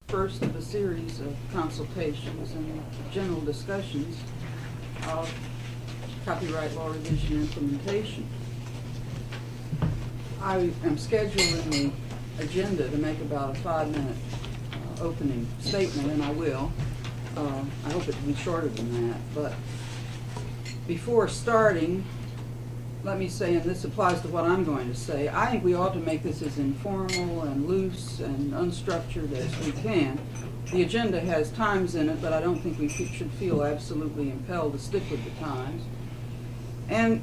first of a series of consultations and general discussions of copyright law revision and implementation. I am scheduling the agenda to make about a 5-minute opening statement, and I will. I hope it will be shorter than that, but before starting, let me say, and this applies to what I'm going to say, I think we ought to make this as informal and loose and unstructured as we can. The agenda has times in it, but I don't think we should feel absolutely impelled to stick with the times. And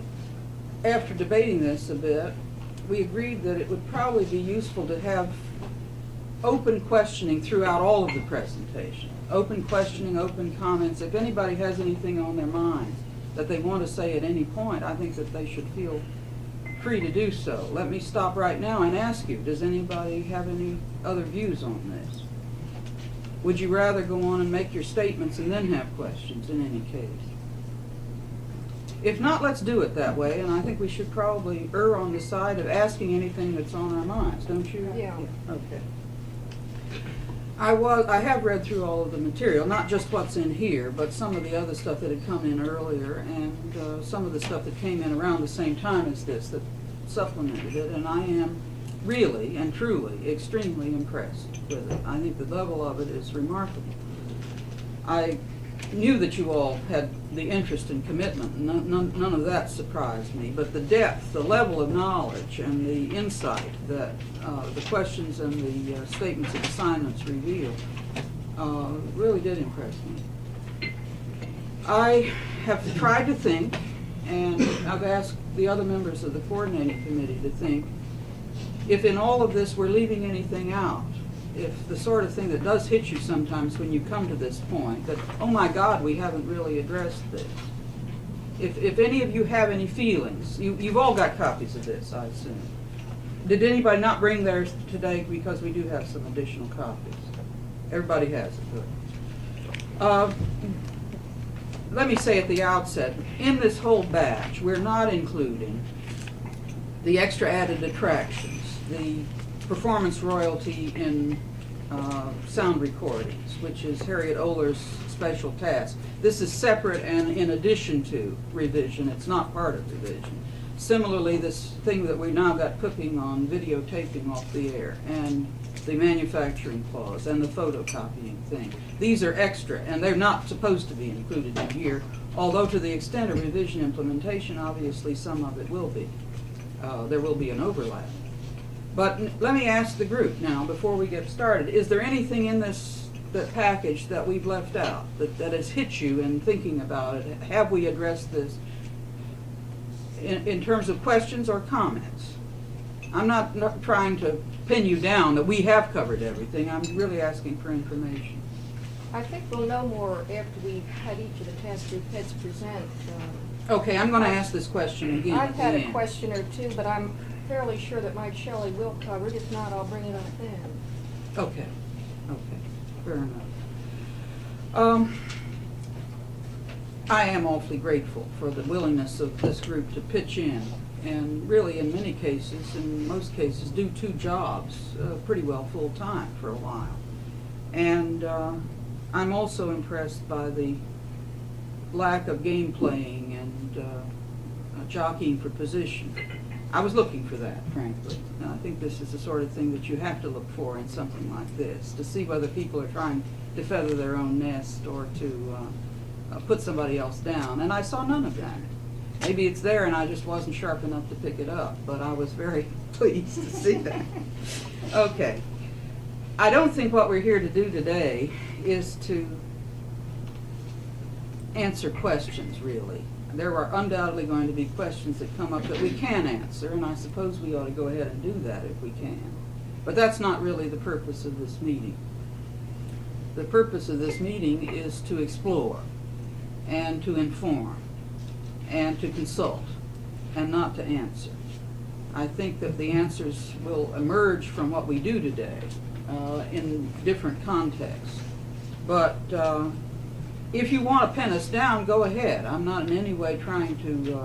after debating this a bit, we agreed that it would probably be useful to have open questioning throughout all of the presentation. Open questioning, open comments. If anybody has anything on their minds that they want to say at any point, I think that they should feel free to do so. Let me stop right now and ask you, does anybody have any other views on this? Would you rather go on and make your statements and then have questions in any case? If not, let's do it that way, and I think we should probably err on the side of asking anything that's on our minds, don't you? Yeah. Okay. I have read through all of the material, not just what's in here, but some of the other stuff that had come in earlier, and some of the stuff that came in around the same time as this that supplemented it, and I am really and truly extremely impressed with it. I think the level of it is remarkable. I knew that you all had the interest and commitment. None of that surprised me, but the depth, the level of knowledge, and the insight that the questions and the statements of assignments reveal really did impress me. I have tried to think, and I've asked the other members of the coordinating committee to think, if in all of this we're leaving anything out, if the sort of thing that does hit you sometimes when you come to this point, that, oh my God, we haven't really addressed this. If any of you have any feelings, you've all got copies of this, I assume. Did anybody not bring theirs today, because we do have some additional copies? Everybody has it, good. Let me say at the outset, in this whole batch, we're not including the extra added attractions, the performance royalty in sound recordings, which is Harriet Oler's special task. This is separate and in addition to revision. It's not part of revision. Similarly, this thing that we now got cooking on videotaping off the air, and the manufacturing clause, and the photocopying thing. These are extra, and they're not supposed to be included in here, although to the extent of revision implementation, obviously some of it will be. There will be an overlap. But let me ask the group now, before we get started, is there anything in this package that we've left out, that has hit you in thinking about it? Have we addressed this in terms of questions or comments? I'm not trying to pin you down that we have covered everything. I'm really asking for information. I think we'll know more after we've had each of the task group heads present. Okay, I'm going to ask this question again. I've had at the a end. question or two, but I'm fairly sure that Mike Shelley will cover it. If not, I'll bring it up then. Okay, fair enough. I am awfully grateful for the willingness of this group to pitch in, and really in many cases, in most cases, do two jobs pretty well full time for a while. And I'm also impressed by the lack of game playing and jockeying for position. I was looking for that, frankly. And I think this is the sort of thing that you have to look for in something like this, to see whether people are trying to feather their own nest or to put somebody else down. And I saw none of that. Maybe it's there and I just wasn't sharp enough to pick it up, but I was very pleased to see that. Okay. I don't think what we're here to do today is to answer questions, really. There are undoubtedly going to be questions that come up that we can answer, and I suppose we ought to go ahead and do that if we can. But that's not really the purpose of this meeting. The purpose of this meeting is to explore and to inform and to consult and not to answer. I think that the answers will emerge from what we do today in different contexts. But if you want to pin us down, go ahead. I'm not in any way trying to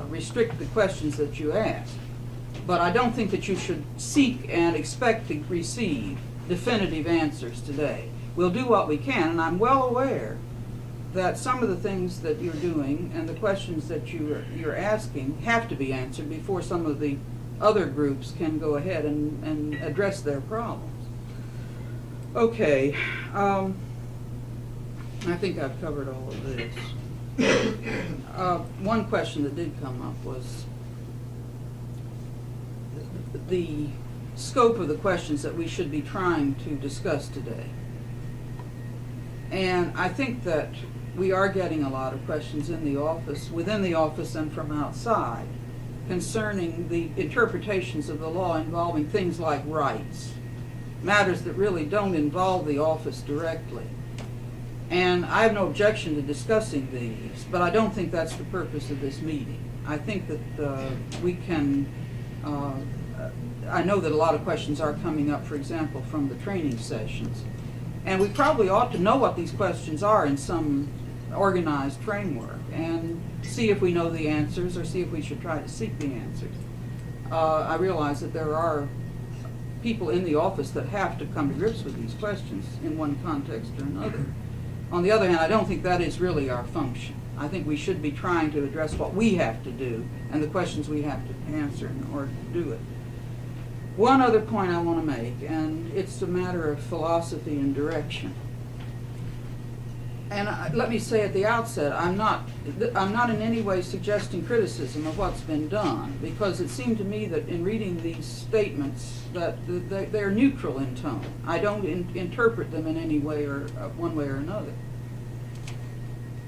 restrict the questions that you ask. But I don't think that you should seek and expect to receive definitive answers today. We'll do what we can, and I'm well aware that some of the things that you're doing and the questions that you're asking have to be answered before some of the other groups can go ahead and address their problems. Okay, I think I've covered all of this. One question that did come up was the scope of the questions that we should be trying to discuss today. And I think that we are getting a lot of questions in the office, within the office and from outside, concerning the interpretations of the law involving things like rights, matters that really don't involve the office directly. And I have no objection to discussing these, but I don't think that's the purpose of this meeting. I think that we can, I know that a lot of questions are coming up, for example, from the training sessions. And we probably ought to know what these questions are in some organized framework and see if we know the answers or see if we should try to seek the answers. I realize that there are people in the office that have to come to grips with these questions in one context or another. On the other hand, I don't think that is really our function. I think we should be trying to address what we have to do and the questions we have to answer in order to do it. One other point I want to make, and it's a matter of philosophy and direction. And let me say at the outset, I'm not in any way suggesting criticism of what's been done, because it seemed to me that in reading these statements that they're neutral in tone. I don't interpret them in any way or one way or another.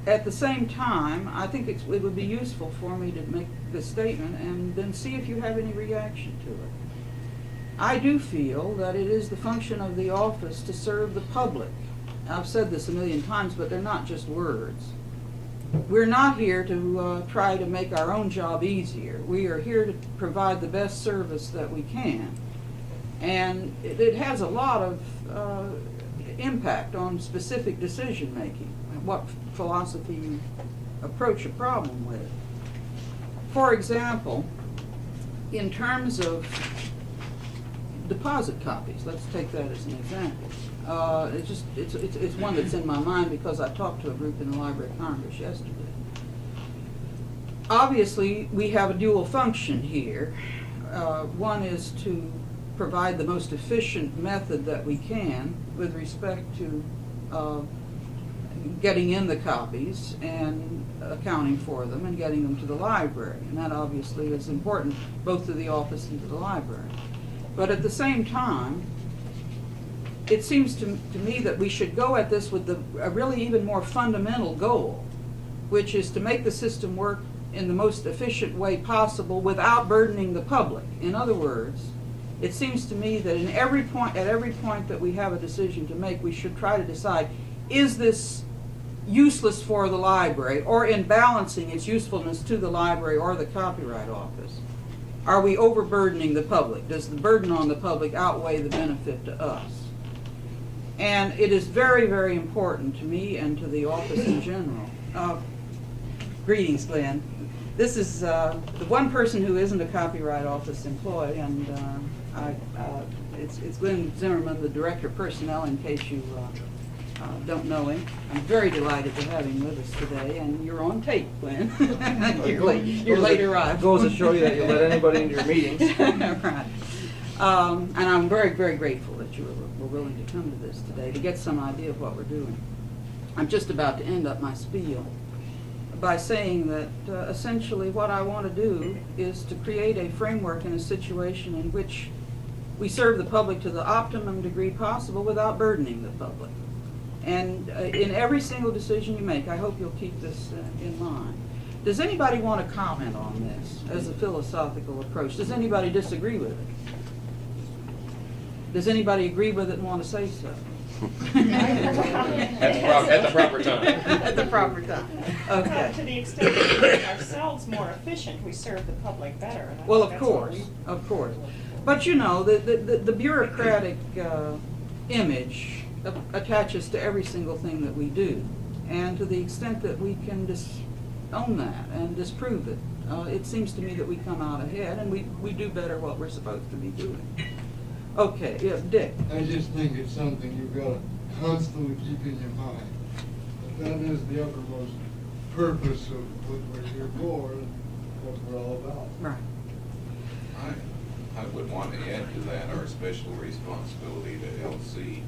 At the same time, I think it would be useful for me to make this statement and then see if you have any reaction to it. I do feel that it is the function of the office to serve the public. I've said this a million times, but they're not just words. We're not here to try to make our own job easier. We are here to provide the best service that we can. And it has a lot of impact on specific decision making, what philosophy you approach a problem with. For example, in terms of deposit copies, let's take that as an example. It's one that's in my mind because I talked to a group in the Library of Congress yesterday. Obviously, we have a dual function here. One is to provide the most efficient method that we can with respect to getting in the copies and accounting for them and getting them to the library. And that obviously is important both to the office and to the library. But at the same time, it seems to me that we should go at this with a really even more fundamental goal, which is to make the system work in the most efficient way possible without burdening the public. In other words, it seems to me that at every point that we have a decision to make, we should try to decide, is this useless for the library, or in balancing its usefulness to the library or the Copyright Office? Are we overburdening the public? Does the burden on the public outweigh the benefit to us? And it is very, very important to me and to the office in general. Greetings, Glenn. This is the one person who isn't a Copyright Office employee, and it's Glenn Zimmerman, the Director of Personnel, in case you don't know him. I'm very delighted to have him with us today, and you're on tape, Glenn. You're late arrived. Goes to show you that you let anybody into your meetings. Right. And I'm very, very grateful that you were willing to come to this today to get some idea of what we're doing. I'm just about to end up my spiel by saying that essentially what I want to do is to create a framework in a situation in which we serve the public to the optimum degree possible without burdening the public. And in every single decision you make, I hope you'll keep this in mind. Does anybody want to comment on this as a philosophical approach? Does anybody disagree with it? Does anybody agree with it and want to say so? At the proper time. At the proper time. Okay. To the extent that we make ourselves more efficient, we serve the public better. And I Well, think of that's what course, of course. But you know, the bureaucratic image attaches to every single thing that we do. And to the extent that we can own that and disprove it, it seems to me that we come out ahead and we do better what we're supposed to be doing. Okay, yeah, Dick. I just think it's something you've got to constantly keep in your mind. But that is the uppermost purpose of what we're here for and what we're all about. Right. I would want to add to that our special responsibility to LC.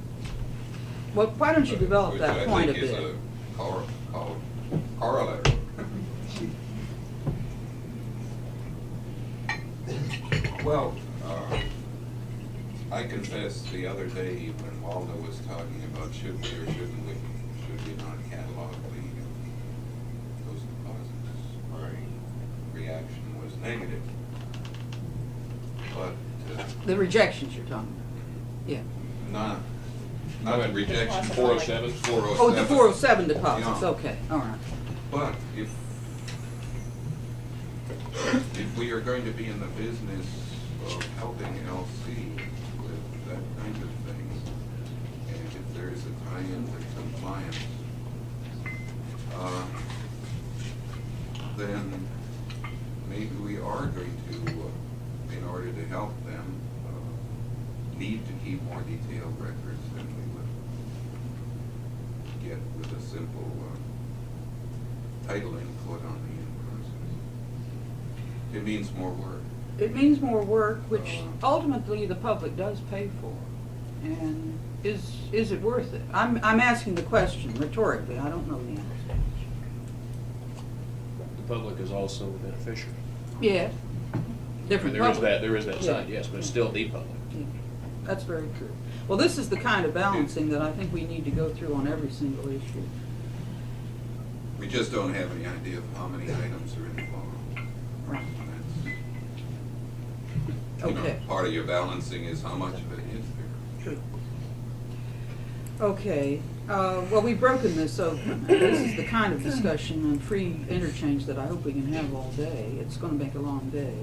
Well, why don't you develop that point a Which I think bit? is a corollary. Well, I confess the other day when Waldo was talking about should we or should we not catalog those deposits, my reaction was negative. But The rejections you're talking about. Yeah. not the rejection. 407. 407. Oh, the 407 deposits, Yeah. okay, all right. But if we are going to be in the business of helping LC with that kind of thing, and if there is a tie-in with compliance, then maybe we are going to, in order to help them, need to keep more detailed records than we would get with a simple title input on the in-process. It means more work. It means more work, which ultimately the public does pay for. And is it worth it? I'm asking the question rhetorically, I don't know the answer. The public is also the beneficiary. Yeah, different There is public. that Yeah. side, yes, but it's still the public. Yeah, that's very true. Well, this is the kind of balancing that I think we need to go through on every single issue. We just don't have any idea of how many items are involved. Right. That's, Okay. part of your balancing is how much of it is there. True. Okay, well, we've broken this open. This is the kind of discussion and free interchange that I hope we can have all day. It's gonna make a long day.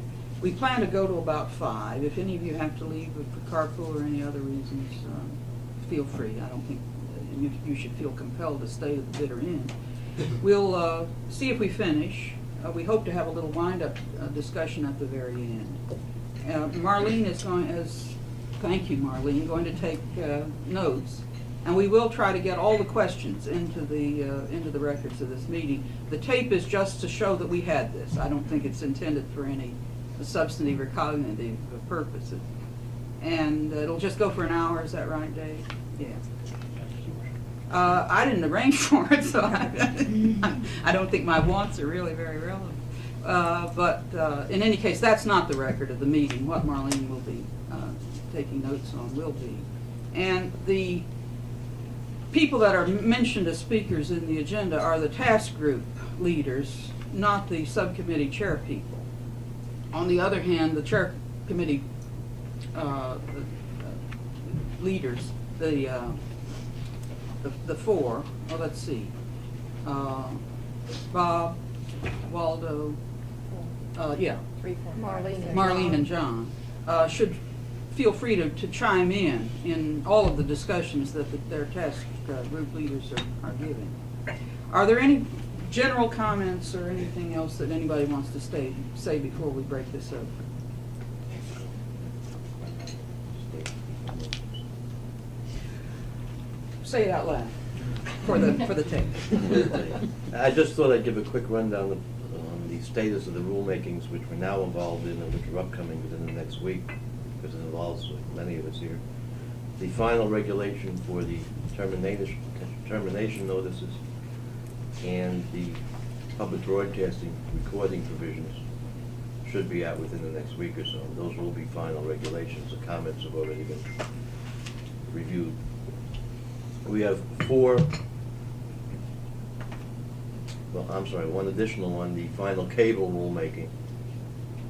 We plan to go to about 5. If any of you have to leave for carpool or any other reasons, feel free. I don't think you should feel compelled to stay to the bitter end. We'll see if we finish. We hope to have a little wind-up discussion at the very end. Marlene is thank you, Marlene, going to take notes. And we will try to get all the questions into the records of this meeting. The tape is just to show that we had this. I don't think it's intended for any substantive or cognitive purposes. And it'll just go for an hour, is that right, Dave? Yeah. I didn't arrange for it, so I don't think my wants are really very relevant. But in any case, that's not the record of the meeting. What Marlene will be taking notes on will be. And the people that are mentioned as speakers in the agenda are the task group leaders, not the subcommittee chair people. On the other hand, the chair committee leaders, the four, well, let's see, Bob, Waldo, Marlene and John, should feel free to chime in all of the discussions that their task group leaders are giving. Are there any general comments or anything else that anybody wants to say before we break this up? Say it out loud for the tape. I just thought I'd give a quick rundown on the status of the rulemakings which we're now involved in and which are upcoming within the next week, because it involves many of us here. The final regulation for the termination notices and the public broadcasting recording provisions should be out within the next week or so. Those will be final regulations. The comments have already been reviewed. We have one additional one, the final cable rulemaking.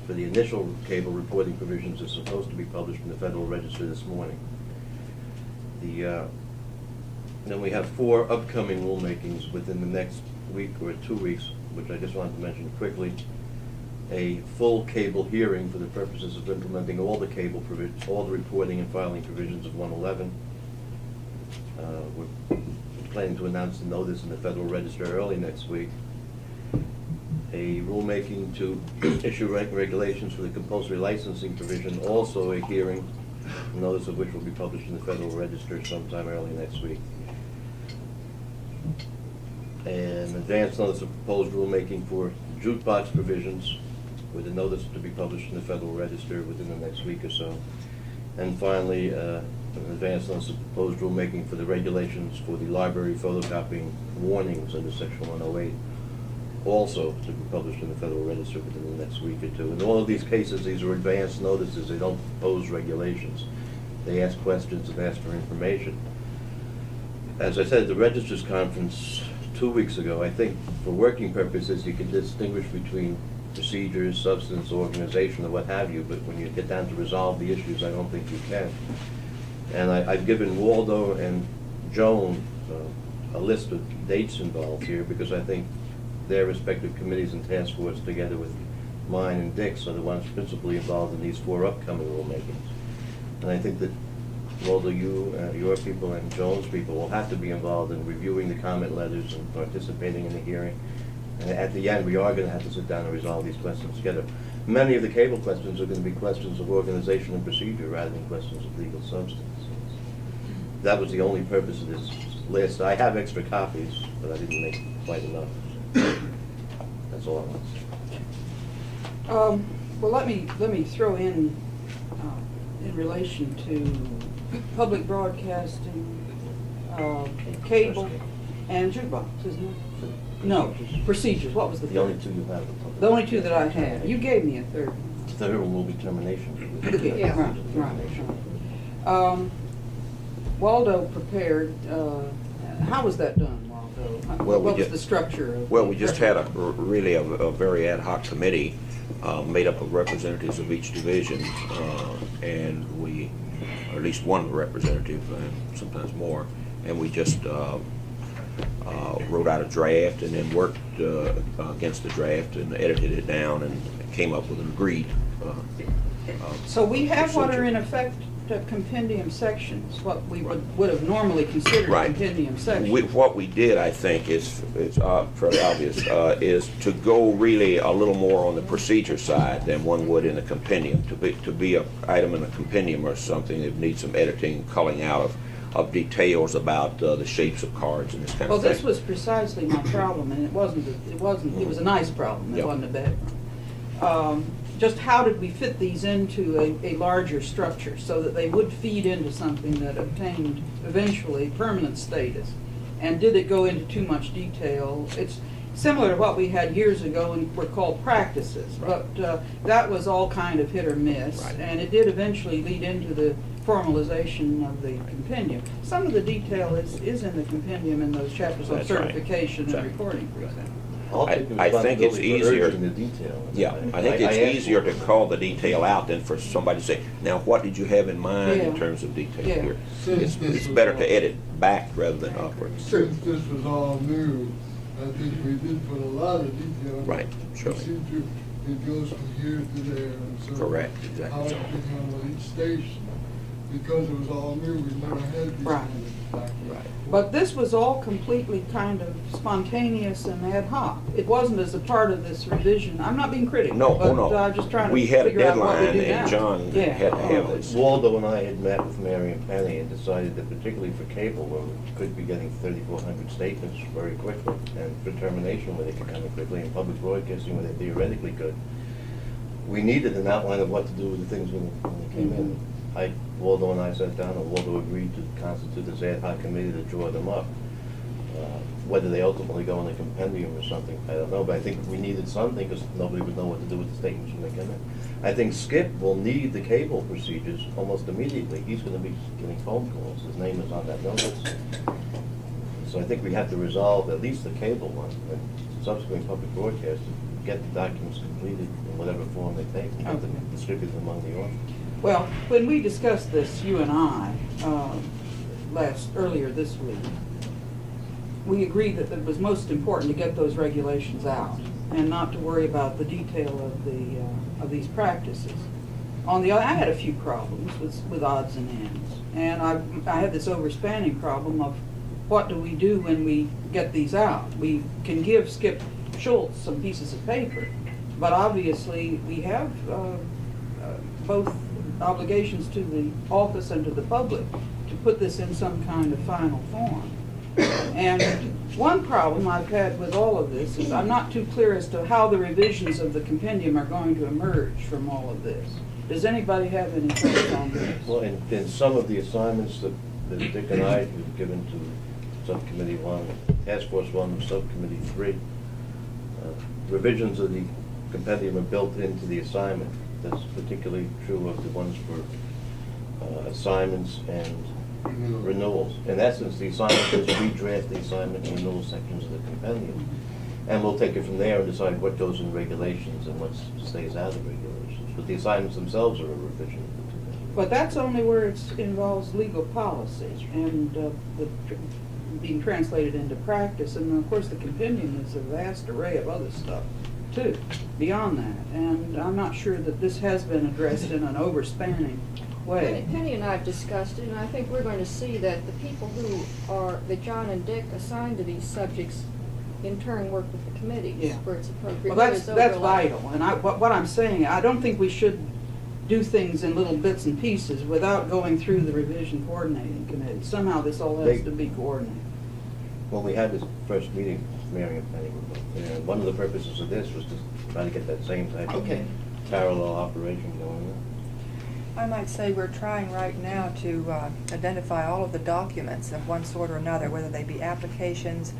For the initial cable reporting provisions is supposed to be published in the Federal Register this morning. Then we have 4 upcoming rulemakings within the next week or 2 weeks, which I just wanted to mention quickly. A full cable hearing for the purposes of implementing all the cable provisions, all the reporting and filing provisions of 111. We're planning to announce the notice in the Federal Register early next week. A rulemaking to issue regulations for the compulsory licensing provision, also a hearing notice of which will be published in the Federal Register sometime early next week. And advance notice of proposed rulemaking for jukebox provisions with a notice to be published in the Federal Register within the next week or so. And finally, an advance notice of proposed rulemaking for the regulations for the library photocopying warnings under Section 108, also to be published in the Federal Register within the next week or two. In all of these cases, these are advance notices. They don't propose regulations. They ask questions and ask for information. As I said at the Registers Conference 2 weeks ago, I think for working purposes, you can distinguish between procedures, substance, organization, or what have you, but when you get down to resolve the issues, I don't think you can. And I've given Waldo and Joan a list of dates involved here, because I think their respective committees and task force, together with mine and Dick's, are the ones principally involved in these 4 upcoming rulemakings. And I think that Waldo, your people and Joan's people will have to be involved in reviewing the comment letters and participating in the hearing. And at the end, we are going to have to sit down and resolve these questions together. Many of the cable questions are going to be questions of organization and procedure rather than questions of legal substance. That was the only purpose of this list. I have extra copies, but I didn't make quite enough. That's all I want to say. Well, let me throw in relation to public broadcasting, cable, and jukebox, isn't it? No, procedures. What was the third? The only 2 you have. The only 2 that I have. You gave me a third. The third one will be termination. Yeah, right. Waldo prepared, how was that done, Waldo? Well, What was the structure of? Well, we just had really a very ad hoc committee made up of representatives of each division, and we, or at least one representative, and sometimes more, and we just wrote out a draft and then worked against the draft and edited it down and came up with an agreed So we have what are procedure. in effect compendium sections, what we would have normally considered Right. compendium sections. What we did, I think, is fairly obvious, is to go really a little more on the procedure side than one would in a compendium. To be an item in a compendium or something that needs some editing, culling out of details about the shapes of cards and this kind Well, of thing. this was precisely my problem, and it was a nice problem, it Yep. wasn't a bad one. Just how did we fit these into a larger structure so that they would feed into something that obtained eventually permanent status? And did it go into too much detail? It's similar to what we had years ago and were called practices, Right. but that was all kind of hit or miss. Right. And it did eventually lead into the formalization of the compendium. Some of the detail is in the compendium in those chapters on That's right. certification and Exactly. reporting, for example. I'll take I think it's responsibility for easier- urging the detail. Yeah, I think it's asked easier for to it. call the detail out than for somebody to say, now, what did you have in mind in Yeah. terms of detail Yeah. here? Since this It's was better all- to edit back rather than upwards. Since this was all new, I think we did put a lot of detail in. Right, surely. Procedure, it goes from here to there, and so. Correct, exactly How so. to handle each station, because it was all new, we never had these Right. kind of documents. But this was all completely kind of spontaneous and ad hoc. It wasn't as a part of this revision. I'm not being critical. No, oh, but no. I'm just trying to We had a figure out what we deadline, do now. and John Yeah. had to have this. Waldo and I had met with Mary and Penny and decided that particularly for cable, where we could be getting 3,400 statements very quickly, and for termination, where they could come in quickly, and public broadcasting, where they theoretically could, we needed an outline of what to do with the things when they came in. Waldo and I sat down, and Waldo agreed to constitute this ad hoc committee to draw them up. Whether they ultimately go in a compendium or something, I don't know, but I think we needed something, because nobody would know what to do with the statements when they come in. I think Skip will need the cable procedures almost immediately. He's gonna be getting phone calls, his name is on that notice. So I think we have to resolve at least the cable one, and subsequent public broadcast, to get the documents completed in whatever form they take, and get them distributed among the audience. Well, when we discussed this, you and I, earlier this week, we agreed that it was most important to get those regulations out and not to worry about the detail of these practices. On the other, I had a few problems with odds and ends, and I had this overspanning problem of what do we do when we get these out? We can give Skip Schultz some pieces of paper, but obviously we have both obligations to the office and to the public to put this in some kind of final form. And one problem I've had with all of this is I'm not too clear as to how the revisions of the compendium are going to emerge from all of this. Does anybody have any thoughts on this? Well, in some of the assignments that Dick and I have given to Subcommittee 1, Task Force 1, and Subcommittee 3, revisions of the compendium are built into the assignment. That's particularly true of the ones for assignments and renewals. In essence, the assignment is redraft the assignment and renewal sections of the compendium. And we'll take it from there and decide what goes in regulations and what stays out of regulations. But the assignments themselves are a revision of the compendium. But that's only where it involves legal policy and being translated into practice. And of course, the compendium is a vast array of other stuff too, beyond that. And I'm not sure that this has been addressed in an overspanning way. Penny and I have discussed it, and I think we're going to see that the people that John and Dick assigned to these subjects in turn work with the committees Yeah. where it's appropriate. Well, where that's there's overlap. vital. And what I'm saying, I don't think we should do things in little bits and pieces without going through the revision coordinating committee. Somehow this all has to be coordinated. When we had this first meeting, Mary and Penny were both there, and one of the purposes of this was to try to get that same type of Okay. parallel operation going on. I might say we're trying right now to identify all of the documents of one sort or another, whether they be applications,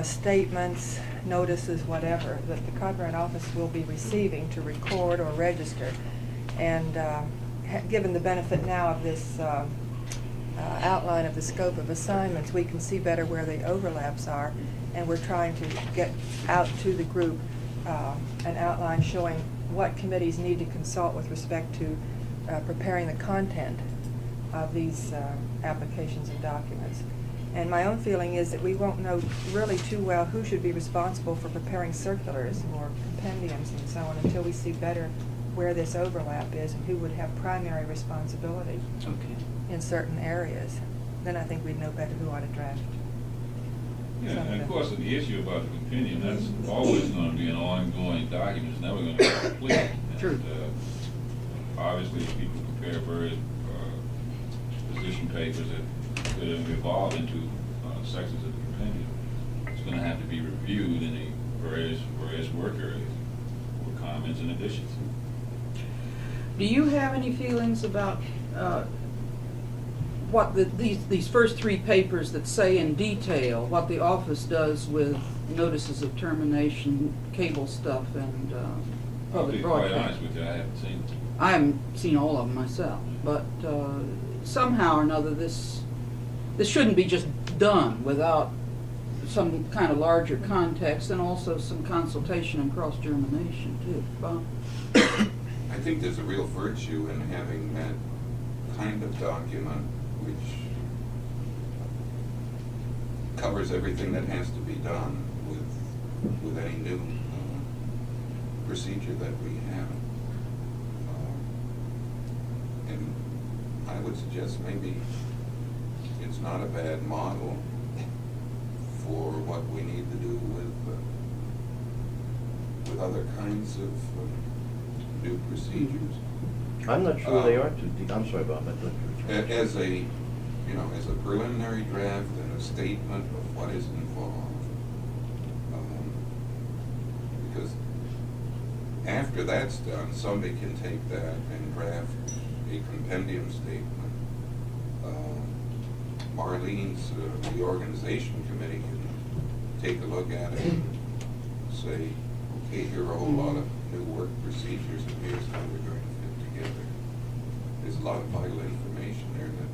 statements, notices, whatever, that the Copyright Office will be receiving to record or register. And given the benefit now of this outline of the scope of assignments, we can see better where the overlaps are, and we're trying to get out to the group an outline showing what committees need to consult with respect to preparing the content of these applications and documents. And my own feeling is that we won't know really too well who should be responsible for preparing circulars or compendiums and so on until we see better where this overlap is and who would have primary responsibility Okay. in certain areas. Then I think we'd know better who ought to draft. Yeah, and of course, the issue about the compendium, that's always going to be an ongoing document. It's never going to be complete. True. And, obviously, if people prepare various position papers that could evolve into sections of the compendium, it's going to have to be reviewed in the various work areas for comments and additions. Do you have any feelings about what these first three papers that say in detail what the office does with notices of termination, cable stuff, and I'll be public quite broadcast? honest with you, I haven't seen them. I haven't seen all of them myself, but somehow or another this shouldn't be just done without some kind of larger context and also some consultation and cross-germination too. Bob? I think there's a real virtue in having that kind of document which covers everything that has to be done with any new procedure that we have. And I would suggest maybe it's not a bad model for what we need to do with other kinds of new procedures. I'm not sure they are too deep. I'm sorry, Bob. I thought you were trying to- As a, as a preliminary draft and a statement of what is involved. Because after that's done, somebody can take that and draft a compendium statement. Marlene's reorganization committee can take a look at it and say, okay, here are a whole lot of new work procedures and here's how we're going to fit together. There's a lot of vital information there that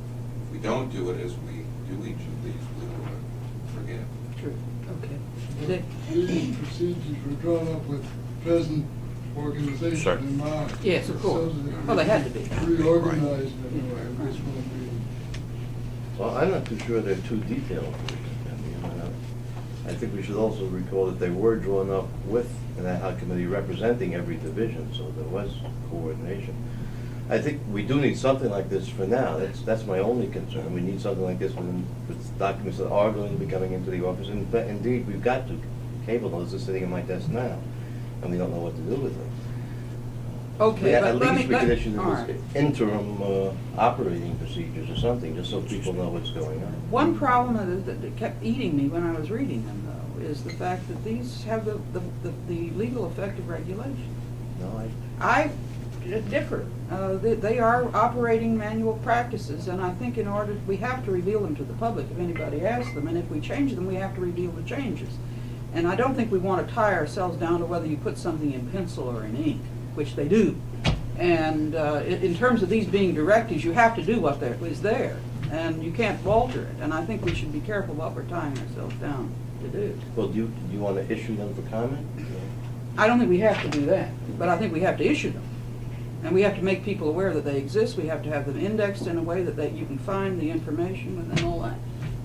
if we don't do it as we do each of these, we'll forget. True. Okay. Dick? These procedures were drawn up with present Sure. organization in mind. Yes, of course. So that Well, they had to be. reorganized anyway, this won't be. Well, I'm not too sure they're too detailed for the compendium. I think we should also recall that they were drawn up with an ad hoc committee representing every division, so there was coordination. I think we do need something like this for now. That's my only concern. We need something like this with documents that are going to be coming into the office. And indeed, we've got to. Cable notices are sitting in my desk now, and we don't know what to do with them. Okay, Yeah, but at let me, least we could issue all them right. as interim operating procedures or something, just so people know what's going on. One problem that kept eating me when I was reading them, though, is the fact that these have the legal effect of regulation. No, I differ. They are operating manual practices, and I think in order, we have to reveal them to the public if anybody asks them, and if we change them, we have to reveal the changes. And I don't think we want to tie ourselves down to whether you put something in pencil or in ink, which they do. And in terms of these being directives, you have to do what is there, and you can't alter it. And I think we should be careful what we're tying ourselves down to do. well, do you want to issue them for comment? I don't think we have to do that, but I think we have to issue them. And we have to make people aware that they exist. We have to have them indexed in a way that you can find the information and all that.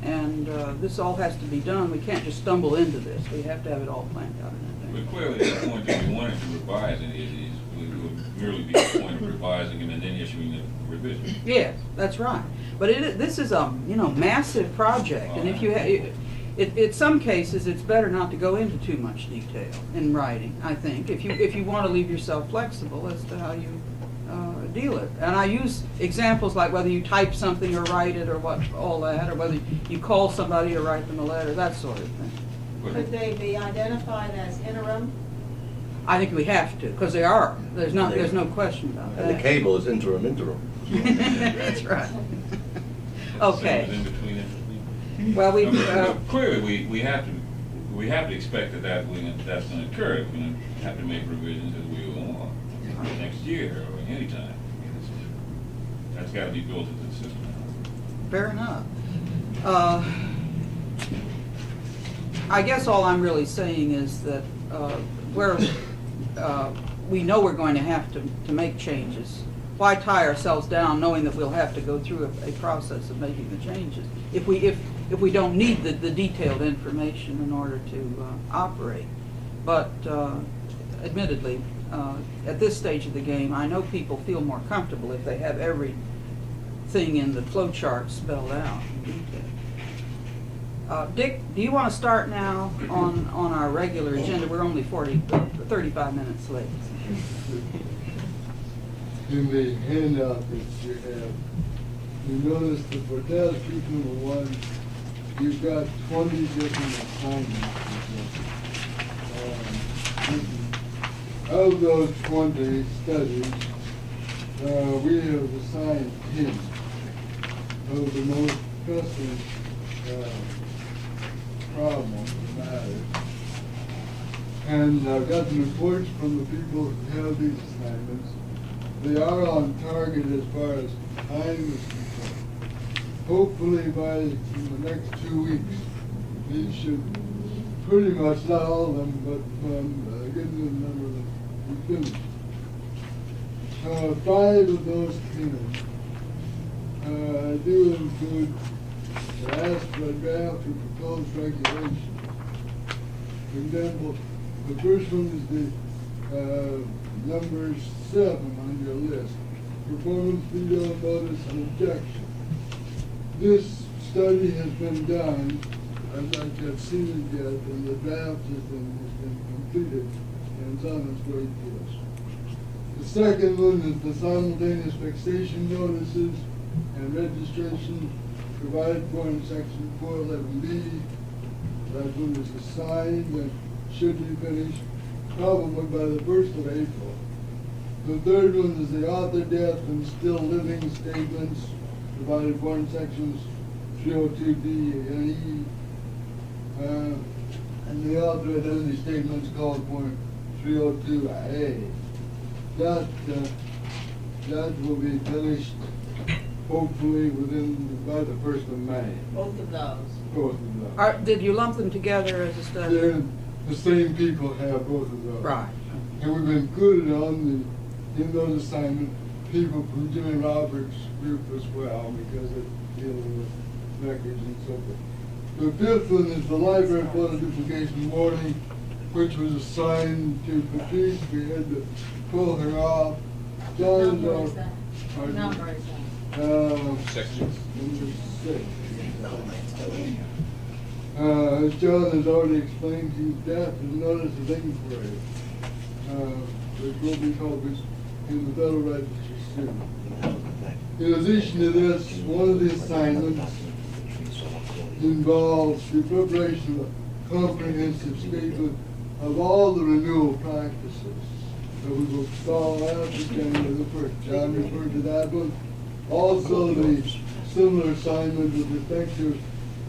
And this all has to be done. We can't just stumble into this. We have to have it all planned out in But advance. clearly, at the point that we wanted to revise any of these, would merely be the point of revising them and then issuing the revision. Yes, that's right. But this is a massive project, and if you in some cases, it's better not to go into too much detail in writing. I think if you want to leave yourself flexible as to how you deal it. And I use examples like whether you type something or write it or all that, or whether you call somebody or write them a letter, that sort of thing. Could they be identified as interim? I think we have to, because they are. There's no question about that. And the cable is interim. That's right. Okay. In between it. Well, we. Clearly, we have to expect that that's going to occur. We're going to have to make revisions as we go along next year or any time. That's got to be built into the system. Fair enough. I guess all I'm really saying is that we know we're going to have to make changes. Why tie ourselves down knowing that we'll have to go through a process of making the changes if we don't need the detailed information in order to operate? But admittedly, at this stage of the game, I know people feel more comfortable if they have everything in the flow chart spelled out in detail. Dick, do you want to start now on our regular agenda? We're only 35 minutes late. In the handout that you have, you notice that for task group number 1, you've got 20 different assignments. Of those 20 studies, we have assigned 10 of the most pressing problems and matters. And I've gotten reports from the people who have these assignments. They are on target as far as time is concerned. Hopefully by the next 2 weeks, these should pretty much, not all of them, but getting the number that we finished. 5 of those 10 do include the ask for a draft or proposed regulation. For example, the first one is the number 7 on your list, performance veto notice and objection. This study has been done. I've not yet seen it yet, and the draft has been completed, and it's on its way to us. The second one is the simultaneous fixation notices and registration provided for in section 411B. That one is assigned and should be finished probably by the 1st of April. The third one is the author death and still living statements provided for in sections 302D and E. And the author identity statements called for 302A. That will be finished hopefully by the 1st of May. Both of those. Both of those. Did you lump them together as a study? The same people have both of those. Right. And we've included in those assignments people from Jimmy Roberts' group as well, because they're dealing with records and so forth. The fifth one is the library photo duplication warning, which was assigned to Patrice. We had to pull her off. John Number is that? Pardon? Number is that? Section. Number 6. As John has already explained, he's draft a notice of inquiry, which will be published in the Federal Register soon. In addition to this, one of the assignments involves the preparation of a comprehensive statement of all the renewal practices that we will install after January the 1st. John referred to that one. Also, the similar assignment with respect to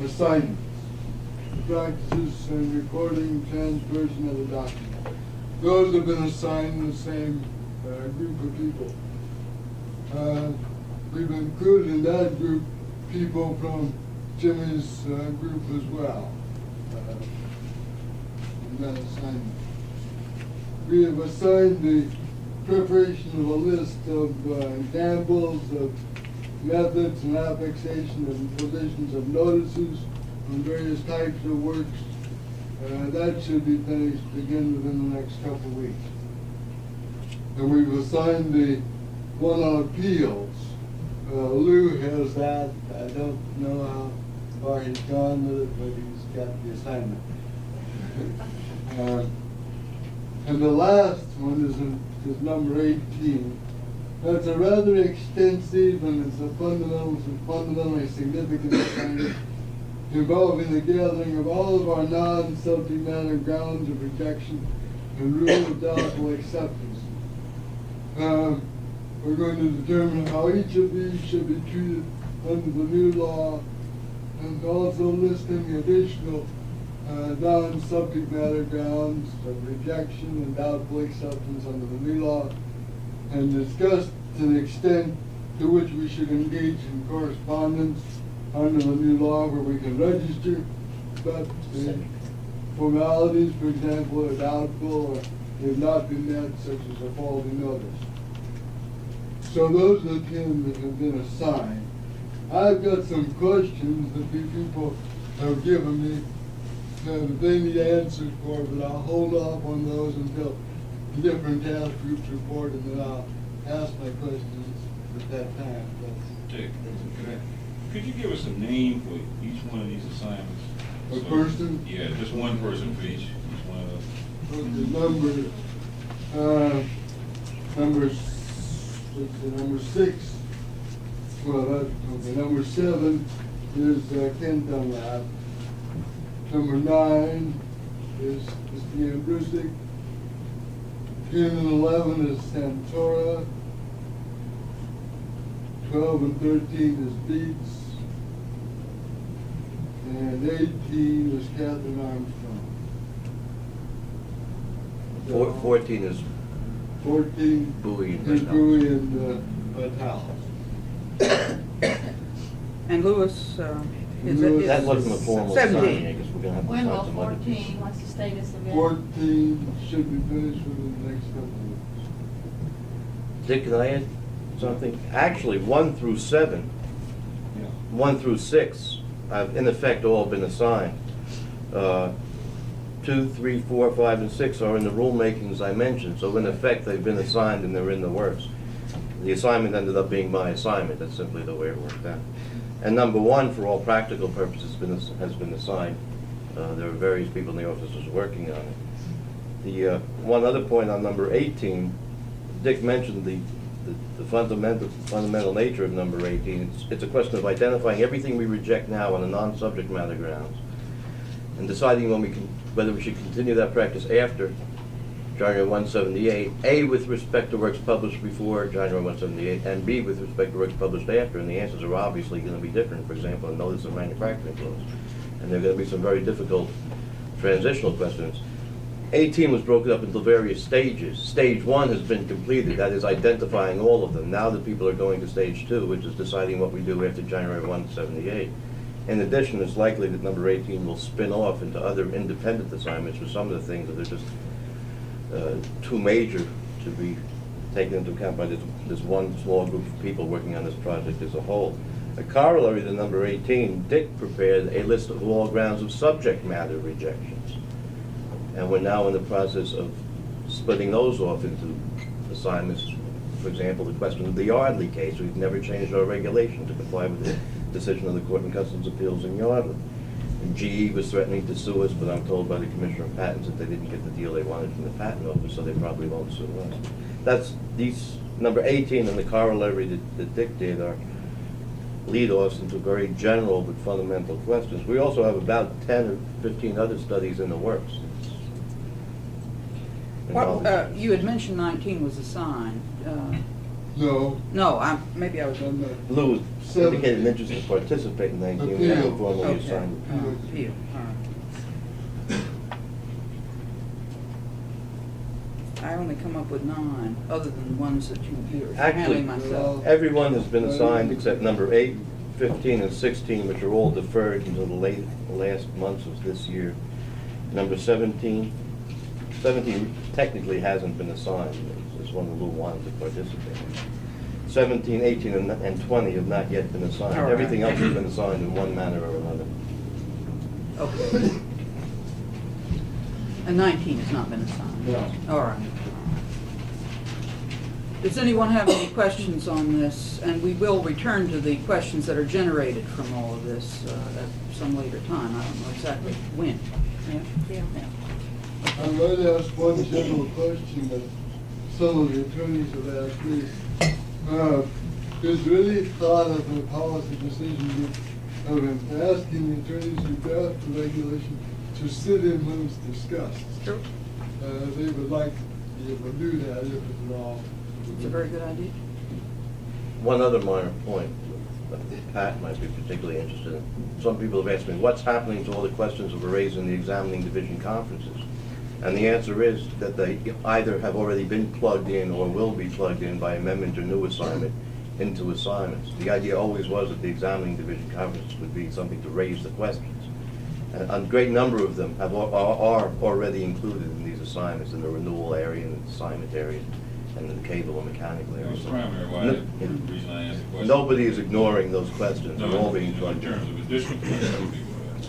assignments, practices and recording, transversion of the document. Those have been assigned to the same group of people. We've included in that group people from Jimmy's group as well. In that assignment. We have assigned the preparation of a list of examples of methods and application and provisions of notices on various types of works. That should be finished again within the next couple of weeks. And we've assigned the one on appeals. Lou has that. I don't know how far he's gone with it, but he's got the assignment. And the last one is number 18. That's a rather extensive and it's a fundamentally significant assignment involving the gathering of all of our non-subject matter grounds of rejection and rule of doubtful acceptance. We're going to determine how each of these should be treated under the new law and also listing additional non-subject matter grounds of rejection and doubtful acceptance under the new law, and discuss to the extent to which we should engage in correspondence under the new law where we can register, but the formalities, for example, are doubtful or have not been met, such as a faulty notice. So those are the 10 that have been assigned. I've got some questions that the people have given me that they need answers for, but I'll hold off on those until the different task groups report, and then I'll ask my questions at that time. Dick, could you give us a name for each one of these assignments? A person? Yeah, just one person for each one of those. Number 6. Well, number 7 is Ken Dunlap. Number 9 is Christina Brusick. 10 and 11 is Santora. 12 and 13 is Beats. And 18 is Catherine Armstrong. 14 is 14 Bowie and is Vitale. Bowie and Vitale. And Lewis, That wasn't a formal 17. signing, I guess we're gonna have to When will sign some other 14, pieces. what's the status of it? 14 should be finished within the next couple of weeks. Dick, can I add something? Actually, 1 through 7, Yeah. 1 through 6, have in effect all been assigned. 2, 3, 4, 5, and 6 are in the rulemakings I mentioned, so in effect they've been assigned and they're in the works. The assignment ended up being my assignment, that's simply the way it worked out. And number 1, for all practical purposes, has been assigned. There are various people in the offices working on it. The one other point on number 18, Dick mentioned the fundamental nature of number 18. It's a question of identifying everything we reject now on a non-subject matter grounds and deciding whether we should continue that practice after January 178, A, with respect to works published before January 178, and B, with respect to works published after, and the answers are obviously going to be different. For example, a notice of manufacturing clause. And there are going to be some very difficult transitional questions. 18 was broken up into various stages. Stage 1 has been completed, that is identifying all of them. Now the people are going to stage 2, which is deciding what we do after January 178. In addition, it's likely that number 18 will spin off into other independent assignments for some of the things that are just too major to be taken into account by this one small group of people working on this project as a whole. A corollary to number 18, Dick prepared a list of all grounds of subject matter rejections. And we're now in the process of splitting those off into assignments. For example, the question of the Yardley case. We've never changed our regulation to comply with the decision of the Court of Customs Appeals in Yardley. And GE was threatening to sue us, but I'm told by the Commissioner of Patents that they didn't get the deal they wanted from the Patent Office, so they probably won't sue us. These number 18 in the corollary that Dick did are lead-offs into very general but fundamental questions. We also have about 10 or 15 other studies in the works. What, you had mentioned 19 was assigned. No, No, maybe I was. I'm not. Lou indicated an interest in participating in 19, we Appeal. haven't formally Okay. assigned it. Appeal, all right. I only come up with 9, other than the ones that you're Actually, handling myself. everyone has been assigned except number 8, 15, and 16, which are all deferred until the last months of this year. Number 17 technically hasn't been assigned. It's one that Lou wanted to participate in. 17, 18, and 20 have not yet been assigned. All right. Everything else has been assigned in one manner or another. Okay. And 19 has not been assigned? No. All right. Does anyone have any questions on this? And we will return to the questions that are generated from all of this at some later time. I don't know exactly when. Yeah? I'd like to ask one general question that some of the attorneys have asked me. There's really thought of a policy decision of asking the attorneys who draft the regulation to sit in when it's discussed. Sure. They would like to be able to do that if it's at all. It's a very good idea. One other minor point that Pat might be particularly interested in. Some people have asked me, what's happening to all the questions that were raised in the examining division conferences? And the answer is that they either have already been plugged in or will be plugged in by amendment or new assignment into assignments. The idea always was that the examining division conferences would be something to raise the questions. And a great number of them are already included in these assignments, in the renewal area and the assignment area, and in the cable and mechanical area. That's primarily why, the reason I asked the question. Nobody is ignoring those questions. They're all being In plugged in. terms of additional questions,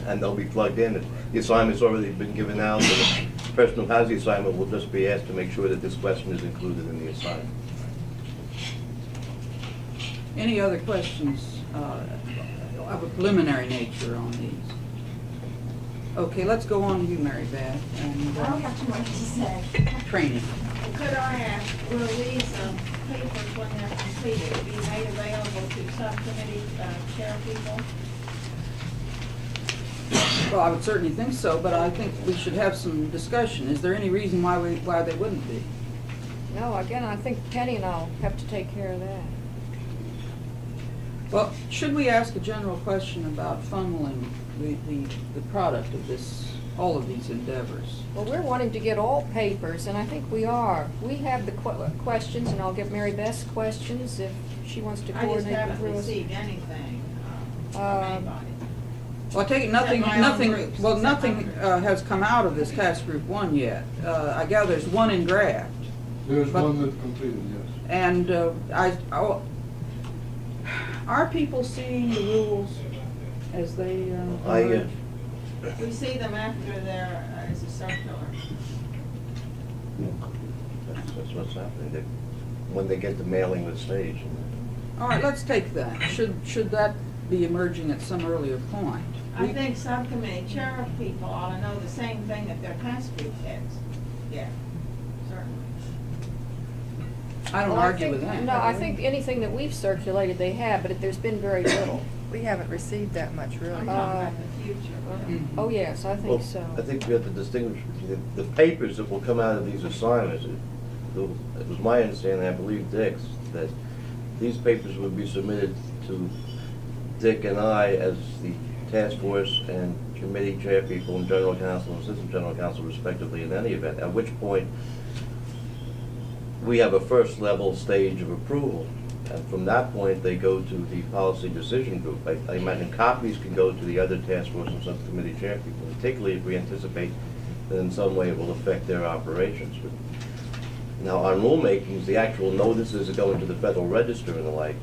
And they'll be plugged in. The assignment's already been given out, so the person who has the assignment will just be asked to make sure that this question is included in the assignment. Any other questions of a preliminary nature on these? Okay, let's go on to you, Mary Beth, and I don't have too much to say. training. Could I ask, will these papers, when they're completed, be made available to subcommittee chair people? Well, I would certainly think so, but I think we should have some discussion. Is there any reason why they wouldn't be? No, again, I think Penny and I'll have to take care of that. Well, should we ask a general question about funneling the product of this, all of these endeavors? Well, we're wanting to get all papers, and I think we are. We have the questions, and I'll get Mary Beth's questions if she wants to I just coordinate haven't with us. received anything from anybody. Well, I take it nothing, Except my own groups, except my nothing groups. has come out of this task group 1 yet. I gather there's one in draft. There's But- one that's completed, yes. And are people seeing the rules as they emerge? We see them after there is a circular. That's what's happening. When they get the mailing list stage. All right, let's take that. Should that be emerging at some earlier point? I think subcommittee chair people ought to know the same thing that their task group heads. Yeah, certainly. I don't Well, argue with that. No, I think anything that we've circulated, they have, but there's been very little. We haven't received that much, really. I'm talking about the future. Mhm. Oh, yes, I Well, think so. I think we have to distinguish between the papers that will come out of these assignments. It was my understanding, I believe Dick's, that these papers would be submitted to Dick and I as the task force and committee chair people and general counsel and assistant general counsel respectively in any event, at which point we have a first level stage of approval. And from that point, they go to the policy decision group. I imagine copies can go to the other task force and subcommittee chair people, particularly if we anticipate that in some way it will affect their operations. But now, on rulemakings, the actual notices that go into the Federal Register and the like,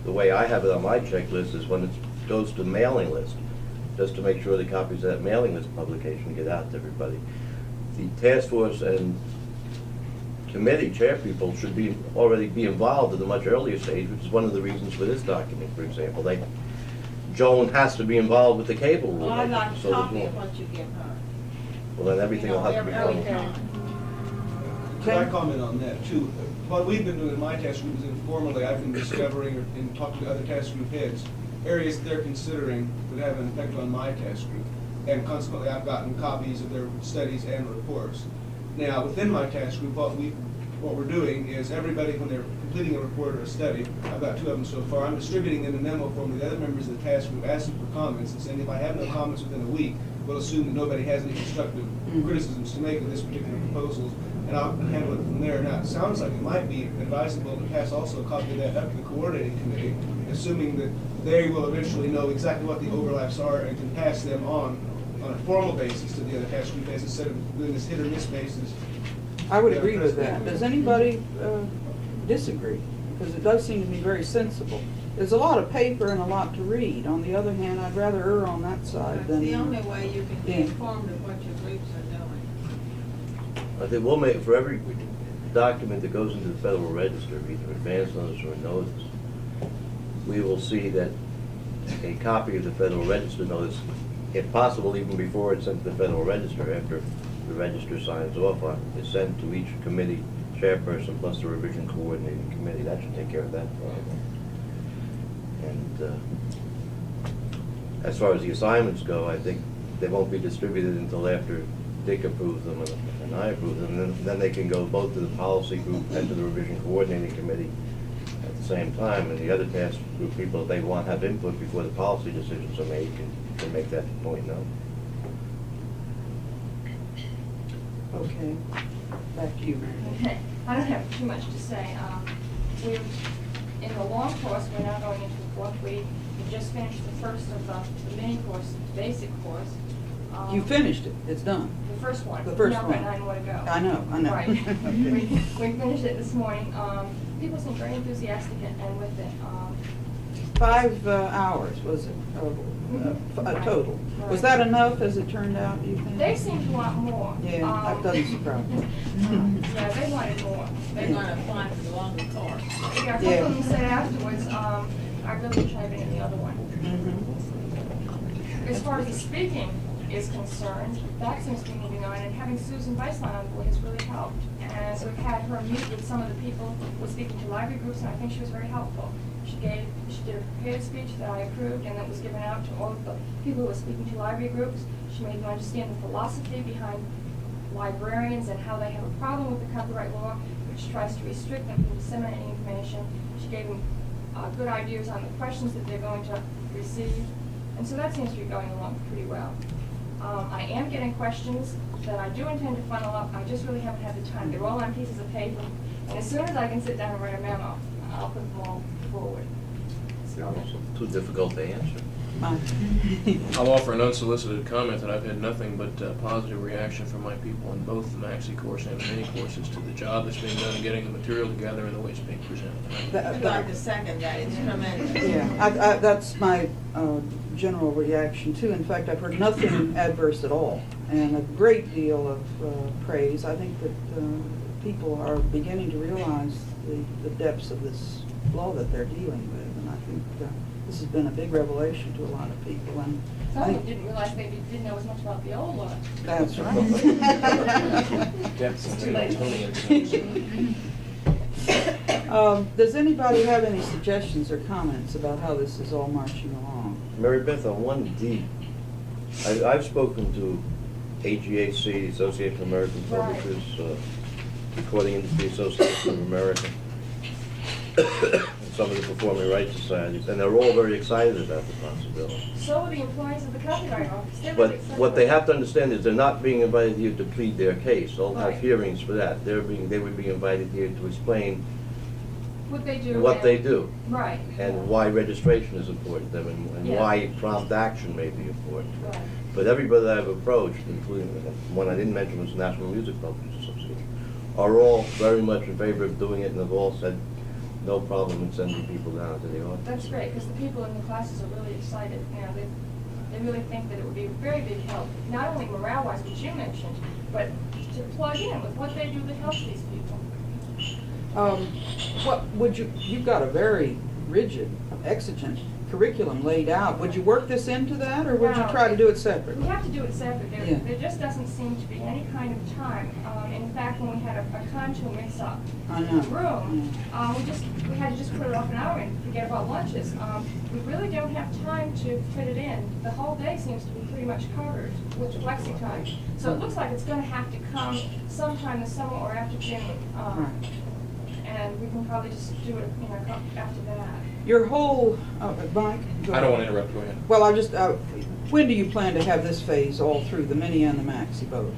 the way I have it on my checklist is when it goes to mailing list, just to make sure the copies of that mailing list publication get out to everybody. The task force and committee chair people should already be involved at a much earlier stage, which is one of the reasons for this document, for example. Joan has to be involved with the cable rule. Well, I'd like a so there's copy more. of what you give her. Well, then everything will have to be every done. time. Could I comment on that too? what we've been doing in my task group is informally, I've been discovering and talking to other task group heads, areas that they're considering that have an effect on my task group. And consequently, I've gotten copies of their studies and reports. Now, within my task group, what we're doing is everybody, when they're completing a report or a study, I've got 2 of them so far, I'm distributing in a memo form to the other members of the task group, asking for comments, and saying if I have no comments within a week, we'll assume that nobody has any constructive criticisms to make of this particular proposal, and I'll handle it from there. Now, it sounds like it might be advisable to pass also a copy of that up to the coordinating committee, assuming that they will eventually know exactly what the overlaps are and can pass them on a formal basis to the other task group heads instead of doing this hit or miss basis. I would agree with that. Does anybody disagree? Because it does seem to me very sensible. There's a lot of paper and a lot to read. On the other hand, I'd rather err on that side That's than... the only way you can be Yeah. informed of what your groups are doing. I think we'll make, for every document that goes into the Federal Register, either advance notice or notice, we will see that a copy of the Federal Register notice, if possible even before it's sent to the Federal Register, after the Register signs off on it, is sent to each committee chairperson plus the revision coordinating committee. That should take care of that problem. And as far as the assignments go, I think they won't be distributed until after Dick approves them and I approve them. And then they can go both to the policy group and to the revision coordinating committee at the same time. And the other task group people, if they want to have input before the policy decisions are made, can make that point known. Okay, back to you, Mary. Okay, I don't have too much to say. We're in the long course, we're now going into the 4th week. We just finished the first of the mini course, basic course. You finished it, it's done. The first one. The first No, one. 9 more to go. I know. Right. We finished it this morning. People seem very enthusiastic and with it. 5 hours, was it, total? Was that enough as it turned out, do you think? They seem to want more. Yeah, that doesn't surprise me. Yeah, they wanted more. They're gonna apply for the longer course. Yeah, a couple of them said afterwards, I really wish I had been in the other one. As far as the speaking is concerned, that seems to be moving on, and having Susan Weisslein on board has really helped. And so we've had her meet with some of the people who were speaking to library groups, and I think she was very helpful. She did a prepared speech that I approved, and that was given out to all of the people who were speaking to library groups. She made them understand the philosophy behind librarians and how they have a problem with the copyright law, which tries to restrict them from disseminating information. She gave them good ideas on the questions that they're going to receive. And so that seems to be going along pretty well. I am getting questions that I do intend to funnel up. I just really haven't had the time. They're all on pieces of paper. And as soon as I can sit down and write a memo, I'll put them all forward. So, Too difficult to answer. I'll offer an unsolicited comment that I've had nothing but positive reaction from my people in both the maxi course and the mini courses to the job that's being done in getting the material together and the way it's being presented. I'd like to second that. It's tremendous. Yeah, that's my general reaction too. In fact, I've heard nothing adverse at all, and a great deal of praise. I think that people are beginning to realize the depths of this law that they're dealing with, and I think this has been a big revelation to a lot of people. And some of them didn't realize they didn't know as much about the old law. That's right. Depths of Newtonian. Does anybody have any suggestions or comments about how this is all marching along? Mary Beth, on 1D, I've spoken to AGAC, the Association of American Publishers, Recording Industry Association of America, and some of the Performing Rights Societies, and they're all very excited about the possibility. So are the employees of the Copyright Office. They're But really excited what they about have to understand is they're not being invited here to plead their case. They'll have Right. hearings for that. They would be invited here to explain what they do. what and- they do Right. and why registration is important to them and Yeah. why prompt action may be important. Right. But everybody that I've approached, including one I didn't mention was the National Music Publishers Association, are all very much in favor of doing it and have all said no problem in sending people down to the office. That's great, because the people in the classes are really excited. You know, they really think that it would be a very big help, not only morale-wise, which you mentioned, but to plug in with what they do that helps these people. What would you've got a very rigid, exigent curriculum laid out. Would you work this into that, or would you No. try to do it separate? We have to do it separate. Yeah. There just doesn't seem to be any kind of time. In fact, when we had a contour mix-up I in know. the room, we had to just put it off an hour and forget about lunches. We really don't have time to fit it in. The whole day seems to be pretty much covered with flexi time. So it looks like it's going to have to come sometime this summer or after June. Right. And we can probably just do it, after that. Your whole, Mike? go I don't want ahead. to interrupt, go ahead. Well, when do you plan to have this phase all through, the mini and the maxi both?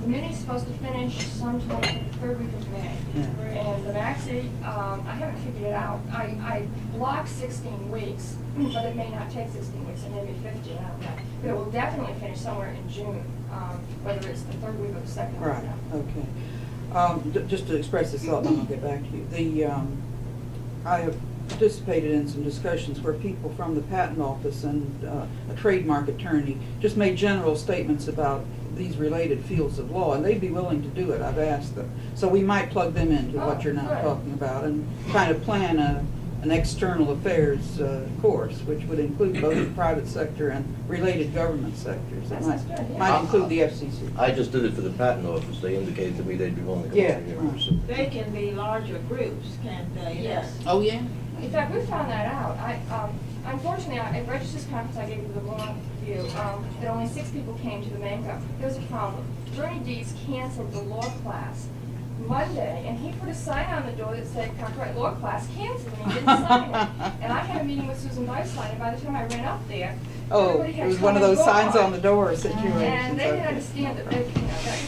The mini's supposed to finish sometime in the third week of May. Yeah. And the maxi, I haven't figured it out. I blocked 16 weeks, but it may not take 16 weeks, it may be 15, I don't know. But it will definitely finish somewhere in June, whether it's the third week or the second week. Right, okay. Just to express this thought, and then I'll get back to you. I have participated in some discussions where people from the patent office and a trademark attorney just made general statements about these related fields of law, and they'd be willing to do it. I've asked them. So we might plug them into what you're now good. talking about and kind of plan an external affairs course, which would include both the private sector and related government sectors. It That sounds good, yeah. might include the FCC. I just did it for the patent office. They indicated to me they'd be willing to come Yeah, over here. right. So- They can be larger groups, can't they? Yes. Oh, yeah? In fact, we found that out. Unfortunately, at Registrar's Conference, I gave you the wrong view, that only 6 people came to the makeup. There was a problem. Bernie Dees canceled the law class Monday, and he put a sign on the door that said, copyright law class canceled, and he didn't sign it. And I had a meeting with Susan Weisslein, and by the time I ran up there, Oh, everybody it had was come one of and those signs gone. on the door situations. And they didn't okay. understand that, that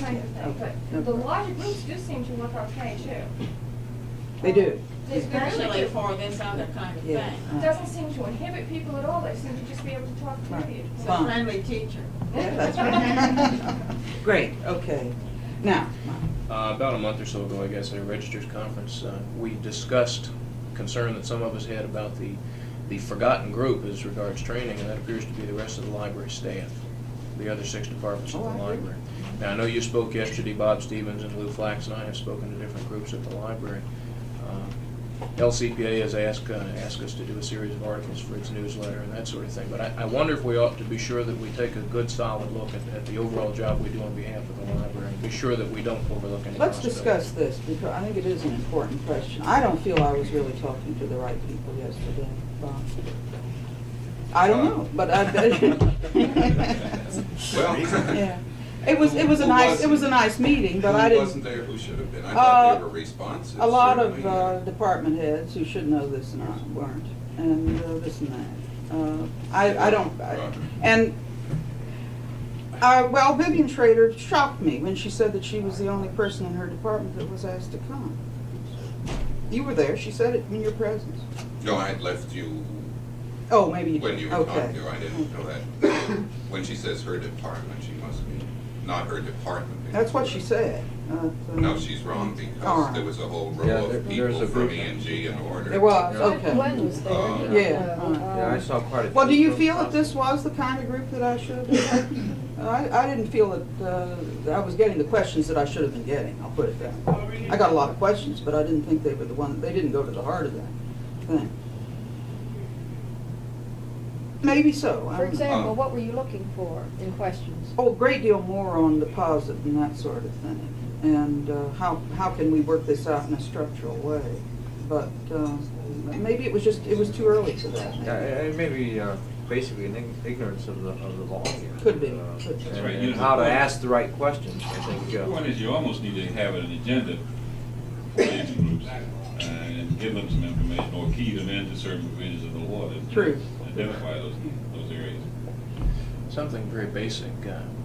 kind of thing. Okay, But the okay. larger groups do seem to work okay, too. They do. They really Especially do. for this other kind of Yeah. thing. It doesn't seem to inhibit people at all. They seem to just be able to talk Right. to you. It's a Fine. friendly teacher. Yeah, that's right. Great, okay. Now, About a month or so ago, I guess, at a Registrar's Conference, we discussed concern that some of us had about the forgotten group as regards training, and that appears to be the rest of the library staff, the other 6 departments of Oh, the I agree. library. Now, I know you spoke yesterday, Bob Stevens and Lou Flax and I have spoken to different groups at the library. LCPA has asked us to do a series of articles for its newsletter and that sort of thing, but I wonder if we ought to be sure that we take a good solid look at the overall job we do on behalf of the library, and be sure that we don't overlook any let's possibilities. discuss this, because I think it is an important question. I don't feel I was really talking to the right people yesterday, Bob. I don't know, but Well, yeah. It was a nice meeting, but I Who wasn't didn't. there who should have been? I thought they were responsive. A lot of certainly. department heads who should know this and weren't, and this and that. I don't, well, Vivian Schrader shocked me when she said that she was the only person in her department that was asked to come. You were there, she said it in your presence. No, I had left you Oh, maybe you did. when you were Okay. talking to her. I didn't know that. When she says her department, she must mean not her department. That's what she said. No, she's wrong, All because right. there was a whole Yeah, row of there's people a from group. E&G in order. There was, Yeah. okay. Gwen was there. Yeah, all right. Yeah, I saw quite a few. Well, do you groups. feel that this was the kind of group that I should have? I didn't feel that I was getting the questions that I should have been getting, I'll put it that way. I got a lot of questions, but I didn't think they were the one, they didn't go to the heart of that thing. Maybe so. I For don't know. example, what were you looking for in questions? Oh, a great deal more on deposit and that sort of thing. And how can we work this out in a structural way? But maybe it was too early for that. Yeah, it may be basically an ignorance of the law here. Could be. And- Could be. That's right. And how to ask the right questions, I think. The point is, you almost need to have an agenda for these groups and give them some information or key them into certain provisions of the law that True. identify those areas. Something very basic.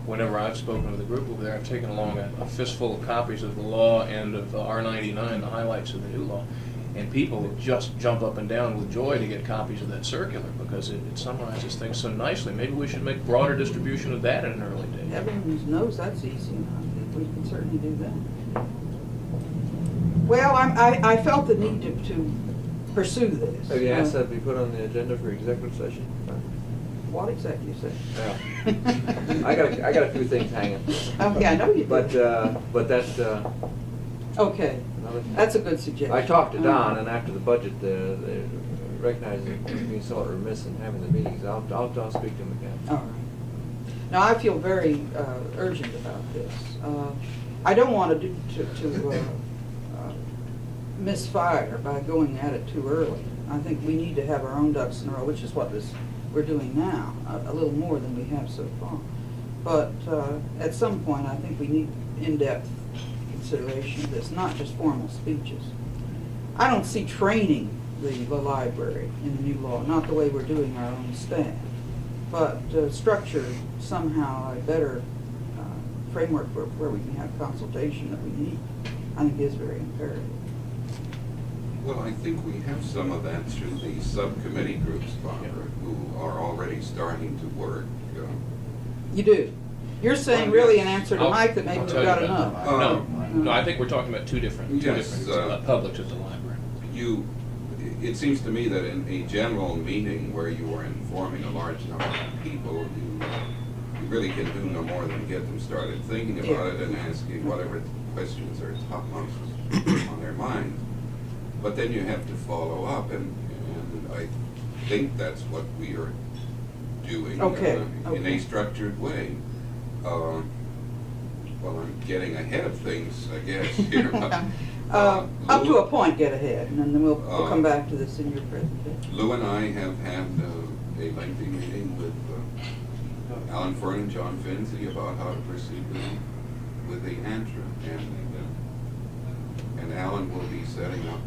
Whenever I've spoken with a group over there, I've taken along a fistful of copies of the law and of R99, the highlights of the new law, and people just jump up and down with joy to get copies of that circular because it summarizes things so nicely. Maybe we should make broader distribution of that in an early day. Heaven knows that's easy enough. We can certainly do that. Well, I felt the need to pursue this. Have you asked that to be put on the agenda for executive session? What executive session? Yeah. I got a few things hanging. Oh, yeah, I know you do. But that's Okay, another. that's a good suggestion. I talked to Don, and after the budget, recognize that we're being somewhat remiss in having the meetings. I'll speak to him again. All right. Now, I feel very urgent about this. I don't want to misfire by going at it too early. I think we need to have our own ducks in a row, which is what we're doing now, a little more than we have so far. But at some point, I think we need in-depth consideration of this, not just formal speeches. I don't see training the library in the new law, not the way we're doing our own staff, but structure somehow a better framework where we can have consultation that we need, I think is very imperative. Well, I think we have some of that through the subcommittee groups, Barbara, who are already starting to work. You do. You're saying really in answer to Mike that maybe I'll we've tell you got about enough. that. No, I think we're talking about two different Yes, publics at the library. It seems to me that in a general meeting where you are informing a large number of people, you really can do no more than get them started thinking about it and asking whatever questions are topmost on their mind. But then you have to follow up, and I think that's what we are doing in a structured way. Well, I'm getting ahead of things, I guess, here. Up to a point, get ahead, and then we'll come back to this in your presentation. Lou and I have had a lengthy meeting with Alan Fern and John Finzi about how to proceed with the ANTRA, and Alan will be setting up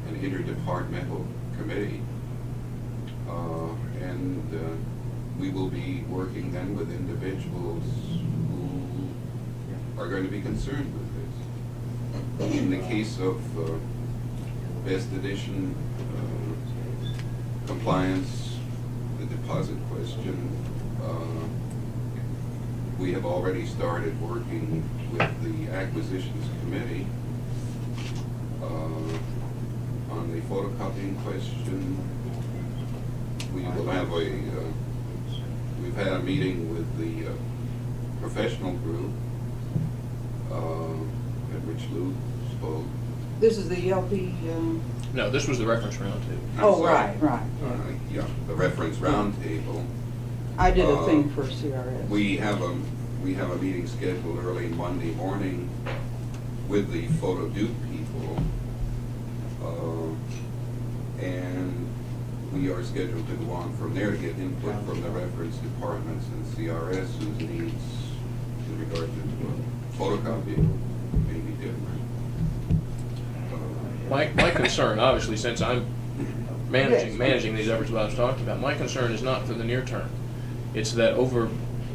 an interdepartmental committee, and we will be working then with individuals who are going to be concerned with this. In the case of best edition compliance, the deposit question, we have already started working with the acquisitions committee on the photocopying question. We will have we've had a meeting with the professional group at which Lou spoke. This is the LP. No, this was the reference roundtable. Oh, right. Yeah, the reference roundtable. I did a thing for CRS. We have a meeting scheduled early Monday morning with the Photo Duke people, and we are scheduled to go on from there to get input from the reference departments and CRS whose needs in regard to photocopying may be different. My concern, obviously, since I'm managing these efforts that I was talking about, my concern is not for the near term. It's that over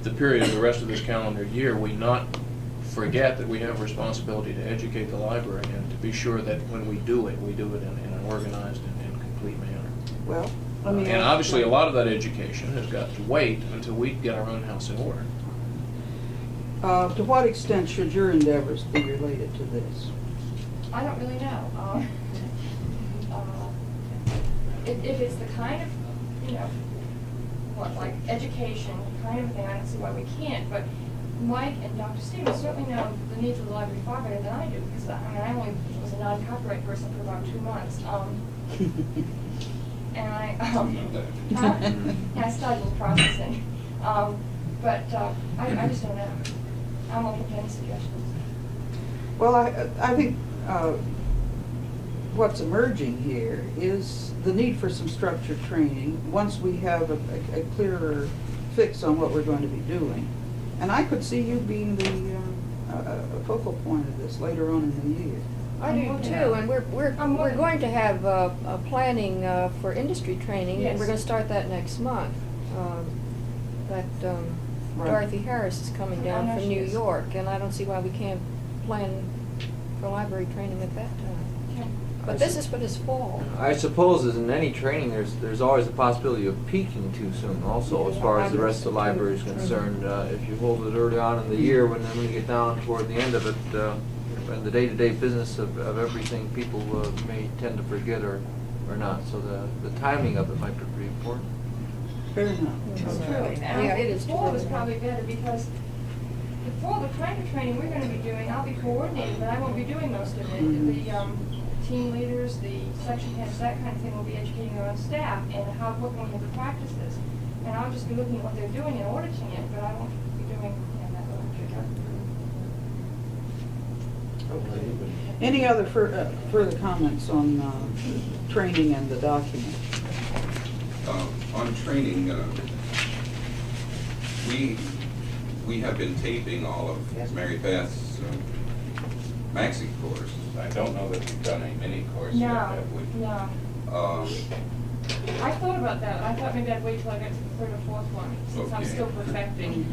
the period of the rest of this calendar year, we not forget that we have a responsibility to educate the library and to be sure that when we do it in an organized and complete manner. Well, let me and obviously a lot of that education has got to wait until we get our own house in order. To what extent should your endeavors be related to this? I don't really know. If it's the kind of, like education kind of thing, I don't see why we can't. But Mike and Dr. Stevens certainly know the needs of the library far better than I do, because I only was a non-copyright person for about 2 months. And I studied with processing. But I just don't know. I'm open to any suggestions. Well, I think what's emerging here is the need for some structured training once we have a clearer fix on what we're going to be doing. And I could see you being the focal point of this later on in the year. I do too, and we're going to have a planning for industry training, and we're going to start that next month. Dorothy Harris is coming down from New York, and I don't see why we can't plan for library training at that time. But this is for this fall. I suppose as in any training, there's always the possibility of peaking too soon also, as far as the rest of the library is concerned. If you hold it early on in the year, when you get down toward the end of it, and the day-to-day business of everything, people may tend to forget or not. So the timing of it might be pretty important. Fair enough. It's true. Yeah, it is. Fall is probably better because the kind of training we're going to be doing, I'll be coordinating, but I won't be doing most of it. The team leaders, the section heads, that kind of thing will be educating their own staff and what can we have to practice this. And I'll just be looking at what they're doing and auditing it, but I won't be doing that little trick. Any other further comments on training and the document? On training, we have been taping all of Mary Beth's maxi course. I don't know that we've done a mini course yet, have we? No. I thought about that. I thought maybe I'd wait till I got to the third or fourth one, since I'm Okay. still perfecting.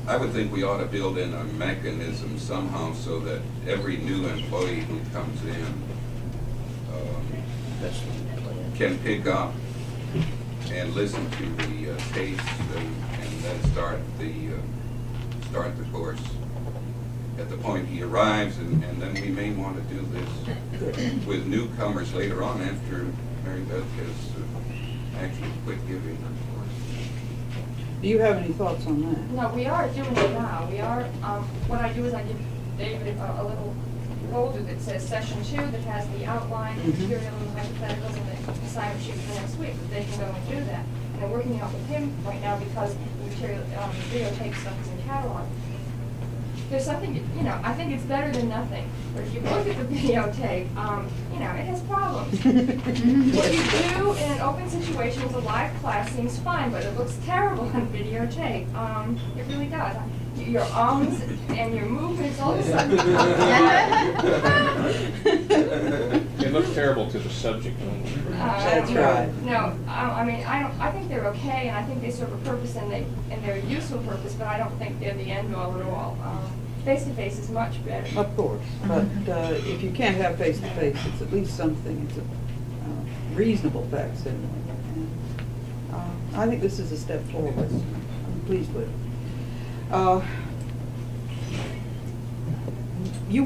I would think we ought to build in a mechanism somehow so that every new employee who comes in can pick up and listen to the tapes and then start the course at the point he arrives, and then we may want to do this with newcomers later on after Mary Beth has actually quit giving her course. Do you have any thoughts on that? No, we are doing it now. We are, what I do is I give David a little folder that says session 2 that has the outline, the material, and the hypotheticals, and the assignment sheet for next week. They can go and do that. And I'm working out with him right now because the material, videotape stuff is in catalog. There's something, I think it's better than nothing. But if you look at the videotape, it has problems. What you do in an open situation with a live class seems fine, but it looks terrible on videotape. It really does. Your arms and your movements all of a sudden. It looks terrible to the subject only. That's right. No, I think they're okay, and I think they serve a purpose, and they're a useful purpose, but I don't think they're the end all at all. Face-to-face is much better. Of course, but if you can't have face-to-face, it's at least something, it's a reasonable facsimile. And I think this is a step forward. I'm pleased with it. You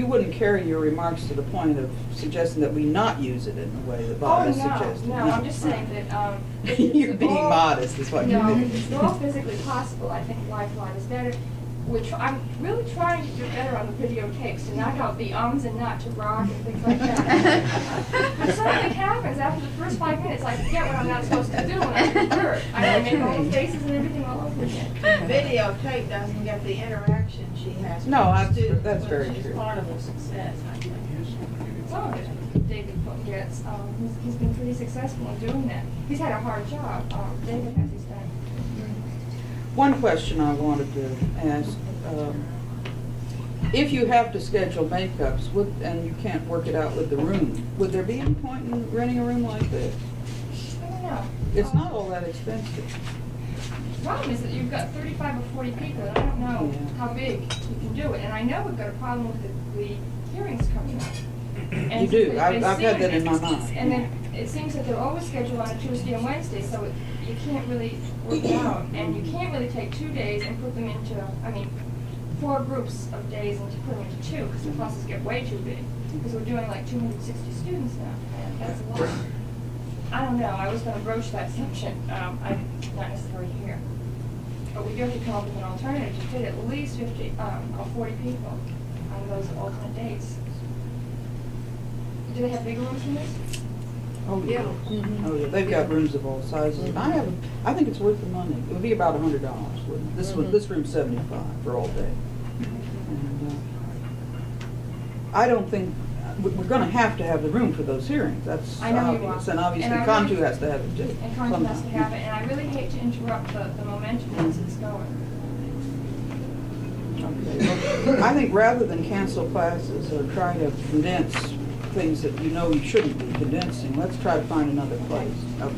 wouldn't carry your remarks to the point of suggesting that we not use it in the way that Bob is suggesting. No, I'm just saying that, You're being modest, is what you're No, doing. if it's all physically possible, I think lifeline is better. I'm really trying to get better on the videotapes, to knock out the ums and not to rock and things like that. But something happens after the first 5 minutes, I forget what I'm not supposed to do, and I revert. I make all the faces and everything all over again. Videotape doesn't get the interaction she has. with No, the students, that's very which is true. part of the success, I think. Some of it David gets, he's been pretty successful in doing that. He's had a hard job, David has his time. One question I wanted to ask, if you have to schedule makeups and you can't work it out with the room, would there be any point in renting a room like this? I don't know. It's not all that expensive. The problem is that you've got 35 or 40 people, and I don't know Yeah. how big you can do it. And I know we've got a problem with the hearings coming up. And You do. they I've had seem- that in my mind. And then it seems that they're always scheduled on a Tuesday and Wednesday, so you can't really work it out. And you can't really take 2 days and put them into, 4 groups of days and to put them into 2, because the classes get way too big. Because we're doing like 260 students now, and that's a lot. I don't know, I was gonna broach that subject, I'm not necessarily here. But we do have to come up with an alternative to fit at least 50, or 40 people on those alternate dates. Do they have bigger rooms than this? Oh, yeah. Mhm. Oh, yeah, they've got rooms of all sizes, and I think it's worth the money. It would be about $100, wouldn't it? This room's $75 for all day. And I don't think, we're gonna have to have the room for those hearings, that's I know you obvious. are. And obviously, And I Contu really- has to have it too. And Congress has to somehow. have it, and I really hate to interrupt the momentum as it's going. Okay, well, I think rather than cancel classes or try to condense things that you know you shouldn't be condensing, let's try to find another place. Okay.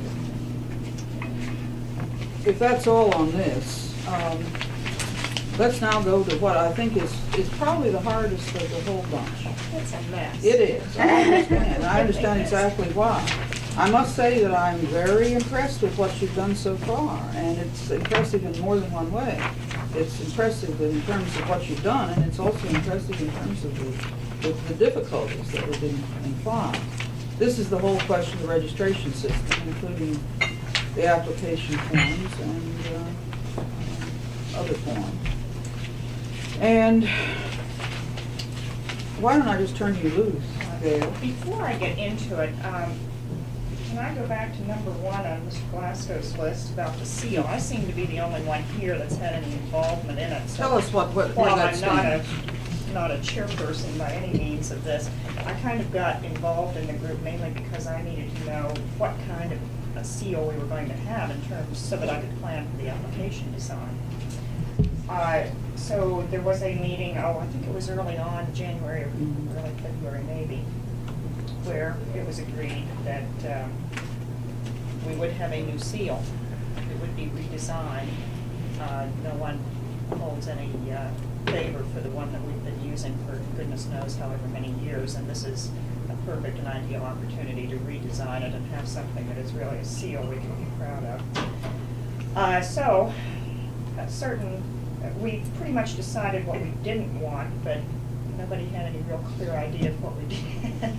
If that's all on this, let's now go to what I think is probably the hardest of the whole bunch. It's a mess. It is, I understand, I understand exactly why. I must say that I'm very impressed with what you've done so far, and it's impressive in more than one way. It's impressive in terms of what you've done, and it's also impressive in terms of the difficulties that have been implied. This is the whole question of the registration system, including the application forms and other forms. And Why don't I just turn you loose, Gail? Before I get into it, can I go back to number 1 on Mr. Glasgow's list about the seal? I seem to be the only one here that's had any involvement in it. So Tell us where while that I'm stands. not a chairperson by any means of this, I kind of got involved in the group mainly because I needed to know what kind of a seal we were going to have in terms, so that I could plan for the application design. So there was a meeting, I think it was early on, January or early February maybe, where it was agreed that we would have a new seal. It would be redesigned. No one holds any favor for the one that we've been using for goodness knows however many years, and this is a perfect and ideal opportunity to redesign it and have something that is really a seal we can be proud of. So, we pretty much decided what we didn't want, but nobody had any real clear idea of what we did.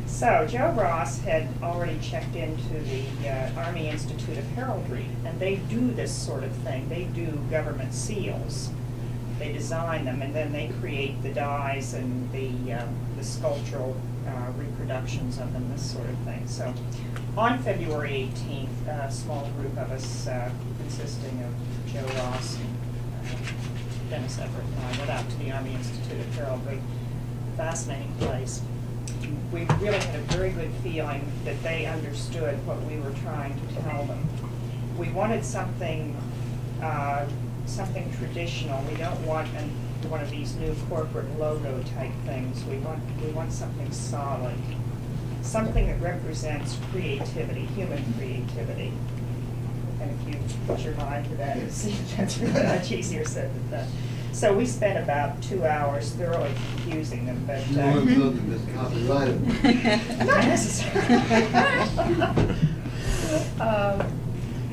So Joe Ross had already checked into the Army Institute of Heraldry, and they do this sort of thing. They do government seals. They design them, and then they create the dies and the sculptural reproductions of them, this sort of thing. So on February 18th, a small group of us, consisting of Joe Ross and Dennis Everett and I, went out to the Army Institute of Heraldry. Fascinating place. We really had a very good feeling that they understood what we were trying to tell them. We wanted something traditional. We don't want one of these new corporate logo type things. We want something solid, something that represents creativity, human creativity. And if you put your mind to that, that's really much easier said than done. So we spent about 2 hours thoroughly confusing them, but You want something that's copyrighted? not necessarily.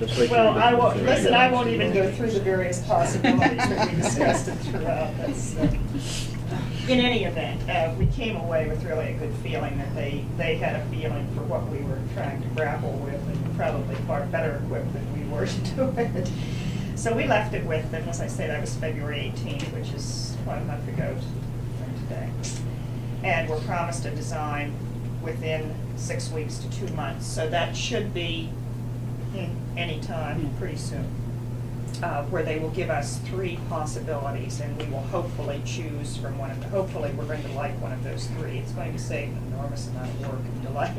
Just like Well, your I won't, business listen, I won't even go through the various possibilities that we discussed it throughout. In any event, we came away with really a good feeling that they had a feeling for what we were trying to grapple with, and probably far better equipped than we were to do it. So we left it with them. As I say, that was February 18th, which is about a month ago from today. And we're promised a design within 6 weeks to 2 months. So that should be any time pretty soon, where they will give us 3 possibilities, and we will hopefully choose from one of them. Hopefully we're going to like one of those 3. It's going to save an enormous amount of work and delay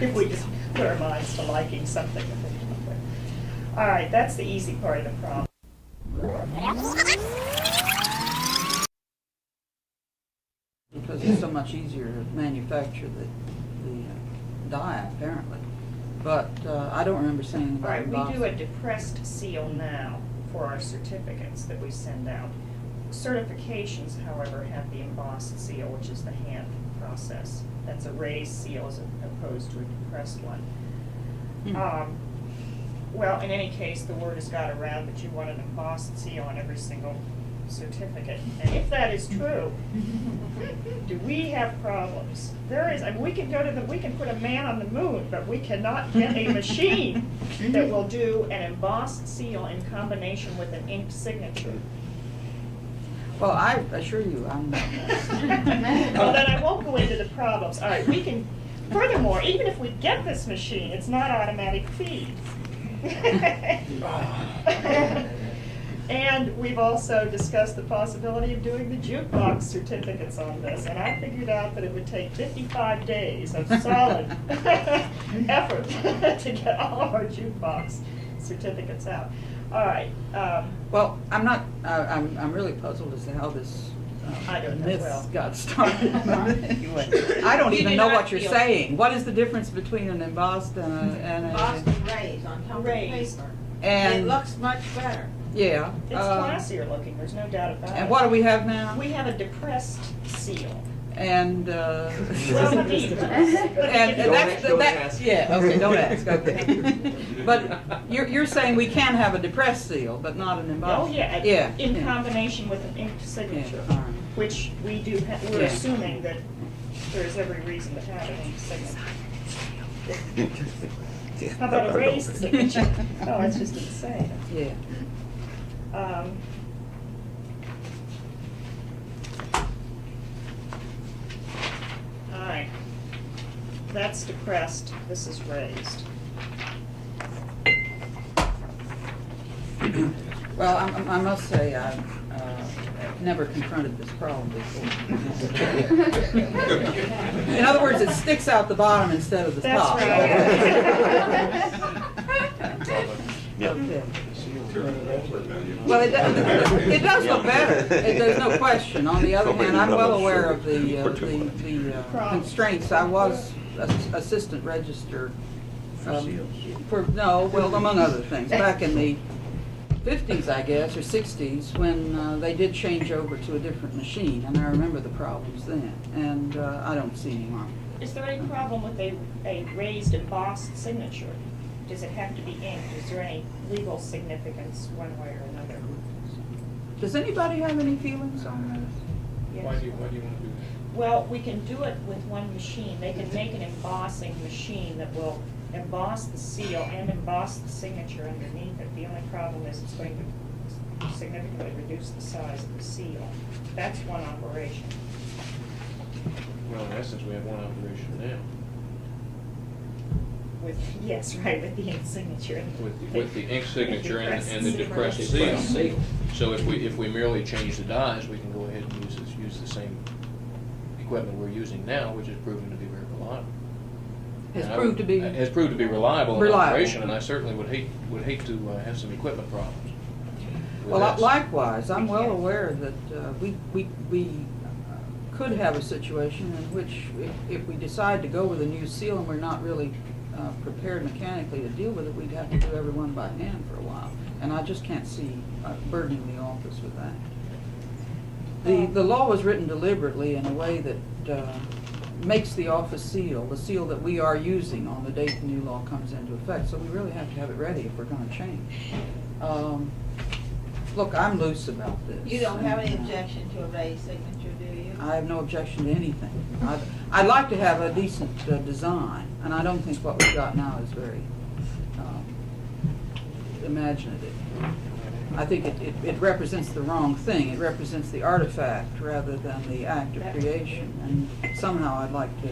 if we just put our minds to liking something that they come up with. All right, that's the easy part of the problem. Because it's so much easier to manufacture the dye, apparently. But I don't remember saying All about right, we do a embossing. depressed seal now for our certificates that we send out. Certifications, however, have the embossed seal, which is the hand process. That's a raised seal as opposed to a depressed one. Well, in any case, the word has got around that you want an embossed seal on every single certificate. And if that is true, do we have problems? There is, I mean, we can put a man on the moon, but we cannot get a machine that will do an embossed seal in combination with an inked signature. Well, I assure you, I'm not. Well, then I won't go into the problems. All right, we can, furthermore, even if we get this machine, it's not automatic feed. And we've also discussed the possibility of doing the jukebox certificates on this, and I figured out that it would take 55 days of solid effort to get all of our jukebox certificates out. All right. Well, I'm really puzzled as to how this I don't know, myth well. got started. Anyway, I don't You even do know not what you're feel- saying. What is the difference between an embossed and a? Boston raised on top of the Raised. paper. And It looks much better. yeah. It's classier looking, there's no doubt about it. And what do we have now? We have a depressed seal. And Well, let me- and that's Don't that. ask. Yeah. Okay. Don't ask. Okay. But you're saying we can have a depressed seal, but not an embossed. Oh, yeah, Yeah. in yeah. combination with an inked signature, Yeah, all right. which we do, we're Yeah. assuming that there's every reason to have an inked signature. How about a raised signature? Oh, that's just insane. Yeah. that's depressed, this is raised. Well, I must say, I've never confronted this problem before. In other words, it sticks out the bottom instead of the That's top. Yeah. Okay. Well, it does look better. There's no question. On the other hand, I'm well aware of the constraints. I was assistant register among other things, back in the 50s, I guess, or 60s, when they did change over to a different machine, and I remember the problems then, and I don't see any harm. Is there any problem with a raised embossed signature? Does it have to be inked? Is there any legal significance one way or another? Does anybody have any feelings on this? Yes. Why do you want to do that? Well, we can do it with one machine. They can make an embossing machine that will emboss the seal and emboss the signature underneath it. The only problem is it's going to significantly reduce the size of the seal. That's one operation. Well, in essence, we have one operation now. Yes, right, with the ink signature. With the ink signature and the depressed seal. So if we merely change the dies, we can go ahead and use the same equipment we're using now, which has proven to be very reliable. Has proved to be reliable in operation, and I certainly would hate to have some equipment problems. Well, likewise, I'm well aware that we could have a situation in which if we decide to go with a new seal and we're not really prepared mechanically to deal with it, we'd have to do every one by hand for a while. And I just can't see burdening the office with that. The law was written deliberately in a way that makes the office seal, the seal that we are using on the date the new law comes into effect. So we really have to have it ready if we're going to change. Look, I'm loose about this. You don't have any objection to a raised signature, do you? I have no objection to anything. I'd like to have a decent design, and I don't think what we've got now is very imaginative. I think it represents the wrong thing. It represents the artifact rather than the act of creation. And somehow I'd like to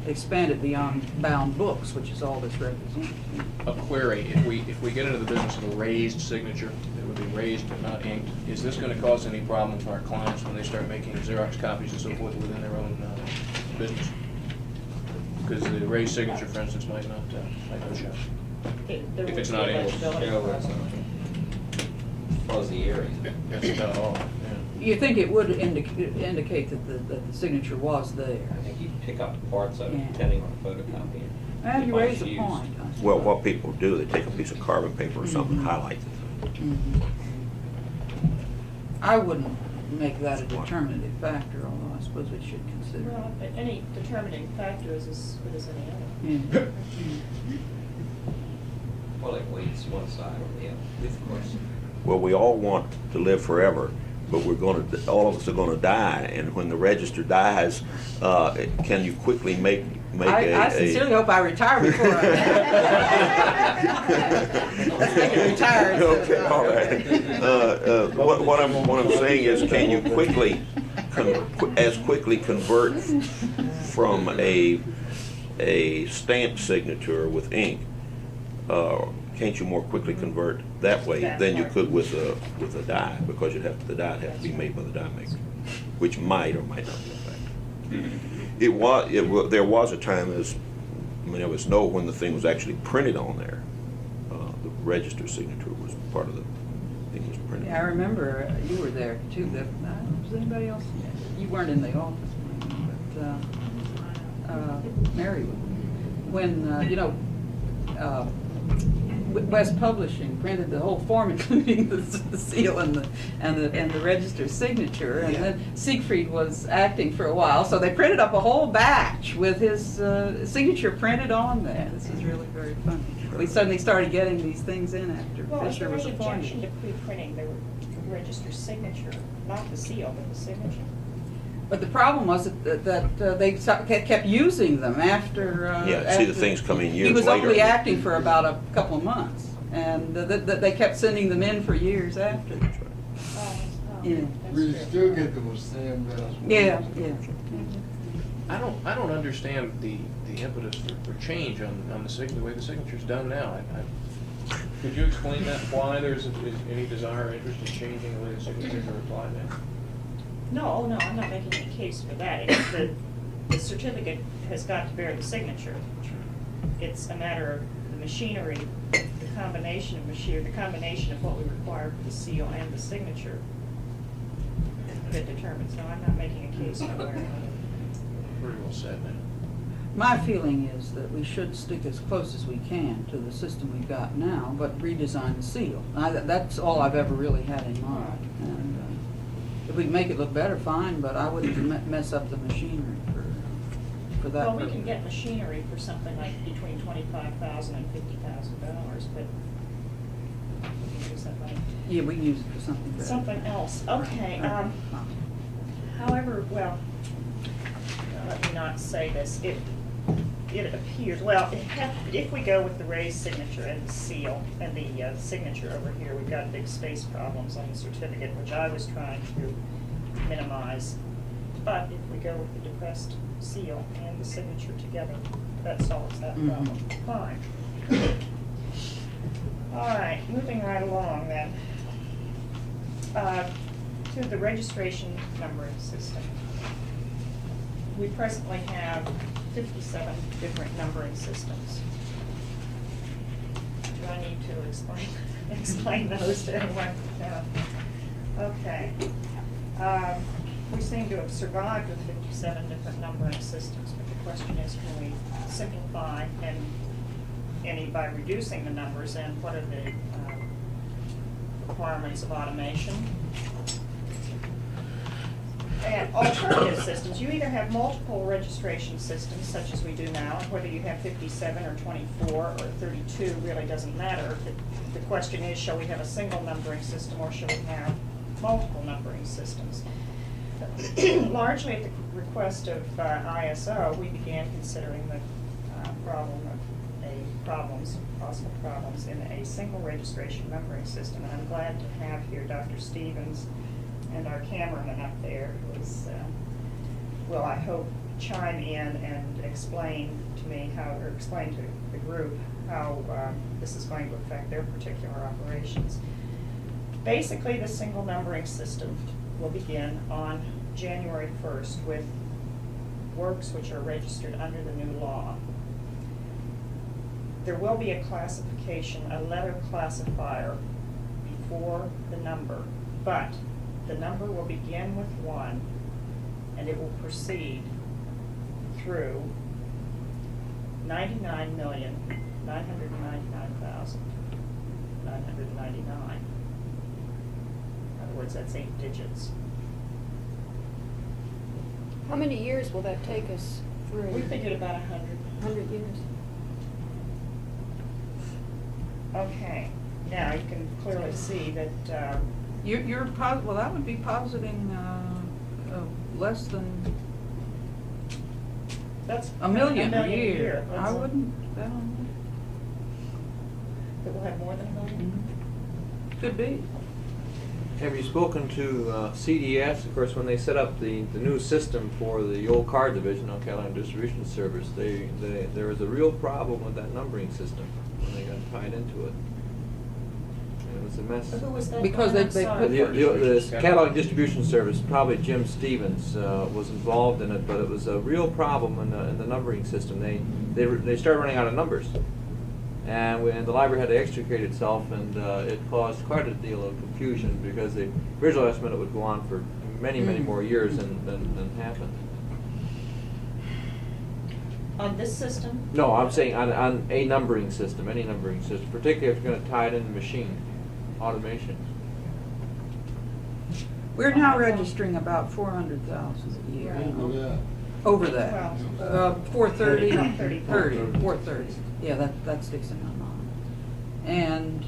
expand it beyond bound books, which is all this represents. A query, if we get into the business of a raised signature, it would be raised but not inked, is this going to cause any problem for our clients when they start making Xerox copies and so forth within their own business? Because the raised signature, for instance, might not show. If it's not inked. Fuzzy area. That's about all, yeah. You think it would indicate that the signature was there? I think you pick up parts of it Yeah. depending on the photocopy. And you raise a point. I suppose. Well, what people do, they take a piece of carbon paper or something, highlight the thing. Mhm. I wouldn't make that a determinative factor, although I suppose we should consider Well, it. any determining factor is as good as any other. Yeah. Well, it weights one side or the other, of course. Well, we all want to live forever, but all of us are gonna die, and when the register dies, can you quickly make I sincerely hope I retire before I. Let's make it retire. Okay, all right. What I'm saying is, can you as quickly convert from a stamped signature with ink? Can't you more quickly convert that way than you could with a die? Because the die would have to be made by the die maker, which might or might not be a factor. There was a time, there was when the thing was actually printed on there. The register signature was part of the thing was printed. Yeah, I remember you were there too. Was anybody else? You weren't in the office, but Mary was. When West Publishing printed the whole form, including the seal and the register signature, and then Siegfried was acting for a while, so they printed up a whole batch with his signature printed on there. This is really very funny. We suddenly started getting these things in after Well, is Fisher there was any objection appointed. to pre-printing the register signature, not the seal, but the signature? But the problem was that they kept using them after. Yeah, see the things come in years He was later. only acting for about a couple of months, and they kept sending them in for years after. Yeah. We still get them with Sam Bell's. Yeah. I don't understand the impetus for change on the way the signature's done now. Could you explain that, why there's any desire or interest in changing the way the signatures are applied now? No, no, I'm not making a case for that. It's the certificate has got to bear the signature. It's a matter of the machinery, the combination of machinery, the combination of what we require for the seal and the signature that determines. No, I'm not making a case for it. Pretty well said now. My feeling is that we should stick as close as we can to the system we've got now, but redesign the seal. That's all I've ever really had in mind. And if we can make it look better, fine, but I wouldn't mess up the machinery for that Well, we purpose. can get machinery for something like between $25,000 and $50,000, but we can use that money. Yeah, we can use it for something better. Something else, okay. However, well, let me not say this. It appears, well, if we go with the raised signature and the seal and the signature over here, we've got big space problems on the certificate, which I was trying to minimize. But if we go with the depressed seal and the signature together, that solves that problem. Fine. All right, moving right along then. To the registration numbering system. We presently have 57 different numbering systems. Do I need to explain those to anyone? No. Okay. We seem to have survived with 57 different numbering systems, but the question is, can we simplify any by reducing the numbers, and what are the requirements of automation? And alternative systems, you either have multiple registration systems, such as we do now, and whether you have 57 or 24 or 32 really doesn't matter. The question is, shall we have a single numbering system, or shall we have multiple numbering systems? Largely at the request of ISO, we began considering the possible problems in a single registration numbering system. And I'm glad to have here Dr. Stevens and our cameraman up there who will, I hope, chime in and explain to me or explain to the group how this is going to affect their particular operations. Basically, the single numbering system will begin on January 1st with works which are registered under the new law. There will be a classification, a letter classifier before the number, but the number will begin with 1 and it will proceed through 99,999,999. In other words, that's 8 digits. How many years will that take us through? We figured about 100. 100 years. Okay, now you can clearly see that Well, that would be positing less than that's a million a a year. year. I wouldn't bet on That we'll have more than a that. million? Could be. Have you spoken to CDS? Of course, when they set up the new system for the old car division on Catalina Distribution Service, there was a real problem with that numbering system when they got tied into it. And it was a mess. Who was that? Because Brian? they I'm sorry. The Catalog Distribution Service, probably Jim Stevens was involved in it, but it was a real problem in the numbering system. They started running out of numbers, and the library had to extricate itself, and it caused quite a deal of confusion because the original estimate would go on for many more years than happened. On this system? No, I'm saying on a numbering system, any numbering system, particularly if you're going to tie it in the machine, automation. We're now registering about 400,000 a year. Right. Over that. 430, 30. 430. Yeah, that sticks in my mind. And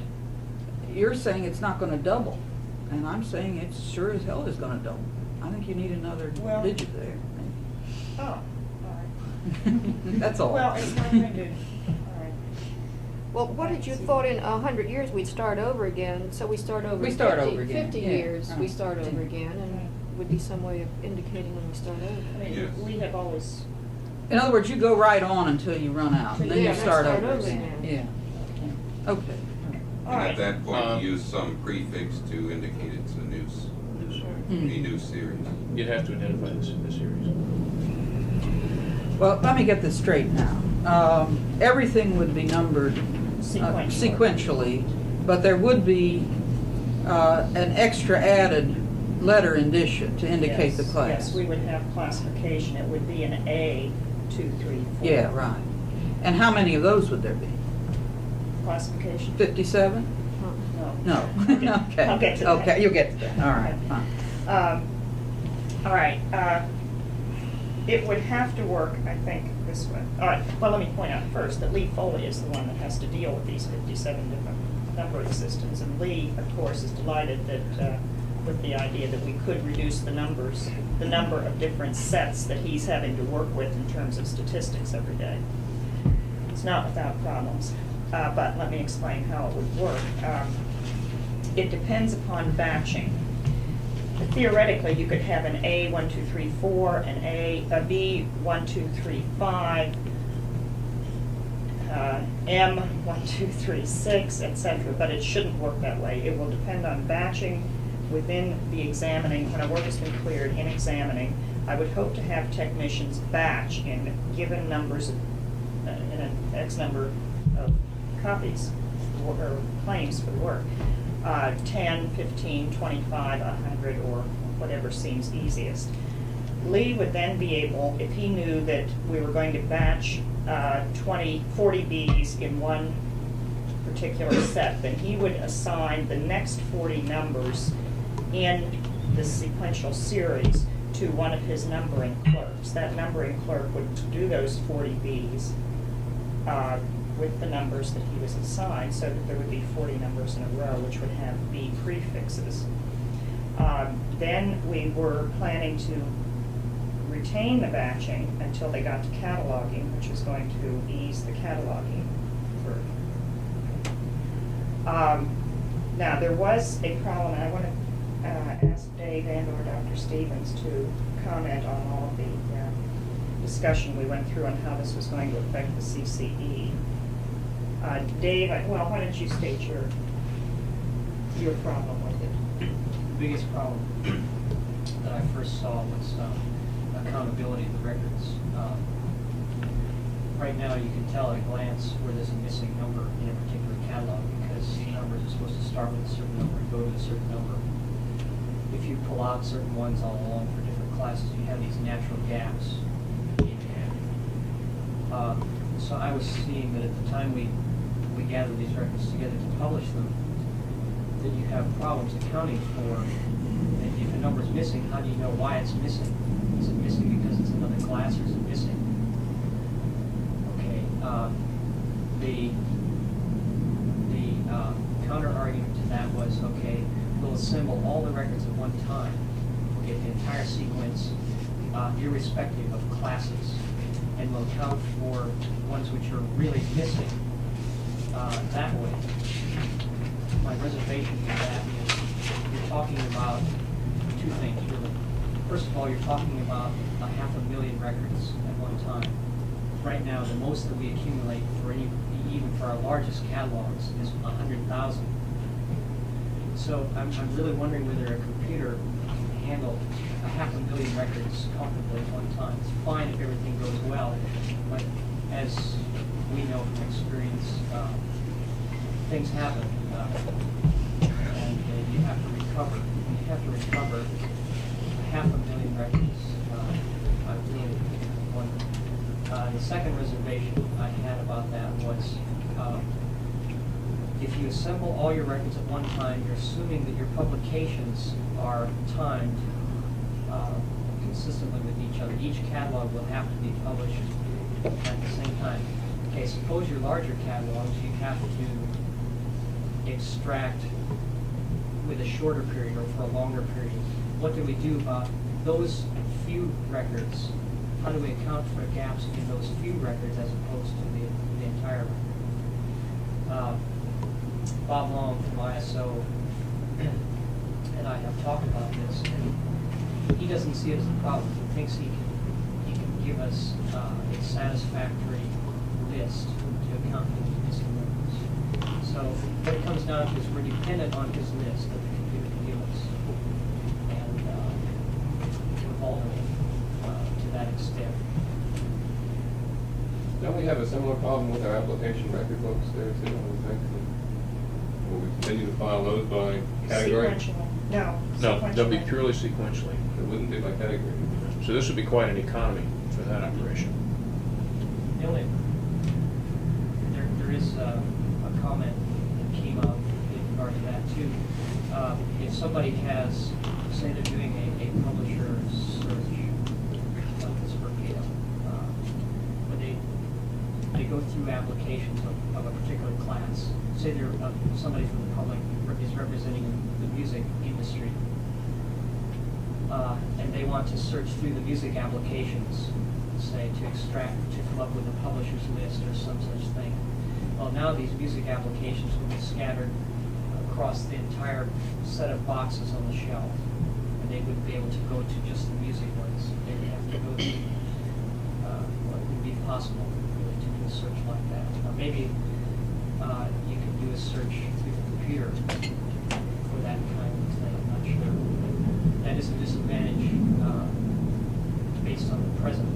you're saying it's not going to double, and I'm saying it sure as hell is going to double. I think you need another digit there. Oh, all right. That's all. Well, it's not going to, all right. Well, what did you thought in 100 years we'd start over again? So we start over. We start 50, over again, 50 yeah. years we start over again, and would be some way of indicating when we start I over. mean, Yes. we have always In other words, you go right on until you run out, and then Yeah, you then start start over over again. again. Yeah. Okay. All And right. at that point, you use some prefix to indicate it's a new series. You'd have to identify this series. Well, let me get this straight now. Everything would be numbered sequentially, but there would be an extra added letter indicia to indicate the Yes, class. Yes, we would have classification. It would be an A, 2, 3, 4. Yeah, right. And how many of those would there be? Classification? 57? No. No. Okay. I'll get to that. Okay, you'll get to that. All right, fine. All right, it would have to work, I think, this way. All right, well, let me point out first that Lee Foley is the one that has to deal with these 57 different numbering systems. And Lee, of course, is delighted that, with the idea that we could reduce the number of different sets that he's having to work with in terms of statistics every day. It's not without problems, but let me explain how it would work. It depends upon batching. Theoretically, you could have an A 1, 2, 3, 4, a B 1, 2, 3, 5, M 1, 2, 3, 6, etc. But it shouldn't work that way. It will depend on batching within the examining. When a work has been cleared in examining, I would hope to have technicians batch in given numbers, in an X number of copies or claims for the work. 10, 15, 25, 100, or whatever seems easiest. Lee would then be able, if he knew that we were going to batch 40 Bs in one particular set, then he would assign the next 40 numbers in the sequential series to one of his numbering clerks. That numbering clerk would do those 40 Bs with the numbers that he was assigned, so that there would be 40 numbers in a row, which would have B prefixes. Then we were planning to retain the batching until they got to cataloging, which was going to ease the cataloging burden. Now, there was a problem, and I want to ask Dave and/or Dr. Stevens to comment on all of the discussion we went through on how this was going to affect the CCE. Dave, well, why don't you state your problem with it? The biggest problem that I first saw was accountability of the records. Right now, you can tell at a glance where there's a missing number in a particular catalog because numbers are supposed to start with a certain number and go to a certain number. If you pull out certain ones all along for different classes, you have these natural gaps in there. So I was seeing that at the time we gather these records together to publish them, that you have problems accounting for, and if a number is missing, how do you know why it's missing? Is it missing because it's another class, or is it missing? Okay, the counter argument to that was, okay, we'll assemble all the records at one time. We'll get the entire sequence, irrespective of classes, and we'll account for ones which are really missing that way. My reservation to that is you're talking about two things, really. First of all, you're talking about 500,000 records at one time. Right now, the most that we accumulate for even for our largest catalogs is 100,000. So I'm really wondering whether a computer can handle 500,000 records comfortably at one time. It's fine if everything goes well, but as we know from experience, things happen, and you have to recover. When you have to recover 500,000 records, I really wonder. The second reservation I had about that was, if you assemble all your records at one time, you're assuming that your publications are timed consistently with each other. Each catalog will have to be published at the same time. Okay, suppose your larger catalogs, you have to extract with a shorter period or for a longer period. What do we do about those few records? How do we account for gaps in those few records as opposed to the entire record? Bob Long from ISO and I have talked about this, and he doesn't see it as a problem. He thinks he can give us a satisfactory list to account for the missing numbers. So what it comes down to is we're dependent on his list that the computer can give us. And we're vulnerable to that extent. Don't we have a similar problem with our application record books there too? Will we continue to file those by category? Sequentially. No. No, they'll be sequentially. purely sequentially. It wouldn't be by category. So this would be quite an economy for that operation. The only, there is a comment that came up in regard to that too. If somebody has, say they're doing a publisher search, like this for Gale, when they go through applications of a particular class, say they're, somebody from the public is representing the music industry, and they want to search through the music applications, say, to extract, to come up with a publisher's list or some such thing. Well, now these music applications will be scattered across the entire set of boxes on the shelf, and they wouldn't be able to go to just the music ones. They would have to go to what would be possible really to do a search like that. Or maybe you can do a search through the computer for that kind of thing. I'm not sure. That is a disadvantage based on the present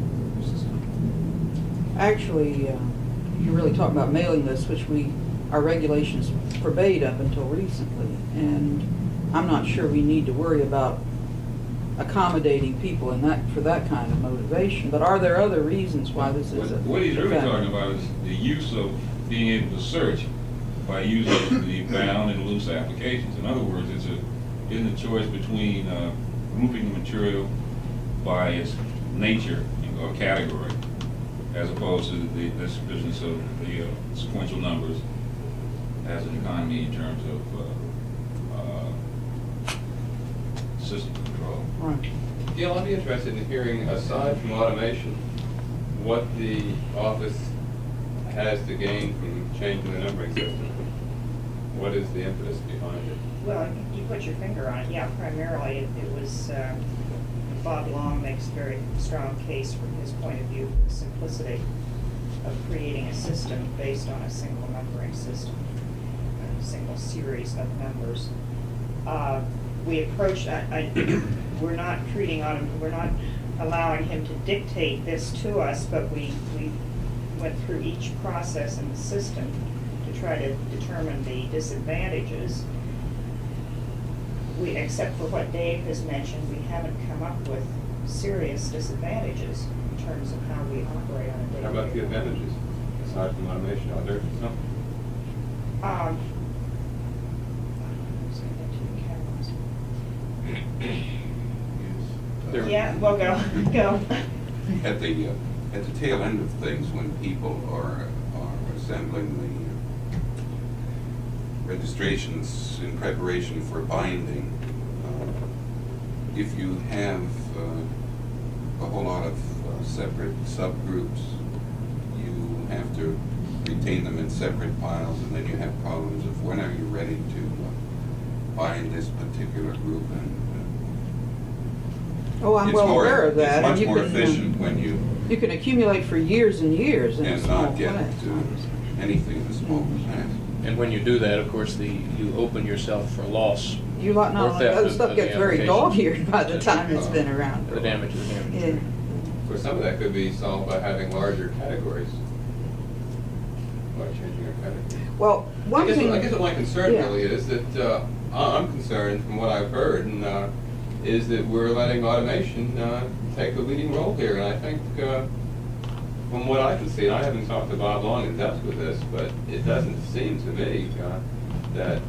system. Actually, you're really talking about mailing lists, which our regulations forbade up until recently. And I'm not sure we need to worry about accommodating people in that, for that kind of motivation. But are there other reasons why this is a What he's really factor? talking about is the use of being able to search by using the bound and loose applications. In other words, it's a choice between grouping the material by its nature or category, as opposed to this business of the sequential numbers as an economy in terms of system control. Right. Gail, I'd be interested in hearing, aside from automation, what the office has to gain from changing the numbering system. What is the impetus behind it? Well, you put your finger on it. Yeah, primarily it was, Bob Long makes a very strong case from his point of view for the simplicity of creating a system based on a single numbering system, a single series of numbers. We approached, we're not we're not allowing him to dictate this to us, but we went through each process in the system to try to determine the disadvantages. Except for what Dave has mentioned, we haven't come up with serious disadvantages in terms of how we operate on a day-to-day. How about the advantages, aside from automation? Are there some? Yeah, well, go. At the tail end of things, when people are assembling the registrations in preparation for binding, if you have a whole lot of separate subgroups, you have to retain them in separate piles, and then you have problems of when are you ready to bind this particular group. And Oh, I'm well aware of that. It's and much you more can, efficient when you can accumulate for years and years in a and small not get place. to anything in a small class. And when you do that, of course, you open yourself for loss. You lot, or not theft other of stuff the gets very application. dog-eared by the time it's been around. The damage is damage. Yeah. Of course, some of that could be solved by having larger categories, by changing our categories. Well, one thing. I guess what my concern Yeah. really is that I'm concerned from what I've heard, and is that we're letting automation take the leading role here. And I think, from what I can see, and I haven't talked to Bob Long in depth with this, but it doesn't seem to me that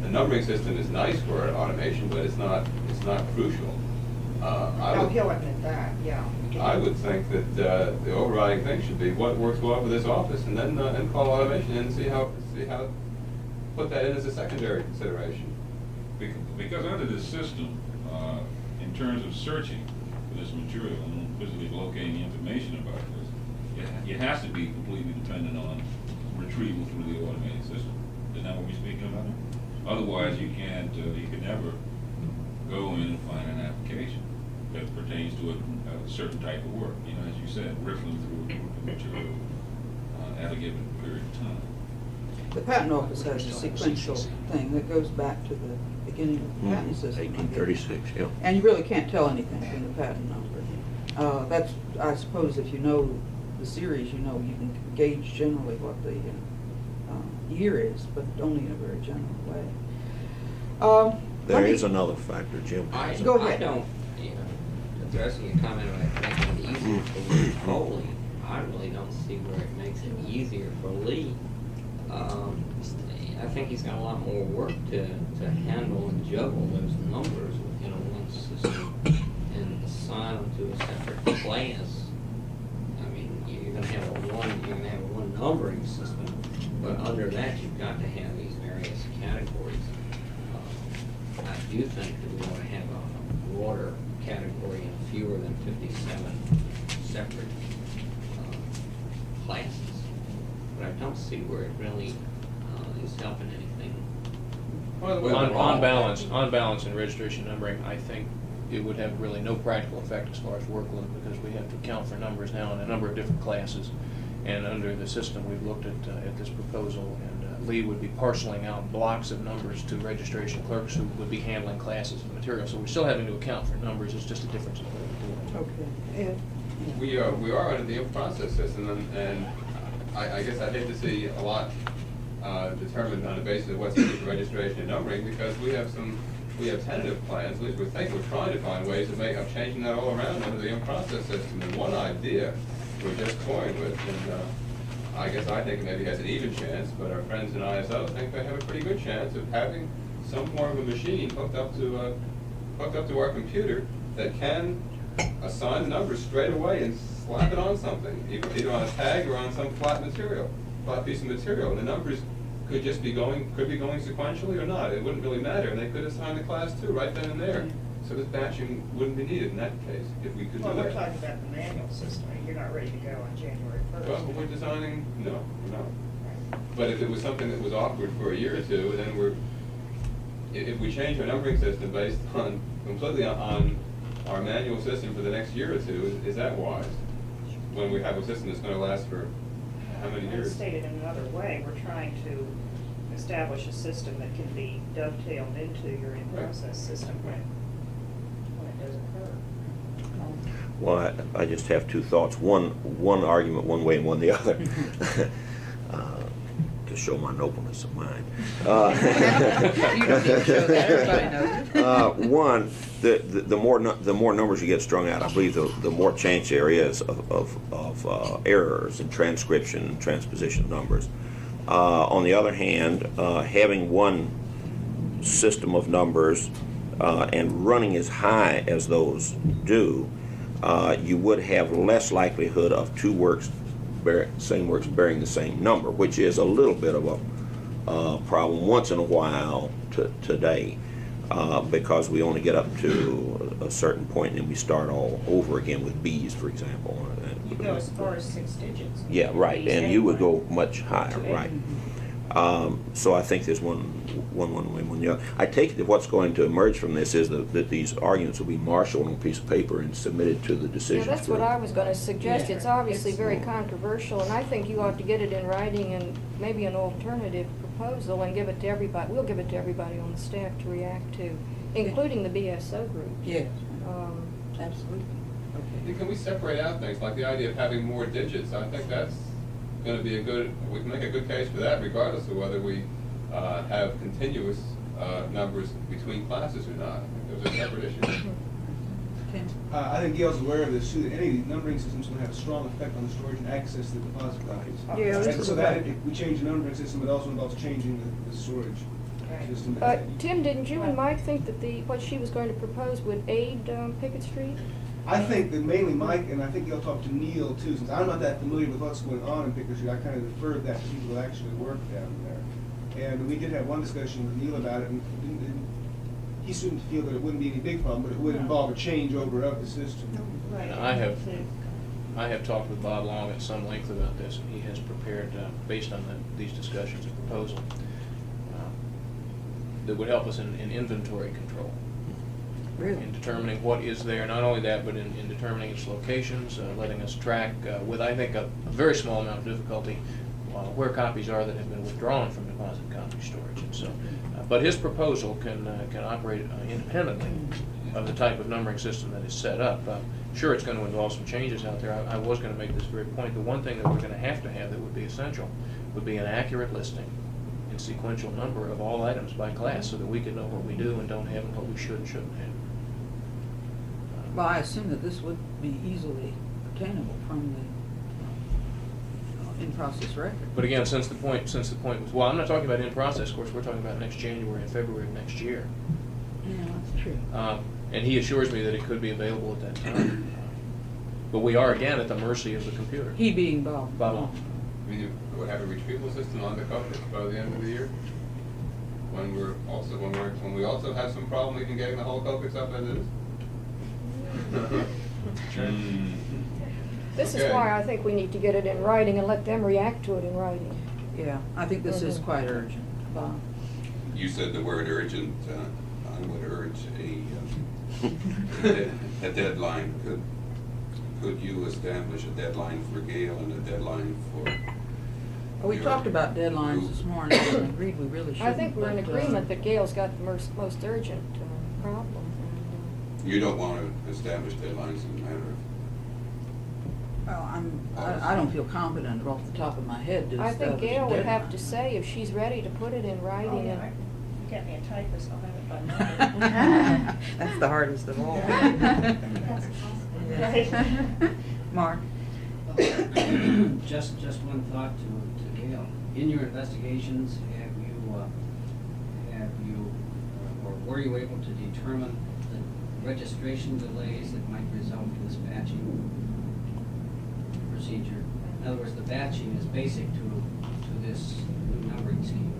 the numbering system is nice for automation, but it's not crucial. He'll admit that, yeah. I would think that the overriding thing should be what works well for this office, and then call automation and see how put that in as a secondary consideration. Because under this system, in terms of searching for this material and physically locating information about this, it has to be completely dependent on retrieval through the automated system. Isn't that what we're speaking about? Otherwise, you can never go in and find an application. that pertains to a certain type of work. You know, as you said, rippling through the material at a given period of time. The patent office has a sequential thing that goes back to the beginning of the patent system. 1836, yeah. And you really can't tell anything from the patent number. That's, I suppose, if you know the series, you know, you can gauge generally what the year is, but only in a very general way. There is another factor, Jim. Go ahead. I don't, you know, addressing your comment about making it easier for Lee Foley, I really don't see where it makes it easier for Lee. I think he's got a lot more work to handle and juggle those numbers within a one system and assign them to a separate class. I mean, you're gonna have a one numbering system, but under that you've got to have these various categories. I do think that we ought to have a broader category and fewer than 57 separate classes. But I don't see where it really is helping anything. On balance in registration numbering, I think it would have really no practical effect as far as workload, because we have to account for numbers now in a number of different classes. And under the system, we've looked at this proposal, and Lee would be parceling out blocks of numbers to registration clerks who would be handling classes of material. So we're still having to account for numbers. It's just a difference in the way we do it. Okay. We are under the process system, and I guess I'd hate to see a lot determined on the basis of what's needed for registration and numbering, because we have tentative plans. At least we're trying to find ways of changing that all around under the process system. And one idea we're just toying with, and I guess I think it maybe has an even chance, but our friends in ISO think they have a pretty good chance of having some form of a machine hooked up to our computer that can assign the numbers straight away and slap it on something, either on a tag or on some flat piece of material. And the numbers could be going sequentially or not. It wouldn't really matter, and they could assign the class too right then and there. So this batching wouldn't be needed in that case if we could do that. Well, we're talking about the manual system. You're not ready to go on January 1st. Well, we're designing, no, we're not. But if it was something that was awkward for a year or two, then if we change our numbering system based completely on our manual system for the next year or two, is that wise? When we have a system that's going to last for how many years? Stated in another way, we're trying to establish a system that can be dovetailed into your in-process system when it does occur. Well, I just have two thoughts. One argument one way and one the other. To show my nobleness of mind. You don't need to show that. Everybody knows it. One, the more numbers you get strung out, I believe the more chance there is of errors in transcription and transposition numbers. On the other hand, having one system of numbers and running as high as those do, you would have less likelihood of same works bearing the same number, which is a little bit of a problem once in a while today, because we only get up to a certain point and then we start all over again with B's, for example. You go as far as 6 digits. Yeah, right, and you would go much higher, right. So I think there's one way, one the other. I take it that what's going to emerge from this is that these arguments will be marshaled on a piece of paper and submitted to the decision. Yeah, that's what I was going to suggest. It's obviously very controversial, and I think you ought to get it in writing and maybe an alternative proposal and give it to everybody. We'll give it to everybody on the staff to react to, including the BSO group. Yes, absolutely. Okay. Can we separate out things like the idea of having more digits? I think that's going to be we can make a good case for that regardless of whether we have continuous numbers between classes or not. I think those are separate issues. I think Gail's aware of this too, that any numbering system's going to have a strong effect on the storage and access to the deposit copies. Yeah, And so that, if we change the numbering system, it also involves changing the storage system. Tim, didn't you and Mike think that what she was going to propose would aid Pickett Street? I think that mainly Mike, and I think you'll talk to Neil too, since I'm not that familiar with what's going on in Pickett Street, I kind of deferred that to people that actually work down there. And we did have one discussion with Neil about it, and he seemed to feel that it wouldn't be any big problem, but it would involve a changeover of the system. Right. I have talked with Bob Long at some length about this, and he has prepared, based on these discussions, a proposal that would help us in inventory control. Really? in determining what is there. Not only that, but in determining its locations, letting us track with, I think, a very small amount of difficulty where copies are that have been withdrawn from deposit copy storage. And so, but his proposal can operate independently of the type of numbering system that is set up. Sure, it's going to involve some changes out there. I was going to make this very point. The one thing that we're going to have that would be essential would be an accurate listing in sequential number of all items by class, so that we can know what we do and don't have and what we should and shouldn't have. Well, I assume that this would be easily obtainable from the in-process record. But again, since the point was, well, I'm not talking about in-process, of course, we're talking about next January and February of next year. Yeah, that's true. And he assures me that it could be available at that time. But we are, again, at the mercy of the computer. He being Bob. Bob. I mean, you would have a retrieval system on the copies by the end of the year? When we also have some problem even getting the whole copies up as it is? This is Okay. why I think we need to get it in writing and let them react to it in writing. Yeah, I think this is quite urgent, Bob. You said the word urgent. I would urge a deadline. Could you establish a deadline for Gail and a deadline for? Well, we talked about deadlines this morning and agreed we really shouldn't. I think we're in but, agreement that Gail's got the most urgent problem. You don't want to establish deadlines in the matter of. Well, I don't feel confident off the top of my head to I establish think a Gail would have deadline. to say if she's ready to put it in writing. Oh, yeah, And you get me a typist, I'll have it by Monday. That's the hardest of all. Right. Mark? Just one thought to Gail. In your investigations, or were you able to determine the registration delays that might result in this batching procedure? In other words, the batching is basic to this new numbering scheme.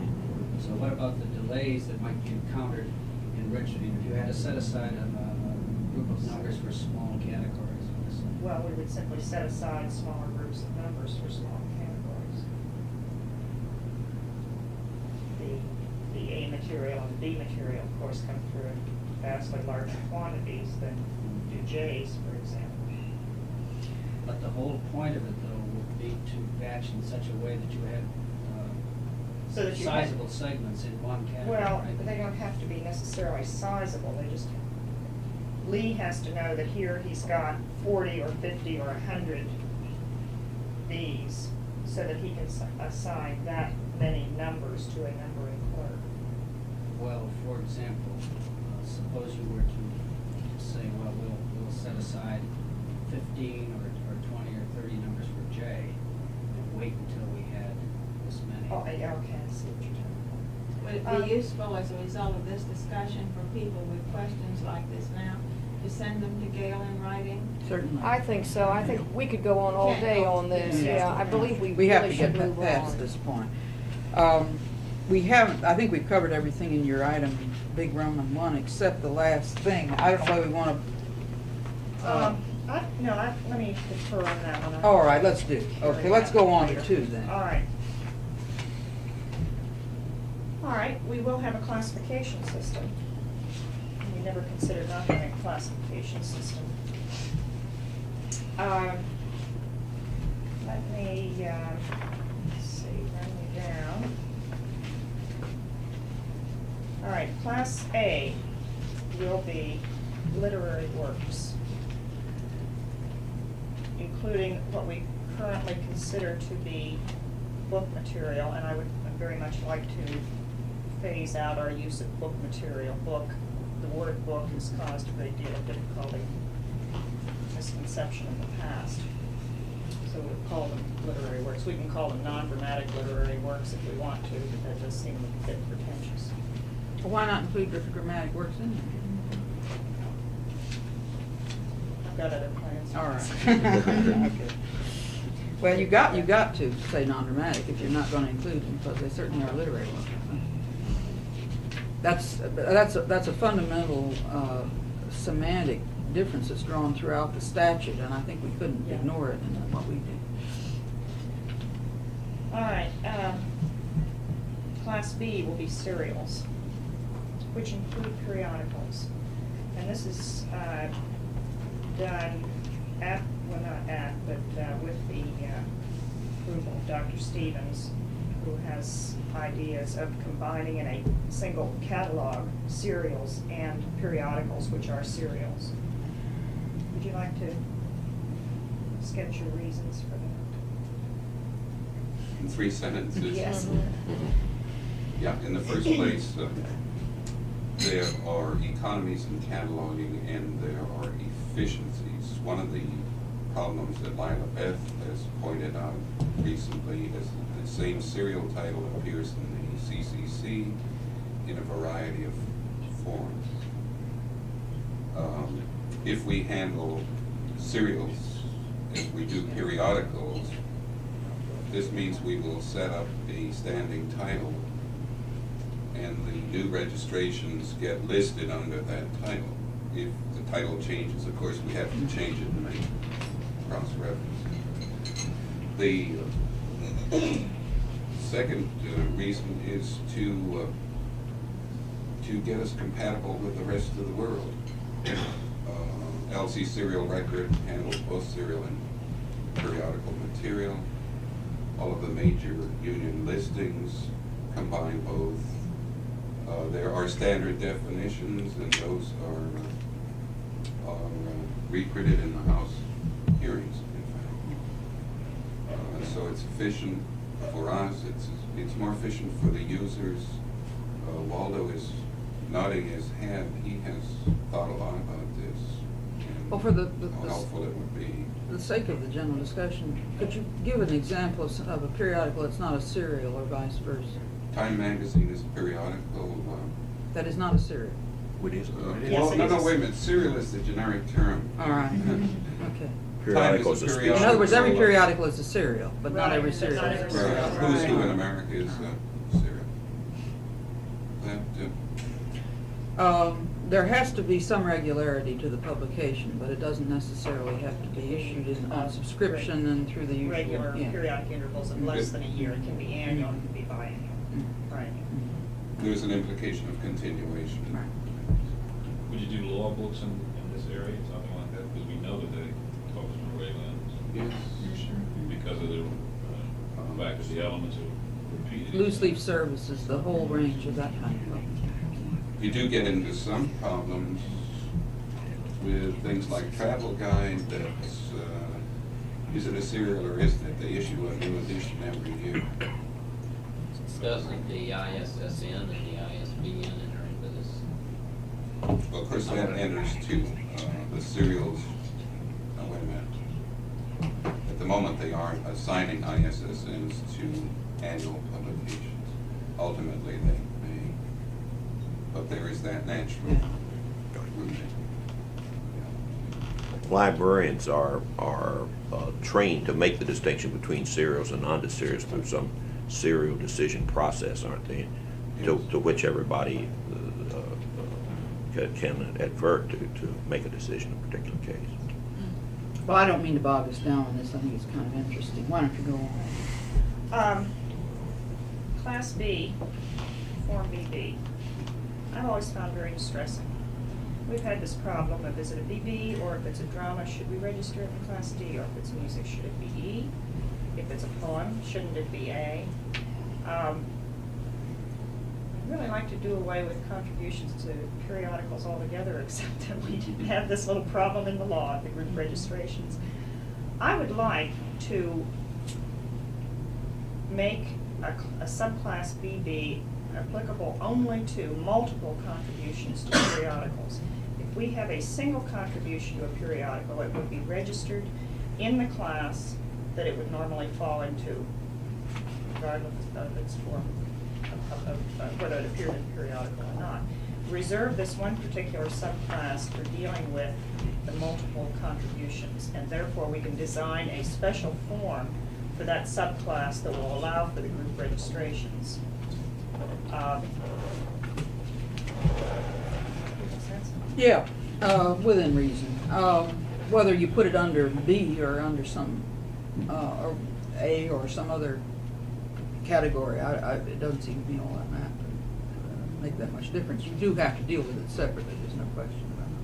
So what about the delays that might be encountered in registering? If you had to set aside a group of numbers for small categories? Well, we would simply set aside smaller groups of numbers for small categories. The A material and the B material, of course, come through in vastly larger quantities than do J's, for example. But the whole point of it, though, would be to batch in such a way that you had So that you sizable segments in one category. Well, right? they don't have to be necessarily sizable, they just, Lee has to know that here he's got 40 or 50 or 100 B's, so that he can assign that many numbers to a numbering clerk. Well, for example, suppose you were to say, well, we'll set aside 15 or 20 or 30 numbers for J, and wait until we had this many. Oh, yeah, okay, I see what you're talking Would it be useful as a result of this discussion for people with questions like this now, to send them to Gail in writing? Certainly. I think so. I think we could go on all day on this. Yeah, I believe we have really to should get move past on. this point. We haven't, I think we've covered everything in your item, Big Roman 1, except the last thing. I don't know if we want to. Let me defer on that one. All right, let's do. Okay, let's go on to 2 then. All right. All right, we will have a classification system. We never considered not having a classification system. Let me, let's see, run me down. All right, Class A will be literary works, including what we currently consider to be book material, and I would very much like to phase out our use of book material. The word book has caused a great deal of difficulty, misconception in the past. So we'll call them literary works. We can call them non-dramatic literary works if we want to, but that does seem a bit pretentious. Well, why not include the dramatic works in there? I've got other plans. All right. Okay. Well, you got to say non-dramatic if you're not going to include them, because they certainly are literary works. That's a fundamental semantic difference that's drawn throughout the statute, and I think we couldn't ignore it in what we do. All right. Class B will be serials, which include periodicals. And And this is done at, well, not at, but with the approval of Dr. Stevens, who has ideas of combining in a single catalog serials and periodicals, which are serials. Would you like to sketch your reasons for that? In 3 sentences? Yes. Yeah, in the first place, there are economies in cataloging and there are efficiencies. One of the problems that Lila Beth has pointed out recently is the same serial title appears in the CCC in a variety of forms. If we handle serials as we do periodicals, this means we will set up a standing title and the new registrations get listed under that title. If the title changes, of course, we have to change it and make cross-reference. The second reason is to get us compatible with the rest of the world. LC Serial Record handles both serial and periodical material. All of the major union listings combine both. There are standard definitions, and those are reprinted in the House hearings, in fact. So it's efficient for us. It's more efficient for the users. Waldo is nodding his head. He has thought a lot about this. And Well, for the how helpful it would be. For the sake of the general discussion, could you give an example of a periodical that's not a serial or vice versa? Time Magazine is a periodical. That is not a serial. What is it? Well, no, wait a minute. Serial is the generic term. All right. Okay. Periodical is a Time species. In other words, every periodical is a serial, but not every Right, but serial not is a every serial. serial. Who's Who in Right. America is serial. There has to be some regularity to the publication, but it doesn't necessarily have to be issued on subscription and through the usual. Regular yeah. periodic intervals of less than a year. It can be annual, it can be biannual. Right. There's an implication of continuation. Right. Would you do law books in this area, something like that? Because we know that they focus on wetlands. Yes. Because of the fact that the elements are repeated. Loose leaf services, the whole range of that kind of thing. You do get into some problems with things like travel guide that's, is it a serial or isn't it? They issue a new edition every year. Doesn't the ISSN and the ISBN enter into this? Well, of course, that enters too. The serials, oh, wait a minute. At the moment, they aren't assigning ISSNs to annual publications. Ultimately, they may. But there is that natural routing. Librarians are trained to make the distinction between serials and non-serials through some serial decision process, aren't they? To which everybody can advert to make a decision in a particular case. Well, I don't mean to bog us down on this. I think it's kind of interesting. Why don't you go on? Class B, Form BB, I've always found very distressing. We've had this problem of is it a BB, or if it's a drama, should we register it in Class D, or if it's music, should it be E? If it's a poem, shouldn't it be A? I'd really like to do away with contributions to periodicals altogether, except that we didn't have this little problem in the law, the group registrations. I would like to make a subclass BB applicable only to multiple contributions to periodicals. If we have a single contribution to a periodical, it would be registered in the class that it would normally fall into, regardless of its form, of whether it appeared in a periodical or not. Reserve this one particular subclass for dealing with the multiple contributions, and therefore we can design a special form for that subclass that will allow for the group registrations. Makes sense? Yeah, within reason. Whether you put it under B or under some, or A or some other category, it doesn't seem to me all that make that much difference. You do have to deal with it separately, there's no question about it.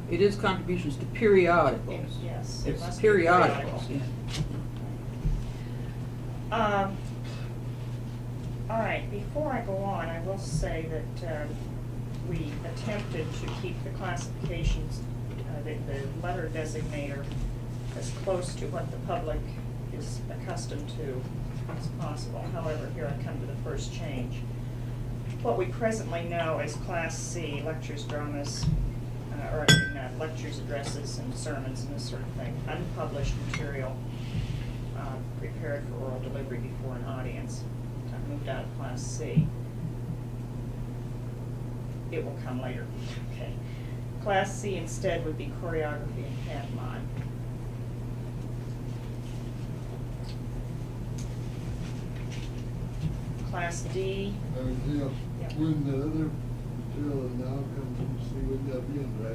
It is contributions to periodicals. Yes, it It's must be periodicals, periodical. yeah. All right, before I go on, I will say that we attempted to keep the classifications, the letter designator, as close to what the public is accustomed to as possible. However, here I come to the first change. What we presently know as Class C, lectures, dramas, lectures, addresses, and sermons, and this sort of thing, unpublished material prepared for oral delivery before an audience. I've moved out of Class C. It will come later. Okay. Class C instead would be choreography and pantomime. Class D. When the other material now comes from C, would that be in A?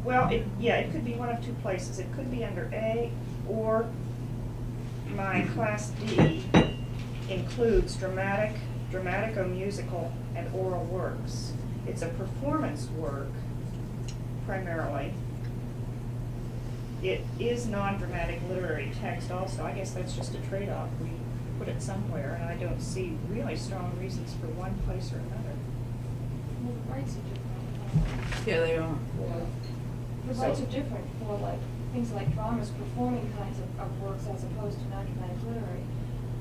Well, it could be one of two places. It could be under A, or my Class D includes dramatico-musical, and oral works. It's a performance work, primarily. It is non-dramatic literary text also. I guess that's just a trade-off. We put it somewhere, and I don't see really strong reasons for one place or another. Well, the rights are different. Yeah, they are. The rights are different for like, things like dramas, performing kinds of works as opposed to non-dramatic literary.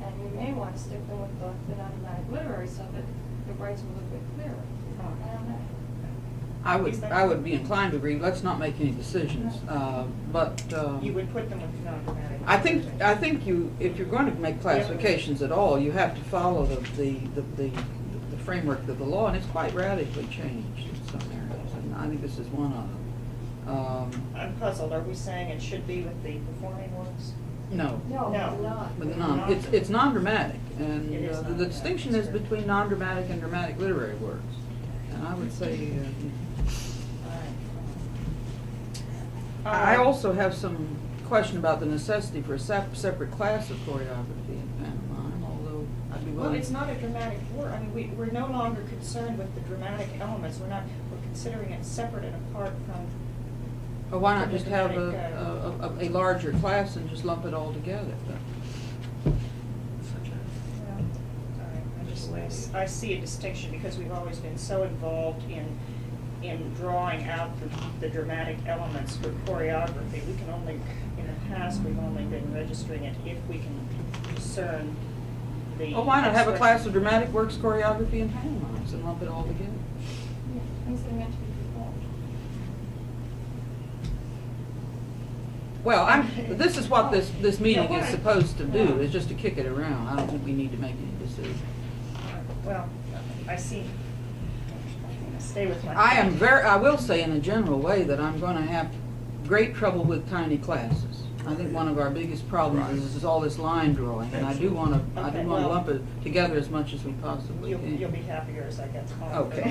And you may want to stick them with the non-dramatic literary so that the rights will look a bit clearer. I don't know. I would be inclined to agree. Let's not make any decisions, but. You would put them with non-dramatic. I think you, if you're going to make classifications at all, you have to follow the framework of the law, and it's quite radically changed in some areas, and I think this is one of them. I'm puzzled. Are we saying it should be with the performing works? No. No, No. it's With not. it's non-dramatic, and It is the non-dramatic, distinction is that's right. between non-dramatic and dramatic literary works. And I would say, I also have some question about the necessity for a separate class of choreography and pantomime, although I'd be Well, willing. it's not a dramatic work. I mean, we're no longer concerned with the dramatic elements. We're considering it separate and apart from. Or why not from the just have dramatic, a larger class and just lump it all together? I see a distinction because we've always been so involved in drawing out the dramatic elements for choreography. We can only, in the past, we've only been registering it if we can discern the. Well, why not have a class of expression. dramatic works, choreography, and pantomimes and lump it all together? Yeah, things that are meant to be performed. Well, this is what this meeting Yeah, is supposed to do, is just to kick it around. I don't think we need to make any decision. Well, I see. Stay with my. I will say in a general way that I'm gonna have great trouble with tiny classes. I think one of our biggest problems is all this line drawing, and I do wanna Okay, well, lump it together as much as we possibly You'll can. be happier as I get smaller. Okay.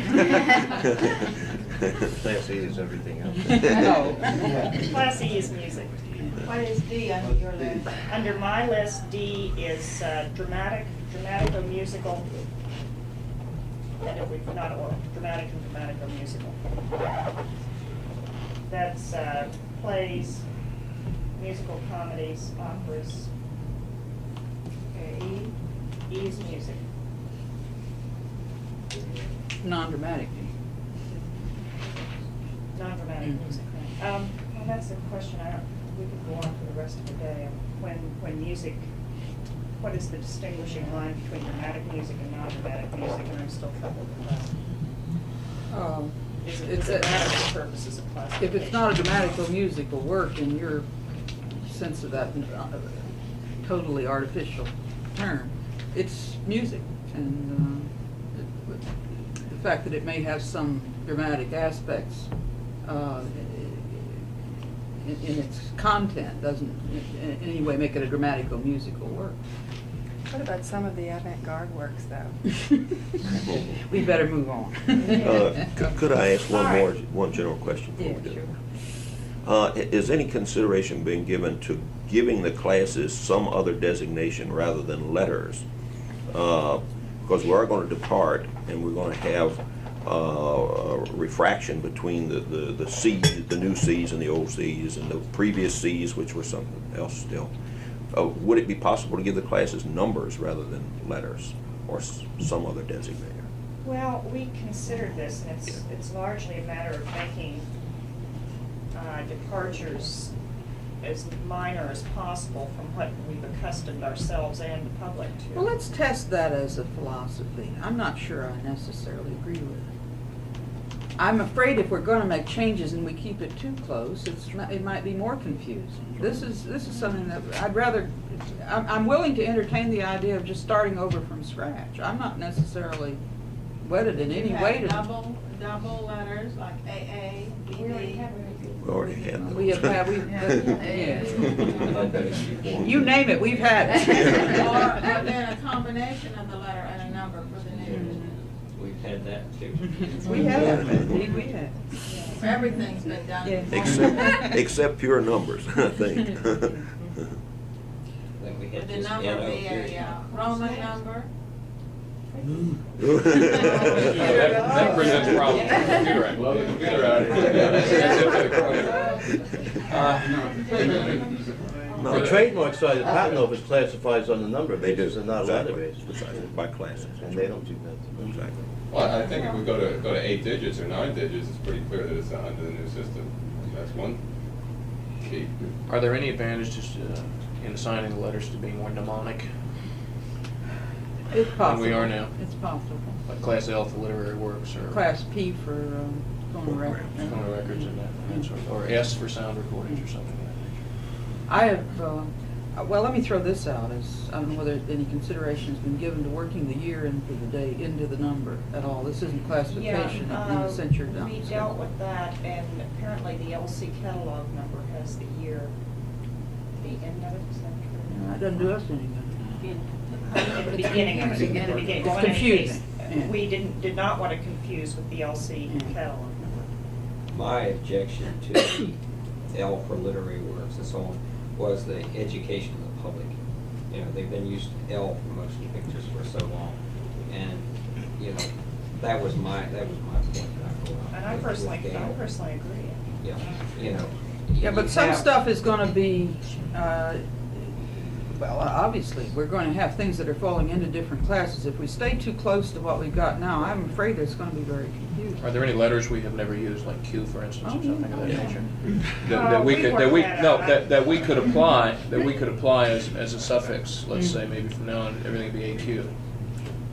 Class E is everything else. No. Class E is music. What is D under your list? Under my list, D is dramatico-musical. And if we've not oral, dramatic and dramatico-musical. That's plays, musical comedies, operas. Okay, E is music. Non-dramatic. Non-dramatic Mhm. music, right. Well, that's a question we could go on for the rest of the day. When music, what is the distinguishing line between dramatic music and non-dramatic music, and I'm still troubled with that. Is it matter for purposes of classification? If it's not a dramatic or musical work in your sense of that totally artificial term, it's music. And the fact that it may have some dramatic aspects in its content doesn't in any way make it a dramatic or musical work. What about some of the avant-garde works, though? We better move on. Could I ask All right. one general question before Yeah, we do? sure. Is any consideration being given to giving the classes some other designation rather than letters. Because we are going to depart, and we're going to have refraction between the C's, the new C's and the old C's, and the previous C's, which were something else still. Would it be possible to give the classes numbers rather than letters, or some other designator? Well, we considered this, and it's largely a matter of making departures as minor as possible from what we've accustomed ourselves and the public to. Well, let's test that as a philosophy. I'm not sure I necessarily agree with it. I'm afraid if we're going to make changes and we keep it too close, it might be more confusing. This is something that I'd rather. I'm willing to entertain the idea of just starting over from scratch. I'm not necessarily wedded in any way to. Double letters like AA, BB. We already had those. We have had. Yes. You name it, we've had it. Or then a combination of the letter and a number for the news. We've had that too. We have, indeed we have. Everything's been done. Yeah. Except pure numbers, I think. Then we had Would the just number NO be period. a Roman number? That presents problems for the computer act. Love the computer act. The trademark side, the patent office classifies on the number They do. basis and not letter Exactly. basis. By classes. And they don't do that. Exactly. Well, I think if we go to 8 digits or 9 digits, it's pretty clear that it's under the new system. That's one key. Are there any advantages in assigning the letters to being more mnemonic? It's possible. Than we are now. It's possible. Like Class L for literary works, or Class P for phone records. phone records and that sort of, or S for sound recordings or something like that. I have, well, let me throw this out, as, I don't know whether any consideration has been given to working the year into the day, into the number at all. This isn't classification in the sense you're done. We dealt with that, and apparently the LC catalog number has the year, the end of it, is that true? It doesn't do us any good. At the beginning of it, at the beginning. It's Well, in any confusing. case, Yeah. We did not want to confuse with the LC catalog number. My objection to the L for literary works and so on was the education of the public. You know, they've been used to L for motion pictures for so long, and you know, that was my point that I brought up. And I with personally Gail. agree. Yeah, you know. Yeah, but you some have- stuff is gonna be, well, obviously, we're going to have things that are falling into different classes. If we stay too close to what we've got now, I'm afraid it's going to be very confusing. Are there any letters we have never used, like Q, for instance, or Oh, something of that yeah. nature? That we could apply as a suffix, let's say, maybe from now on, everything be AQ.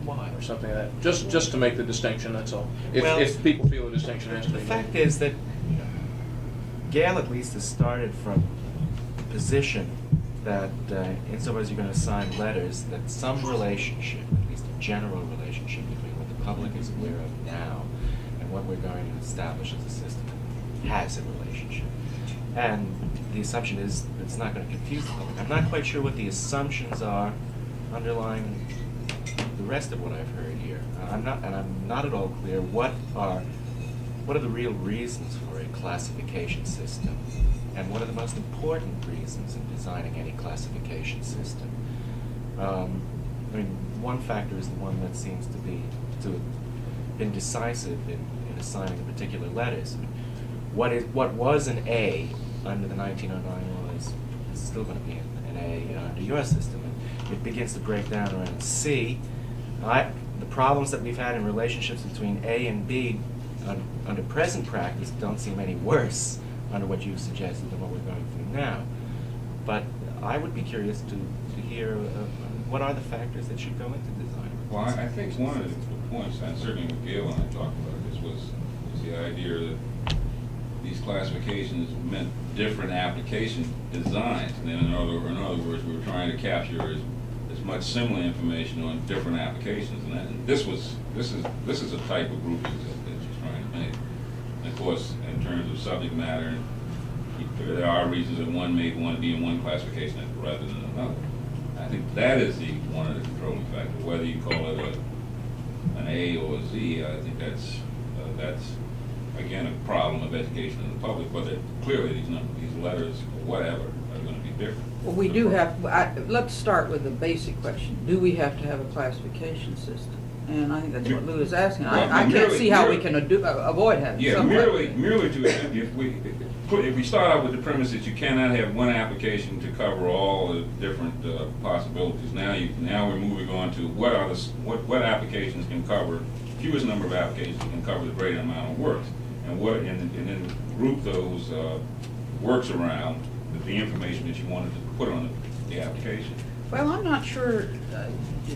Why? Or something like that, just to make the distinction, that's all. Well, If people feel a distinction has to be The made. fact is that Gail at least has started from the position that insofar as you're going to assign letters, that some relationship, at least a general relationship between what the public is aware of now and what we're going to establish as a system has a relationship. And the assumption is that it's not going to confuse the public. I'm not quite sure what the assumptions are underlying the rest of what I've heard here. I'm not at all clear what are the real reasons for a classification system, and what are the most important reasons in designing any classification system. I mean, one factor is the one that seems to have been decisive in assigning the particular letters. What was an A under the 1909 law is still going to be an A under your system. And it begins to break down around C. The problems that we've had in relationships between A and B under present practice don't seem any worse under what you suggested than what we're going through now. But I would be curious to hear what are the factors that should go into design. Well, I think one of the points, and certainly with Gail and I talked about this, was the idea that these classifications meant different application designs. And then in other words, we were trying to capture as much similar information on different applications. And this is a type of grouping that you're trying to make. And of course, in terms of subject matter, there are reasons that one may want to be in one classification rather than another. I think that is one of the controlling factors. Whether you call it an A or a Z, I think that's again a problem of education in the public. But clearly these letters or whatever are going to be different. Well, we do have, let's start with the basic question. Do we have to have a classification system? And I think that's what Lou is asking. Well, I can't merely- see how we merely- can avoid having Yeah, some merely classification. to, if we start out with the premise that you cannot have one application to cover all the different possibilities, now we're moving on to what applications can cover, fewest number of applications can cover the greater amount of works, and then group those works around the information that you wanted to put on the application. Well, I'm not sure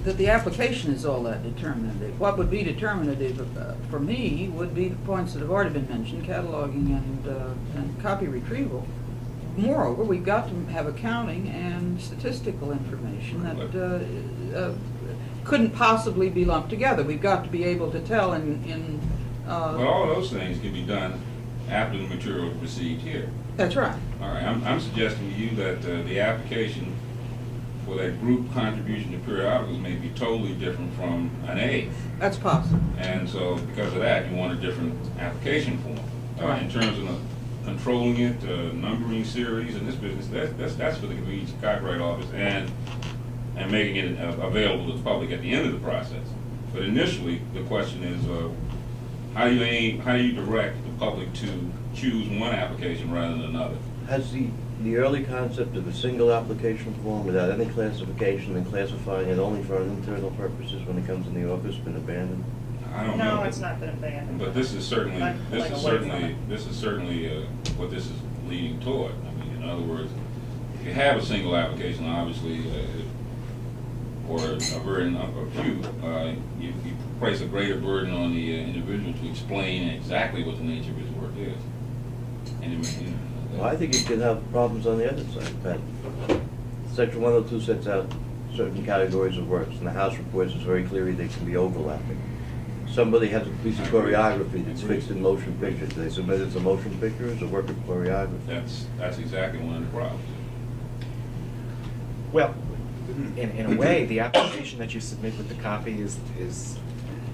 that the application is all that determinative. What would be determinative for me would be the points that have already been mentioned, cataloging and copy retrieval. Moreover, we've got to have accounting and statistical information that couldn't possibly be lumped together. We've got to be able to tell But all of those things can be done after the material is received here. That's right. All right, I'm suggesting to you that the application for that group contribution to periodicals may be totally different from an A. That's possible. And so because of that, you want a different application form. Right. In terms of controlling it, numbering series in this business, that's for the convenience of copyright office and making it available to the public at the end of the process. But initially, the question is, how do you direct the public to choose one application rather than another? Has the early concept of a single application form without any classification and classifying it only for internal purposes when it comes in the office been abandoned? I don't know. No, it's not been abandoned. But this is certainly what this is leading toward. I mean, in other words, if you have a single application, obviously, or a few, you place a greater burden on the individual to explain exactly what the nature of his work is. And Well, I think you could have problems on the other side, Pat. Section 102 sets out certain categories of works, and the House reports is very clearly they can be overlapping. Somebody has a piece of choreography that's fixed in motion pictures. They submit it as a motion picture or as a work of choreography. That's exactly one of the problems. Well, in a way, the application that you submit with the copy is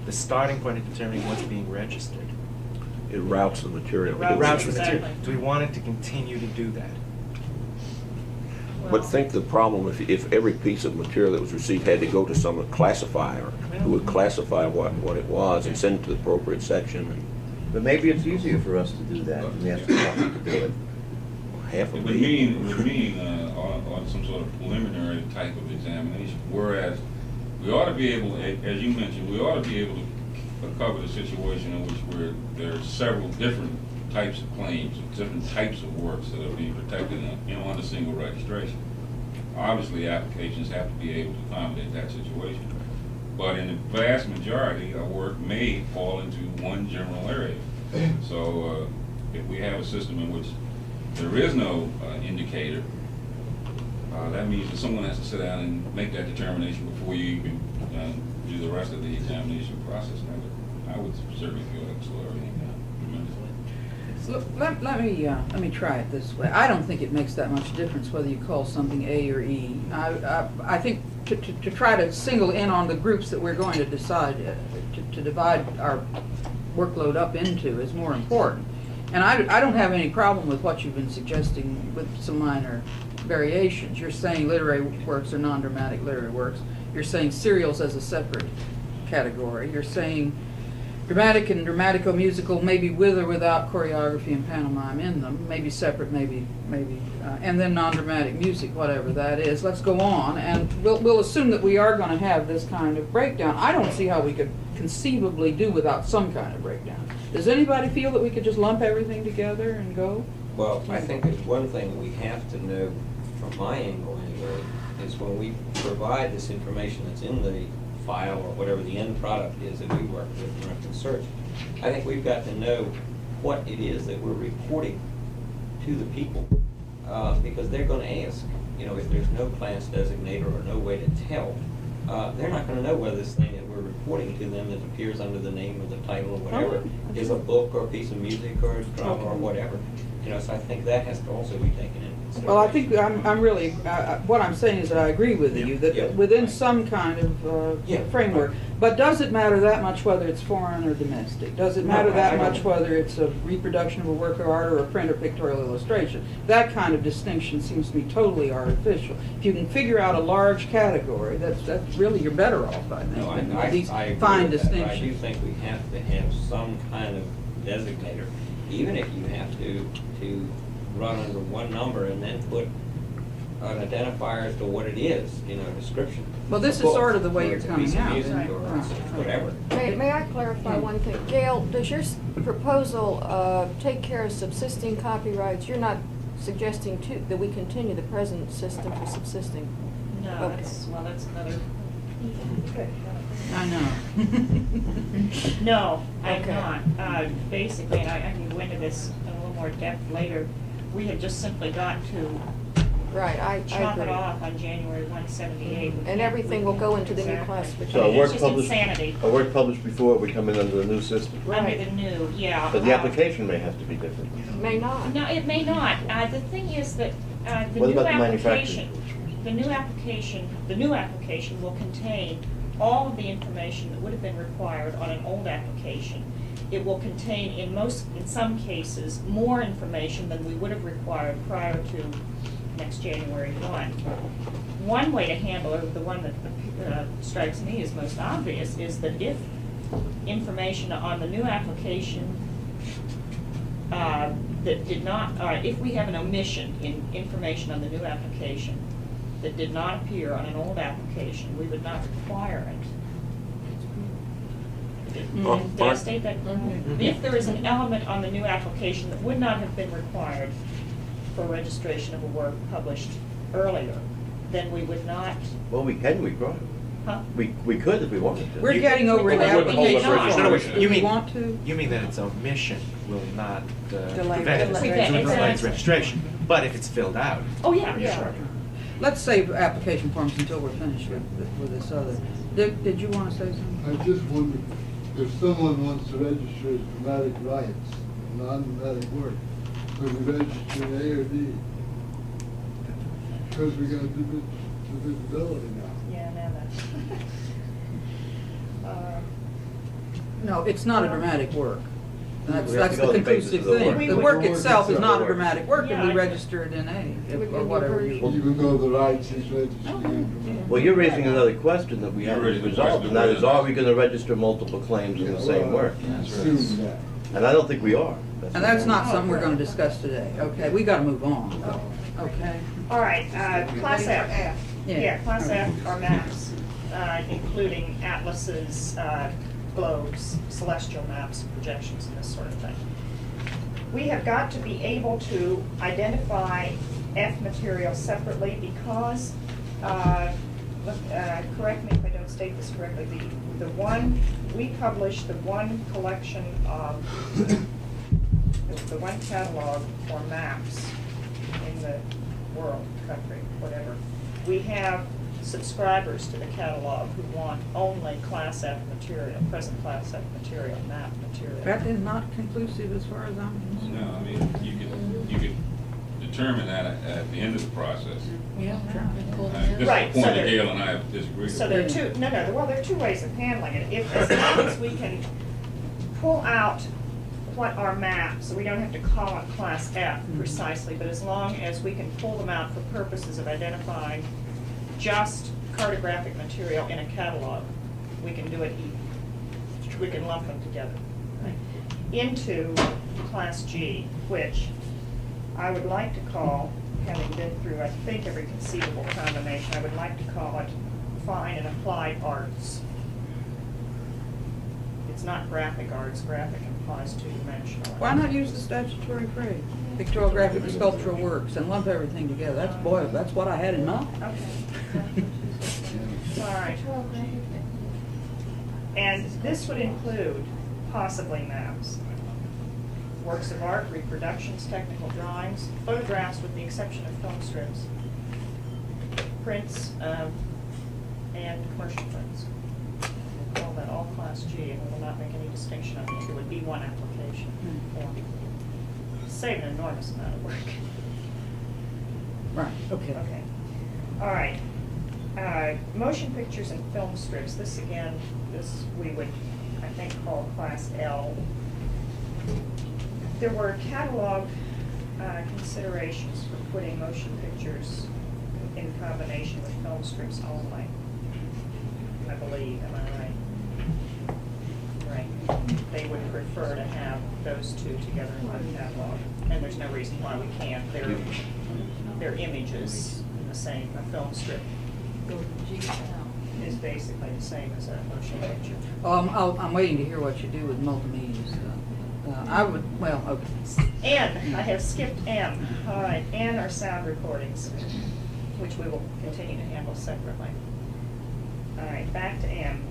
the starting point of determining what's being registered. It routes the material. It routes the material. Exactly. Do we want it to continue to do that? But think the problem if every piece of material that was received had to go to some classifier who would classify what it was and send it to the appropriate section. But maybe it's easier for us to do that than we have to do it. Half It of would it. mean on some sort of preliminary type of examination, whereas we ought to be able, as you mentioned, we ought to be able to cover the situation in which there are several different types of claims, different types of works that are being protected on a single registration. Obviously, applications have to be able to accommodate that situation. But in the vast majority, a work may fall into one general area. So if we have a system in which there is no indicator, that means that someone has to sit down and make that determination before you even do the rest of the examination process. I would certainly feel that would slow everything down tremendously. Look, let me try it this way. I don't think it makes that much difference whether you call something A or E. I think to try to single in on the groups that we're going to decide to divide our workload up into is more important. And I don't have any problem with what you've been suggesting with some minor variations. You're saying literary works are non-dramatic literary works. You're saying serials as a separate category. You're saying dramatic and dramatico-musical, maybe with or without choreography and pantomime in them, maybe separate, maybe, and then non-dramatic music, whatever that is. Let's go on, and we'll assume that we are going to have this kind of breakdown. I don't see how we could conceivably do without some kind of breakdown. Does anybody feel that we could just lump everything together and go? Well, I think there's one thing we have to know from my angle anyway, is when we provide this information that's in the file or whatever the end product is that we work with in reference search, I think we've got to know what it is that we're reporting to the people, because they're going to ask, if there's no class designator or no way to tell, they're not going to know whether this thing that we're reporting to them that appears under the name or the title or whatever is a book or a piece of music or a drama or whatever. So I think that has to also be taken into Well, I think I'm really, what I'm saying is that I agree with you, Yeah. that within some kind of Yeah. framework. But does it matter that much whether it's foreign or domestic? Does it matter No, that I much don't. whether it's a reproduction of a work of art or a print or pictorial illustration? That kind of distinction seems to me totally artificial. If you can figure out a large category, that's really, you're better off, I think, No, I than these agree fine with that, but I do distinctions. think we have to have some kind of designator, even if you have to run under one number and then put an identifier as to what it is, you know, a description. Well, this is Book, sort of the way or you're it's a coming piece of out. music, Right. or Right. whatever. May I clarify one thing? Gail, does your proposal take care of subsisting copyrights? You're not suggesting that we continue the present system for subsisting? No, Okay. that's another. I know. No, I'm Okay. not. Basically, and I can go into this in a little more depth later, we had just simply got to Right, I chop it agree. off on January 178. And everything will go into the new classification. So a It's work just published, insanity. a work published before, we come in under the new system. Under the new, yeah. But the application may have to be different. May not. No, it may not. The thing is that the What new about the application, manufacturing? the new application will contain all of the information that would have been required on an old application. It will contain, in some cases, more information than we would have required prior to next January 1. One way to handle it, the one that strikes me as most obvious, is that if information on the new application that did not, if we have an omission in information on the new application that did not appear on an old application, we would not require it. Did I state that correctly? If there is an element on the new application that would not have been required for registration of a work published earlier, then we would not, Well, we can, we could. huh? We could if we wanted to. We're getting over the wouldn't hold up application registration. form. No, no, Do you we mean- want to? You mean that its omission will not Delay prevent its registration. registration, but if it's filled out. Oh, yeah, you're yeah. sure. Let's save application forms until we're finished with this other. Dick, did you want to say something? I just wonder, if someone wants to register as dramatic rights, non-dramatic work, could we register in A or D? Because we're gonna do the visibility now. Yeah, now that. No, it's not a dramatic work. That's We have to the go on the basis conclusive of the thing. work. The We work would- itself is not a work. dramatic work, and Yeah, we I- register it in A, or whatever you. Even though the rights is registered in dramatic. Well, you're raising another question that we You're haven't raising the resolved, question and that of is, whether- are we gonna register multiple claims in the same work? Assume that. And I don't think we are. And that's not something we're gonna discuss today, okay? We gotta move on, okay? All right, Class F. Yeah. Yeah, Class F are maps, including atlases, globes, celestial maps, projections, and this sort of thing. We have got to be able to identify F material separately because, correct me if I don't state this correctly, the one, we published the one collection of, the one catalog for maps in the world, country, whatever. We have subscribers to the catalog who want only Class F material, present Class F material, map material. That is not conclusive as far as I'm concerned. No, I mean, you could determine that at the end of the process. Yeah. This is Right, the so point that there- Gail and I have disagreed So with. there are two, well, there are two ways of handling it. If, as long as we can pull out what our maps, so we don't have to call it Class F precisely, but as long as we can pull them out for purposes of identifying just cartographic material in a catalog, we can do it, we can lump them together. Into Class G, which I would like to call, having been through, I think, every conceivable combination, I would like to call it fine and applied arts. It's not graphic arts, graphic implies two-dimensional. Why not use the statutory phrase, pictorial, graphic, and sculptural works, and lump everything together? That's what I had in mind. Okay. All right. And this would include possibly maps, works of art, reproductions, technical drawings, photographs with the exception of film strips, prints, and commercial prints. We'll call that all Class G, and we will not make any distinction on these. It would be one application form. Save an enormous amount of work. Right, okay. Okay. All right. Motion pictures and film strips. This again, this we would, I think, call Class L. There were catalog considerations for putting motion pictures in combination with film strips only. I believe, am I right? Right. They would prefer to have those two together in one catalog, and there's no reason why we can't. They're images in the same, a film strip is basically the same as a motion picture. I'm waiting to hear what you do with multimedia stuff. I would, well, okay. N, I have skipped M. All right, N are sound recordings, which we will continue to handle separately. All right, back to M.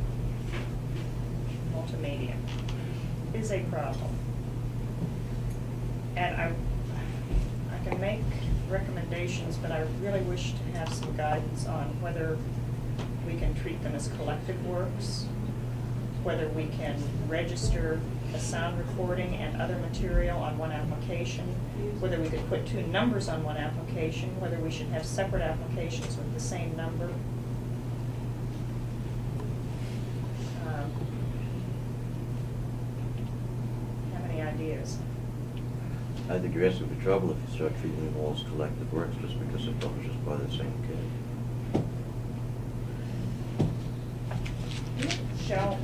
Multimedia is a problem. And I can make recommendations, but I really wish to have some guidance on whether we can treat them as collective works, whether we can register a sound recording and other material on one application, whether we could put two numbers on one application, whether we should have separate applications with the same number. Have any ideas? I think you're asking for trouble if you start treating them all as collective works just because they're published by the same kid. Shall,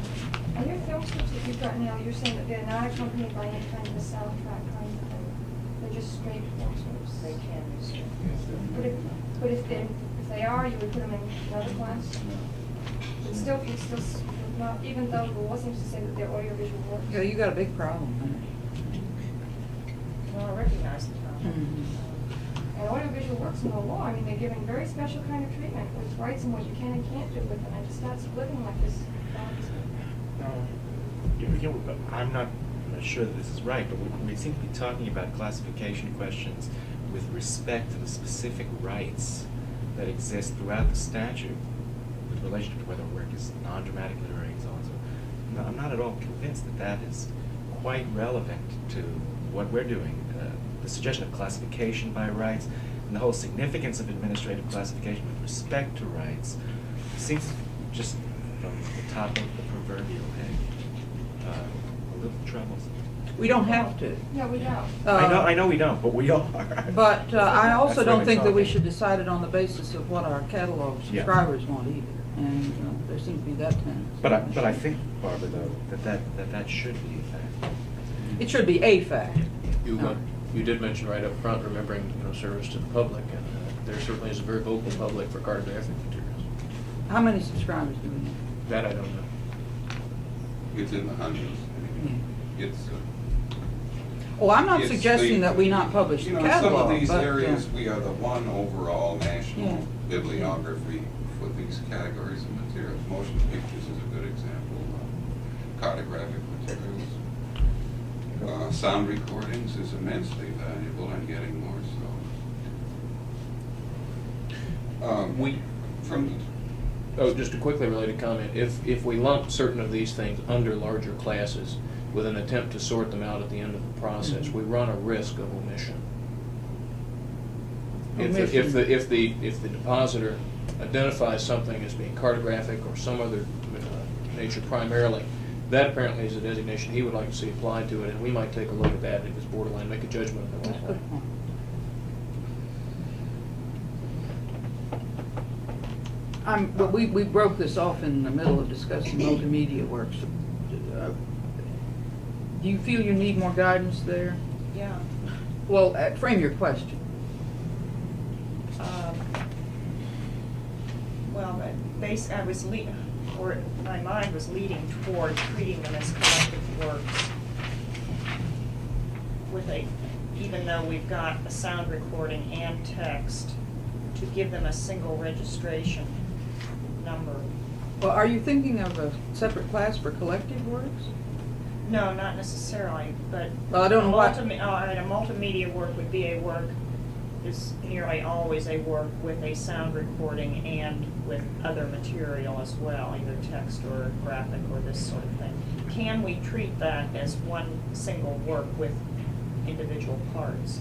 On your film strips that you've got now, you're saying that they're not accompanied by any kind of a soundtrack kind of thing? They're just straight film strips? they can be stripped. But if they are, you would put them in another class? It's still not, even though the law seems to say that they're audiovisual works? Yeah, you got a big problem Well, I recognize the problem. there. And audiovisual works in the law, I mean, they're given very special kind of treatment with rights and what you can and can't do with them. And to start splitting like this, I'm not sure that this is right, but we seem to be talking about classification questions with respect to the specific rights that exist throughout the statute with relation to whether a work is non-dramatic literary and so on. So I'm not at all convinced that that is quite relevant to what we're doing. The suggestion of classification by rights and the whole significance of administrative classification with respect to rights seems just from the top of the proverbial head a little troublesome. We don't have to. no, we don't. I know we don't, but we are. But I also That's don't what think I'm that we talking. should decide it on the basis of what our catalog Yeah. subscribers want either. And there seems to be that tendency. But I think, Barbara, though, that should be a fact. It should be a fact. You did mention right up front, remembering, service to the public, and there certainly is a very vocal public for cartographic materials. How many subscribers do we have? That I don't know. It's in the hundreds. It's, Oh, I'm not it's suggesting the- that we not publish the Some catalog, of these but, areas, we are the one overall national Yeah. bibliography for these categories of materials. Motion pictures is a good example. Cartographic materials. Sound recordings is immensely valuable and getting more so. Just a quickly related comment, if we lump certain of these things under larger classes with an attempt to sort them out at the end of the process, we run a risk of omission. If the depositor identifies something as being cartographic or some other nature primarily, that apparently is a designation he would like to see applied to it, and we might take a look at that if it's borderline, make a judgment on That's a that. good point. But we broke this off in the middle of discussing multimedia works. Do you feel you need more guidance there? Yeah. Well, frame your question. Well, my mind was leading toward treating them as collective works. Even though we've got a sound recording and text, to give them a single registration number. Well, are you thinking of a separate class for collective works? No, not necessarily, but Well, I don't know what. all right, a multimedia work would be a work, is nearly always a work with a sound recording and with other material as well, either text or graphic or this sort of thing. Can we treat that as one single work with individual parts?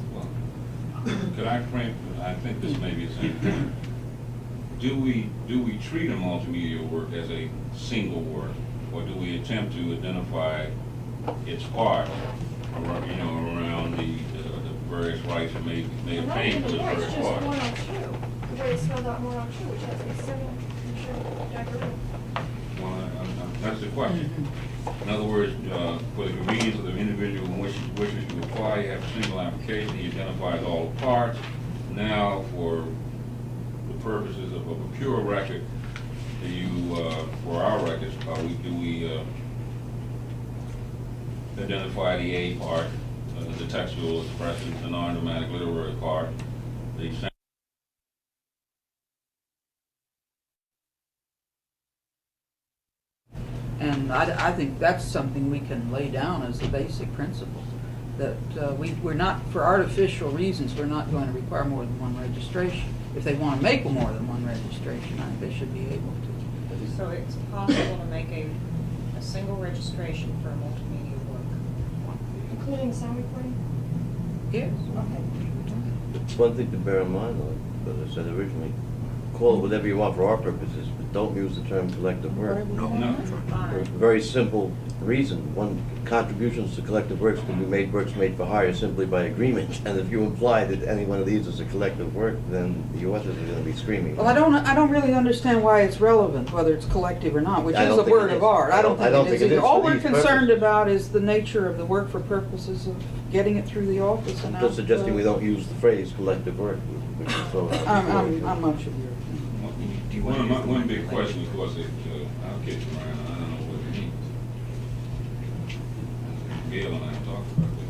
Could I frame, I think this may be the same thing. Do we treat a multimedia work as a single work, or do we attempt to identify its part, around the various rights that may obtain for the It's various just parts? 102, the way it's spelled out 102, which has a single, you should decorate. Well, that's the question. In other words, for the convenience of the individual who wishes to apply, you have a single application, he identifies all the parts. Now, for the purposes of a pure record, do you, for our records, do we identify the A part, the textual expression, the non-dramatic literary part, the And I think that's something we can lay down as a basic principle, that we're not, for artificial reasons, we're not going to require more than one registration. If they want to make more than one registration, I think they should be able to. So it's possible to make a single registration for a multimedia work? Including sound recording? Yes. Okay. One thing to bear in mind, though, as I said originally, call it whatever you want for our purposes, but don't use the term collective work. No. For a very simple reason. One, contributions to collective works can be made works made for hire simply by agreement. And if you imply that any one of these is a collective work, then the authors are going to be screaming. Well, I don't really understand why it's relevant, whether it's collective or not, which I is don't a think word it of is. art. I don't think it is either. All for we're these concerned purposes. about is the nature of the work for purposes of getting it through the office and out. Just suggesting we don't use the phrase collective work. Which is so I'm much of your. One big question, of course, I'll get you around, I don't know what it means. Gail and I have talked about this.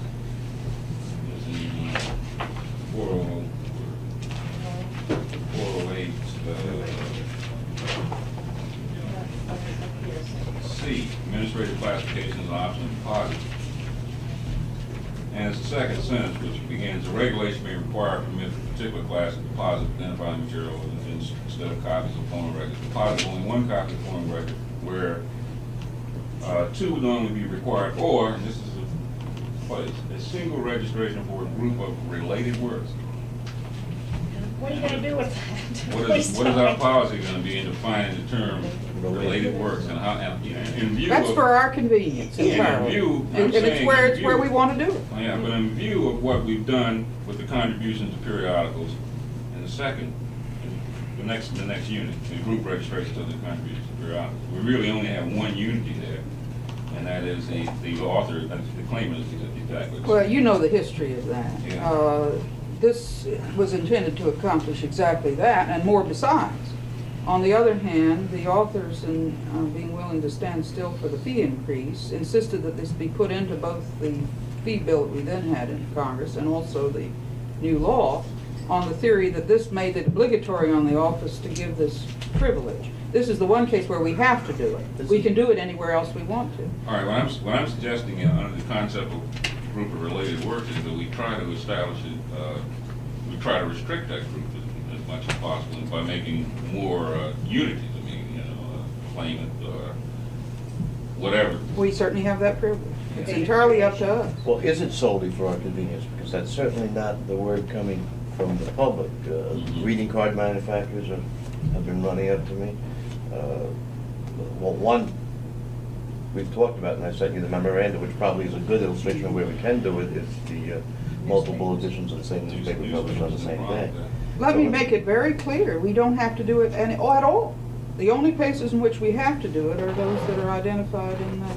It's in 408, C, administrative classifications and option of deposits. And it's the second sentence which begins, the regulation may require or permit a particular class of deposit identifying material instead of copies of formal records. Deposit only one copy of formal record, where two would normally be required, or, and this is a single registration for a group of related works. What are you going to do with that? What is our policy going to be in defining the term related works, and how, and, in view That's of, for our convenience entirely. And it's where we want to do it. Yeah, but in view of what we've done with the contributions to periodicals, and the second, the next unit, the group registrations of the contributions to periodicals, we really only have one unity there, and that is the author, that's the claimant is exactly. Well, you know the history of that. Yeah. This was intended to accomplish exactly that and more besides. On the other hand, the authors, in being willing to stand still for the fee increase, insisted that this be put into both the fee bill that we then had in Congress and also the new law, on the theory that this made it obligatory on the office to give this privilege. This is the one case where we have to do it. We can do it anywhere else we want to. All right, what I'm suggesting under the concept of group of related works is that we try to establish it, we try to restrict that group as much as possible by making more unities. I mean, claimant, whatever. We certainly have that privilege. It's entirely up to us. Well, is it solely for our convenience? Because that's certainly not the word coming from the public. Greeting card manufacturers have been running up to me. Well, one we've talked about, and I sent you the memorandum, which probably is a good illustration of where we can do it, is the multiple editions of the same newspaper published on the same day. Let me make it very clear, we don't have to do it at all. The only places in which we have to do it are those that are identified in that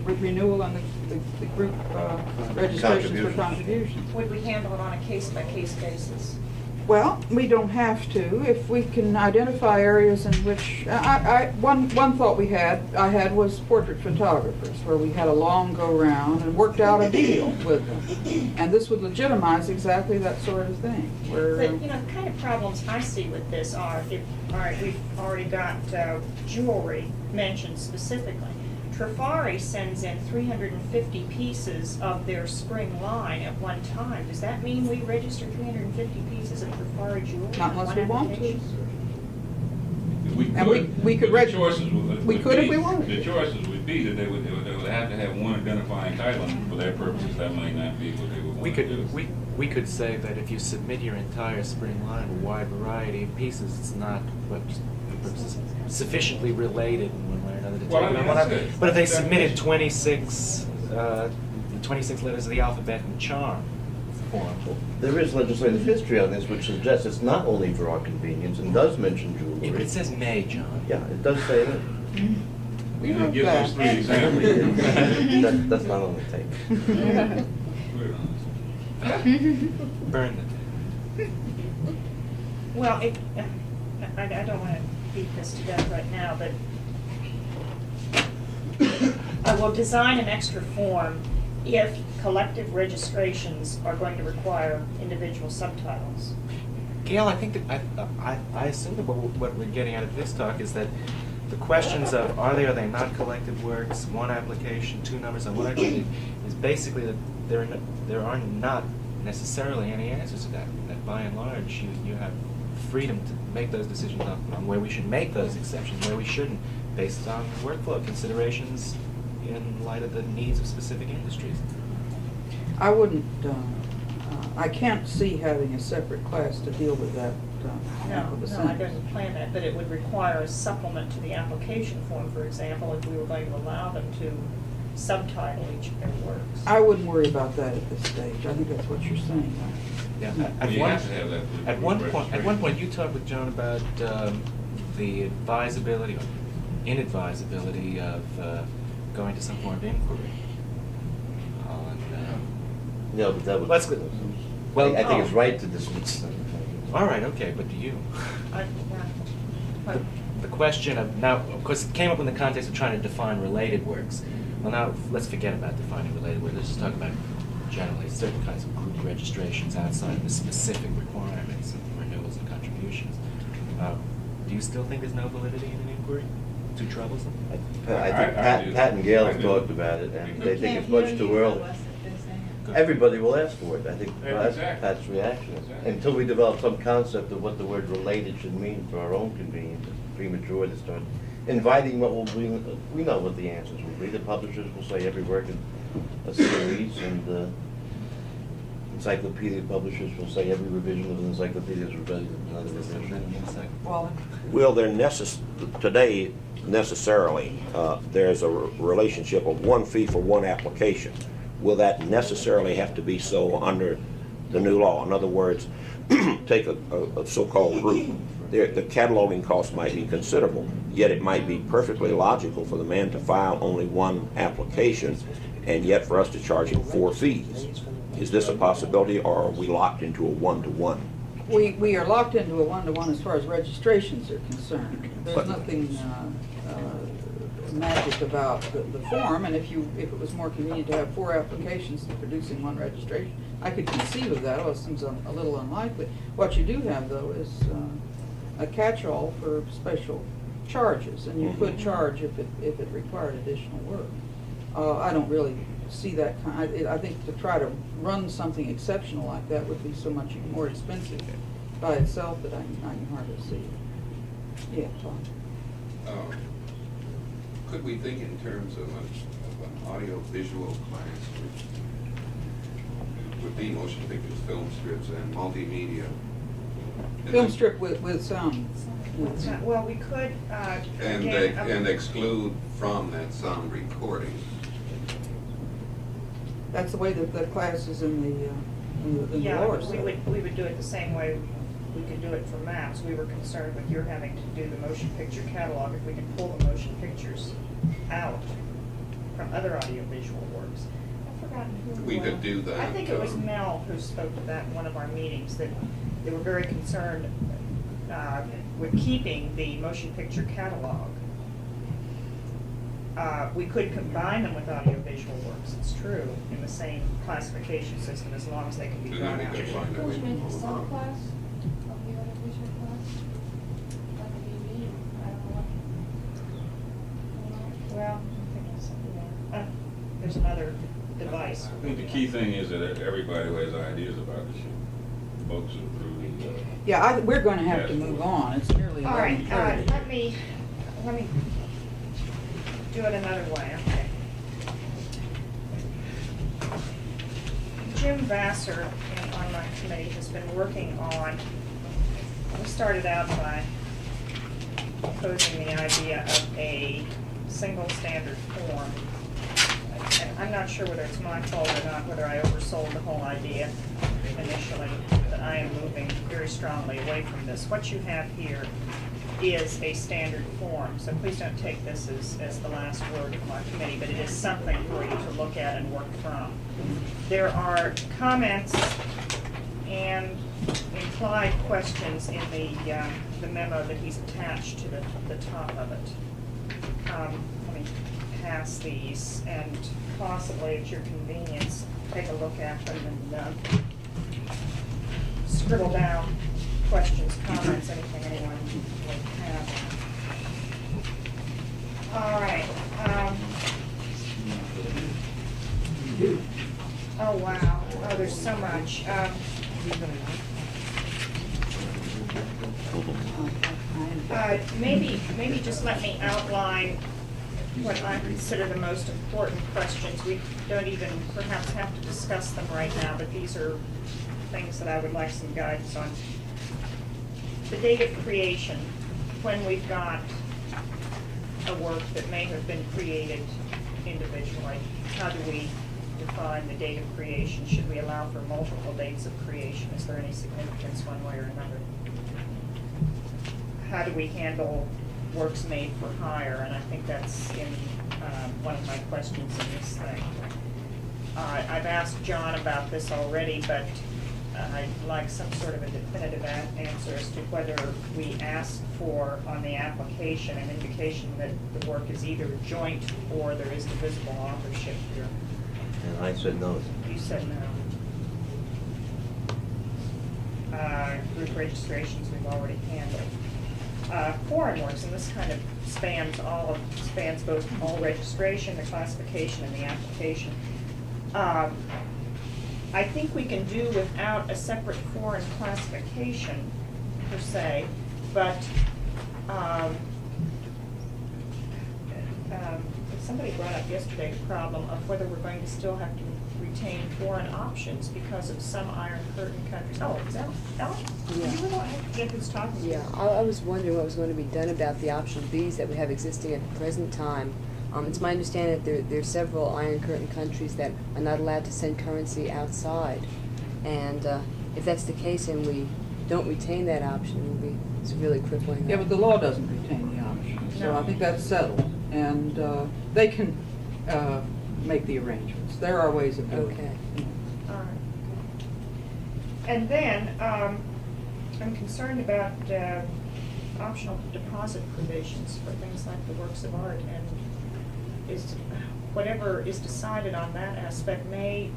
the renewal and the group registrations for contributions. Would we handle it on a case-by-case basis? Well, we don't have to. If we can identify areas in which, one thought I had was portrait photographers, where we had a long go-round and worked out a deal with them. And this would legitimize exactly that sort of thing. Where, But, the kind of problems I see with this are, all right, we've already got jewelry mentioned specifically. Trifari sends in 350 pieces of their spring line at one time. Does that mean we register 350 pieces of Trifari jewelry? not unless we want to. We And we could but the choices we could if we wanted. The choices would be that they would have to have one identifying title, and for their purposes, that might not be what they would want to do. We could say that if you submit your entire spring line, a wide variety of pieces, it's not sufficiently related in one way or another to Well, take it I on mean, one that's up. it. But if they That's submitted it. 26 letters of the alphabet and charm form, There is legislative history on this which suggests it's not only for our convenience and does mention yeah, but jewelry. it says may, John. Yeah, it does say that. We didn't give those 3 examples. That's not on the tape. Put it on. Burn it. Well, I don't want to beat this to death right now, but I will design an extra form if collective registrations are going to require individual subtitles. Gail, I think that I assume that what we're getting out of this talk is that the questions of are they or are they not collective works, one application, 2 numbers on one application, is basically that there are not necessarily any answers to that. That by and large, you have freedom to make those decisions on where we should make those exceptions, where we shouldn't, based on workflow considerations in light of the needs of specific industries. I wouldn't, I can't see having a separate class to deal with that. No, half of the I sentence. didn't plan that, but it would require a supplement to the application form, for example, if we were going to allow them to subtitle each of their works. I wouldn't worry about that at this stage. I think that's what you're saying. Yeah, You have to have that for at one registration. point, you talked with Joan about the advisability or inadvisability of going to some form of inquiry. No, but that would. Let's go- well, I think it's right to dismiss them. All right, okay, but do you? But The question of, now, of course, it came up in the context of trying to define related works. Well, now, let's forget about defining related works. Let's just talk about generally certain kinds of group registrations outside of the specific requirements of renewals and contributions. Do you still think there's no validity in an inquiry? Too troublesome? I think I do. Pat and Gail I have do. talked about it, and they think it's We much can't too hear you, early. Lois, if they're saying it. Everybody will ask for it. I think Yeah, that's exactly. Pat's reaction. Exactly. Until we develop some concept of what the word related should mean for our own convenience, it's premature to start inviting what will be, we know what the answers will be. The publishers will say every work in a series, and the encyclopedia publishers will say every revision of an encyclopedia is another revision. Will there today necessarily, there's a relationship of one fee for one application. Will that necessarily have to be so under the new law? In other words, take a so-called group. The cataloging cost might be considerable, yet it might be perfectly logical for the man to file only one application, and yet for us to charge him 4 fees. Is this a possibility, or are we locked into a one-to-one? We are locked into a one-to-one as far as registrations are concerned. There's But- nothing magic about the form, and if it was more convenient to have 4 applications to producing 1 registration, I could conceive of that, although it seems a little unlikely. What you do have, though, is a catch-all for special charges, and you could charge if it required additional work. I don't really see that I think to try to run something exceptional like that would be so much more expensive by itself that I can hardly see it. Yeah, Tom. Could we think in terms of an audio-visual class, which would be motion pictures, film strips, and multimedia? Film strip with sound. Well, we could, And again, exclude from that sound recording. That's the way that the class is in the yeah, lower we side. would do it the same way we could do it for maps. We were concerned with your having to do the motion picture catalog, if we could pull the motion pictures out from other audiovisual works. I've forgotten who. We could do that, I think it was Mel who spoke to that in one of our meetings, that they were very concerned with keeping the motion picture catalog. We could combine them with audiovisual works, it's true, in the same classification system, as long as they can be So drawn then out. we could find a way Don't you to make a pull them out. subclass of the audiovisual class? Like a DV, I don't know what. Well, I'm thinking of something there. There's another device. I think the key thing is that everybody who has ideas about this should focus it through the. Yeah, we're going to have to move on. It's nearly All right, 11:30. let me do it another way, okay. Jim Vassar on my committee has been working on, we started out by proposing the idea of a single standard form. And I'm not sure whether it's my fault or not, whether I oversold the whole idea initially, but I am moving very strongly away from this. What you have here is a standard form, so please don't take this as the last word of my committee, but it is something for you to look at and work from. There are comments and implied questions in the memo that he's attached to the top of it. Let me pass these, and possibly at your convenience, take a look at them and scribble down questions, comments, anything anyone would have. All right. Oh, wow. Oh, there's so much. Maybe just let me outline what I consider the most important questions. We don't even perhaps have to discuss them right now, but these are things that I would like some guidance on. The date of creation, when we've got a work that may have been created individually, how do we define the date of creation? Should we allow for multiple dates of creation? Is there any significance one way or another? How do we handle works made for hire? And I think that's in one of my questions in this thing. I've asked John about this already, but I'd like some sort of a definitive answer as to whether we ask for, on the application, an indication that the work is either joint or there is divisible authorship here. And I said no. You said no. Group registrations we've already handled. Foreign works, and this kind of spans both all registration, the classification, and the application. I think we can do without a separate foreign classification per se, but somebody brought up yesterday the problem of whether we're going to still have to retain foreign options because of some Iron Curtain countries. Oh, is that Ellen? Yeah. You were the one who's talking to Yeah, I was wondering what was going to be done about the option Bs that we have existing at the present time. It's my understanding that there are several Iron Curtain countries that are not allowed to send currency outside. And if that's the case and we don't retain that option, it will be severely crippling. Yeah, but the law doesn't retain the option, so I think that's settled. And they can make the arrangements. There are ways of doing it. Okay. All right. And then, I'm concerned about optional deposit provisions for things like the works of art, and whatever is decided on that aspect may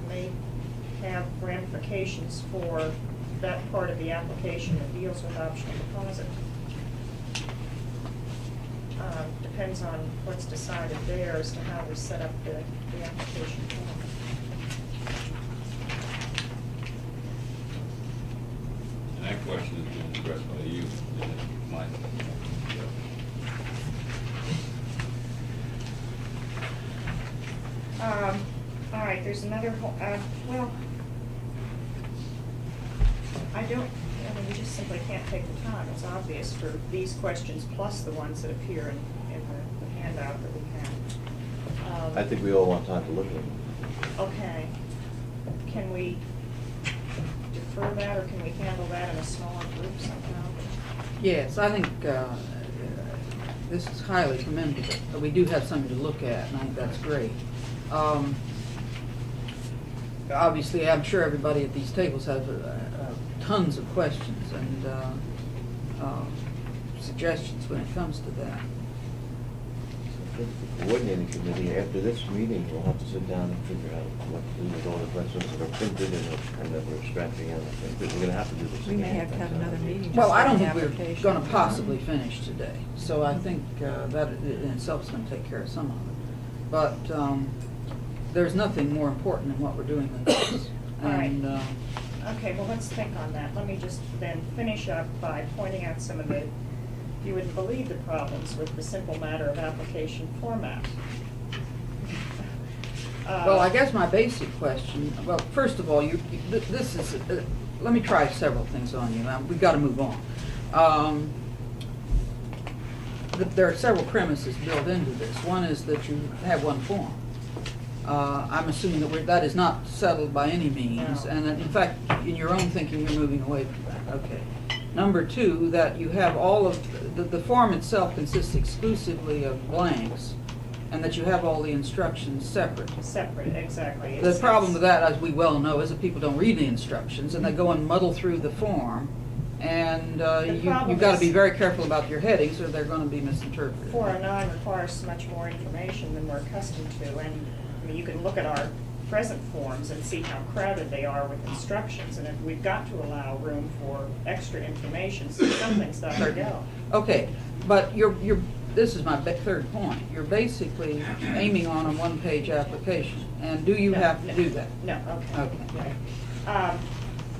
have ramifications for that part of the application that deals with optional deposit. Depends on what's decided there as to how we set up the application form. And that question is being addressed by you, Mike. All right, there's another, well, we just simply can't take the time. It's obvious for these questions plus the ones that appear in the handout that we have. I think we all want time to look at them. Okay. Can we defer that, or can we handle that in a smaller group somehow? Yes, I think this is highly commendable. We do have something to look at, and I think that's great. Obviously, I'm sure everybody at these tables has tons of questions and suggestions when it comes to that. The coordinating committee, after this meeting, we'll have to sit down and figure out what to do with all the questions that are printed and that we're extracting out. Because we're gonna have to do this. We may again. have to have another meeting. Well, I don't just think on the we're application. going to possibly finish today, so I think that in itself is going to take care of some of it. But there's nothing more important than what we're doing than this. All right. And, Okay, well, let's think on that. Let me just then finish up by pointing out some of the, you wouldn't believe the problems with the simple matter of application format. Well, I guess my basic question, well, first of all, this is, let me try several things on you. We've got to move on. There are several premises built into this. One is that you have one form. I'm assuming that is not settled by any means, No. and that, in fact, in your own thinking, you're moving away from that. Okay. Number two, that you have all of, the form itself consists exclusively of blanks, and that you have all the instructions separate. Separate, exactly. The problem with that, as we well know, is that people don't read the instructions, and they go and muddle through the form, and you've got to be very careful about your headings, or they're going to be misinterpreted. 409 requires much more information than we're accustomed to, and I mean, you can look at our present forms and see how crowded they are with instructions, and if we've got to allow room for extra information, so something's got to go. Okay, but this is my third point. You're basically aiming on a one-page application, and do you have to do that? No, okay. Okay.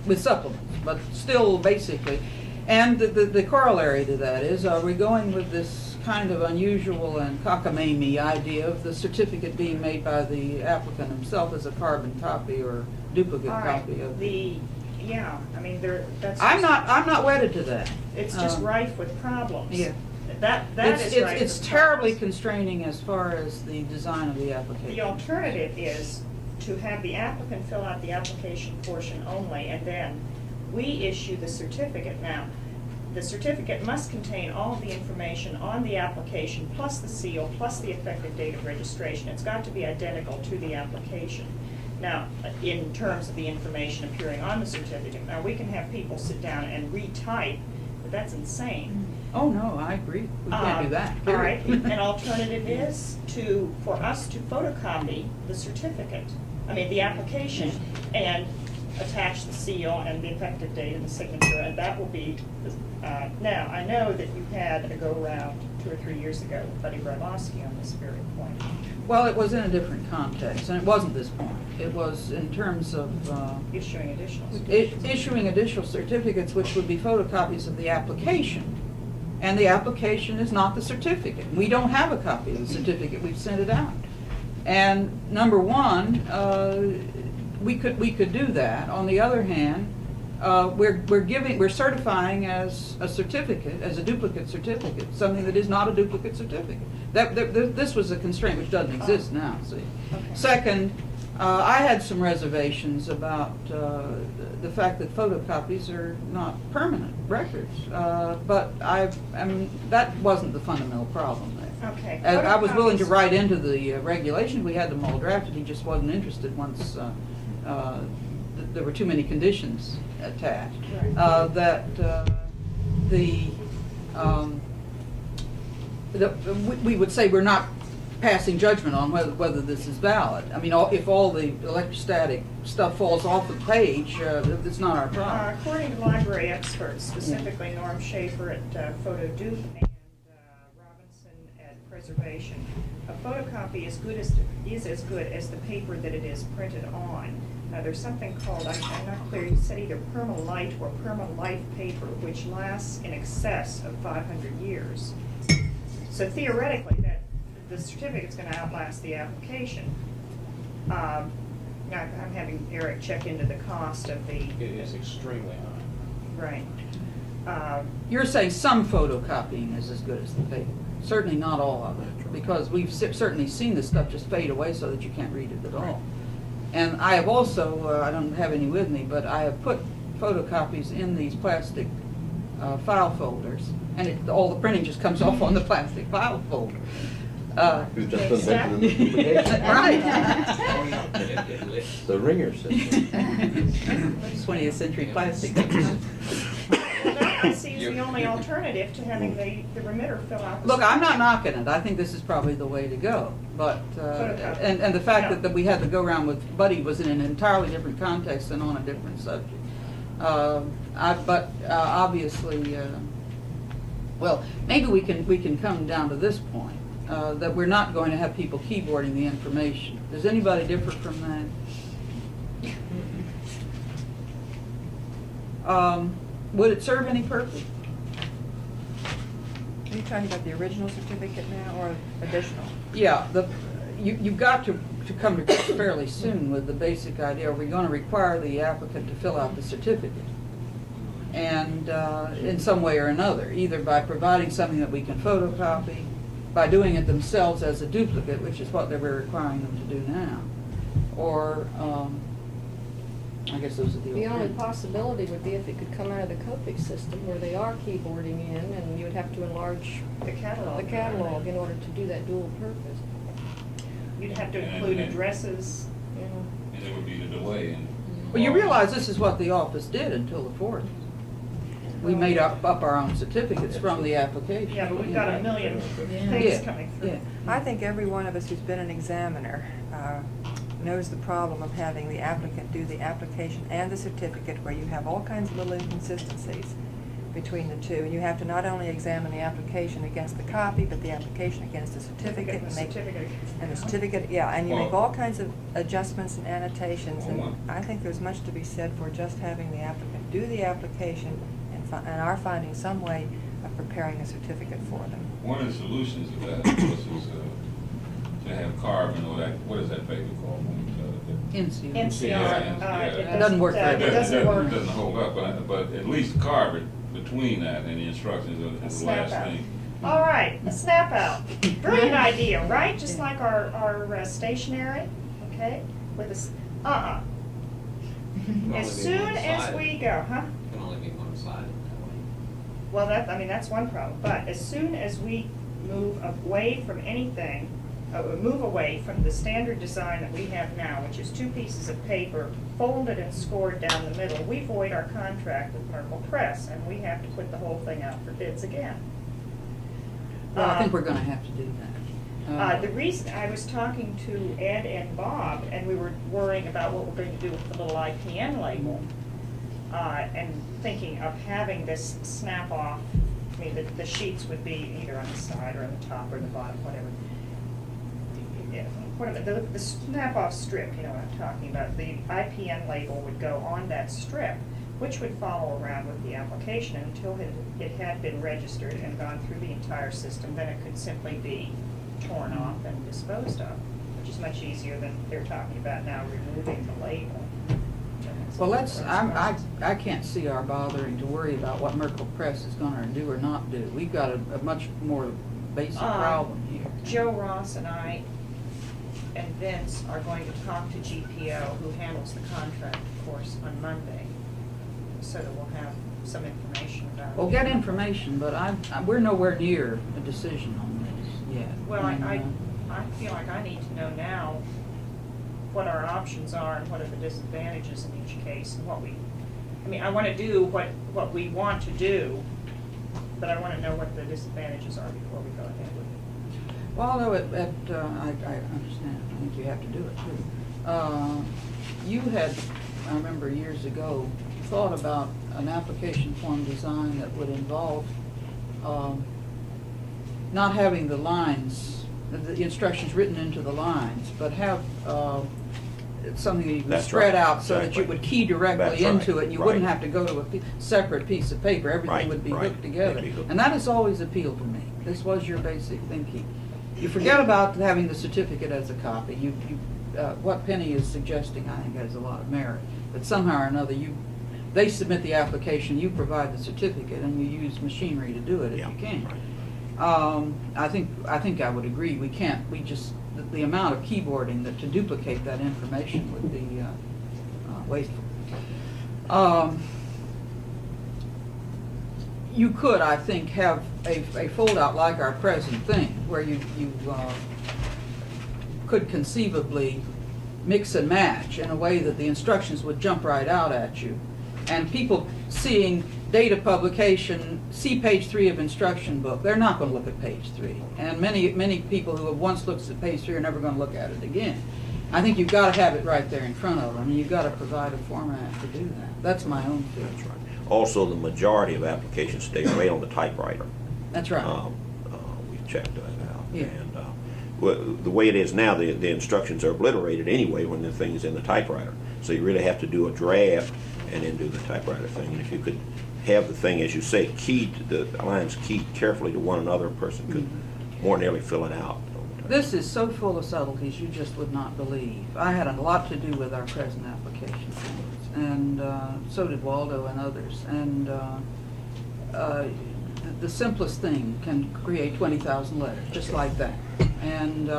With supplements, but still basically. And the corollary to that is, are we going with this kind of unusual and cockamamie idea of the certificate being made by the applicant himself as a carbon copy or duplicate copy of Yeah, I mean, that's I'm not wedded to that. It's just rife with problems. Yeah. That is rife It's with terribly problems. constraining as far as the design of the application. The alternative is to have the applicant fill out the application portion only, and then we issue the certificate. Now, the certificate must contain all of the information on the application, plus the seal, plus the effective date of registration. It's got to be identical to the application. Now, in terms of the information appearing on the certificate, now we can have people sit down and retype, but that's insane. Oh, no, I agree. We can't do that. All right, an alternative is for us to photocopy the certificate, the application, and attach the seal and the effective date and the signature, and that will be, now, I know that you had a go-round 2 or 3 years ago with Buddy Brabowski on this very point. Well, it was in a different context, and it wasn't this point. It was in terms of Issuing additional certificates. issuing additional certificates, which would be photocopies of the application. And the application is not the certificate. We don't have a copy of the certificate. We've sent it out. And number one, we could do that. On the other hand, we're certifying as a certificate, as a duplicate certificate, something that is not a duplicate certificate. This was a constraint which doesn't exist now. See. Okay. Second, I had some reservations about the fact that photocopies are not permanent records, but that wasn't the fundamental problem there. Okay. I was willing to write into the regulations. We had them all drafted. He just wasn't interested once there were too many conditions attached. Right. We would say we're not passing judgment on whether this is valid. I mean, if all the electrostatic stuff falls off the page, it's not our problem. According to library experts, specifically Norm Schaefer at PhotoDupe and Robinson at Preservation, a photocopy is as good as the paper that it is printed on. Now, there's something called, I'm not clear, you said either Permalite or Permalife paper, which lasts in excess of 500 years. So theoretically, the certificate's going to outlast the application. I'm having Eric check into the cost of the... It is extremely high. Right. You're saying some photocopying is as good as the paper. Certainly not all of it, because we've certainly seen this stuff just fade away so that you can't read it at all. And I have also, I don't have any with me, but I have put photocopies in these plastic file folders, and all the printing just comes off on the plastic file folder. Who's just invented the duplication. Right. The ringer system. 20th century plastic. That I see is the only alternative to having the remitter fill out the Look, I'm not knocking it. I think this is probably the way to go. But and the fact that we had to go around with Buddy was in an entirely different context and on a different subject. But obviously, well, maybe we can come down to this point that we're not going to have people keyboarding the information. Does anybody differ from that? Would it serve any purpose? Are you talking about the original certificate now or additional? Yeah, you've got to come to grips fairly soon with the basic idea, are we going to require the applicant to fill out the certificate? And in some way or another, either by providing something that we can photocopy, by doing it themselves as a duplicate, which is what they were requiring them to do now, or I guess those are the The only alternatives. possibility would be if it could come out of the Copic system where they are keyboarding in, and you would have to enlarge The catalog. the catalog in order to do that dual purpose. You'd have to And- include and- addresses. You know. And there would be the delay in. Well, you realize this is what the office did until the 4th. We made up our own certificates from the application. Yeah, but we've got a million Yeah. things coming through. Yeah. I think every one of us who's been an examiner knows the problem of having the applicant do the application and the certificate, where you have all kinds of little inconsistencies between the two. And you have to not only examine the application against the copy, but the application against the certificate. And the make- certificate. And the certificate, yeah, and you make Well- all kinds of adjustments and annotations. And Well, I think there's much to be said for just having the applicant do the application and our finding some way of preparing a certificate for them. One of the solutions to that, of course, is to have carbon or that, what is that paper called? NCR. NCR, It doesn't work very it well. doesn't work. It doesn't hold up, but at least carve it between that and the instructions A of the snap last out. thing. All right, a snap out. Brilliant idea, right? Just like our stationery, okay? With a, As soon as we go, huh? It can only be one-sided that way. Well, that's one problem. But as soon as we move away from anything, move away from the standard design that we have now, which is 2 pieces of paper folded and scored down the middle, we void our contract with Merkle Press, and we have to put the whole thing out for bids again. Well, I think we're going to have to do that. The reason, I was talking to Ed and Bob, and we were worrying about what we're going to do with the little IPN label, and thinking of having this snap off. I mean, the sheets would be either on the side or on the top or the bottom, whatever. Yeah, the snap-off strip, you know what I'm talking about. The IPN label would go on that strip, which would follow around with the application until it had been registered and gone through the entire system. Then it could simply be torn off and disposed of, which is much easier than they're talking about now, removing the label. Well, I can't see our bothering to worry about what Merkle Press is going to do or not do. We've got a much more basic problem here. Joe Ross and I and Vince are going to talk to GPO, who handles the contract, of course, on Monday, so that we'll have some information about it. Well, get information, but we're nowhere near a decision on this yet. Well, And, I feel like I need to know now what our options are and what are the disadvantages in each case, and I want to do what we want to do, but I want to know what the disadvantages are before we go ahead with it. Well, although I understand, I think you have to do it too. You had, I remember years ago, thought about an application form design that would involve not having the lines, the instructions written into the lines, but have something that you could That's spread right, out so that you exactly. would key directly That's right, into it, and you wouldn't right. have to go to a separate piece of paper. Everything Right, would be right. hooked together. It'd be hooked. And that has always appealed to me. This was your basic thinking. You forget about having the certificate as a copy. What Penny is suggesting, I think, has a lot of merit. But somehow or another, they submit the application, you provide the certificate, and you use machinery to do it if Yeah, you can. right. I think I would agree. We can't. The amount of keyboarding to duplicate that information would be wasteful. You could, I think, have a fold-out like our present thing, where you could conceivably mix and match in a way that the instructions would jump right out at you. And people seeing date of publication, see page 3 of instruction book, they're not going to look at page 3. And many people who have once looked at page 3 are never going to look at it again. I think you've got to have it right there in front of them, and you've got to provide a format to do that. That's my own feeling. That's right. Also, the majority of applications stay right on the typewriter. That's right. We've checked that out. Yeah. And the way it is now, the instructions are obliterated anyway when the thing is in the typewriter. So you really have to do a draft and then do the typewriter thing. And if you could have the thing, as you say, the lines keyed carefully to one another, a person could more nearly fill it out over This is so full of subtleties you just would not believe. I had a lot to do with our present application standards, and so did Waldo and others. And the simplest thing can create 20,000 letters, just like that. And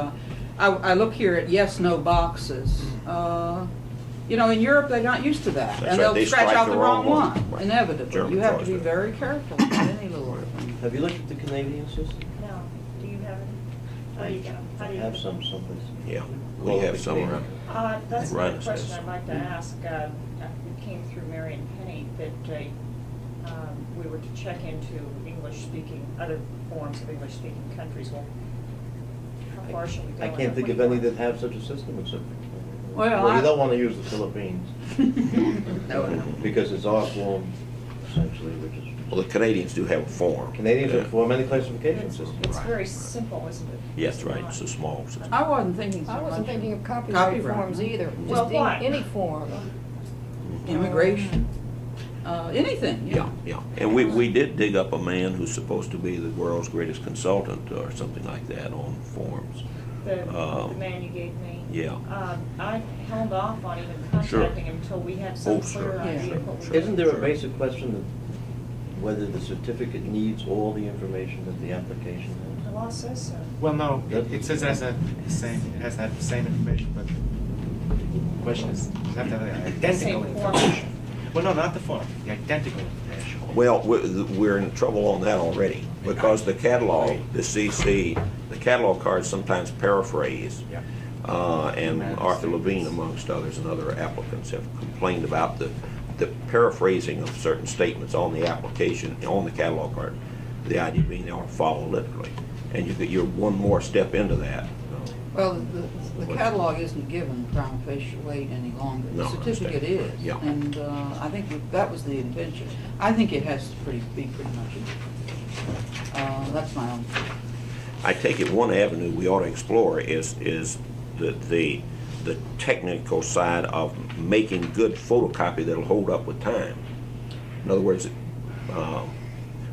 I look here at yes/no boxes. You know, in Europe, they're not used to that. That's And right, they'll they scratch strike out the the wrong wrong one, one. inevitably. German You have to cars be do. very careful with any little thing. Have you looked at the Canadian system? No, do you have any? Oh, you got 'em. How do you? Have some someplace. Yeah, we have some around. That's Right, another question yes. I'd like to ask. It came through Mary and Penny that we were to check into English-speaking, other forms of English-speaking countries. Well, how far should we go? I can't think of any that have such a system except. Well, you I- don't want to use the Philippines. No, no. Because it's our form, essentially, which is. Well, the Canadians do have a form. Canadians Yeah. have form any classification system. It's very simple, isn't it? Yes, right, it's a small system. I wasn't thinking so I much. wasn't thinking of copyright forms either, Well, just what? any form. Immigration, anything, Yeah, yeah. And we did dig up a man who's supposed to be the world's greatest consultant or something like that on forms. The man you gave me. Yeah. I held off on even Sure. contacting him until we had some Oh, sure. clear Yeah. idea of what we were Isn't there a doing. basic question of whether the certificate needs all the information that the application has? The law says so. Well, no, it says it has to have the same information, but the question is, does it have to have the identical Same form. information? Well, no, not the form, the identical information. Well, we're in trouble on that already, because the catalog, the CC, the catalog cards sometimes paraphrase. Yeah. And Arthur Levine, amongst others, and other applicants have complained about the paraphrasing of certain statements on the application, on the catalog card. The idea being they don't follow literally. And you're one more step into that. Well, the catalog isn't given prima facie weight any longer. The No, I certificate understand. is. Yeah. And I think that was the invention. I think it has to be pretty much. That's my own. I take it one avenue we ought to explore is the technical side of making good photocopy that'll hold up with time. In other words,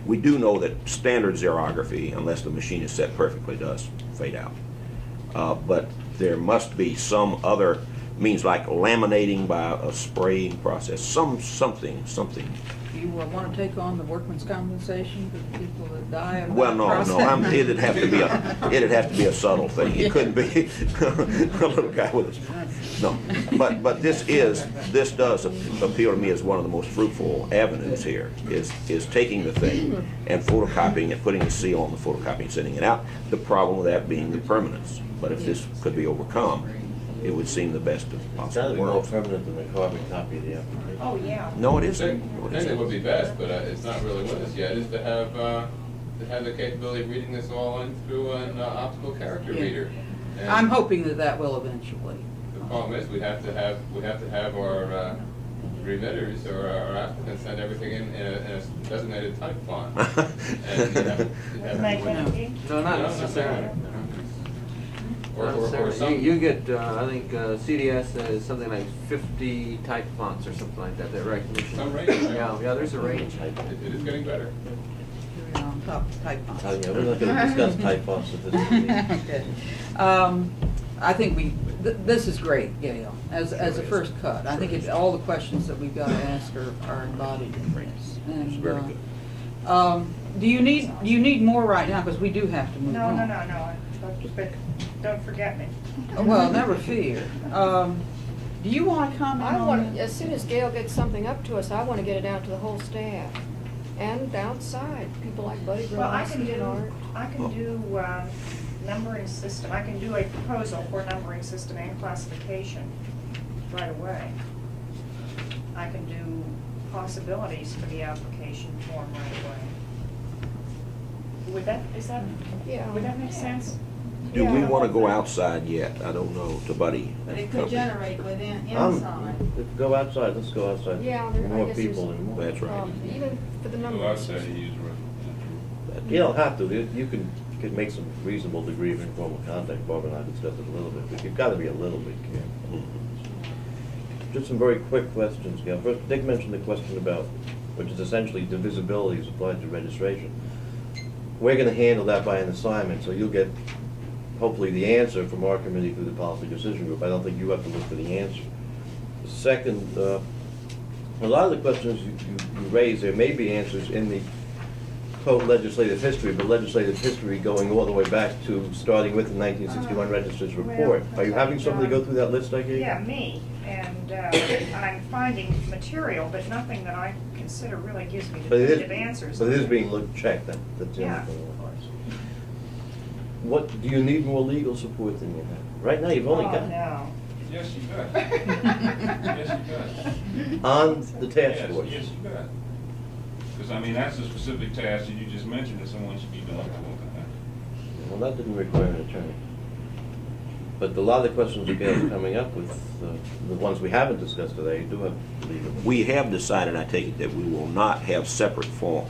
we do know that standard xerography, unless the machine is set perfectly, does fade out. But there must be some other means, like laminating by a spraying process, something. You want to take on the workman's compensation for the people that die of Well, that no, process? it'd have to be a subtle thing. It couldn't be a little guy with a, no. But this does appeal to me as one of the most fruitful avenues here, is taking the thing and photocopying it, putting a seal on the photocopy and sending it out. The problem with that being the permanence. But if this could be overcome, it would seem the best of It's got to possible be more worlds. permanent than a carbon copy of the application. Oh, yeah. No, it I isn't. think No, it I think it would isn't. be best, but it's not really with us yet, is to have the capability of reading this all in through an optical character Yeah. reader. And I'm hoping that will eventually. the problem is, we have to have our remitters or our applicants send everything in a designated type font. And you have Make No. it. No, not necessarily. Or Not necessarily. some. You get, I think CDS is something like 50 type fonts or something like that recognition. Some range, right? Yeah, there's a range. It is getting better. On top type Oh, fonts. yeah, we're not going to discuss type fonts at this meeting. Okay. I think this is great, Gail, as a first cut. I think all the questions that we've got to ask are embodied in this. And, It's very good. Do you need more right now, because we do have to move No, on? no. But don't forget me. Well, never fear. Do you want to comment I on want, that? as soon as Gail gets something up to us, I want to get it out to the whole staff. And outside, people like Buddy Well, I Gillespie can and Art. do numbering system. I can do a proposal for numbering system and classification right away. I can do possibilities for the application form right away. Would that make sense? Do we want to go outside yet? I don't know, to Buddy. But it could generate within, Go outside, let's go outside. Yeah, I More guess people there's- and more. That's right. Even for the So numbers. I'd say you use residential. You don't have to, you can make some reasonable degree of informal contact. Bob and I discussed it a little bit, but you've got to be a little bit careful. Just some very quick questions, Gail. First, Dick mentioned the question about, which is essentially divisibility as applied to registration. We're going to handle that by an assignment, so you'll get hopefully the answer from our committee through the policy decision group. I don't think you have to look for the answer. Second, a lot of the questions you raise, there may be answers in the code legislative history, but legislative history going all the way back to starting with the 1961 Register's Report. Well, Are you having somebody go through that list I gave you? Yeah, me, and I'm finding material, but nothing that I consider really gives me But definitive answers. But it is being checked, that's the Yeah. only thing. What, do you need more legal support than you have? Right now, you've only got. Oh, no. Yes, you bet. Yes, you bet. On the task Yes, force. yes, you bet. Because, I mean, that's a specific task that you just mentioned that someone should be doing. Well, that didn't require an attorney. But a lot of the questions you get coming up with, the ones we haven't discussed today, do have legal. We have decided, I take it, that we will not have separate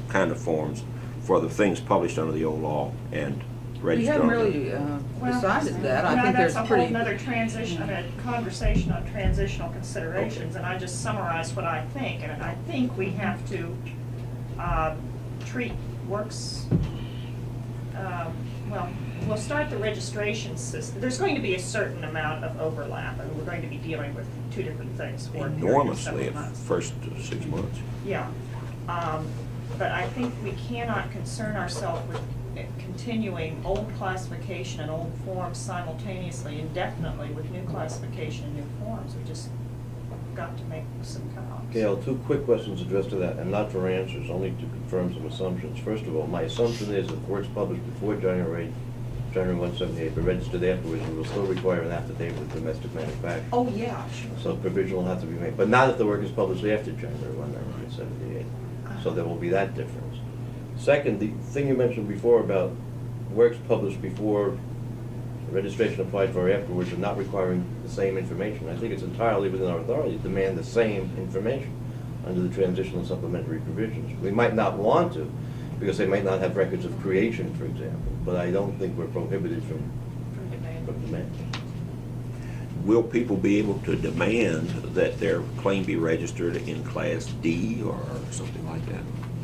kind of forms for the things published under the old law and We registered. haven't under the- really decided that. I No, think there's that's a pretty. whole nother transition, a conversation on transitional considerations, and I just summarized what I think, and I think we have to treat works, well, we'll start the registration system. There's going to be a certain amount of overlap, and we're going to be dealing with two different things for a period of Enormously several at months. first 6 months. Yeah, but I think we cannot concern ourselves with continuing old classification and old forms simultaneously, indefinitely, with new classification and new forms. We just got to make some cutoffs. Gail, two quick questions addressed to that, and not for answers, only to confirm some assumptions. First of all, my assumption is that works published before January 178, but registered afterwards, we will still require an affidavit of domestic manufacture. Oh, yeah, sure. So provision will have to be made, but not if the work is published after January 1, 1978. So there will be that difference. Second, the thing you mentioned before about works published before registration applied for afterwards and not requiring the same information, I think it's entirely within our authority to demand the same information under the transitional and supplementary provisions. We might not want to, because they might not have records of creation, for example, but I don't think we're prohibited from demanding. Will people be able to demand that their claim be registered in Class D or something like that?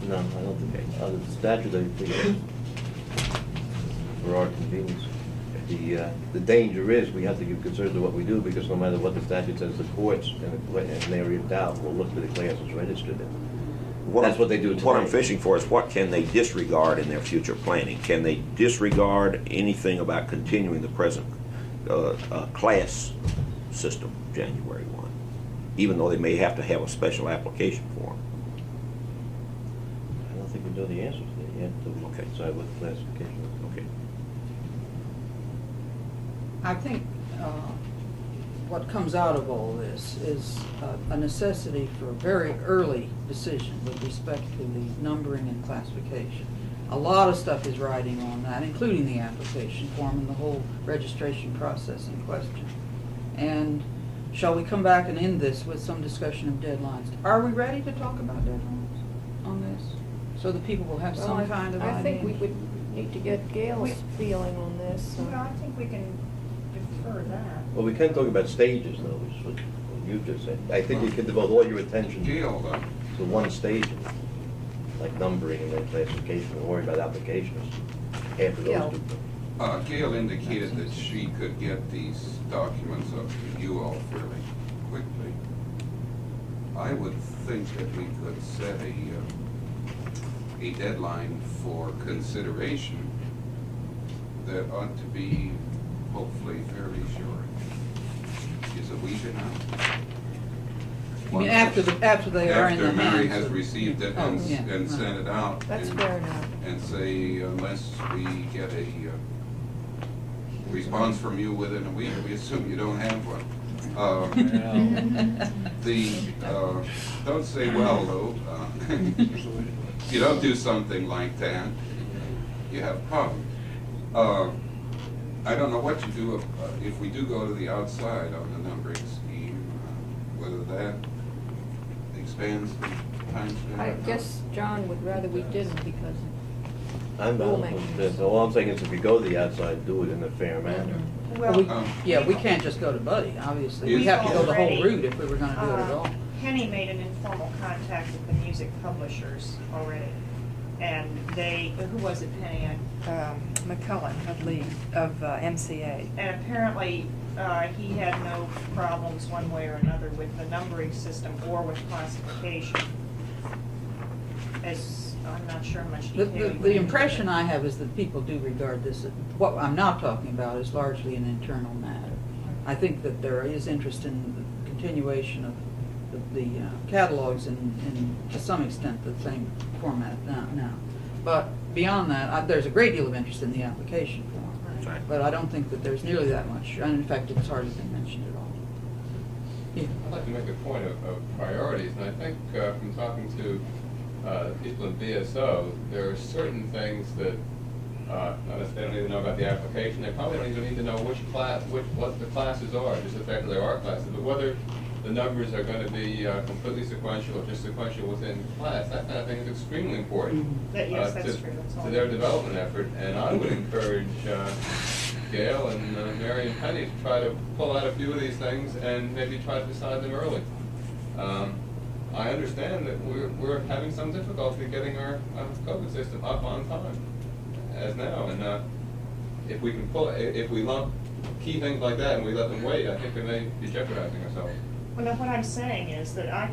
No, I don't think, under the statute, I think it's for our convenience. The danger is we have to give concern to what we do, because no matter what the statute says, the courts, in an area of doubt, will look to the classes registered in. That's what they do today. What I'm fishing for is what can they disregard in their future planning? Can they disregard anything about continuing the present class system, January 1, even though they may have to have a special application form? I don't think we know the answer to that yet, until we decide what the classification is. Okay. I think what comes out of all this is a necessity for a very early decision with respect to the numbering and classification. A lot of stuff is riding on that, including the application form and the whole registration process in question. And shall we come back and end this with some discussion of deadlines? Are we ready to talk about deadlines on this? So that people will have some kind of idea? I think we would need to get Gail's feeling on this. Well, I think we can defer that. Well, we can talk about stages, though, which is what you just said. I think you can devote all your attention to one stage, like numbering and then classification, and worry about applications after those two. Gail indicated that she could get these documents up to you all fairly quickly. I would think that we could set a deadline for consideration that ought to be hopefully fairly short. Is a week enough? You mean after they are in the After Mary hands has of- received it Oh, and yeah, and right. sent it out. That's and- fair enough. And say, unless we get a response from you within a week, we assume you don't have one. Don't say well, though. If you don't do something like that, you have problems. I don't know what you do if we do go to the outside on the numbering scheme, whether that expands the time span. I guess John would rather we didn't because I'm bound Rulemaking. with this. All I'm saying is if you go to the outside, do it in a fair manner. Well, we can't just go to Buddy, obviously. We'd We've have to go the whole already, route if we were gonna do it at all. Henny made an informal contact with the music publishers already. And they, who was it, Penny? McCullen of Lee, of MCA. And apparently, he had no problems one way or another with the numbering system or with classification. As, I'm not sure how much detail. The impression I have is that people do regard this, what I'm not talking about is largely an internal matter. I think that there is interest in the continuation of the catalogs in, to some extent, the same format now. But beyond that, there's a great deal of interest in the application form. Right. But I don't think that there's nearly that much, and in fact, it's hardly been mentioned at all. Yeah. I'd like to make a point of priorities, and I think from talking to people in BSO, there are certain things that not if they don't even know about the application, they probably don't even need to know what the classes are, just the fact that there are classes, but whether the numbers are going to be completely sequential or just sequential within class, that kind of thing is extremely important Yes, that's true. That's all. to their development effort. And I would encourage Gail and Mary and Penny to try to pull out a few of these things and maybe try to decide them early. I understand that we're having some difficulty getting our COVID system up on time as now, and if we can if we lump key things like that and we let them wait, I think we may be jeopardizing ourselves. Well, now, what I'm saying is that I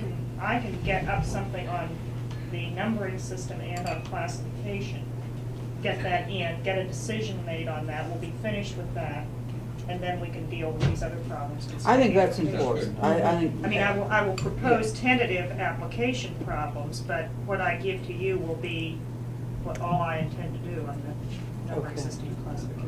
can get up something on the numbering system and on classification, get that in, get a decision made on that, we'll be finished with that, and then we can deal with these other problems. I think that's important. I mean, I will propose tentative application problems, but what I give to you will be what all I intend to do on the numbering Okay. system and classification.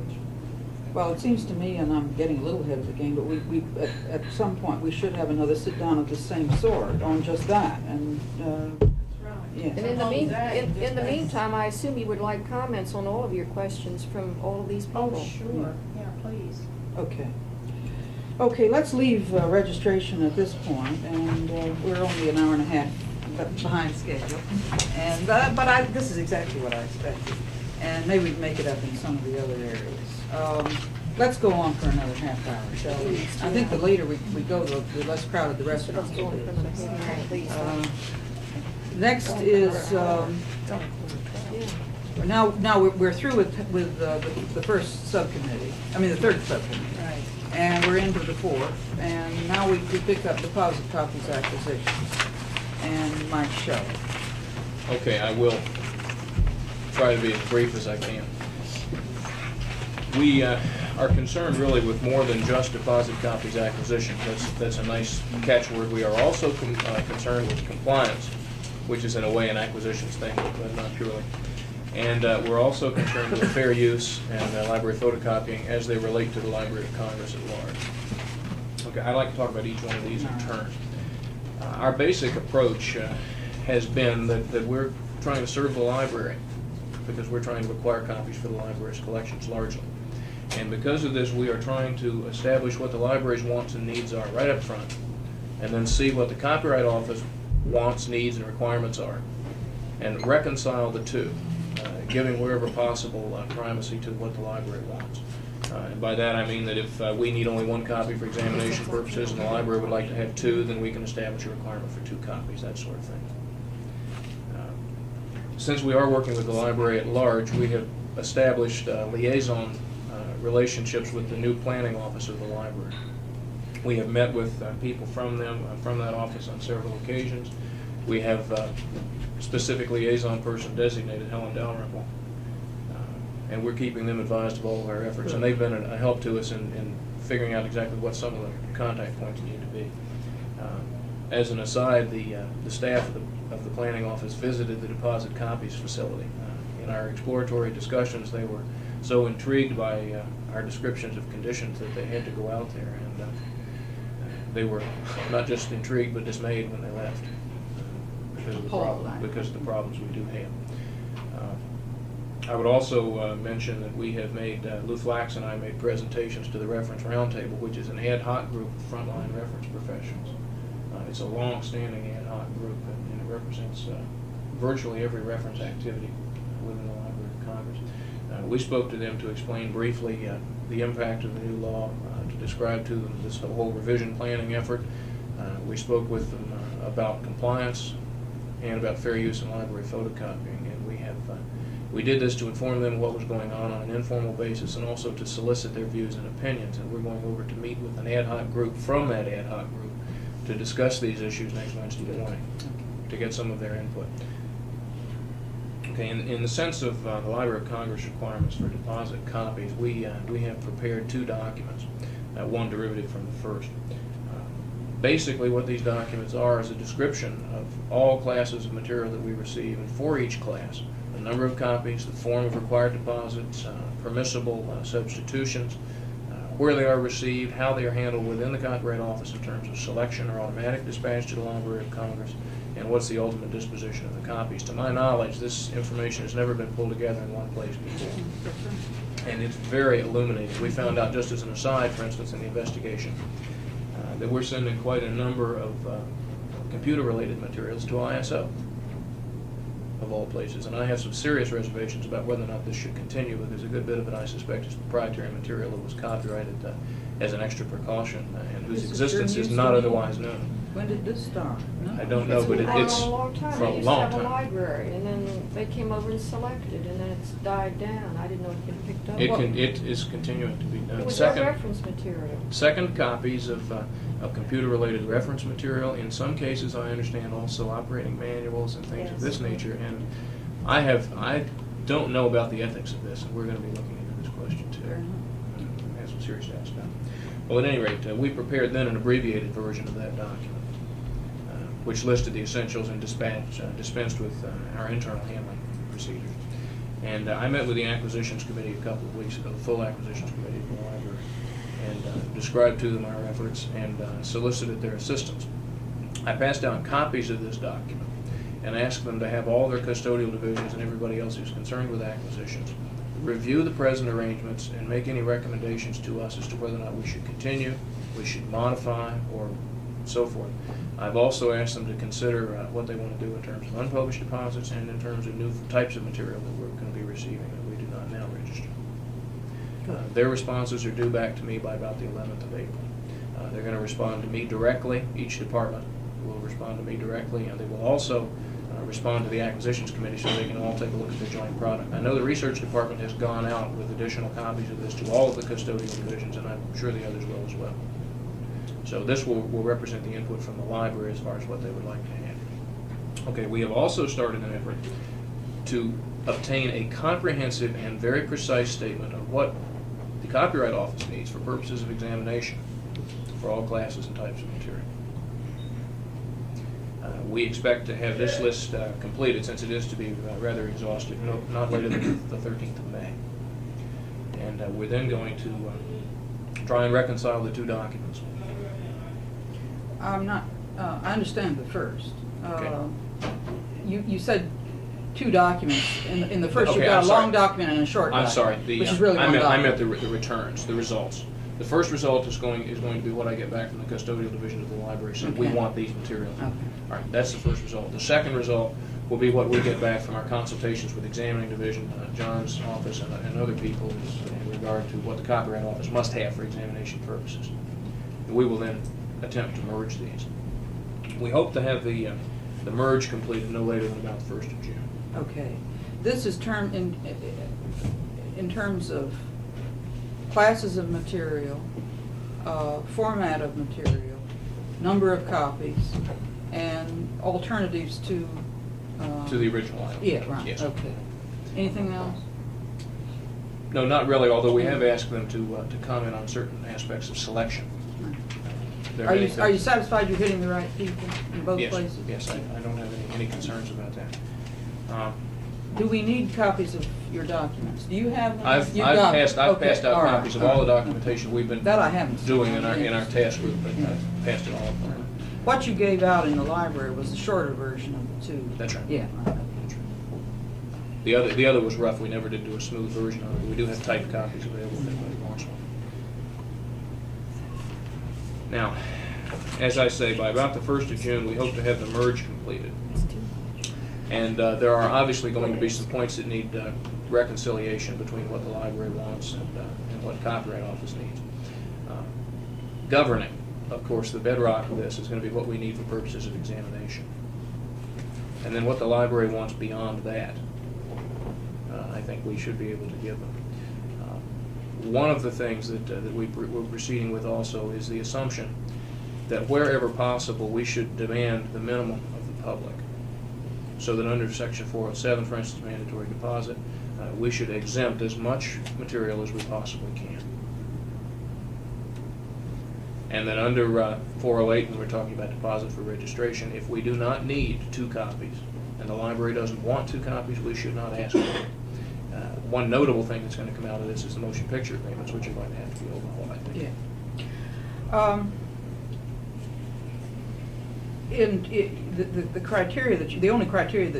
Well, it seems to me, and I'm getting a little ahead of the game, but we at some point, we should have another sit-down of the same sort on just that, and, yeah. And in the meantime, I assume you would like comments on all of your questions from all of these people. Oh, sure, yeah, please. Okay. Okay, let's leave registration at this point, and we're only an hour and a half behind schedule. And this is exactly what I expected, and maybe we can make it up in some of the other areas. Let's go on for another half hour, shall we? I think the later we go, the less crowded the restaurants will be. Next is now we're through with the first subcommittee. I mean the third subcommittee. Right. And we're into the fourth, and now we pick up deposit copies acquisitions. And Mike Shelley. Okay, I will try to be as brief as I can. We are concerned really with more than just deposit copies acquisition. That's a nice catchword. We are also concerned with compliance, which is in a way an acquisitions thing, but not purely. And we're also concerned with fair use and library photocopying as they relate to the Library of Congress at large. Okay, I'd like to talk about each one of these in turn. Our basic approach has been that we're trying to serve the library because we're trying to acquire copies for the library's collections largely. And because of this, we are trying to establish what the library's wants and needs are right up front, and then see what the Copyright Office wants, needs, and requirements are, and reconcile the two, giving wherever possible primacy to what the library wants. And by that I mean that if we need only one copy for examination purposes and the library would like to have two, then we can establish a requirement for 2 copies, that sort of thing. Since we are working with the library at large, we have established liaison relationships with the new planning office of the library. We have met with people from that office on several occasions. We have specific liaison person designated, Helen Dalrymple, and we're keeping them advised of all of our efforts. And they've been a help to us in figuring out exactly what some of the contact points need to be. As an aside, the staff of the planning office visited the deposit copies facility. In our exploratory discussions, they were so intrigued by our descriptions of conditions that they had to go out there, and they were not just intrigued but dismayed when they left because of the problems we do have. I would also mention that we have made, Lou Flax and I made presentations to the Reference Roundtable, which is an ad hoc group of frontline reference professionals. It's a long-standing ad hoc group, and it represents virtually every reference activity within the Library of Congress. We spoke to them to explain briefly the impact of the new law, to describe to them this whole revision planning effort. We spoke with them about compliance and about fair use in library photocopying, and we have We did this to inform them what was going on an informal basis and also to solicit their views and opinions. And we're going over to meet with an ad hoc group from that ad hoc group to discuss these issues next Wednesday morning, to get some of their input. Okay, in the sense of the Library of Congress requirements for deposit copies, we have prepared 2 documents, one derivative from the first. Basically, what these documents are is a description of all classes of material that we receive, and for each class, the number of copies, the form of required deposits, permissible substitutions, where they are received, how they are handled within the Copyright Office in terms of selection or automatic dispatch to the Library of Congress, and what's the ultimate disposition of the copies. To my knowledge, this information has never been pulled together in one place before, and it's very illuminating. We found out, just as an aside, for instance, in the investigation, that we're sending quite a number of computer-related materials to ISO, of all places. And I have some serious reservations about whether or not this should continue, because a good bit of it, I suspect, is proprietary material that was copyrighted as an extra precaution, and whose existence is not otherwise known. When did this start? No? I don't know, but it's for a long time. for a They used long to have a time. library, and then they came over and selected, and then it's died down. I didn't know it had been picked up. It is continuing to be done. It was their reference material. Second copies of computer-related reference material. In some cases, I understand also operating manuals and things of this nature. And I don't know about the ethics of this, and we're going to be looking into this question too. I have some serious doubts about it. Well, at any rate, we prepared then an abbreviated version of that document, which listed the essentials and dispensed with our internal handling procedures. And I met with the Acquisitions Committee a couple of weeks ago, the full Acquisitions Committee of the library, and described to them our efforts and solicited their assistance. I passed out copies of this document and asked them to have all their custodial divisions and everybody else who's concerned with acquisitions review the present arrangements and make any recommendations to us as to whether or not we should continue, we should modify, or so forth. I've also asked them to consider what they want to do in terms of unpublished deposits and in terms of new types of material that we're going to be receiving that we do not now register. Their responses are due back to me by about the 11th of April. They're going to respond to me directly. Each department will respond to me directly, and they will also respond to the Acquisitions Committee so they can all take a look at the joint product. I know the Research Department has gone out with additional copies of this to all of the custodial divisions, and I'm sure the others will as well. So this will represent the input from the library as far as what they would like to have. Okay, we have also started an effort to obtain a comprehensive and very precise statement of what the Copyright Office needs for purposes of examination for all classes and types of material. We expect to have this list completed, since it is to be rather exhaustive, not later than the 13th of May. And we're then going to try and reconcile the 2 documents. I'm not, I understand the first. Okay. You said 2 documents. In the first, Okay, you've got I'm a long sorry. document and a short I'm document. sorry. Which is really one I meant document. the returns, the results. The first result is going to be what I get back from the custodial division of the library, saying we Okay. want these materials. Okay. All right, that's the first result. The second result will be what we get back from our consultations with the examining division, John's office, and other people in regard to what the Copyright Office must have for examination purposes. We will then attempt to merge these. We hope to have the merge completed no later than about the 1st of June. Okay. This is termed in terms of classes of material, format of material, number of copies, and alternatives to... To the original item. Yeah, right. Yes. Okay. Anything else? No, not really, although we have asked them to comment on certain aspects of selection. Are you satisfied you're hitting the right people in both Yes, places? yes, I don't have any concerns about that. Do we need copies of your documents? Do you have them? I've You've got them? passed Okay, out all right, copies of all the documentation we've been That I haven't doing seen. in our task group, but I've passed it all up. What you gave out in the library was the shorter version of the 2. That's right. Yeah. The other was rough. We never did do a smooth version of it. We do have typed copies available if anybody wants one. Now, as I say, by about the 1st of June, we hope to have the merge completed. And there are obviously going to be some points that need reconciliation between what the library wants and what the Copyright Office needs. Governing, of course, the bedrock of this is going to be what we need for purposes of examination. And then what the library wants beyond that. I think we should be able to give them. One of the things that we're proceeding with also is the assumption that wherever possible, we should demand the minimum of the public. So that under Section 407, for instance, mandatory deposit, we should exempt as much material as we possibly can. And then under 408, when we're talking about deposit for registration, if we do not need 2 copies, and the library doesn't want 2 copies, we should not ask for it. One notable thing that's going to come out of this is the motion picture agreements, which are going to have to be overhauled, I think. Yeah. The criteria that the only criterion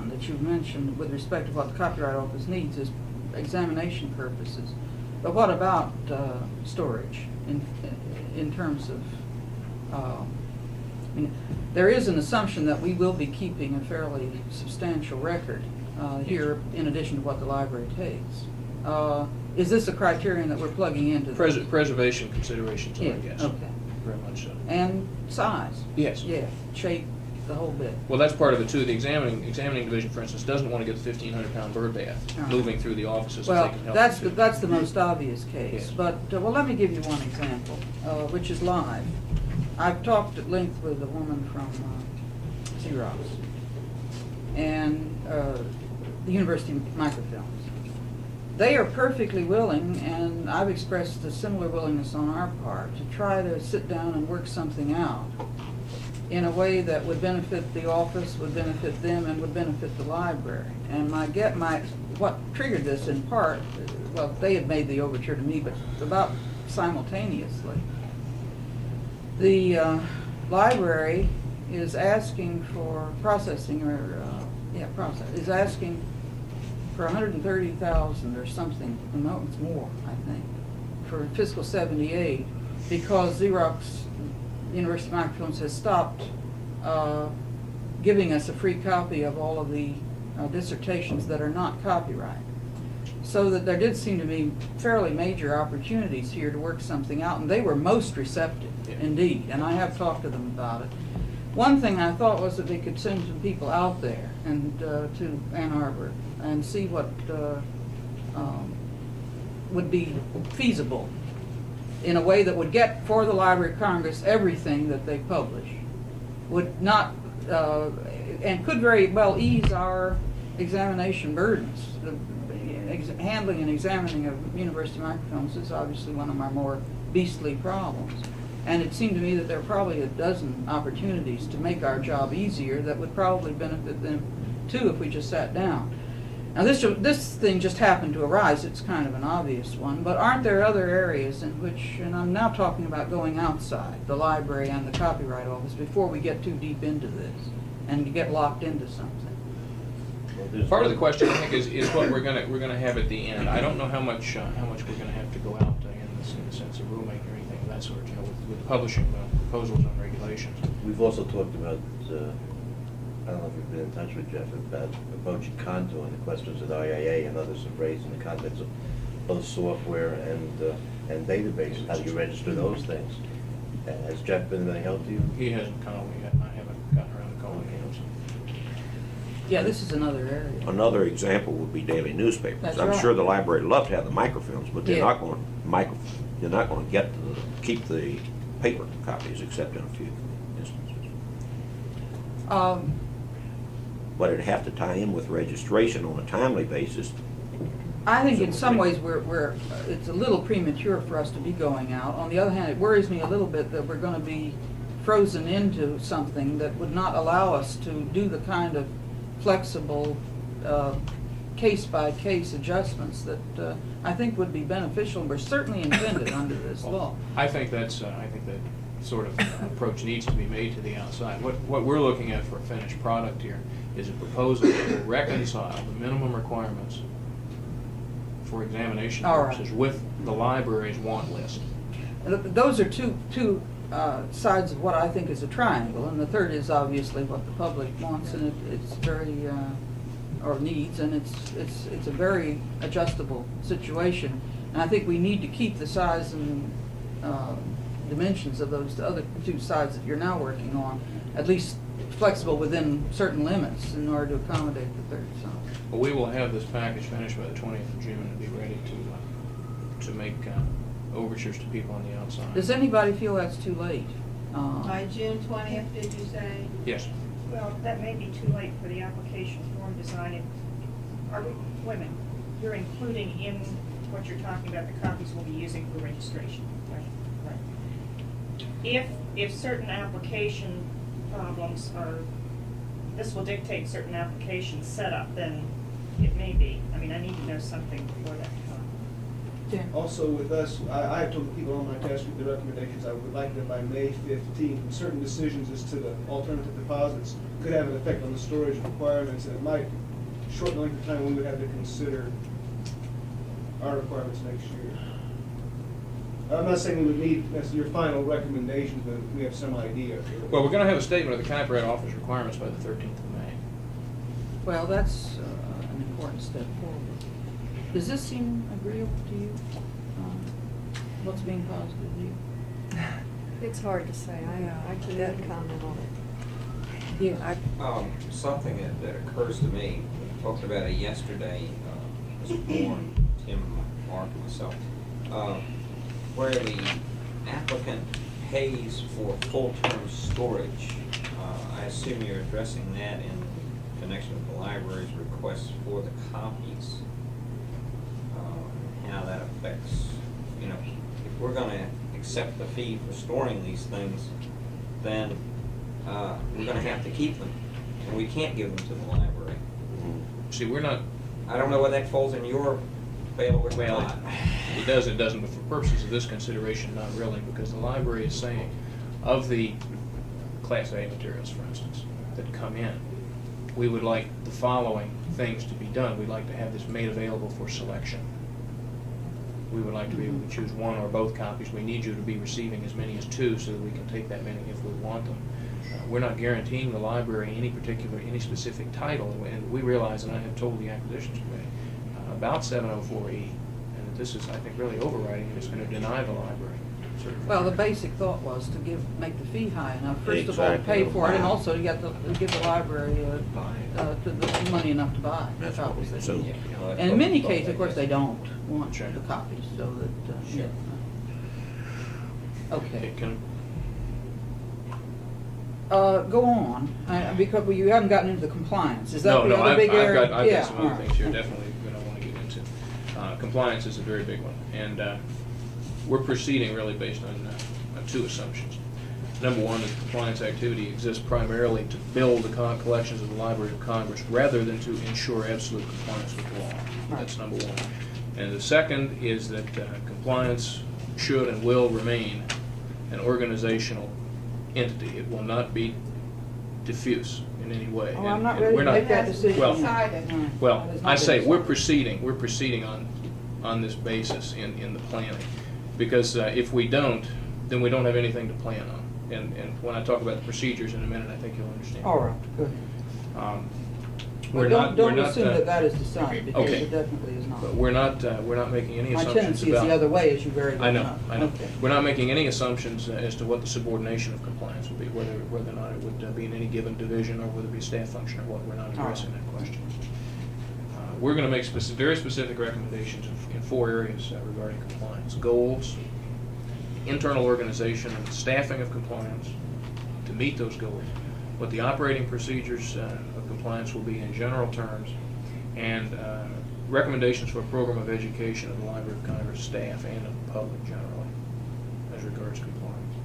that you've mentioned with respect to what the Copyright Office needs is examination purposes. But what about storage in terms of? I mean, there is an assumption that we will be keeping a fairly substantial record here, in addition to what the library takes. Is this a criterion that we're plugging into? Preservation considerations are, yes. Okay. Very much so. And size? Yes. Yeah, shape, the whole bit. Well, that's part of it too. The examining division, for instance, doesn't want to get the 1,500-pound bird bath moving through the offices. Well, if they can help that's it. that's the most obvious case. Yes. But well, let me give you one example, which is live. I've talked at length with a woman from Xerox and the University Microfilms. They are perfectly willing, and I've expressed a similar willingness on our part, to try to sit down and work something out in a way that would benefit the office, would benefit them, and would benefit the library. And what triggered this in part, well, they had made the overture to me, but about simultaneously. The library is asking for processing, is asking for $130,000 or something, no, it's more, I think, for fiscal '78, because Xerox University Microfilms has stopped giving us a free copy of all of the dissertations that are not copyright. So that there did seem to be fairly major opportunities here to work something out, and they were most receptive, indeed, and I have talked to them about it. One thing I thought was that they could send some people out there and to Ann Arbor and see what would be feasible in a way that would get for the Library of Congress everything that they publish, would not, and could very well ease our examination burdens. Handling and examining of university microfilms is obviously one of our more beastly problems. And it seemed to me that there are probably a dozen opportunities to make our job easier that would probably benefit them too if we just sat down. Now this thing just happened to arise, it's kind of an obvious one, but aren't there other areas in which, and I'm now talking about going outside the library and the Copyright Office before we get too deep into this and get locked into something? Part of the question, I think, is what we're gonna have at the end. I don't know how much we're gonna have to go out in the sense of rulemaking or anything of that sort. You know, with publishing proposals on regulations. We've also talked about, I don't know if you've been in touch with Jeff, about approaching Contour and the questions that IAA and others have raised in the context of both software and database. How do you register those things? Has Jeff been of any help to you? He hasn't called me yet. I haven't gotten around to calling him. Yeah, this is another area. Another example would be daily newspapers. That's I'm right. sure the library would love to have the microfilms, but they're Yeah. not going to keep the paper copies except in a few instances. But it'd have to tie in with registration on a timely basis. I think in some ways it's a little premature for us to be going out. On the other hand, it worries me a little bit that we're going to be frozen into something that would not allow us to do the kind of flexible case-by-case adjustments that I think would be beneficial and were certainly intended under this law. I think that sort of approach needs to be made to the outside. What we're looking at for a finished product here is a proposal that will reconcile the minimum requirements for examination purposes with the library's want list. Those are two sides of what I think is a triangle, and the third is obviously what the public wants, and it's very or needs, and it's a very adjustable situation. And I think we need to keep the size and dimensions of those other two sides that you're now working on, at least flexible within certain limits in order to accommodate the 30-some. Well, we will have this package finished by the 20th of June and be ready to make overtures to people on the outside. Does anybody feel that's too late? By June 20th, did you say? Yes. Well, that may be too late for the application form design. Are we, wait a minute, you're including in what you're talking about the copies we'll be using for registration, right? Right. If certain application problems are, this will dictate certain application setup, then it may be. I mean, I need to know something before that time. Also with us, I have told the people on my task group the recommendations, I would like them by May 15th. Certain decisions as to the alternative deposits could have an effect on the storage requirements, and it might shorten the length of time we would have to consider our requirements next year. I'm not saying we would need your final recommendations, but we have some idea. Well, we're going to have a statement of the copyright office requirements by the 13th of May. Well, that's an important step forward. Does this seem agreeable to you? What's being positive to you? It's hard to say. I can't comment on it. Yeah. Something that occurs to me, we talked about it yesterday, Mr. Bourne, Tim, Mark, and myself, where the applicant pays for full-term storage. I assume you're addressing that in connection with the library's requests for the copies. How that affects, you know, if we're going to accept the fee for storing these things, then we're going to have to keep them, and we can't give them to the library. See, we're not. I don't know whether that falls in your bailiwick or not. It does, it doesn't, but for purposes of this consideration, not really, because the library is saying, of the Class A materials, for instance, that come in, we would like the following things to be done. We'd like to have this made available for selection. We would like to be able to choose one or both copies. We need you to be receiving as many as 2 so that we can take that many if we want them. We're not guaranteeing the library any specific title, and we realize, and I have told the acquisitions committee about 704E, and that this is, I think, really overriding, and it's going to deny the library. Well, the basic thought was to make the fee high enough, first of all, to pay for it, and also to give the library the money enough to buy. That's obviously. So, and in many cases, of course, they don't want the copies, so that. Yeah. Okay. Go on, because you haven't gotten into the compliance. Is that the other big area? I've got some other things here definitely that I want to get into. Compliance is a very big one, and we're proceeding really based on 2 assumptions. Number one is compliance activity exists primarily to build the collections of the Library of Congress rather than to ensure absolute compliance with the law. That's number one. And the second is that compliance should and will remain an organizational entity. It will not be diffuse in any way. Oh, I'm not ready to make that decision. Well, I say we're proceeding on this basis in the planning. Because if we don't, then we don't have anything to plan on. And when I talk about the procedures in a minute, I think you'll understand. All right, go ahead. Don't assume that is decided, because it definitely is not. But we're not making any assumptions. My tendency is the other way, as you very well know. I know. Okay. We're not making any assumptions as to what the subordination of compliance would be, whether or not it would be in any given division or whether it be a staff function or what. We're not addressing that question. We're going to make very specific recommendations in 4 areas regarding compliance: goals, internal organization and staffing of compliance to meet those goals, what the operating procedures of compliance will be in general terms, and recommendations for a program of education of the Library of Congress staff and of the public generally as regards compliance.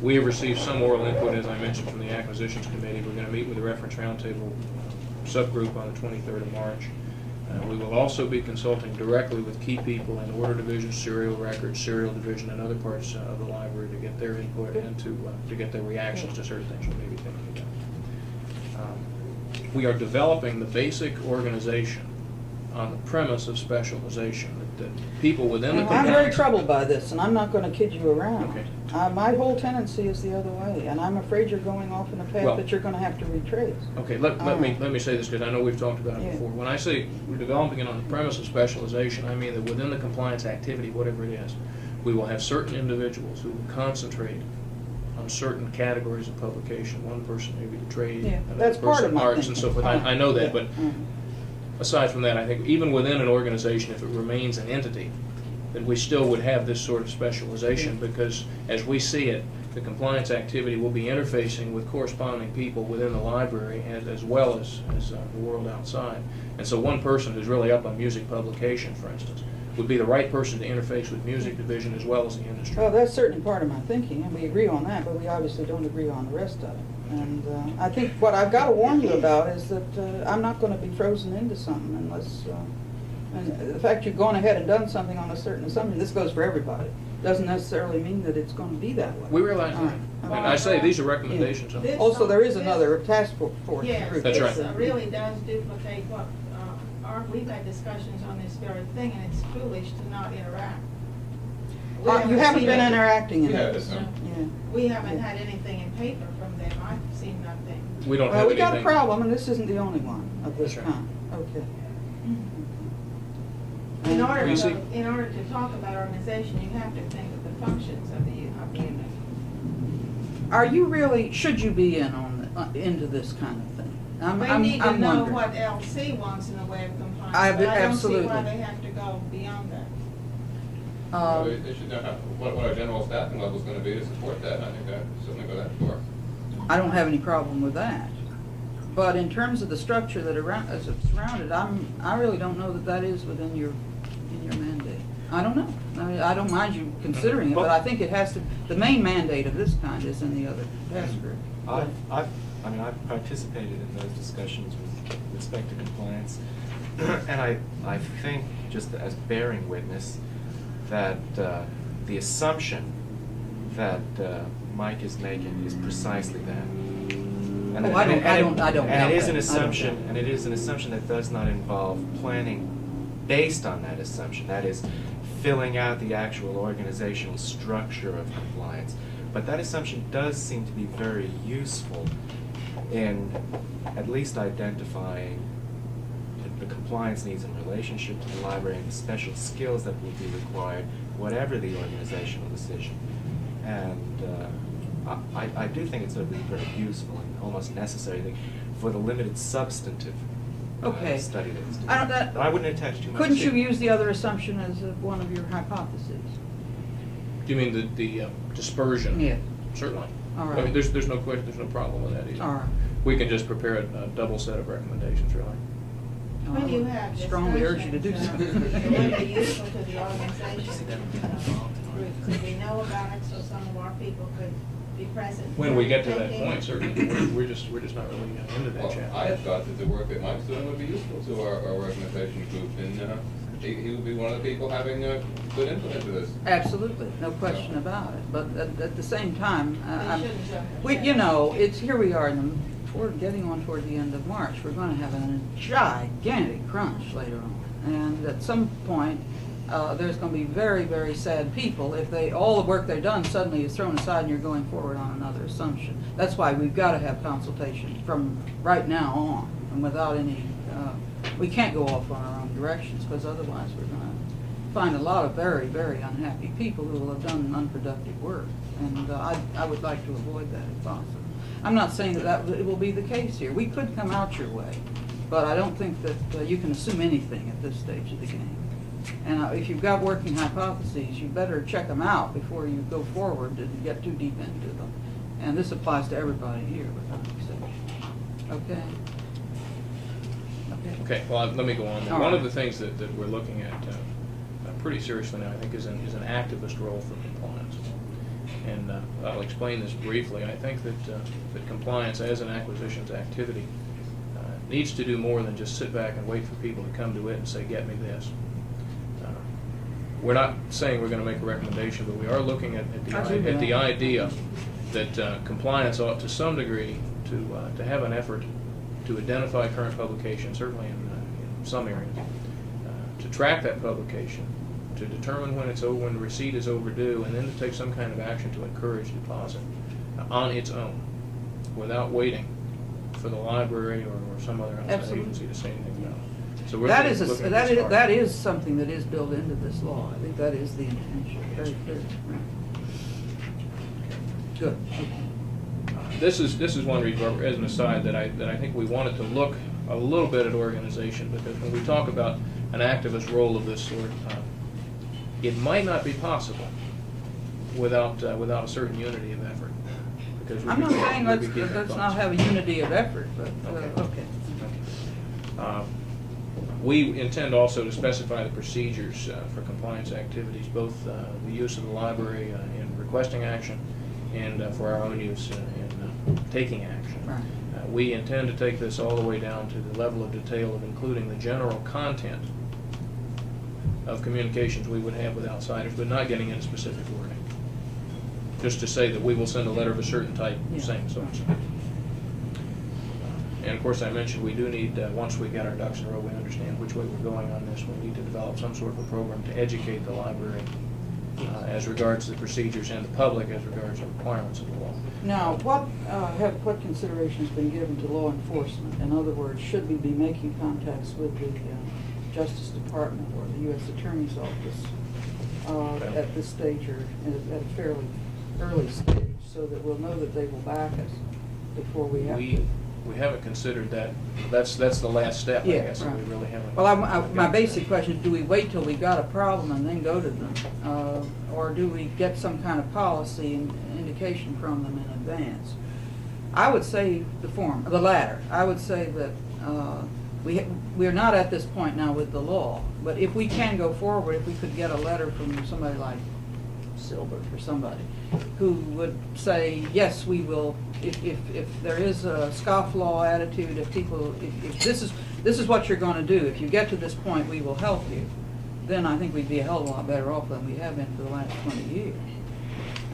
We have received some oral input, as I mentioned, from the Acquisitions Committee. We're going to meet with the Reference Roundtable subgroup on the 23rd of March. We will also be consulting directly with key people in order division, serial records, serial division, and other parts of the library to get their input and to get their reactions to certain things we may be thinking about. We are developing the basic organization on the premise of specialization. That people within the I'm very troubled by this, and I'm not going to kid you around. Okay. My whole tendency is the other way, and I'm afraid you're going off in a path that you're going to have to retrace. Okay, let me say this, because I know we've talked about it before. When I say we're developing it on the premise of specialization, I mean that within the compliance activity, whatever it is, we will have certain individuals who will concentrate on certain categories of publication. One person maybe the trade, Yeah, another that's part person of my arts and so thinking. forth. I know that, Yeah. but aside from that, I think even within an organization, if it remains an entity, then we still would have this sort of specialization, because as we see it, the compliance activity will be interfacing with corresponding people within the library as well as the world outside. And so one person who's really up on music publication, for instance, would be the right person to interface with music division as well as the industry. Well, that's certainly part of my thinking, and we agree on that, but we obviously don't agree on the rest of it. And I think what I've got to warn you about is that I'm not going to be frozen into something unless, and the fact you've gone ahead and done something on a certain assumption, this goes for everybody, doesn't necessarily mean that it's going to be that way. We realize All that. right. And I say these are recommendations. Yeah. Also, there is another task force Yes, group. That's right. this really does duplicate what, we've had discussions on this very thing, and it's foolish to not interact. You haven't been interacting in Yeah, it. that's not- Yeah. We haven't had anything in paper from them, I've seen nothing. We don't Well, have we got a anything. problem, and this isn't the only one of this That's right. kind. Okay. In order You see- to talk about organization, you have to think of the functions of the unit. Are you really, should you be in on, into this kind of thing? They need to I'm know wondering. what LC wants in the way of compliance, but I- I don't see absolutely. why they have to go beyond that. Well, they should know what our general staffing level is going to be to support that, and I think that certainly go that far. I don't have any problem with that. But in terms of the structure that is surrounded, I really don't know that that is within your mandate. I don't know. I don't mind you considering it, but I think it has to, the main mandate of this kind is in the other task group. I've participated in those discussions with respect to compliance, and I think, just as bearing witness, that the assumption that Mike is making is precisely that. And Oh, I don't and doubt it is that. an I assumption, don't doubt and it is an assumption that does not involve planning based on that assumption. That is, filling out the actual organizational structure of compliance. But that assumption does seem to be very useful in at least identifying the compliance needs in relationship to the library and the special skills that will be required, whatever the organizational decision. And I do think it's a really very useful and almost necessary thing for the limited substantive Okay. study that is doing. I don't- I wouldn't attach too much. Couldn't you to- use the other assumption as one of your hypotheses? Do you mean the dispersion? Yeah. Certainly. All I mean, right. there's no question, there's no problem with that either. All right. We can just prepare a double set of recommendations, really. When you have Strongly urge you to do discussions, so. it would be useful to the organization. Could we know about it so some of our people could be present? When we get to that Thinking? point, certainly, we're just not really into that Well, chat. I had thought that the work that Mike's doing would be useful to our organization group, and he would be one of the people having good input into this. Absolutely, no question about it. But at the same time, They shouldn't jump we, ahead. you know, it's here we are toward getting on toward the end of March. We're going to have a gigantic crunch later on, and at some point, there's going to be very, very sad people if all the work they've done suddenly is thrown aside and you're going forward on another assumption. That's why we've got to have consultation from right now on, and without any. We can't go off on our own directions, because otherwise we're going to find a lot of very, very unhappy people who will have done unproductive work. And I would like to avoid that if possible. I'm not saying that it will be the case here. We could come out your way, but I don't think that you can assume anything at this stage of the game. And if you've got working hypotheses, you better check them out before you go forward and get too deep into them. And this applies to everybody here without exception. Okay? Okay, well, let me go on. All One of right. the things that we're looking at pretty seriously now, I think, is an activist role for compliance. And I'll explain this briefly. I think that compliance as an acquisitions activity needs to do more than just sit back and wait for people to come to it and say, get me this. We're not saying we're going to make a recommendation, but we are looking at the idea that compliance ought to some degree to have an effort to identify current publication, certainly in some areas, to track that publication, to determine when receipt is overdue, and then to take some kind of action to encourage deposit on its own, without waiting for the library or some other outside Absolutely. agency to say anything about it. So we're That looking is, at this hard. that is something that is built into this law. I think that is the intention, very clear. Good. This is one reason, as an aside, that I think we wanted to look a little bit at organization, because when we talk about an activist role of this sort, it might not be possible without a certain unity of effort. Because I'm not saying let's not have a unity of effort, but, okay. We intend also to specify the procedures for compliance activities, both the use of the library in requesting action and for our own use in taking action. Right. We intend to take this all the way down to the level of detail of including the general content of communications we would have with outsiders, but not getting into specific wording. Just to say that we will send a letter of a certain type, saying so and so. And of course, I mentioned we do need, once we get our ducks in a row, we understand which way we're going on this, we need to develop some sort of a program to educate the library as regards the procedures and the public as regards the requirements of the law. Now, what consideration has been given to law enforcement? In other words, should we be making contacts with the Justice Department or the U.S. Attorney's Office at this stage or at a fairly early stage, so that we'll know that they will back us before we have to? We haven't considered that. That's the last step, I guess, and we really haven't. Well, my basic question is, do we wait till we got a problem and then go to them? Or do we get some kind of policy and indication from them in advance? I would say the latter. I would say that we're not at this point now with the law, but if we can go forward, if we could get a letter from somebody like Silbert or somebody who would say, yes, we will, if there is a scofflaw attitude, if this is what you're going to do, if you get to this point, we will help you, then I think we'd be a hell of a lot better off than we have been for the last 20 years.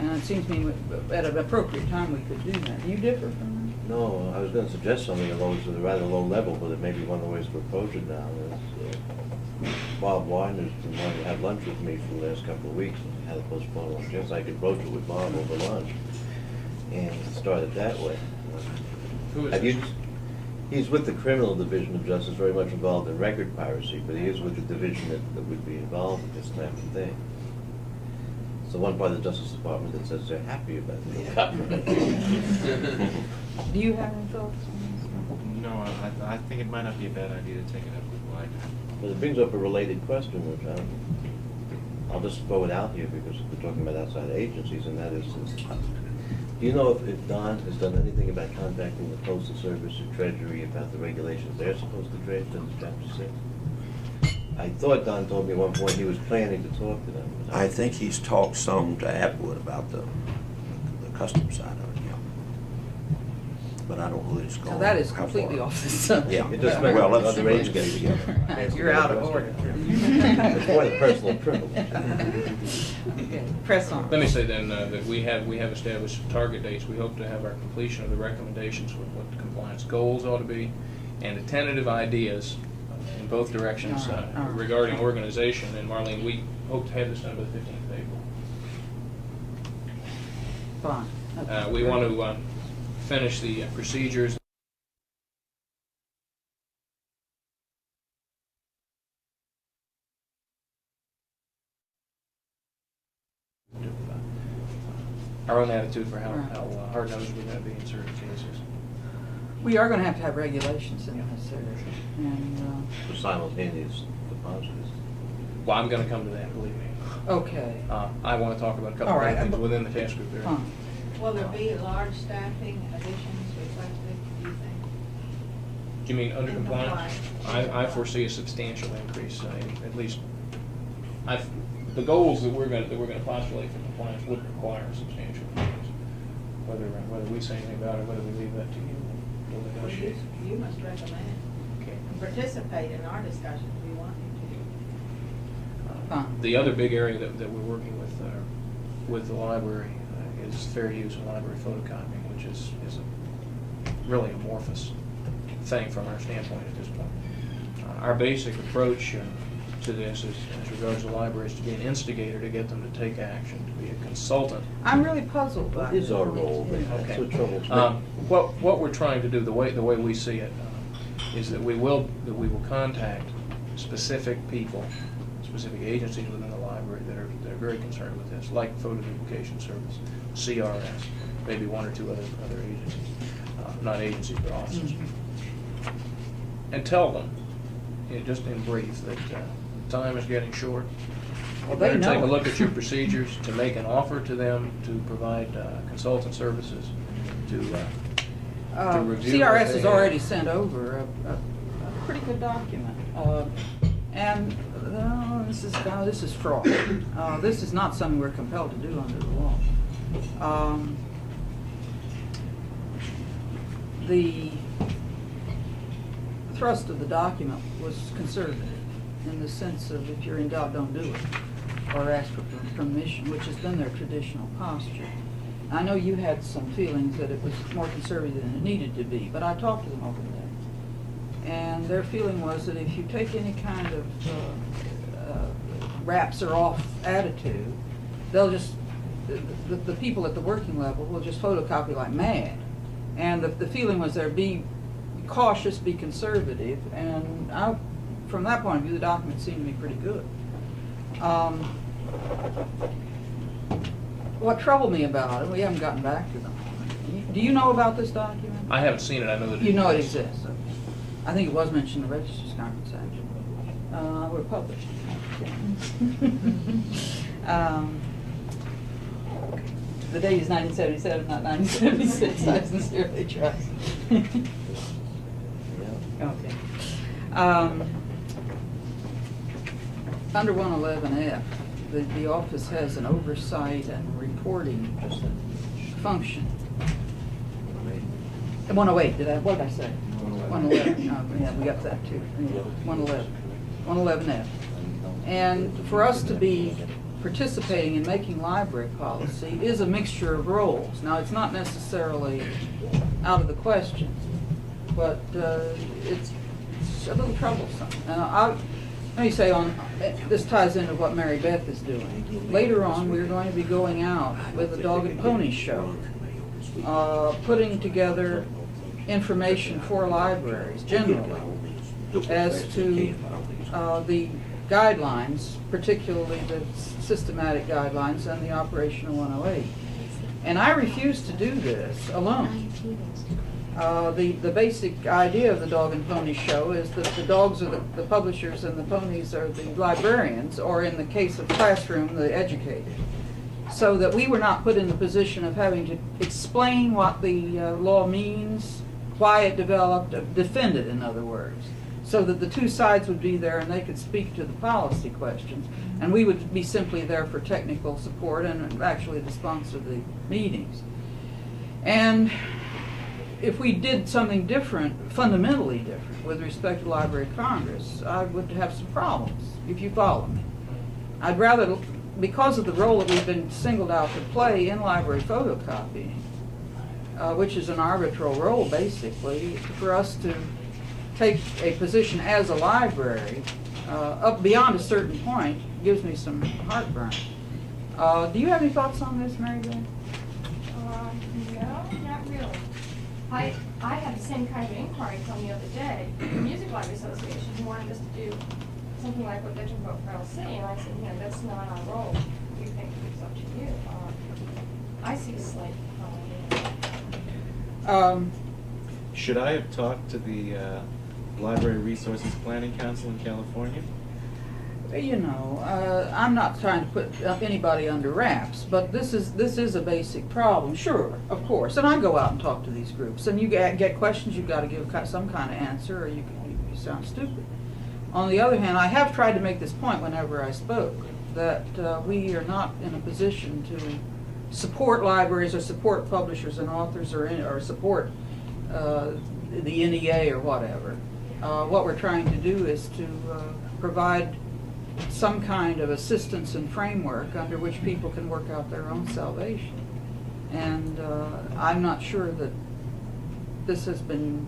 And it seems to me at an appropriate time we could do that. Do you differ from that? No, I was going to suggest something along a rather low level, but it may be one of the ways to approach it now. Bob Winer's been wanting to have lunch with me for the last couple of weeks, and had to postpone lunch. Yes, I could broach it with Bob over lunch and start it that way. Who is this? He's with the criminal division of justice, very much involved in record piracy, but he is with the division that would be involved in this type of thing. It's the one part of the Justice Department that says they're happy about it. Do you have any thoughts on this? No, I think it might not be a bad idea to take it up with White. But it brings up a related question, which I'll just throw it out here because we're talking about outside agencies, and that is, do you know if Don has done anything about contacting the Postal Service or Treasury about the regulations they're supposed to draft under Chapter 6? I thought Don told me at one point he was planning to talk to them. I think he's talked some to Atwood about the customs side of it, yeah. But I don't know that it's gone. Now that is how completely far. off the subject. Yeah, It just well, let's other get agencies together. You're out of order. It's more than personal privilege. Okay, press on. Let me say then that we have established target dates. We hope to have our completion of the recommendations with what the compliance goals ought to be, and the tentative ideas in both directions All right. regarding organization. And Marlene, we hope to have this done by the 15th of April. Fine. We want to finish the procedures. Our own attitude for how hard-nosed we're going to be in certain cases. We are going to have regulations in this area. And, For simultaneous deposits. Well, I'm going to come to that, believe me. okay. I want to talk about a couple All of right. things within the task group area. Fine. Will there be large staffing additions requested, do you think? Do you mean under In compliance? I foresee a substantial increase, at least. The goals that we're going to postulate for compliance would require a substantial increase. Whether we say anything about it, whether we leave that to you, we'll Well, negotiate. you must recommend and participate in our discussions. We want you The other big area that we're working with the library is fair use of library photocopying, which is a really amorphous thing from our standpoint at this point. Our basic approach to this is, as regards the library, is to be an instigator to get them to take action, to be a consultant. I'm really puzzled by What is our role? Yeah. That's what troubles me. What we're trying to do, the way we see it, is that we will contact specific people, specific agencies within the library that are very concerned with this, like Photo Duplication Service, CRS, maybe one or two other agencies, not agencies, but offices. And tell them, just in brief, that time is getting short. Well, You they better take know a look it. at your procedures to make an offer to them to provide consultant services, to review. what CRS they has have. already sent over a pretty good document. And this is fraud. This is not something we're compelled to do under the law. The thrust of the document was conservative in the sense of if you're in doubt, don't do it, or ask for permission, which has been their traditional posture. I know you had some feelings that it was more conservative than it needed to be, but I talked to them over there. And their feeling was that if you take any kind of wraps or off attitude, they'll just, the people at the working level will just photocopy like mad. And the feeling was there, be cautious, be conservative, and from that point of view, the document seemed to be pretty good. What troubled me about it, we haven't gotten back to them. Do you know about this document? I haven't seen it, I know that You know it exists. Okay. I think it was mentioned in the Registrar's Conference, actually. We're published. The date is 1977, not 1976. I sincerely trust. Okay. Under 111F, the office has an oversight and reporting function. 108, what did I say? 111, oh, yeah, we got that too. 111, 111F. And for us to be participating in making library policy is a mixture of roles. Now, it's not necessarily out of the question, but it's a little troublesome. Let me say, this ties into what Mary Beth is doing. Later on, we're going to be going out with a dog and pony show, putting together information for libraries generally as to the guidelines, particularly the systematic guidelines and the operational 108. And I refuse to do this alone. The basic idea of the Dog and Pony Show is that the dogs are the publishers and the ponies are the librarians, or in the case of classroom, the educators. So that we were not put in the position of having to explain what the law means, why it developed, defend it, in other words, so that the two sides would be there and they could speak to the policy questions, and we would be simply there for technical support and actually to sponsor the meetings. And if we did something different, fundamentally different, with respect to Library of Congress, I would have some problems, if you follow me. I'd rather, because of the role that we've been singled out to play in library photocopying, which is an arbitral role, basically, for us to take a position as a library up beyond a certain point gives me some heartburn. Do you have any thoughts on this, Mary Beth? No, not really. I had the same kind of inquiry from the other day, the Music Library Association, who wanted us to do something like what Veteran Vote for LC, and I said, that's not our role. We think it's up to you. I see a slight problem. Should I have talked to the Library Resources Planning Council in California? I'm not trying to put anybody under wraps, but this is a basic problem. Sure, of course, and I go out and talk to these groups, and you get questions, you've got to give some kind of answer, or you sound stupid. On the other hand, I have tried to make this point whenever I spoke, that we are not in a position to support libraries or support publishers and authors or support the NEA or whatever. What we're trying to do is to provide some kind of assistance and framework under which people can work out their own salvation. And I'm not sure that this has been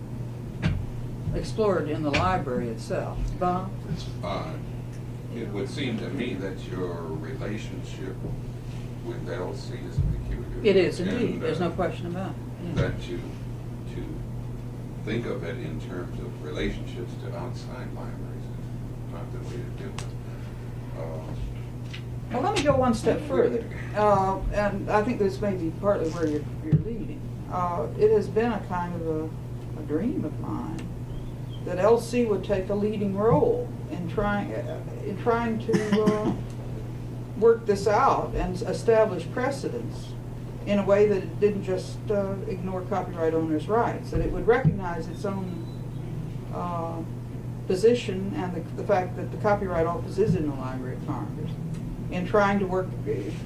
explored in the library itself. Bob? It would seem to me that your relationship with LC is peculiar. It is indeed. And, There's no question about it. Yeah. That to think of it in terms of relationships to outside libraries is not the way to do it. Well, let me go one step further, and I think this may be partly where you're leading. It has been a kind of a dream of mine that LC would take a leading role in trying to work this out and establish precedents in a way that it didn't just ignore copyright owners' rights, that it would recognize its own position and the fact that the Copyright Office is in the Library of Congress in trying to work,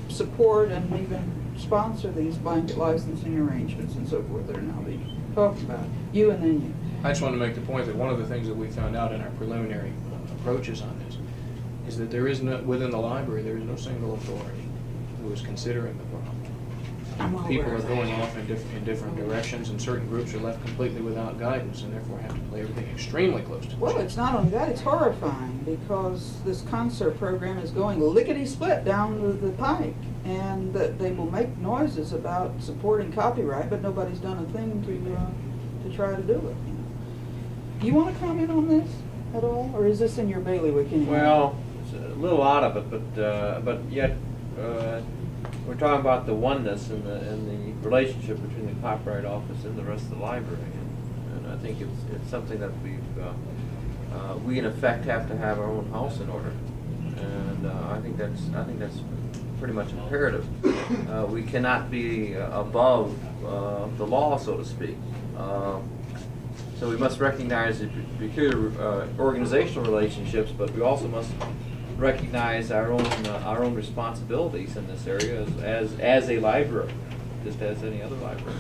support, and even sponsor these blanket licensing arrangements and so forth that are now being talked about. You and then you. I just wanted to make the point that one of the things that we found out in our preliminary approaches on this is that there is no, within the library, there is no single authority who is considering the problem. People are going off in different directions, and certain groups are left completely without guidance, and therefore have to play everything extremely close to the Well, chest. it's not only that, it's horrifying because this concert program is going lickety-split down the pike, and that they will make noises about supporting copyright, but nobody's done a thing to try to do it. Do you want to comment on this at all, or is this in your bailiwick anyway? Well, it's a little out of it, but yet we're talking about the oneness and the relationship between the Copyright Office and the rest of the library, and I think it's something that we in effect have to have our own house in order, and I think that's pretty much imperative. We cannot be above the law, so to speak. So we must recognize the peculiar organizational relationships, but we also must recognize our own responsibilities in this area as a library, just as any other library.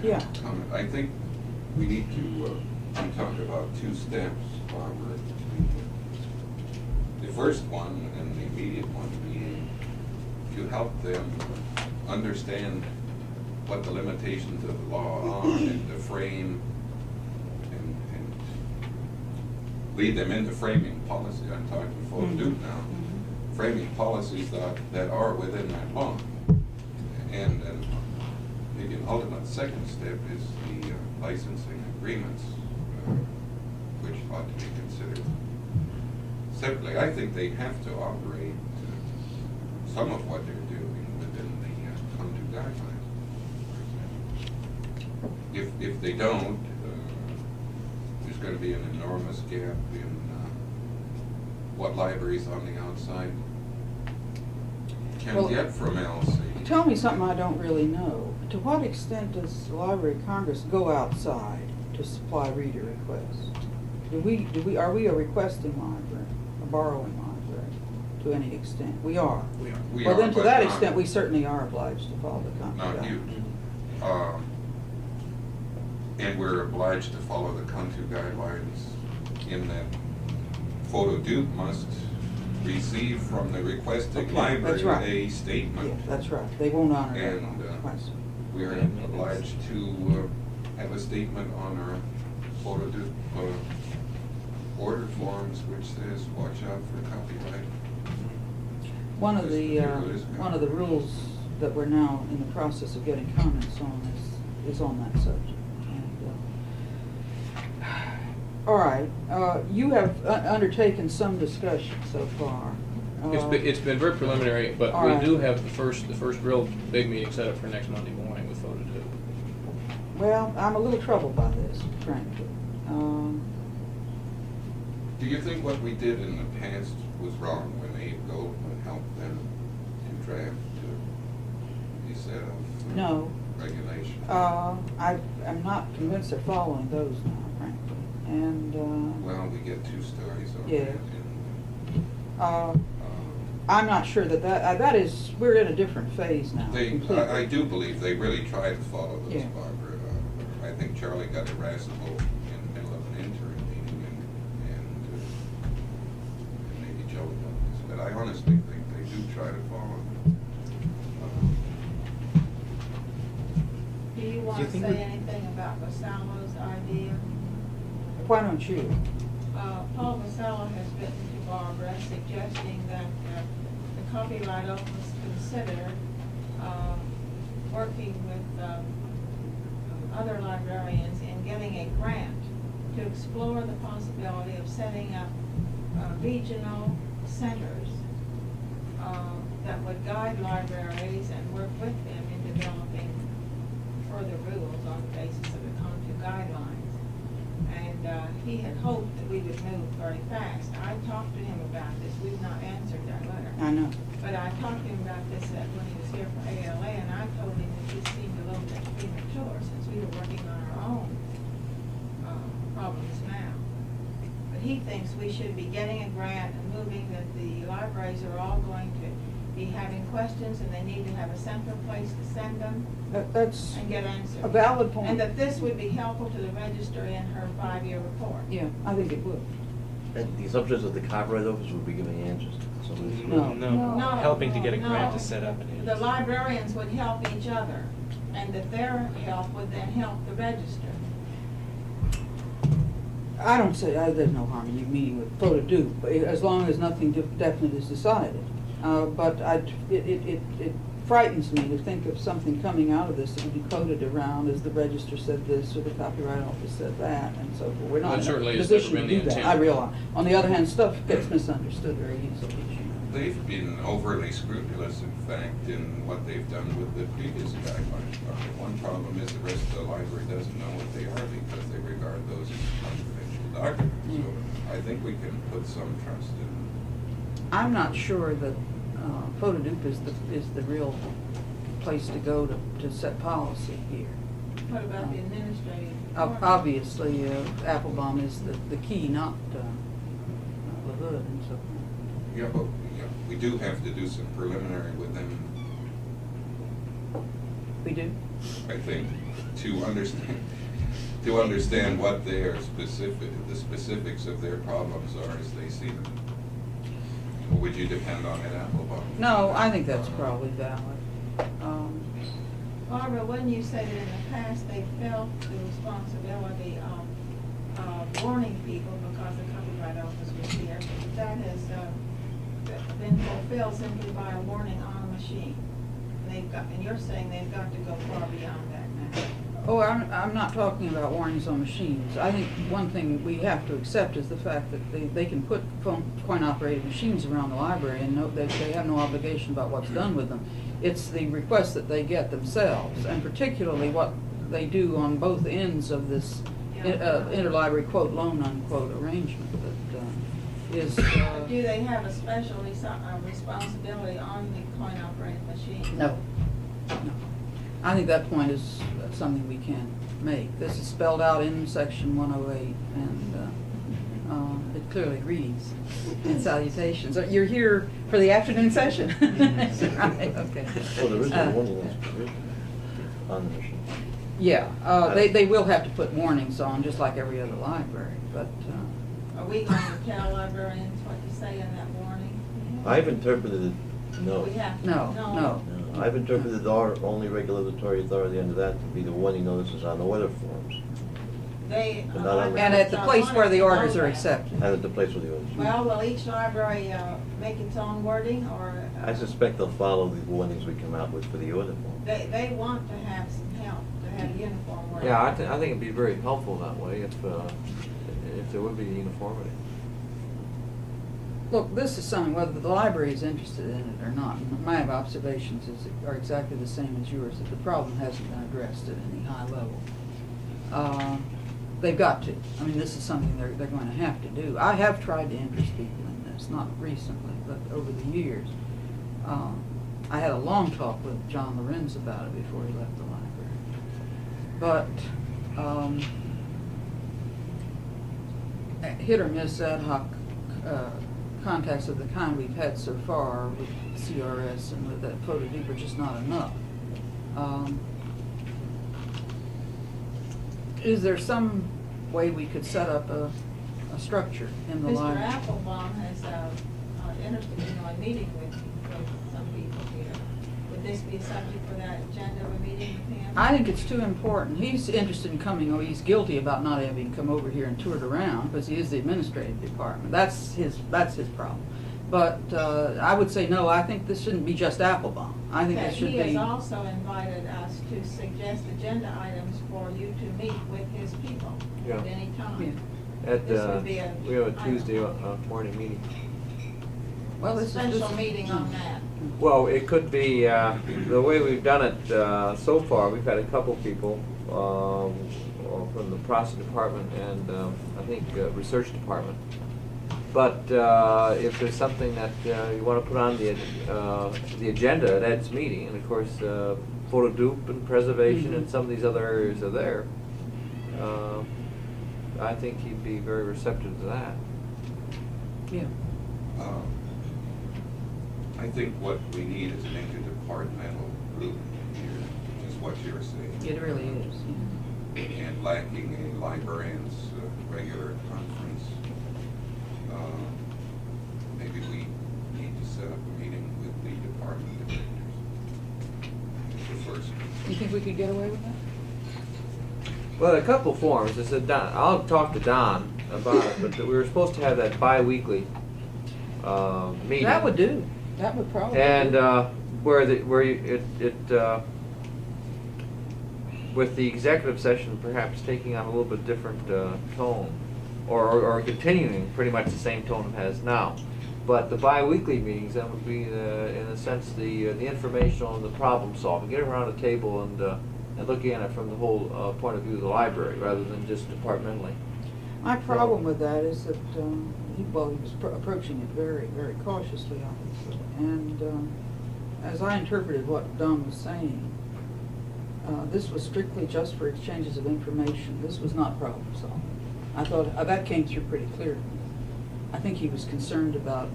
Yeah. I think we need to talk about two steps, Barbara. The first one, and the immediate one, being to help them understand what the limitations of the law are and to frame and lead them into framing policy. I'm talking photo Duke now. Framing policies that are within that law. And maybe an ultimate second step is the licensing agreements, which ought to be considered separately. I think they have to operate some of what they're doing within the come-to guidelines. If they don't, there's going to be an enormous gap in what libraries on the outside can get from LC. Tell me something I don't really know. To what extent does the Library of Congress go outside to supply reader requests? Are we a requesting library, a borrowing library, to any extent? We are. We well, are, then to but that not- extent, we certainly are obliged to follow the contract. Not huge. And we're obliged to follow the come-to guidelines in that Photo Duke must receive from the requesting library that's right. a statement. Yeah, that's right. They won't honor that And request. we are obliged to have a statement on our Photo Duke order forms which says, watch out for copyright. One of the rules that we're now in the process of getting comments on is on that subject. All right, you have undertaken some discussion so far. It's been very preliminary, but all we right. do have the first real big meeting set up for next Monday morning with Photo Duke. Well, I'm a little troubled by this, frankly. Do you think what we did in the past was wrong when Abe Goldman helped them to draft a set of No. regulations? I'm not convinced they're following those now, frankly. And Well, we get two stories on yeah. that. I'm not sure that is, we're in a different phase now. completely. I do believe they really try to follow those, Yeah. Barbara. I think Charlie got irascible in the middle of an interim meeting and maybe Joe done this, but I honestly think they do try to follow. Do you want to say anything about Vassallo's idea? Why don't you? Paul Vassallo has written to Barbara suggesting that the Copyright Office consider working with other librarians in getting a grant to explore the possibility of setting up regional centers that would guide libraries and work with them in developing further rules on the basis of the COM2 guidelines. And he had hoped that we would move very fast. I talked to him about this. We've not answered that letter. I know. But I talked to him about this when he was here for ALA, and I told him that this seemed a little bit premature since we were working on our own problems now. But he thinks we should be getting a grant and moving, that the libraries are all going to be having questions and they need to have a central place to send them That's and get answers. a valid point. And that this would be helpful to the register in her 5-year report. Yeah, I think it would. And the assumption is that the copyright office will be giving answers to some of these. No, Helping to get a grant no. to set up an The librarians would help each other, and that their help would then help the register. I don't say, there's no harm in you meeting with Photodupe, as long as nothing definite is decided. But it frightens me to think of something coming out of this that would be coded around as the register said this or the copyright office said that and so forth. We're not That in certainly a has never position to been do the that, intent. I realize. On the other hand, stuff gets misunderstood very easily. They've been overly scrupulous, in fact, in what they've done with the previous guidelines. One problem is the rest of the library doesn't know what they are because they regard those as confidential documents. So I think we can put some trust in them. I'm not sure that Photodupe is the real place to go to set policy here. What about the administrative? Obviously, Applebaum is the key, not the hood and so forth. Yeah, but we do have to do some preliminary with them. We do? I think, to understand what their the specifics of their problems are as they see them. Or would you depend on it, Applebaum? No, I think that's probably valid. Barbara, when you said that in the past they felt the responsibility of warning people because the copyright office was here, that has been fulfilled simply by a warning on a machine. And you're saying they've got to go far beyond that now. Oh, I'm not talking about warnings on machines. I think one thing we have to accept is the fact that they can put coin-operated machines around the library and they have no obligation about what's done with them. It's the request that they get themselves, and particularly what they do on both ends of this interlibrary quote loan unquote arrangement that is. Do they have a special responsibility on the coin-operated machine? No. I think that point is something we can make. This is spelled out in section 108, and it clearly reads in salutations. You're here for the afternoon session? Right, okay. Well, there is a warning on the machine. Yeah, they will have to put warnings on, just like every other library, but... Are we going to tell librarians what to say in that warning? I've interpreted it, no. We have to. No. I've interpreted our only regulatory authority under that to be the warning notices on the order forms. And at the place where the orders are accepted. And at the place where the orders. Well, will each library make its own wording, or? I suspect they'll follow the warnings we come out with for the order form. They want to have some help, to have uniform wording. Yeah, I think it'd be very helpful that way if there would be uniformity. Look, this is something, whether the library is interested in it or not, my observations are exactly the same as yours, that the problem hasn't been addressed at any high level. They've got to. I mean, this is something they're going to have to do. I have tried to interest people in this, not recently, but over the years. I had a long talk with John Lorenz about it before he left the library. But hit or miss ad hoc contacts of the kind we've had so far with CRS and with that Photodupe are just not enough. Is there some way we could set up a structure in the Mr. library? Applebaum has interested in meeting with some people here. Would this be a subject for that agenda of a meeting with him? I think it's too important. He's interested in coming, or he's guilty about not having come over here and toured around because he is the administrative department. That's his problem. But I would say no. I think this shouldn't be just Applebaum. I think it should He has be. also invited us to suggest agenda items for you to meet with his people Yeah. at any time. Yeah. At This would be we have a item. Tuesday morning meeting. Well, this is special just- meeting on that. Well, it could be, the way we've done it so far, we've had a couple people from the process department and I think research department. But if there's something that you want to put on the agenda at Ed's meeting, and of course photo dupe and preservation and some of these other areas are there, I think he'd be very receptive to that. Yeah. I think what we need is an interdepartmental group here, which is what you're saying. It really is. And lacking a librarian's regular conference, maybe we need to set up a meeting with the department directors. It's the first. You think we could get away with that? Well, a couple forms. I said, Don, I'll talk to Don about it, but we were supposed to have that bi-weekly meeting. That would do. That would probably. And do. With the executive session perhaps taking on a little bit different tone, or continuing pretty much the same tone it has now. But the bi-weekly meetings, that would be, in a sense, the informational and the problem solving. Get around a table and looking at it from the whole point of view of the library, rather than just departmentally. My problem with that is that he was approaching it very, very cautiously, obviously. And as I interpreted what Don was saying, this was strictly just for exchanges of information. This was not problem solving. I thought that came through pretty clear to me. I think he was concerned about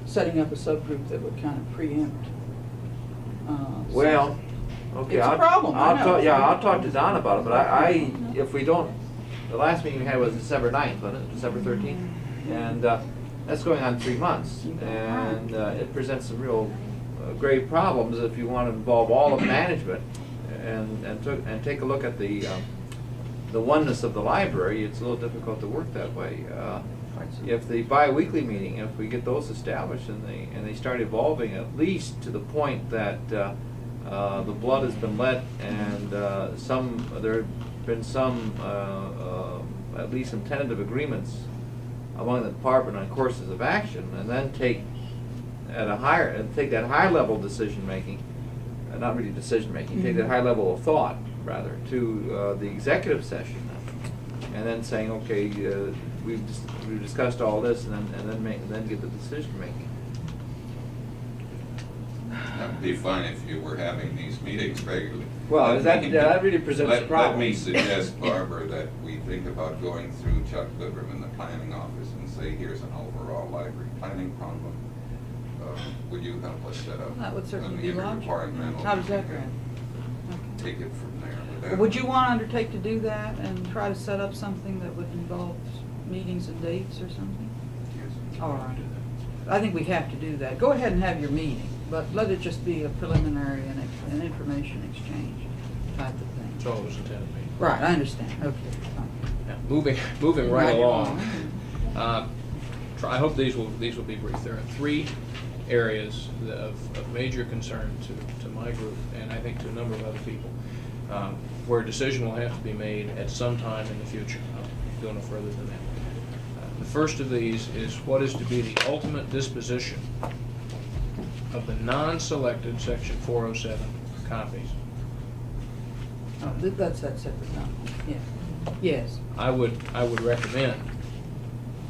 setting up a subgroup that would kind of preempt. Well, okay, It's a problem, I know. I'll talk to Don about it, but if we don't, the last meeting we had was December 9th, wasn't it? December 13th? And that's going on 3 months, and it presents some real grave problems if you want to involve all of management and take a look at the oneness of the library. It's a little difficult to work that way. If the bi-weekly meeting, if we get those established and they start evolving at least to the point that the blood has been let and there have been some at least some tentative agreements among the department on courses of action, and then take that high level decision making, not really decision making, take that high level of thought rather to the executive session, and then saying, okay, we've discussed all this, and then get the decision making. That would be fine if you were having these meetings regularly. Well, that really presents a problem. Let me suggest, Barbara, that we think about going through Chuck Goodrum in the planning office and say, here's an overall library planning problem. Would you help us set up? That would certainly an be logical. interdepartmental How does that meeting go? and Take it from there. Would you want to undertake to do that and try to set up something that would involve meetings and dates or something? Yes. All right. I think we have to do that. Go ahead and have your meeting, but let it just be a preliminary and an information exchange type of thing. That's all it was intended to be. Right, I understand. Okay, fine. Yeah, moving right along. I hope these will be brief. There are 3 areas of major concern to my group, and I think to a number of other people, where a decision will have to be made at some time in the future. I'll go no further than that. The first of these is what is to be the ultimate disposition of the non-selected Section 407 copies. Oh, that's that separate now. Yeah. Yes. I would recommend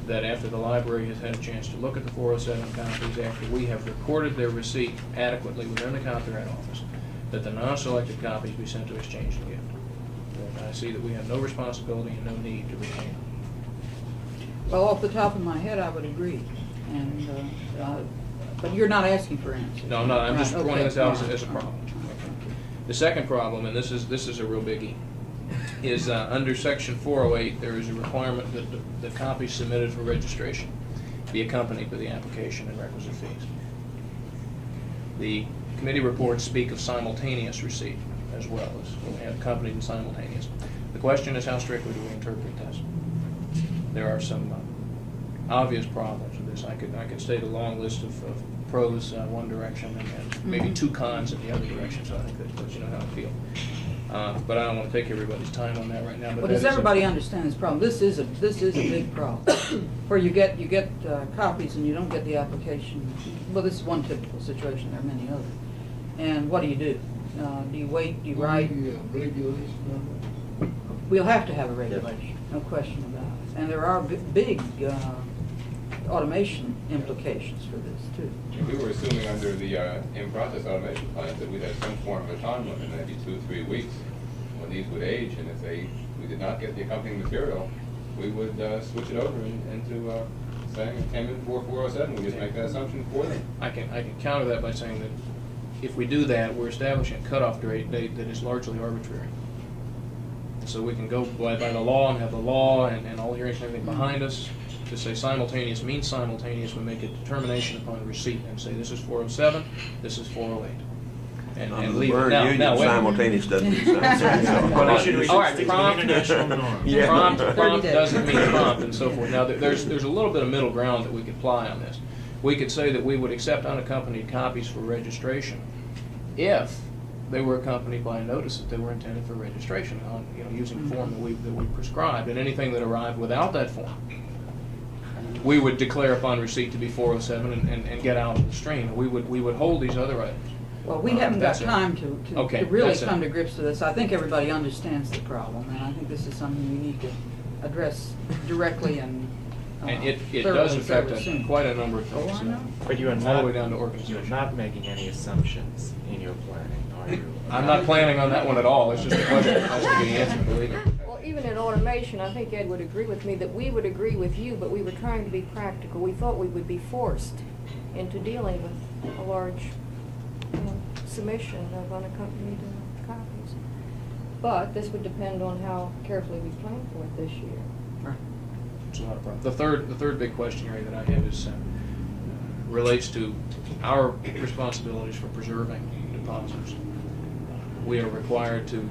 that after the library has had a chance to look at the 407 copies, after we have recorded their receipt adequately within the copyright office, that the non-selected copies be sent to exchange and gift. And I see that we have no responsibility and no need to retain them. Well, off the top of my head, I would agree. And but you're not asking for answers. No, I'm not. I'm just Right, pointing this out okay. as a problem. The second problem, and this is a real biggie, is under Section 408, there is a requirement that the copies submitted for registration be accompanied by the application and requisite fees. The committee reports speak of simultaneous receipt as well as when we have accompanied and simultaneous. The question is, how strictly do we interpret this? There are some obvious problems with this. I could state a long list of pros one direction and maybe 2 cons in the other direction, so I think that lets you know how I feel. But I don't want to take everybody's time on that right now. But Well, that does is everybody understand this problem? This is a big problem, where you get copies and you don't get the application. Well, this is one typical situation, there are many others. And what do? Do you wait, do you write? We'll have to have a regulation, no question about it. And there are big automation implications for this, too. We were assuming under the in-process automation plans that we'd have some form of a time limit, maybe 2 or 3 weeks, when these would age, and if we did not get the accompanying material, we would switch it over into saying it came in before 407. We just make that assumption for them. I can counter that by saying that if we do that, we're establishing a cutoff date that is largely arbitrary. So we can go by the law and have the law and all the hearings and everything behind us. To say simultaneous means simultaneous, we make a determination upon receipt and say this is 407, this is 408. And leave it. Word Now, union, wait. simultaneous doesn't mean simultaneous. All right, prompt doesn't mean prompt and so forth. Now, there's a little bit of middle ground that we could apply on this. We could say that we would accept unaccompanied copies for registration if they were accompanied by a notice that they were intended for registration on, using the form that we prescribed, and anything that arrived without that form, we would declare upon receipt to be 407 and get out of the stream. We would hold these other items. Well, we haven't got That's it. time to Okay, really that's it. come to grips with this. I think everybody understands the problem, and I think this is something we need to address directly and it thoroughly does affect fairly soon. quite a number of things. Oh, I know. But you are all not, the way down to organization. you're not making any assumptions in your planning, are you? I'm not planning on that one at all. It's just a question that has to be answered, believe me. Well, even in automation, I think Ed would agree with me that we would agree with you, but we were trying to be practical. We thought we would be forced into dealing with a large submission of unaccompanied copies. But this would depend on how carefully we plan for it this year. It's not a problem. The third big question area that I have is relates to our responsibilities for preserving deposits. We are required to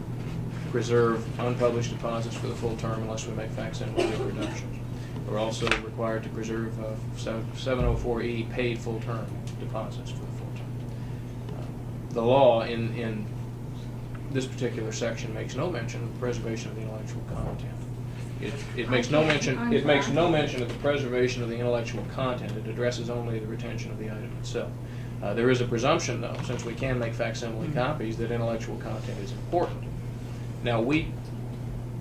preserve unpublished deposits for the full term unless we make facsimile reductions. We're also required to preserve 704E paid full term deposits for the full term. The law in this particular section makes no mention of the preservation of the intellectual content. It makes no mention. It makes no mention of the preservation of the intellectual content. It addresses only the retention of the item itself. There is a presumption, though, since we can make facsimile copies, that intellectual content is important. Now, we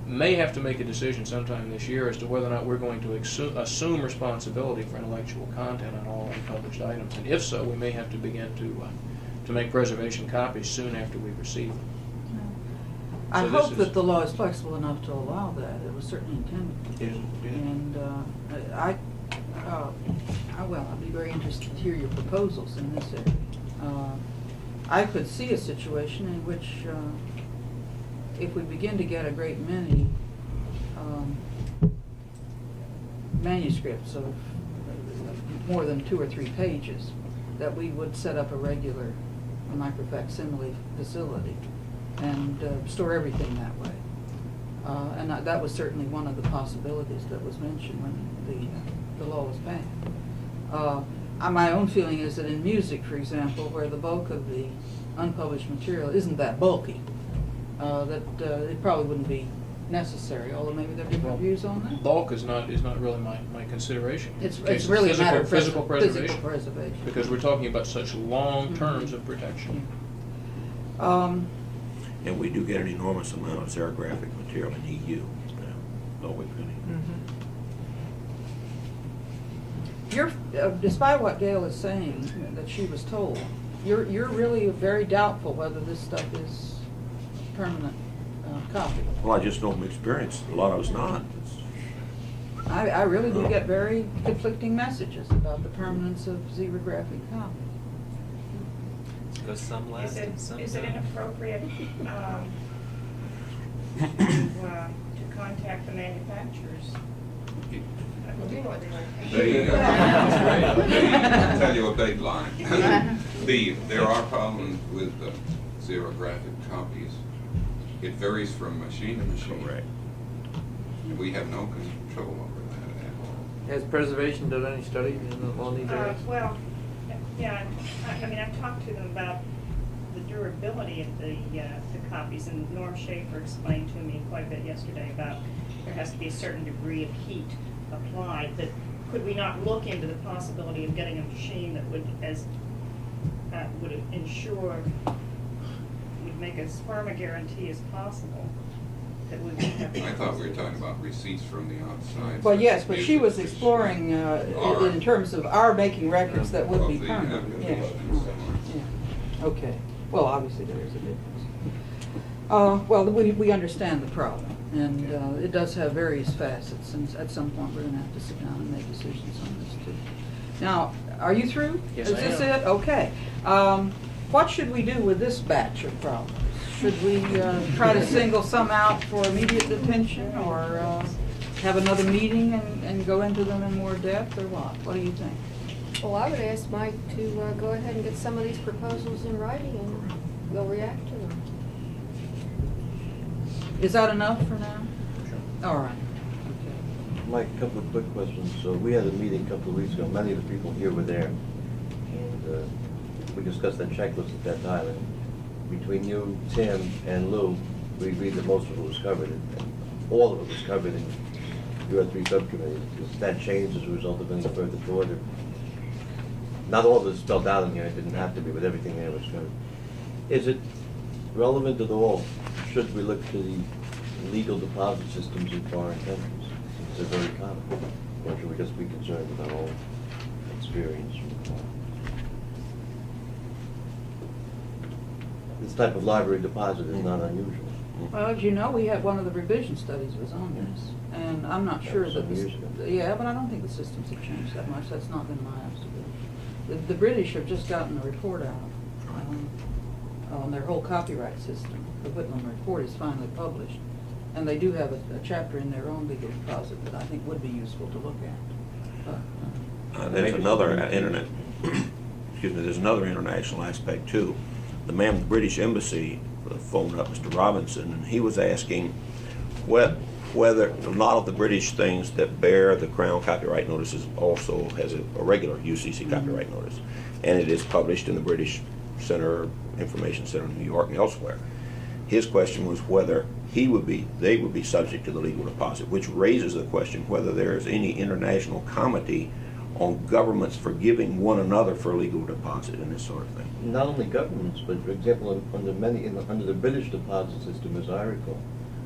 may have to make a decision sometime this year as to whether or not we're going to assume responsibility for intellectual content on all unpublished items, and if so, we may have to begin to make preservation copies soon after we receive them. I So this hope is- that the law is flexible enough to allow that. It was certainly intended. And I'd be very interested to hear your proposals in this area. I could see a situation in which, if we begin to get a great many manuscripts of more than 2 or 3 pages, that we would set up a regular microfacsimile facility and store everything that way. And that was certainly one of the possibilities that was mentioned when the law was passed. My own feeling is that in music, for example, where the bulk of the unpublished material isn't that bulky, that it probably wouldn't be necessary, although maybe there are different views on that. Bulk is not really my consideration. It's In case of really a matter of physical preservation. physical preservation. Because we're talking about such long terms of protection. And we do get an enormous amount of serigraphic material in EU. Always really. Despite what Gail is saying, that she was told, you're really very doubtful whether this stuff is permanent copy. Well, I just know from experience, a lot of it's not. I really do get very conflicting messages about the permanence of xerographic copy. Because some last and some Is it don't. inappropriate to contact the manufacturers? Do you know what they like? I'll tell you a big line. There are problems with xerographic copies. It varies from machine to machine. Correct. And we have no control over that at all. Has preservation done any studies in all these areas? Well, yeah, I mean, I've talked to them about the durability of the copies, and Norm Schaefer explained to me quite a bit yesterday about there has to be a certain degree of heat applied, but could we not look into the possibility of getting a machine that would would ensure, would make as firm a guarantee as possible? That we would have. I thought we were talking about receipts from the outside. Well, yes, but she was exploring in terms of our making records that would be permanent. Yeah. Yeah. Okay. Well, obviously there is a difference. Well, we understand the problem, and it does have various facets, and at some point we're going to have to sit down and make decisions on this too. Now, are you through? Yes, Is I this am. it? Okay. What should we do with this batch of problems? Should we try to single some out for immediate detention, or have another meeting and go into them in more depth, or what? What do you think? Well, I would ask Mike to go ahead and get some of these proposals in writing, and we'll react to them. Is that enough for now? All right. Mike, a couple of quick questions. So we had a meeting a couple of weeks ago. Many of the people here were there, and we discussed that checklist at that time. And between you, Tim, and Lou, we agreed that most of it was covered, and all of it was covered in your three subcommittees. Has that changed as a result of any further thought? Or not all of it is spelled out in here. It didn't have to be, but everything there was covered. Is it relevant at all? Should we look to the legal deposit systems in foreign countries? They're very common. Or should we just be concerned with our own experience? This type of library deposit is not unusual. Well, as you know, we had one of the revision studies was on this, and I'm not sure that some years ago. yeah, but I don't think the systems have changed that much. That's not been my observation. The British have just gotten a report out on their whole copyright system. The Whitlam report is finally published, and they do have a chapter in their own legal deposit that I think would be useful to look at. But, There's another excuse me, there's another international aspect too. The man at the British Embassy phoned up Mr. Robinson, and he was asking whether a lot of the British things that bear the Crown copyright notices also has a regular UCC copyright notice, and it is published in the British Information Center in New York and elsewhere. His question was whether they would be subject to the legal deposit, which raises the question whether there is any international comity on governments forgiving one another for legal deposit and this sort of thing. Not only governments, but for example, under the British deposit system, as I recall,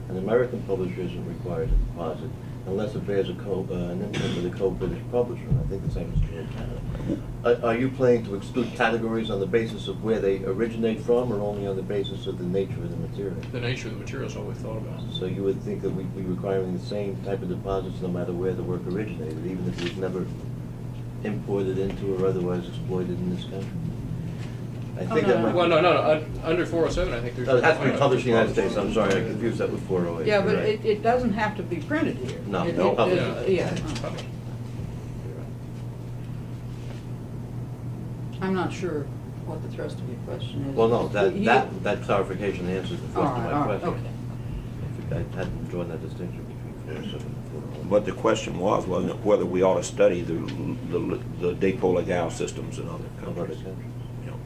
an American publisher isn't required to deposit unless it bears an imprint with a co-British publisher. And I think the same is true in Canada. Are you planning to exclude categories on the basis of where they originate from, or only on the basis of the nature of the material? The nature of the material is what we thought about. So you would think that we'd be requiring the same type of deposits no matter where the work originated, even if it was never imported into or otherwise exploited in this country? I think that might. Well, no. Under 407, I think there's. No, it has to be published in the United States. I'm sorry, I confused that with 408. yeah, but You're right. it doesn't have to be printed here. No, It- no it- publishing. Yeah. I'm not sure what the thrust of your question is. Well, no, You- that clarification answers the first of my all right, question. okay. I hadn't drawn that distinction between 407 and 408. But the question wasn't it, whether we ought to study the dépôt légal systems in other countries. You know,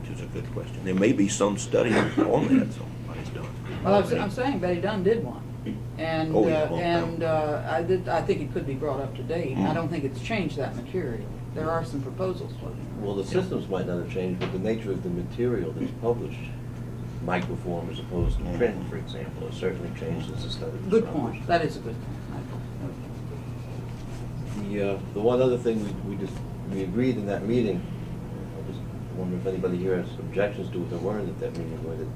which is a good question. There may be some study on that somebody's done. Well, I'm saying Betty Dunn did one, and Oh, yeah, well, I think it could be brought up to date. I don't think it's changed that material. There are some proposals floating around. Well, the systems might not have changed, but the nature of the material that's published, microform as opposed to print, for example, has certainly changed as the study was Good published. point. That is a good point. The one other thing we agreed in that meeting, I just wonder if anybody here has objections to it that weren't at that meeting, were that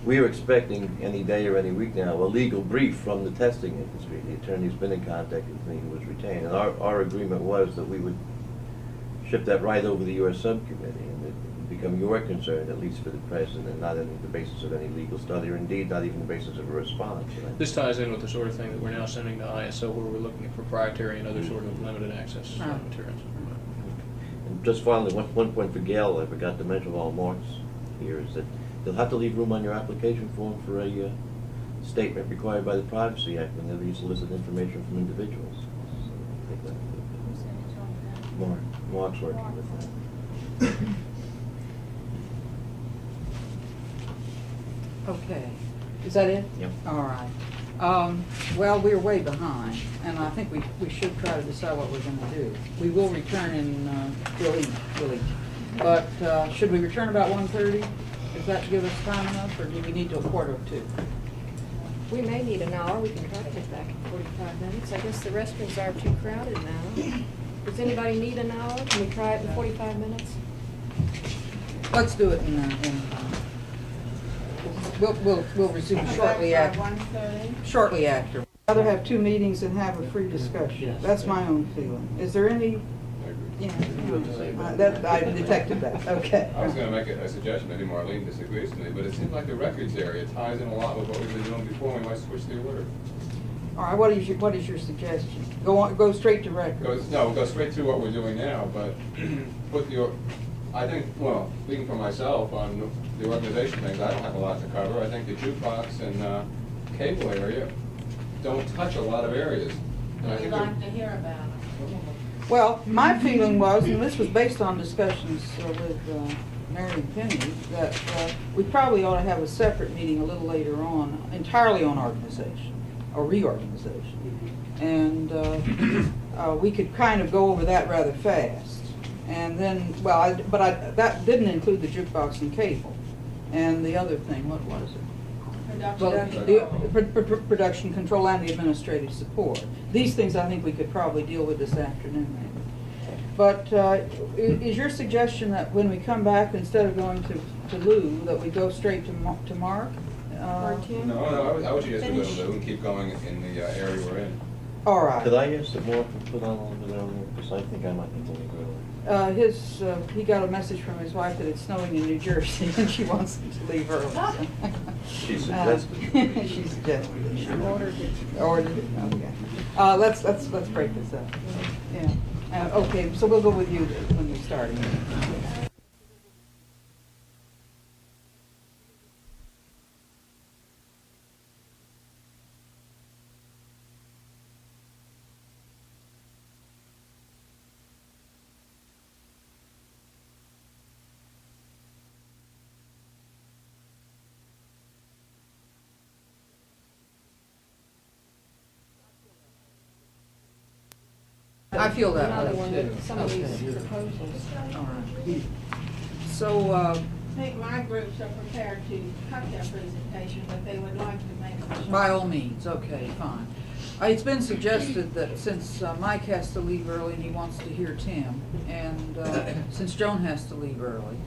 we are expecting any day or any week now a legal brief from the testing industry. The attorney's been in contact with me who was retained, and our agreement was that we would ship that right over to your subcommittee, and it would become your concern, at least for the present, and not on the basis of any legal study, or indeed not even the basis of a response. This ties in with the sort of thing that we're now sending to ISO, where we're looking at proprietary and other sort of limited access materials. And just finally, one point for Gail, I forgot to mention all Mark's here, is that you'll have to leave room on your application form for a statement required by the Privacy Act whenever you solicit information from individuals. So I think that- Mark's working with that. Okay. Is that it? Yep. All right. Well, we're way behind, and I think we should try to decide what we're gonna do. We will return in, we'll eat. But, should we return about 1:30? Does that give us time enough, or do we need to a 1:45? We may need an hour, we can try to get back in 45 minutes. I guess the restrooms aren't too crowded now. Does anybody need an hour? Can we try it in 45 minutes? Let's do it we'll resume shortly after. 1:30? Shortly after. I'd rather have two meetings and have a free discussion. That's my own feeling. Is there any, yeah, that, I detected that, okay. I was gonna make a suggestion, maybe Marlene disagrees with me, but it seems like the records area ties in a lot with what we've been doing before, we might switch the order. All right, what is your suggestion? Go straight to records. Go straight to what we're doing now, but put I think, well, speaking for myself on the organization things, I don't have a lot to cover. I think the jukebox and cable area don't touch a lot of areas. And I We'd think like to hear about it. Well, my feeling was, and this was based on discussions with Mary and Penny, that we probably ought to have a separate meeting a little later on, entirely on organization, or reorganization. And we could kind of go over that rather fast. And then, well, that didn't include the jukebox and cable. And the other thing, what was it? Production control and the administrative support. These things I think we could probably deal with this afternoon, maybe. But is your suggestion that when we come back, instead of going to Lou, that we go straight to Mark? No, I would suggest we go to Lou and keep going in the area we're in. All right. Could I ask that Mark would put on a little bit earlier, because I think I might need to leave early. He got a message from his wife that it's snowing in New Jersey and she wants him to leave early. She suggested. She suggested. She ordered it. Ordered it, okay. Let's break this up. Yeah. Okay, so we'll go with you when we're starting. I feel that Another way one too. with some of these proposals. All right. So, I think my groups are prepared to cut their presentation, but they would like to make a. by all means, okay, fine. It's been suggested that since Mike has to leave early and he wants to hear Tim, and since Joan has to leave early,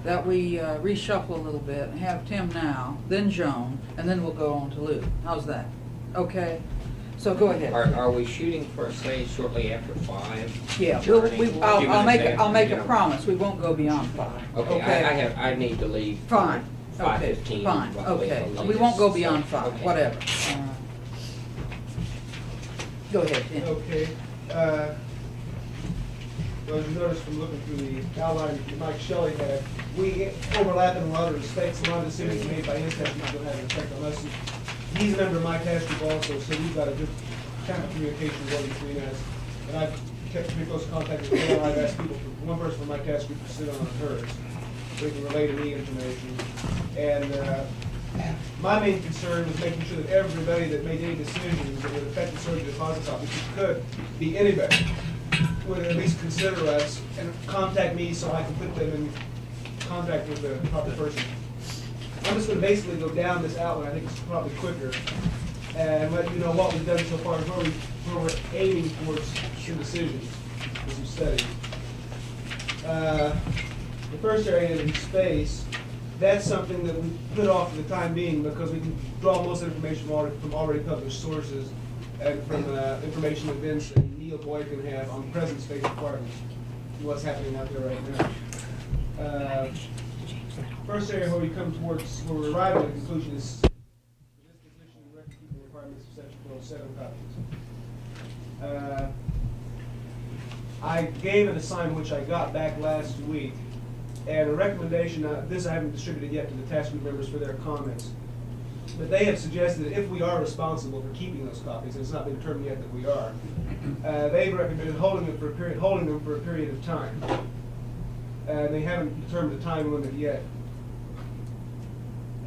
that we reshuffle a little bit and have Tim now, then Joan, and then we'll go on to Lou. How's that? Okay? So go ahead. Are we shooting for, say, shortly after 5? Yeah, I'll make a promise, we won't go beyond 5. Okay, I need to leave. Fine. Okay, 5:15. fine, roughly, okay. at the We won't go latest. beyond 5, Okay. whatever. Go ahead, Tim. Okay. Well, as you noticed from looking through the outline that Mike Shelley had, we overlap in a lot of respects. A lot of decisions made by his task group will have an effect on us. He's a member of my task group also, so we've got a good kind of communication going between us. And I've kept pretty close contact with him. I've asked people, one person from my task group to sit on hers, so he can relay to me information. And my main concern was making sure that everybody that made any decisions that would affect the surgery deposits office, which could be anybody, would at least consider us and contact me so I can put them in contact with the proper person. I'm just going to basically go down this outline. I think it's probably quicker, and let you know what we've done so far, and where we're aiming towards some decisions as we study. The first area is space. That's something that we put off for the time being because we can draw most information from already published sources and from information that Vince and Neil Boyd can have on present space requirements and what's happening out there right now. First area where we come towards, where we're arriving at a conclusion is the disposition and record-keeping requirements of section 12 copies. I gave an assignment which I got back last week, and a recommendation, this I haven't distributed yet to the task group members for their comments, but they have suggested that if we are responsible for keeping those copies, and it's not been determined yet that we are, they've recommended holding them for a period of time. And they haven't determined a time limit yet.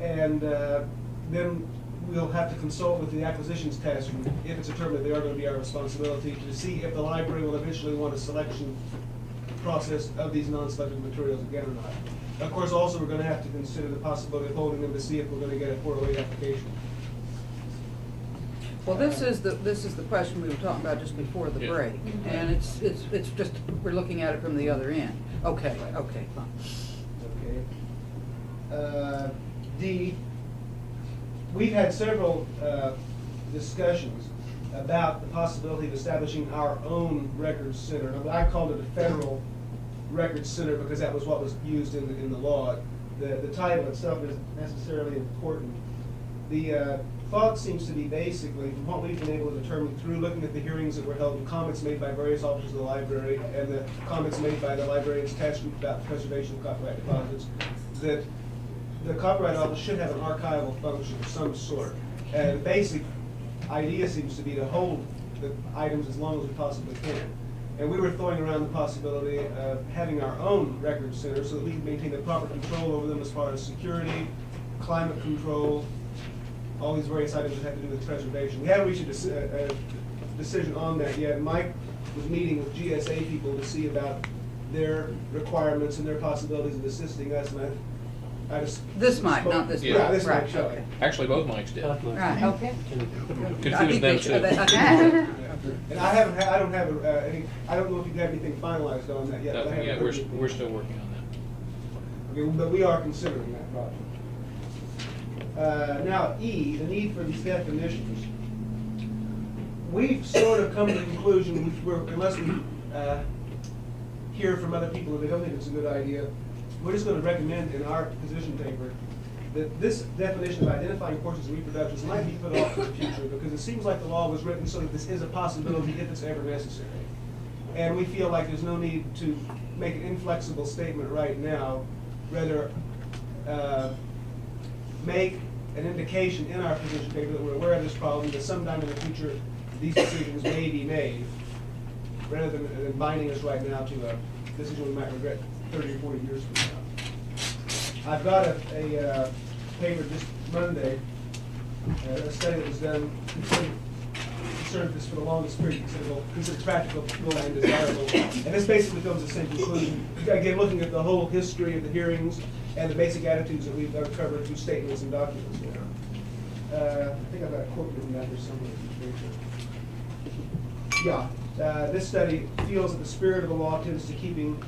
And then we'll have to consult with the acquisitions task group if it's determined they are going to be our responsibility to see if the library will eventually want a selection process of these non-selective materials again or not. Of course, also we're going to have to consider the possibility of holding them to see if we're going to get a 408 application. Well, this is the question we were talking about just before the Yeah. break, and it's just, we're looking at it from the other end. Okay, fine. Okay. D, we've had several discussions about the possibility of establishing our own records center. Now, I called it a federal records center because that was what was used in the law. The title itself isn't necessarily important. The thought seems to be basically, from what we've been able to determine through looking at the hearings that were held and comments made by various officers of the library and the comments made by the librarian's task group about the preservation of copyright deposits, that the Copyright Office should have an archival function of some sort. And the basic idea seems to be to hold the items as long as we possibly can. And we were throwing around the possibility of having our own records center so that we can maintain the proper control over them as far as security, climate control, all these various items that have to do with preservation. We haven't reached a decision on that yet. Mike was meeting with GSA people to see about their requirements and their possibilities of assisting us, and I just... This Mike, not this Mike. Yeah, this Right, Mike Shelley. okay. Actually, both mics did. Right, okay. Confused them too. And I don't have any, I don't know if you have anything finalized on that yet. but I Nothing haven't yet, heard we're still working on that. Okay, but we are considering that project. Now, E, the need for these definitions. We've sort of come to the conclusion, which we're, unless we hear from other people that they don't think it's a good idea, we're just going to recommend in our position paper that this definition of identifying portions of reproductions might be put off for the future because it seems like the law was written so that this is a possibility if it's ever necessary. And we feel like there's no need to make an inflexible statement right now, rather make an indication in our position paper that we're aware of this problem, that sometime in the future these decisions may be made, rather than binding us right now to a decision we might regret 30 or 40 years from now. I've got a paper just Monday, a study that was done concerned this for the longest period, considered practical and desirable. And this basically comes to the same conclusion. Again, looking at the whole history of the hearings and the basic attitudes that we've uncovered through statements and documents. I think I've got a quote written down here somewhere. Yeah, this study feels that the spirit of the law tends to keeping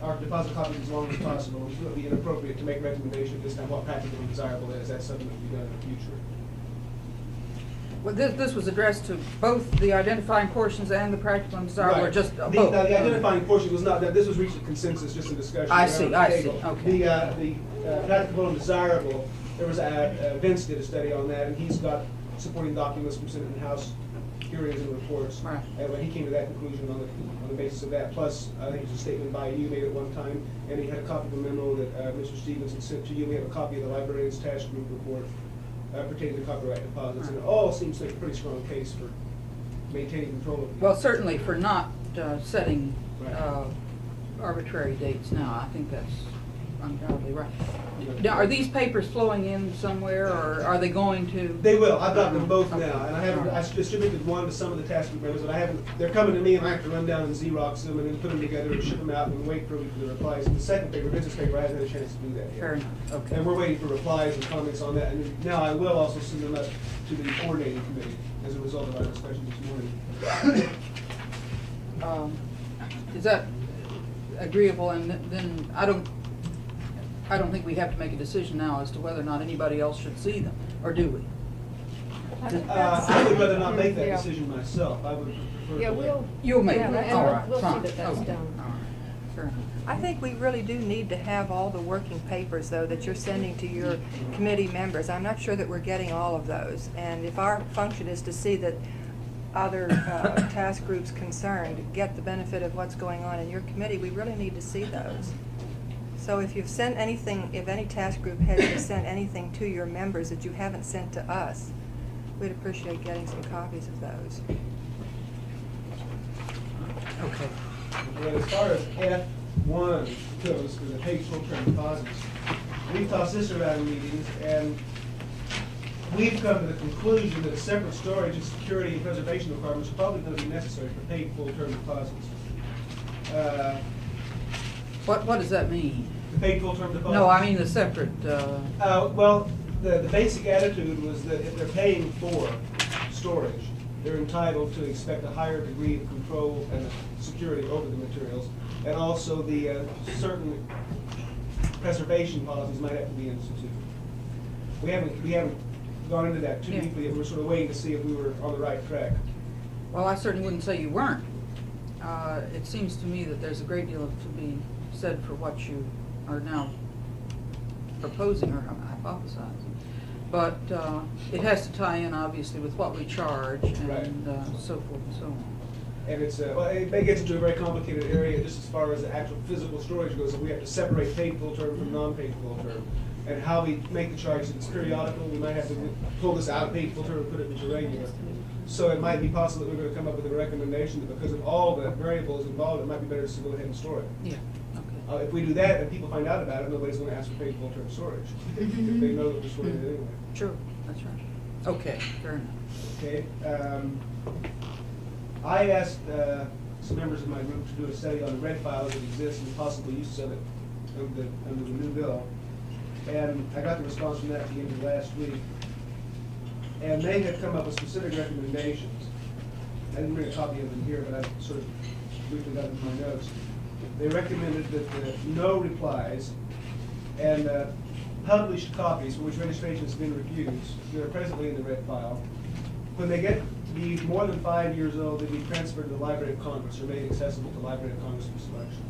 our deposit copies as long as possible. It would be inappropriate to make a recommendation at this time what practical and desirable is. That's something that will be done in the future. Well, this was addressed to both the identifying portions and the practical and desirable, or Right. just both? The identifying portion was not, this was reached a consensus, just a discussion. I around see, the I see, table. okay. The practical and desirable, there was Vince did a study on that, and he's got supporting documents from Senate and House hearings and reports. Right. And when he came to that conclusion on the basis of that, plus I think it was a statement by you made at one time, and he had a copy of a memo that Mr. Stevenson sent to you. We have a copy of the librarian's task group report pertaining to copyright deposits, and it all seems like a pretty strong case for maintaining control of these. Well, certainly for not setting Right. arbitrary dates now, I think that's undoubtedly right. Now, are these papers flowing in somewhere, or are they going to? They will. I've got them both Okay. now, and I haven't. I distributed one to some of the task group members, but I haven't. They're coming to me, and I have to run down and Xerox them, and then put them together and ship them out, and wait for the replies. And the second paper, Vince's paper, I haven't had a chance to do that yet. Fair enough. Okay. And we're waiting for replies and comments on that. And now I will also send them up to the coordinating committee as a result of our discussion this morning. Is that agreeable? And then I don't think we have to make a decision now as to whether or not anybody else should see them, or do we? I would rather not make that decision myself. I would prefer. Yeah, to we'll. You'll make yeah, it. and All we'll- right, We'll see fine. that that's Okay. done. All right. Fair enough. I think we really do need to have all the working papers, though, that you're sending to your committee members. I'm not sure that we're getting all of those. And if our function is to see that other task groups concerned get the benefit of what's going on in your committee, we really need to see those. So if you've sent anything, if any task group has sent anything to your members that you haven't sent to us, we'd appreciate getting some copies of those. Okay. And as far as F1 goes, for the paid short-term deposits, we've tossed this around in meetings, and we've come to the conclusion that a separate storage and security and preservation requirements are probably going to be necessary for paid full-term deposits. What does that mean? The paid full-term deposits? No, I mean the separate, Well, the basic attitude was that if they're paying for storage, they're entitled to expect a higher degree of control and security over the materials, and also the certain preservation policies might have to be instituted. We haven't gone into that too deeply, and we're sort of waiting to see if we were on the right track. well, I certainly wouldn't say you weren't. It seems to me that there's a great deal to be said for what you are now proposing or hypothesizing. But it has to tie in, obviously, with what we charge and so forth and so on. And it's, well, it gets into a very complicated area just as far as the actual physical storage goes, and we have to separate paid full term from non-paid full term. And how we make the charge, if it's periodical, we might have to pull this out of paid full term and put it into regular. So it might be possible that we're going to come up with a recommendation that because of all the variables involved, it might be better to go ahead and store it. Yeah, okay. If we do that and people find out about it, nobody's going to ask for paid full term storage. If they know that we're storing it anyway. True, that's right. Okay, fair enough. Okay. I asked some members of my group to do a study on the red file that exists and the possible uses of it under the new bill. And I got the response from that at the end of last week. And they had come up with specific recommendations. I didn't bring a copy of them here, but I sort of briefly got them in my notes. They recommended that the no replies and published copies for which registration has been refused, that are presently in the red file, when they get to be more than 5 years old, they be transferred to the Library of Congress or made accessible to the Library of Congress for selection.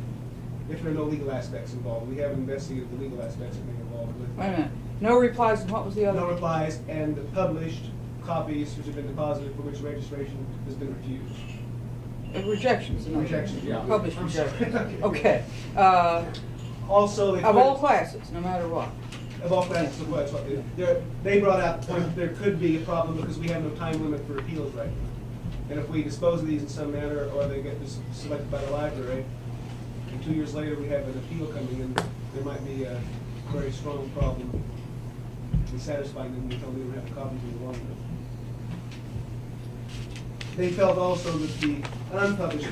If there are no legal aspects involved. We haven't investigated the legal aspects that may be involved with. Wait a minute. No replies, and what was the other? No replies, and the published copies which have been deposited for which registration has been refused. Rejections. No. Rejections, yeah. Published I'm sorry. rejections. Okay. Also, of all classes, no matter what. Of all classes of what? They brought out the point that there could be a problem because we have no time limit for appeals right now. And if we dispose of these in some manner, or they get selected by the library, and 2 years later we have an appeal coming in, there might be a very strong problem in satisfying them until we don't have copies any longer. They felt also that the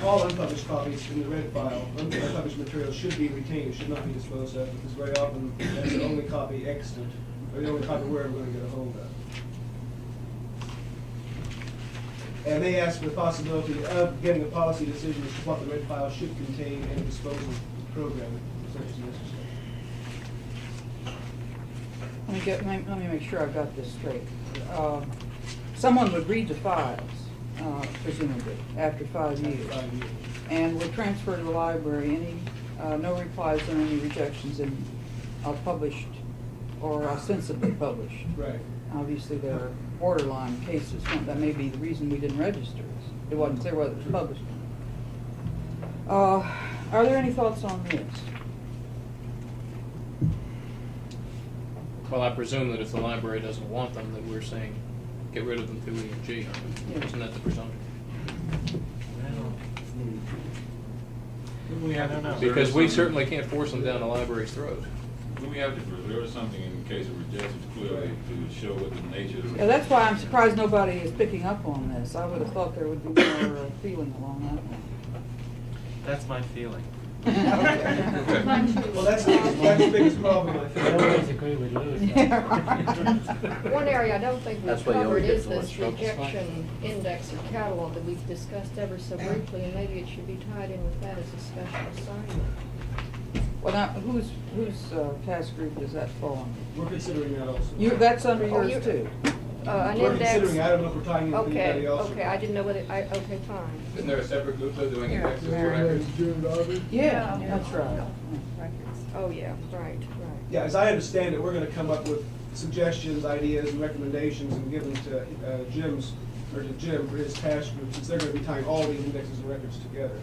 all unpublished copies in the red file, unpublished material should be retained, should not be disposed of, because very often that's the only copy extant, or the only copy we're ever going to get a hold of. And they asked for the possibility of getting a policy decision as to what the red file should contain and a disposal program, such as necessary. Let me make sure I've got this straight. Someone would read the files, presumably, after 5 years. And would transfer to the library any, no replies or any rejections in published or ostensibly published. Right. Obviously, there are borderline cases. That may be the reason we didn't register. It wasn't clear whether it was published. Are there any thoughts on this? Well, I presume that if the library doesn't want them, that we're saying get rid of them through E&G. Isn't that the presumption? Because we certainly can't force them down the library's throat. We have to preserve something in case of rejection clearly to show what the nature of the... Yeah, that's why I'm surprised nobody is picking up on this. I would have thought there would be more feeling along that line. That's my feeling. Well, that's the biggest problem, I think. I always agree with Louis. One area I don't think we've That's why you covered always get is so much this trouble. rejection index or catalog that we've discussed ever so briefly, and maybe it should be tied in with that as a special assignment. Well, now, whose task group does that fall under? We're considering that also. That's under yours too? An We're index. considering, I don't know if we're tying in with anybody else. Okay, I didn't know whether, okay, fine. Isn't there a separate group though doing Yeah. indexes for records? Yeah, that's right. Oh, yeah, right. Yeah, as I understand it, we're going to come up with suggestions, ideas, and recommendations and give them to Jim for his task group, since they're going to be tying all these indexes and records together.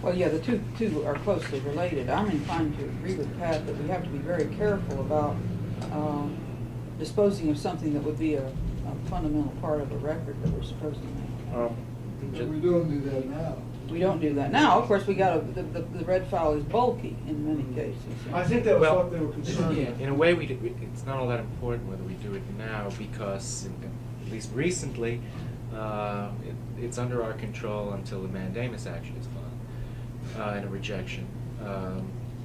Well, yeah, the two are closely related. I'm inclined to agree with Pat that we have to be very careful about disposing of something that would be a fundamental part of a record that we're supposed to make. But we don't do that now. We don't do that. Now, of course, the red file is bulky in many cases. I think that was Well, what they were concerned with. in a way, it's not all that important whether we do it now because, at least recently, it's under our control until the mandamus action is filed and a rejection.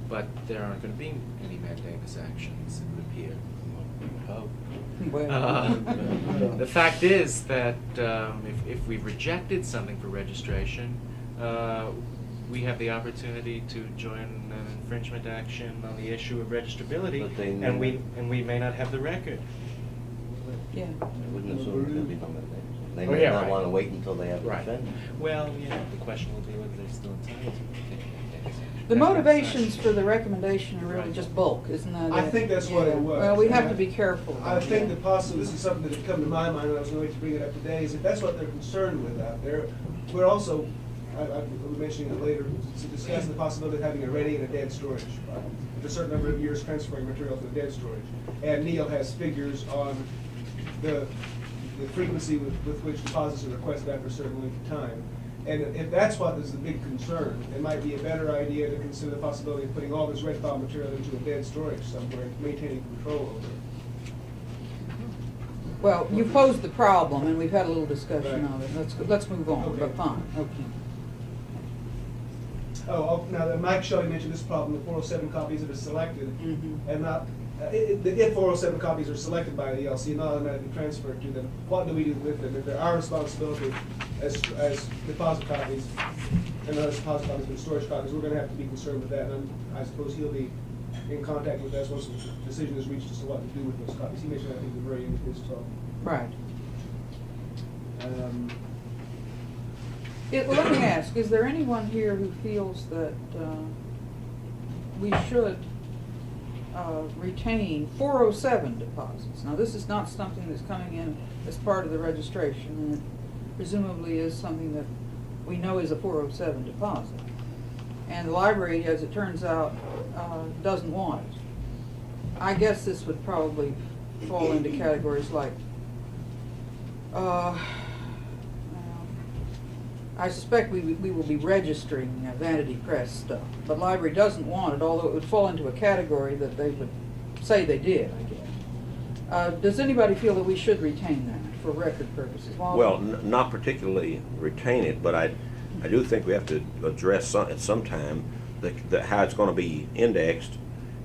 But there aren't going to be any mandamus actions, it would appear. We would hope. The fact is that if we've rejected something for registration, we have the opportunity to join an infringement action on the issue of registrability, and we may not have the record. Yeah. I wouldn't assume there's going to be no mandamus. They Oh, may yeah, not right. want to wait until they have the Right. defendant. Well, the question will be whether they're still entitled to take mandamus action. The That's what motivations it's for the recommendation are really Right. just bulk, isn't that it? I think that's what it was. Well, we have And to be careful. I think that possibly, this is something that had come to my mind when I was going to bring it up today, is if that's what they're concerned with out there, we're also, I'll be mentioning it later, to discuss the possibility of having a ready and a dead storage. With a certain number of years transferring material to dead storage. And Neil has figures on the frequency with which deposits are requested after a certain length of time. And if that's what is the big concern, it might be a better idea to consider the possibility of putting all this red file material into a dead storage somewhere and maintaining control over it. Well, you posed the problem, and we've had a little discussion Right. of it. Let's move on, Okay. but fine, okay. Now, Mike Shelley mentioned this problem, the 407 copies that are selected, Mhm. and not, if 407 copies are selected by the ELC and not automatically transferred to them, what do we do with them? If they're our responsibility as deposit copies, and not as deposit copies, but storage copies, we're gonna have to be concerned with that, and I suppose he'll be in contact with us once the decision is reached as to what to do with those copies. He mentioned, I think, the very end of his talk. Right. Let me ask, is there anyone here who feels that we should retain 407 deposits? Now, this is not something that's coming in as part of the registration, and it presumably is something that we know is a 407 deposit. And the library, as it turns out, doesn't want it. I guess this would probably fall into categories like I suspect we will be registering Vanity Press stuff, but library doesn't want it, although it would fall into a category that they would say they did, I guess. Does anybody feel that we should retain that for record purposes? Well, not particularly retain it, but I do think we have to address at some time how it's going to be indexed,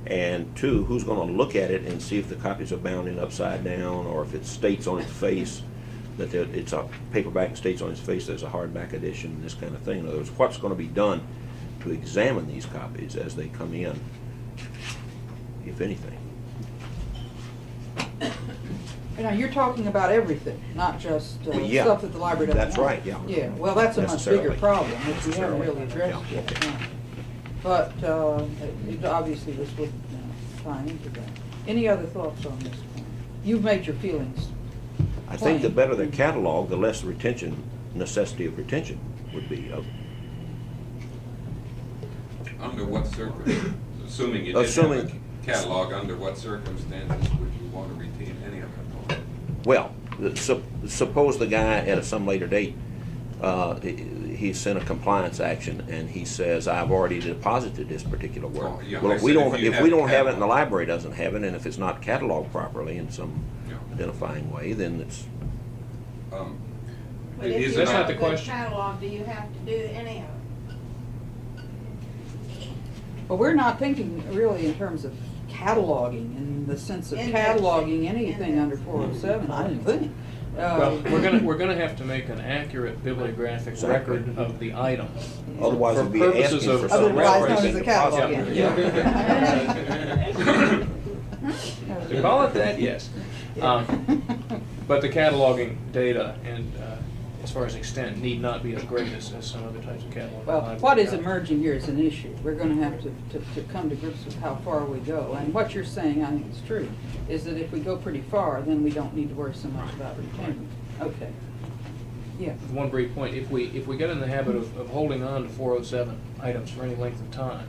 and two, who's going to look at it and see if the copies are bound in upside down, or if it states on its face that it's a paperback and states on its face there's a hardback edition, this kind of thing. In other words, what's going to be done to examine these copies as they come in, if anything. Now, you're talking about everything, not just Yeah, stuff that the library doesn't want. that's right, yeah. Yeah, well, that's a much bigger Necessarily. problem, which we haven't really addressed Yeah, yet. okay. no. But obviously, this would tie into that. Any other thoughts on this point? You've made your feelings I think the plain. better the catalog, the less necessity of retention would be. Under what circumstances, assuming you did have a Assuming- catalog, under what circumstances would you want to retain any of it? Well, suppose the guy at some later date, he sent a compliance action and he says, I've already deposited this particular work. Oh, yeah, Well, I if we said don't, if you if have we the don't have it and the catalog. library doesn't have it, and if it's not cataloged properly in some Yeah. identifying way, then it's, But if Is you it have not a the good question? catalog, do you have to do any of it? But we're not thinking really in terms of cataloging, in the sense of Indexing. cataloging anything under 407, I didn't think. Well, we're gonna have to make an accurate bibliographic Exactly. record of the items. otherwise For it'd be purposes asking of- for some Otherwise known reference as a and catalog, deposit. Yeah. To call it that, yes. But the cataloging data and as far as extent need not be as great as some other types of catalog. Well, what is emerging here is an issue. We're going to have to come to grips with how far we go. And what you're saying, I think is true, is that if we go pretty far, then we don't need to worry so much about retaining. Okay. Yeah. One brief point, if we get in the habit of holding on to 407 items for any length of time,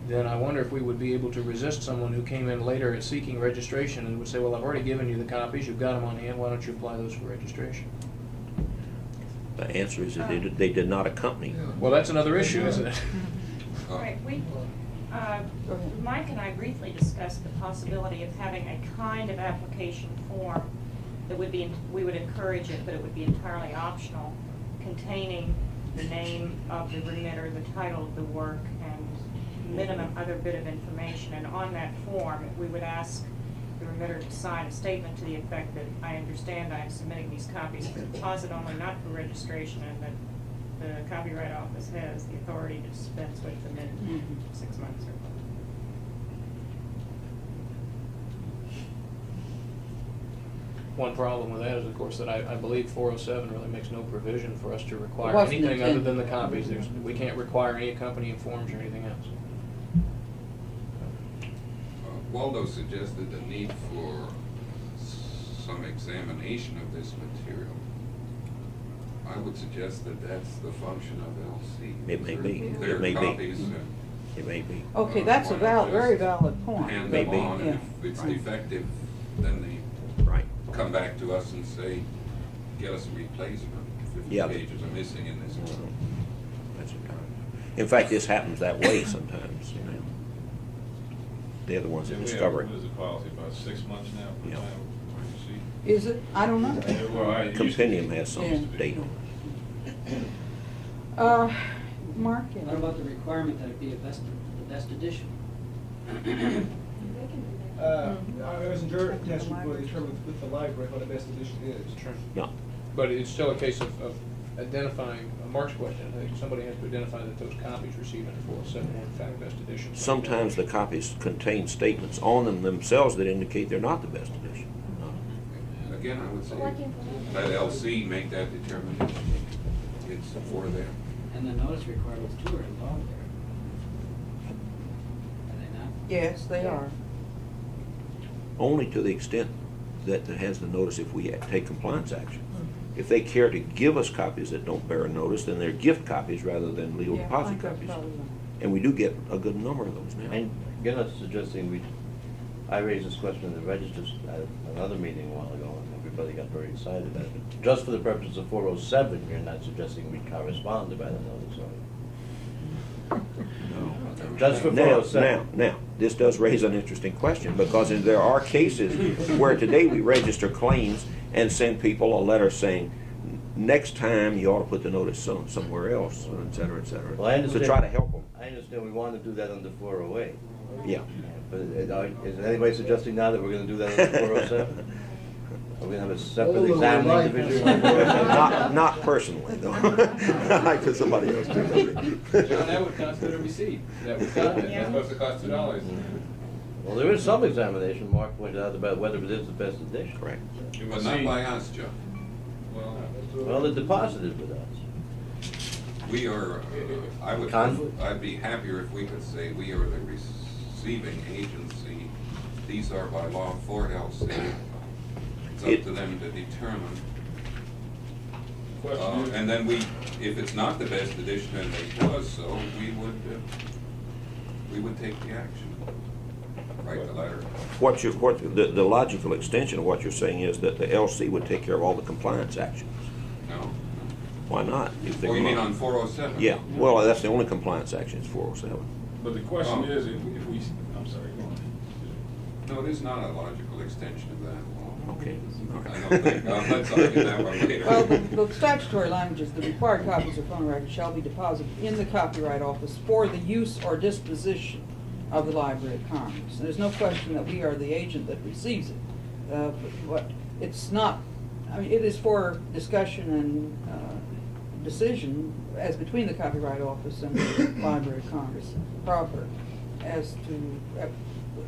then I wonder if we would be able to resist someone who came in later at seeking registration and would say, well, I've already given you the copies, you've got them on hand, why don't you apply those for registration? The answer is that they did not accompany. Well, that's another issue, isn't it? Right, Mike and I briefly discussed the possibility of having a kind of application form that would be, we would encourage it, but it would be entirely optional, containing the name of the remitter, the title of the work, and minimum other bit of information. And on that form, we would ask the remitter to sign a statement to the effect that I understand I am submitting these copies for deposit only, not for registration, and that the Copyright Office has the authority to dispense with them in 6 months or so. One problem with that is, of course, that I believe 407 really makes no provision for us to require wasn't anything other intended. than the copies. We can't require any accompanying forms or anything else. Waldo suggested the need for some examination of this material. I would suggest that that's the function of LC. It may be. Their It may be. copies, It may be. Okay, that's a why not very just valid point. hand May them be. on, and Yeah. if it's Right. defective, then they Right. come back to us and say, get us a replacement. 50 Yeah. pages are missing in this one. That's it. In fact, this happens that way sometimes, you know. They're the ones that discover it. What is the policy, about 6 months now? Yeah. Is it? I don't know. Well, it used to be. Compendium has some Yeah. date on Mark? Yeah. What about the requirement that it be the best edition? I was in your test report, determined with the library what the best edition is. Sure. it. No. But it's still a case of identifying, Mark's question, I think somebody has to identify that those copies received under 407 were in fact best edition. Sometimes the copies contain statements on them themselves that indicate they're not the best edition. And again, I would say, let LC make that determination. It's for them. And the notice requirements too are involved there. Are they not? Yes, they are. Only to the extent that it has the notice if we take compliance action. If they care to give us copies that don't bear a notice, then they're gift copies rather than legal Yeah, I deposit think that's copies. probably right. And we do get a good number of those now. And you're not suggesting I raised this question in the registers at another meeting a while ago, and everybody got very excited about it. But just for the purpose of 407, you're not suggesting we correspond about a notice, are you? Just for 407. Now, this does raise an interesting question, because there are cases where today we register claims and send people a letter saying, next time you ought to put the notice somewhere else, et cetera, et cetera. Well, I understand. To try to help them. I understand we want to do that under 408. Yeah. But is anybody suggesting now that we're going to do that under 407? Are we going to have a separate examining division on 407? Not personally, though. I like for somebody else to. John, that would constitute a receipt. That would cost, that's supposed to cost $2. Well, there is some examination, Mark pointed out, about whether it is the best edition. Correct. But not by us, Joe. Well, the deposit is with us. We are, I'd be happier if we could say we are the receiving agency. These are by law for LC. It's up to them to determine. And then if it's not the best edition and it was so, we would take the action. Write the letter. The logical extension of what you're saying is that the LC would take care of all the compliance actions. No. Why not? Oh, you mean on 407? Yeah, well, that's the only compliance action is 407. But the question is, if we, I'm sorry, go on. No, it is not a logical extension of that law. Okay. I don't think, let's argue that one later. Well, the statutory language is the required copies of phone records shall be deposited in the Copyright Office for the use or disposition of the Library of Congress. There's no question that we are the agent that receives it. But it's not, I mean, it is for discussion and decision as between the Copyright Office and the Library of Congress proper as to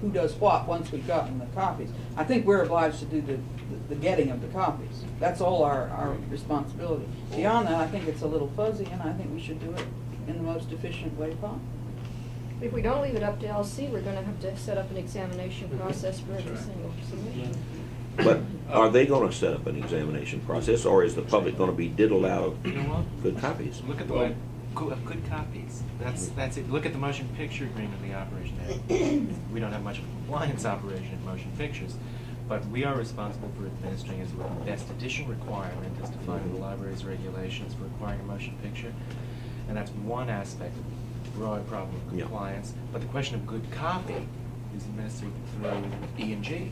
who does what once we've gotten the copies. I think we're obliged to do the getting of the copies. That's all our responsibility. Beyond that, I think it's a little fuzzy, and I think we should do it in the most efficient way possible. If we don't leave it up to LC, we're gonna have to set up an examination process for every single submission. But are they gonna set up an examination process, or is the public gonna be diddled out of good copies? Look at the good copies. That's it. Look at the motion picture agreement, the operation. We don't have much of a compliance operation in motion pictures, But we are responsible for administering as well. The best edition requirement is defined in the library's regulations for requiring a motion picture. And that's one aspect of the broad problem of Yeah. compliance. But the question of good copy is administered through E&G.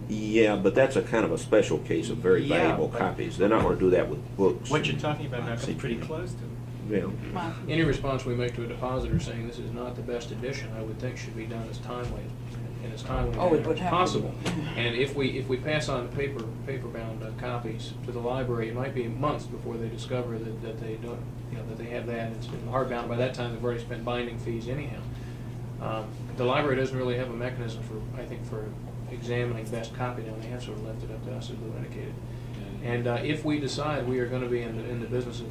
Yeah, but that's a kind of a special case of very Yeah, valuable but- copies. They're not gonna do that with books. What you're talking about now comes pretty close to it. Yeah. Any response we make to a depositor saying this is not the best edition, I would think should be done as timely and as timely Oh, it would as have to possible. be. And if we pass on the paper-bound copies to the library, it might be months before they discover that they don't, that they have that. It's been hardbound. By that time, they've already spent binding fees anyhow. The library doesn't really have a mechanism for examining best copy now. They have sort of left it up to us, as Lou indicated. And if we decide we are going to be in the business of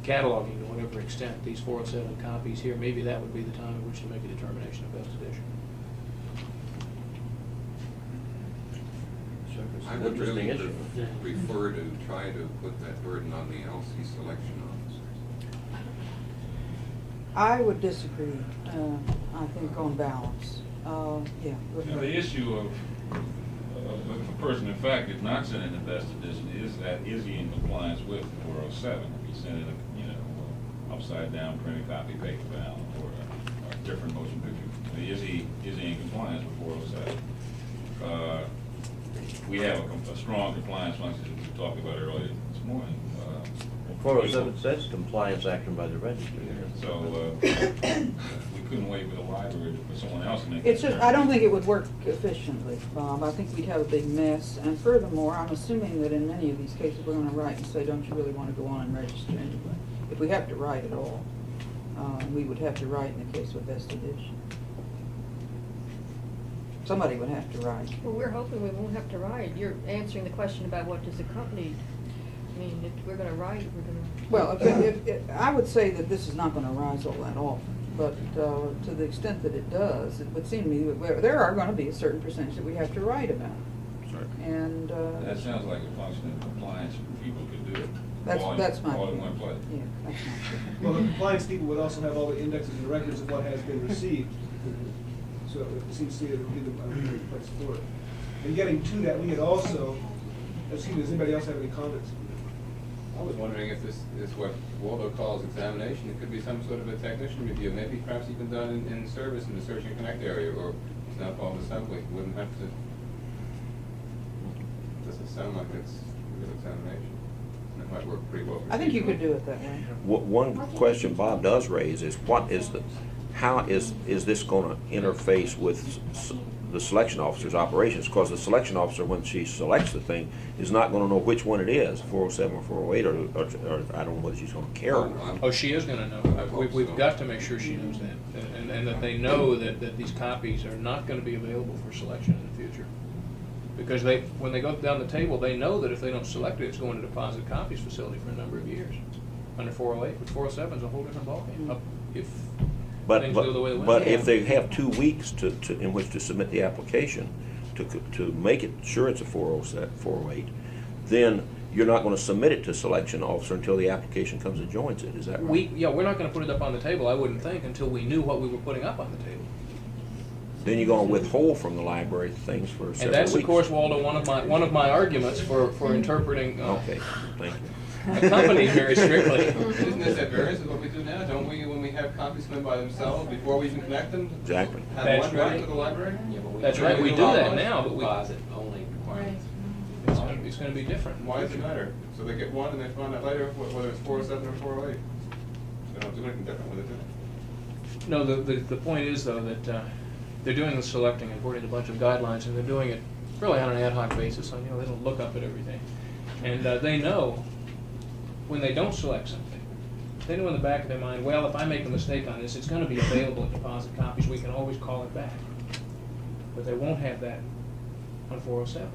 cataloging to whatever extent these 407 copies here, maybe that would be the time in which to make a determination of best edition. I would really prefer to try to put that burden on the LC selection officers. I would disagree, I think on balance. Yeah. go Now, ahead. the issue of if a person, in fact, is not sending the best edition, is he in compliance with 407? If he's sending upside down printed copy, paper bound, or a different motion picture, is he in compliance with 407? We have a strong compliance function, as we talked about earlier this morning. 407 says compliance action by the register. So we couldn't wait with the library for someone else to make that It's just, I don't think it would work efficiently, Bob. I think we'd have a big mess. And furthermore, I'm assuming that in many of these cases, we're gonna write and say, don't you really wanna go on and register anyway? If we have to write at all, we would have to write in the case of best edition. Somebody would have to write. Well, we're hoping we won't have to write. You're answering the question about what does the company, I mean, if we're gonna write, we're gonna. Well, I would say that this is not gonna arise all that often, but to the extent that it does, it would seem to me that there are gonna be a certain percentage that we have to write about. And That sounds like a function of compliance people could do it. That's my all in opinion. one place. Yeah, that's my opinion. Well, the compliance people would also have all the indexes and records of what has been received. So it seems to me it would be the perfect place for it. And getting to that, we had also, does anybody else have any comments? I was wondering if this is what Waldo calls examination. It could be some sort of a technician review, maybe perhaps even done in service in the Search and Connect area, or Snap All Assembly. Wouldn't have to. Doesn't sound like it's a real examination. And it might work pretty well. I think you could do it that way. One question Bob does raise is how is this gonna interface with the selection officer's operations? Because the selection officer, when she selects the thing, is not gonna know which one it is, 407 or 408, or I don't know whether she's gonna care or not. Oh, she is gonna know. We've got to make sure she knows that, and that they know that these copies are not gonna be available for selection in the future. Because when they go down the table, they know that if they don't select it, it's going to deposit copies facility for a number of years. Under 408, but 407 is a whole different ballgame. If things go the way they want. But if they have 2 weeks in which to submit the application to make it sure it's a 407, 408, then you're not going to submit it to selection officer until the application comes and joins it. Is that right? We're not going to put it up on the table, I wouldn't think, until we knew what we were putting up on the table. Then you're going to withhold from the library things for several weeks. And that's, of course, Waldo, one of my arguments for interpreting. Okay, thank you. A company very strictly. Isn't this at variance with what we do now? Don't we, when we have copies come in by themselves, before we even connect them? Exactly. Have That's one right right. to the library? Yeah, but That's right, we do that now, but we. Deposit only requirements. It's going to be different. Why does it matter? So they get one and they find out later whether it's 407 or 408. They don't do anything different with it, do they? No, the point is, though, that they're doing the selecting according to a bunch of guidelines, and they're doing it really on an ad hoc basis. They don't look up at everything. And they know when they don't select something, they know in the back of their mind, well, if I make a mistake on this, it's going to be available at deposit copies. We can always call it back. But they won't have that on 407s,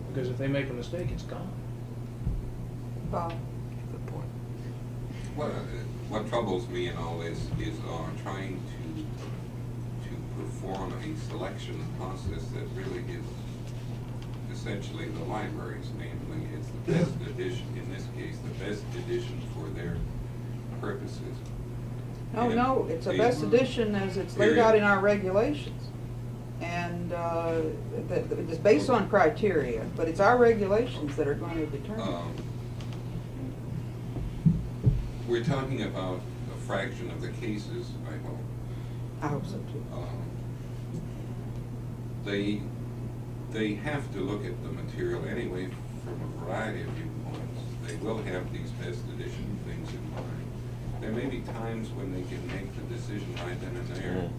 because if they make a mistake, it's gone. Bob? Good point. What troubles me in all this is trying to perform a selection process that really is essentially the library's, namely it's the best edition, in this case, the best edition for their purposes. No, it's a best edition as it's laid out in our regulations. And And it's based on criteria, but it's our regulations that are going to determine. We're talking about a fraction of the cases, I hope. I hope so too. They have to look at the material anyway from a variety of viewpoints. They will have these best edition things in mind. There may be times when they can make the decision right then and there.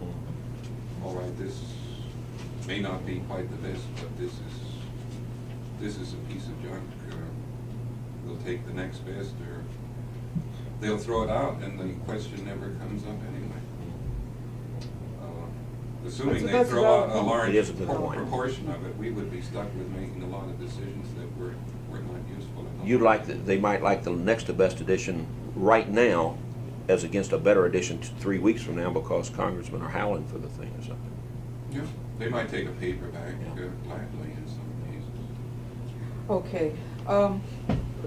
All right, this may not be quite the best, but this is a piece of junk. We'll take the next best, or they'll throw it out, and the question never comes up anyway. Assuming they throw out a large proportion of it, we would be stuck with making a lot of decisions that were not useful at all. You they might like the next to best edition right now as against a better edition 3 weeks from now because congressmen are howling for the thing or something. Yeah, they might take a paperback gladly in some cases. Okay,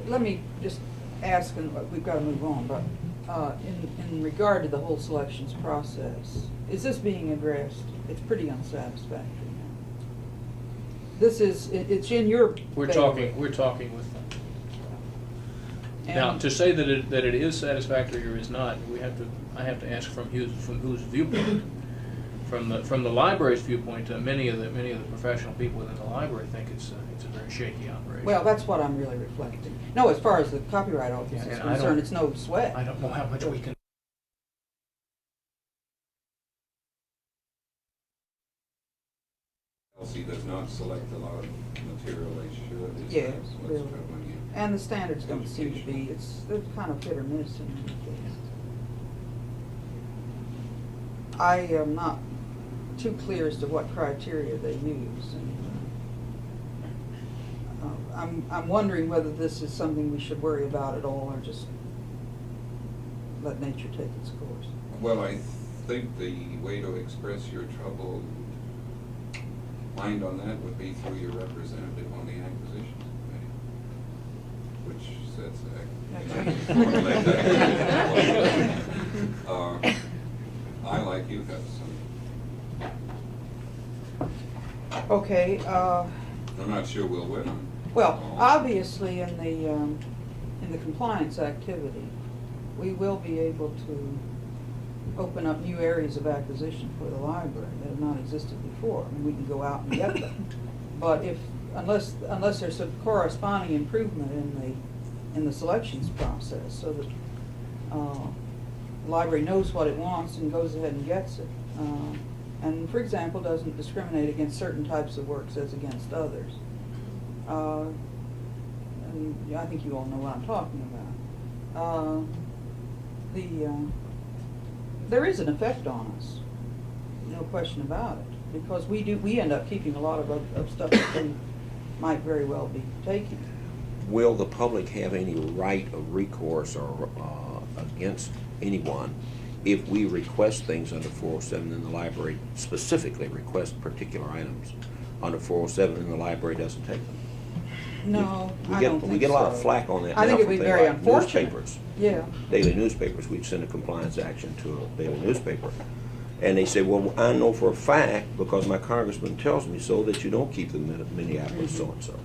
let me just ask, and we've got to move on, but in regard to the whole selections process, is this being addressed? It's pretty unsatisfactory now. This is, it's in your We're favor. talking with them. Now, to say that it is satisfactory or is not, I have to ask from whose viewpoint. From the library's viewpoint, many of the professional people within the library think it's a very shaky operation. Well, that's what I'm really reflecting. No, as far as the Copyright Office is concerned, it's no sweat. I don't know how much we can. LC does not select a lot of material they should. Yes, What's really. troubling you? And the standards don't seem to be, they're kind of hit or miss in many cases. I am not too clear as to what criteria they use. And, I'm wondering whether this is something we should worry about at all or just let nature take its course. Well, I think the way to express your troubled mind on that would be through your representative on the acquisitions committee, which sets that. I, like you, have some. Okay. I'm not sure we'll win them. Well, obviously in the compliance activity, we will be able to open up new areas of acquisition for the library that have not existed before. I mean, we can go out and get them. But unless there's a corresponding improvement in the selections process, so that the library knows what it wants and goes ahead and gets it, and for example doesn't discriminate against certain types of works as against others. And I think you all know what I'm talking about. There is an effect on us, no question about it, because we end up keeping a lot of stuff that we might very well be taking. Will the public have any right of recourse or against anyone if we request things under 407 and the library specifically request particular items under 407 and the library doesn't take them? No, we get a lot of flack on that. I think now it'd be from very like unfortunate. Newspapers. Yeah. Daily newspapers, we'd send a compliance action to a daily newspaper. And they say, well, I know for a fact, because my congressman tells me so, that you don't keep the Minneapolis so-and-so.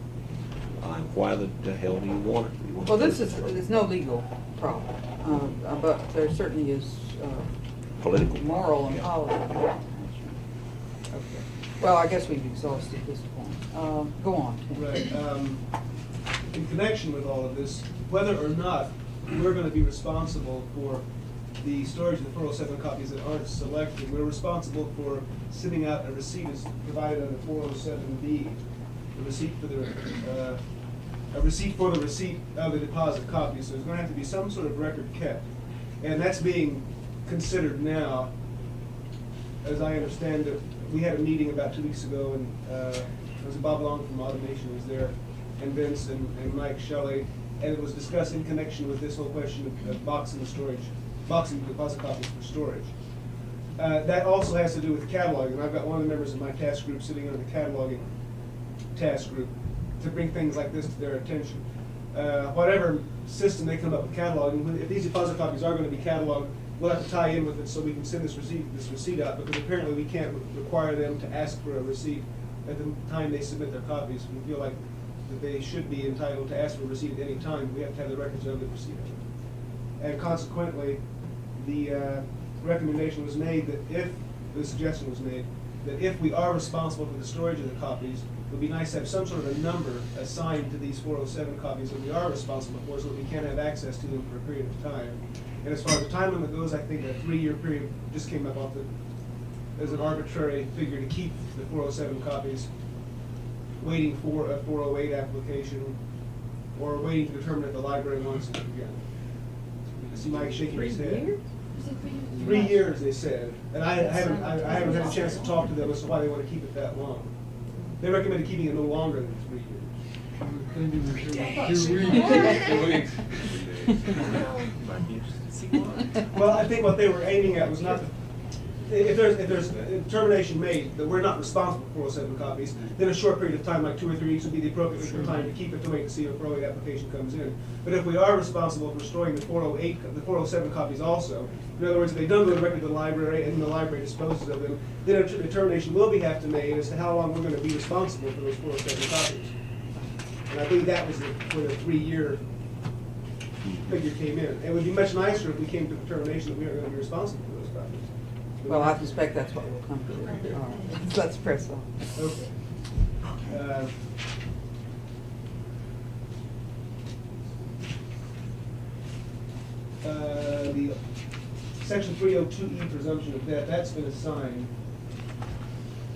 Why the hell do you want it? Well, there's no legal problem, but there certainly is political, moral and political. Okay. Well, I guess we've exhausted this point. Go on, Tim. Right. In connection with all of this, whether or not we're going to be responsible for the storage of the 407 copies that aren't selected, we're responsible for sending out a receipt as provided under 407B, a receipt for the receipt of the deposit copies. So there's going to have to be some sort of record kept, and that's being considered now. As I understand it, we had a meeting about 2 weeks ago, and it was Bob Long from Automation was there, and Vince and Mike Shelley, and it was discussed in connection with this whole question of boxing deposit copies for storage. That also has to do with cataloging, and I've got one of the members of my task group sitting on the cataloging task group to bring things like this to their attention. Whatever system they come up with cataloging, if these deposit copies are going to be cataloged we'll have to tie in with it so we can send this receipt out, because apparently we can't require them to ask for a receipt at the time they submit their copies. We feel like that they should be entitled to ask for a receipt at any time. We have to have the records of the receipt of it. And consequently, the recommendation was made that if, the suggestion was made, that if we are responsible for the storage of the copies, it would be nice to have some sort of a number assigned to these 407 copies that we are responsible for, so that we can have access to them for a period of time. And as far as the time limit goes, I think a 3-year period just came up as an arbitrary figure to keep the 407 copies, waiting for a 408 application, or waiting to determine if the library wants it again. I see Mike shaking his head. 3 years, they said, and I haven't had a chance to talk to them as to why they want to keep it that long. They recommended keeping it no longer than 3 years. 2 weeks. Well, I think what they were aiming at was not if there's a determination made that we're not responsible for 407 copies, then a short period of time, like 2 or 3 weeks, would be the appropriate time to keep it to wait to see if a 408 application comes in. But if we are responsible for storing the 407 copies also, in other words, if they don't go directly to the library and the library disposes of them, then a determination will be have to made as to how long we're going to be responsible for those 407 copies. And I believe that was where the 3-year figure came in. It would be much nicer if we came to the determination that we are going to be responsible for those copies. Well, I suspect that's what will come to. All right. Let's press on. Okay. The Section 302E presumption of debt, that's been assigned.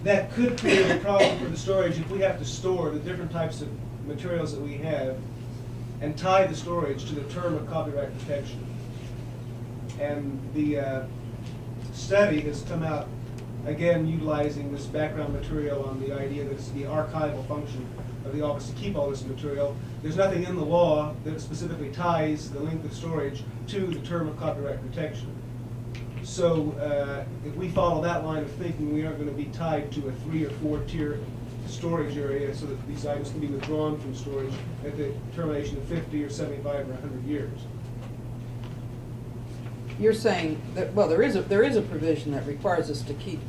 That could create a problem for the storage if we have to store the different types of materials that we have and tie the storage to the term of copyright protection. And the study has come out, again, utilizing this background material on the idea that it's the archival function of the office to keep all this material. There's nothing in the law that specifically ties the length of storage to the term of copyright protection. So if we follow that line of thinking, we aren't going to be tied to a 3 or 4 tier storage area so that these items can be withdrawn from storage at the termination of 50 or 75 or 100 years. You're saying that, well, there is a provision that requires us to keep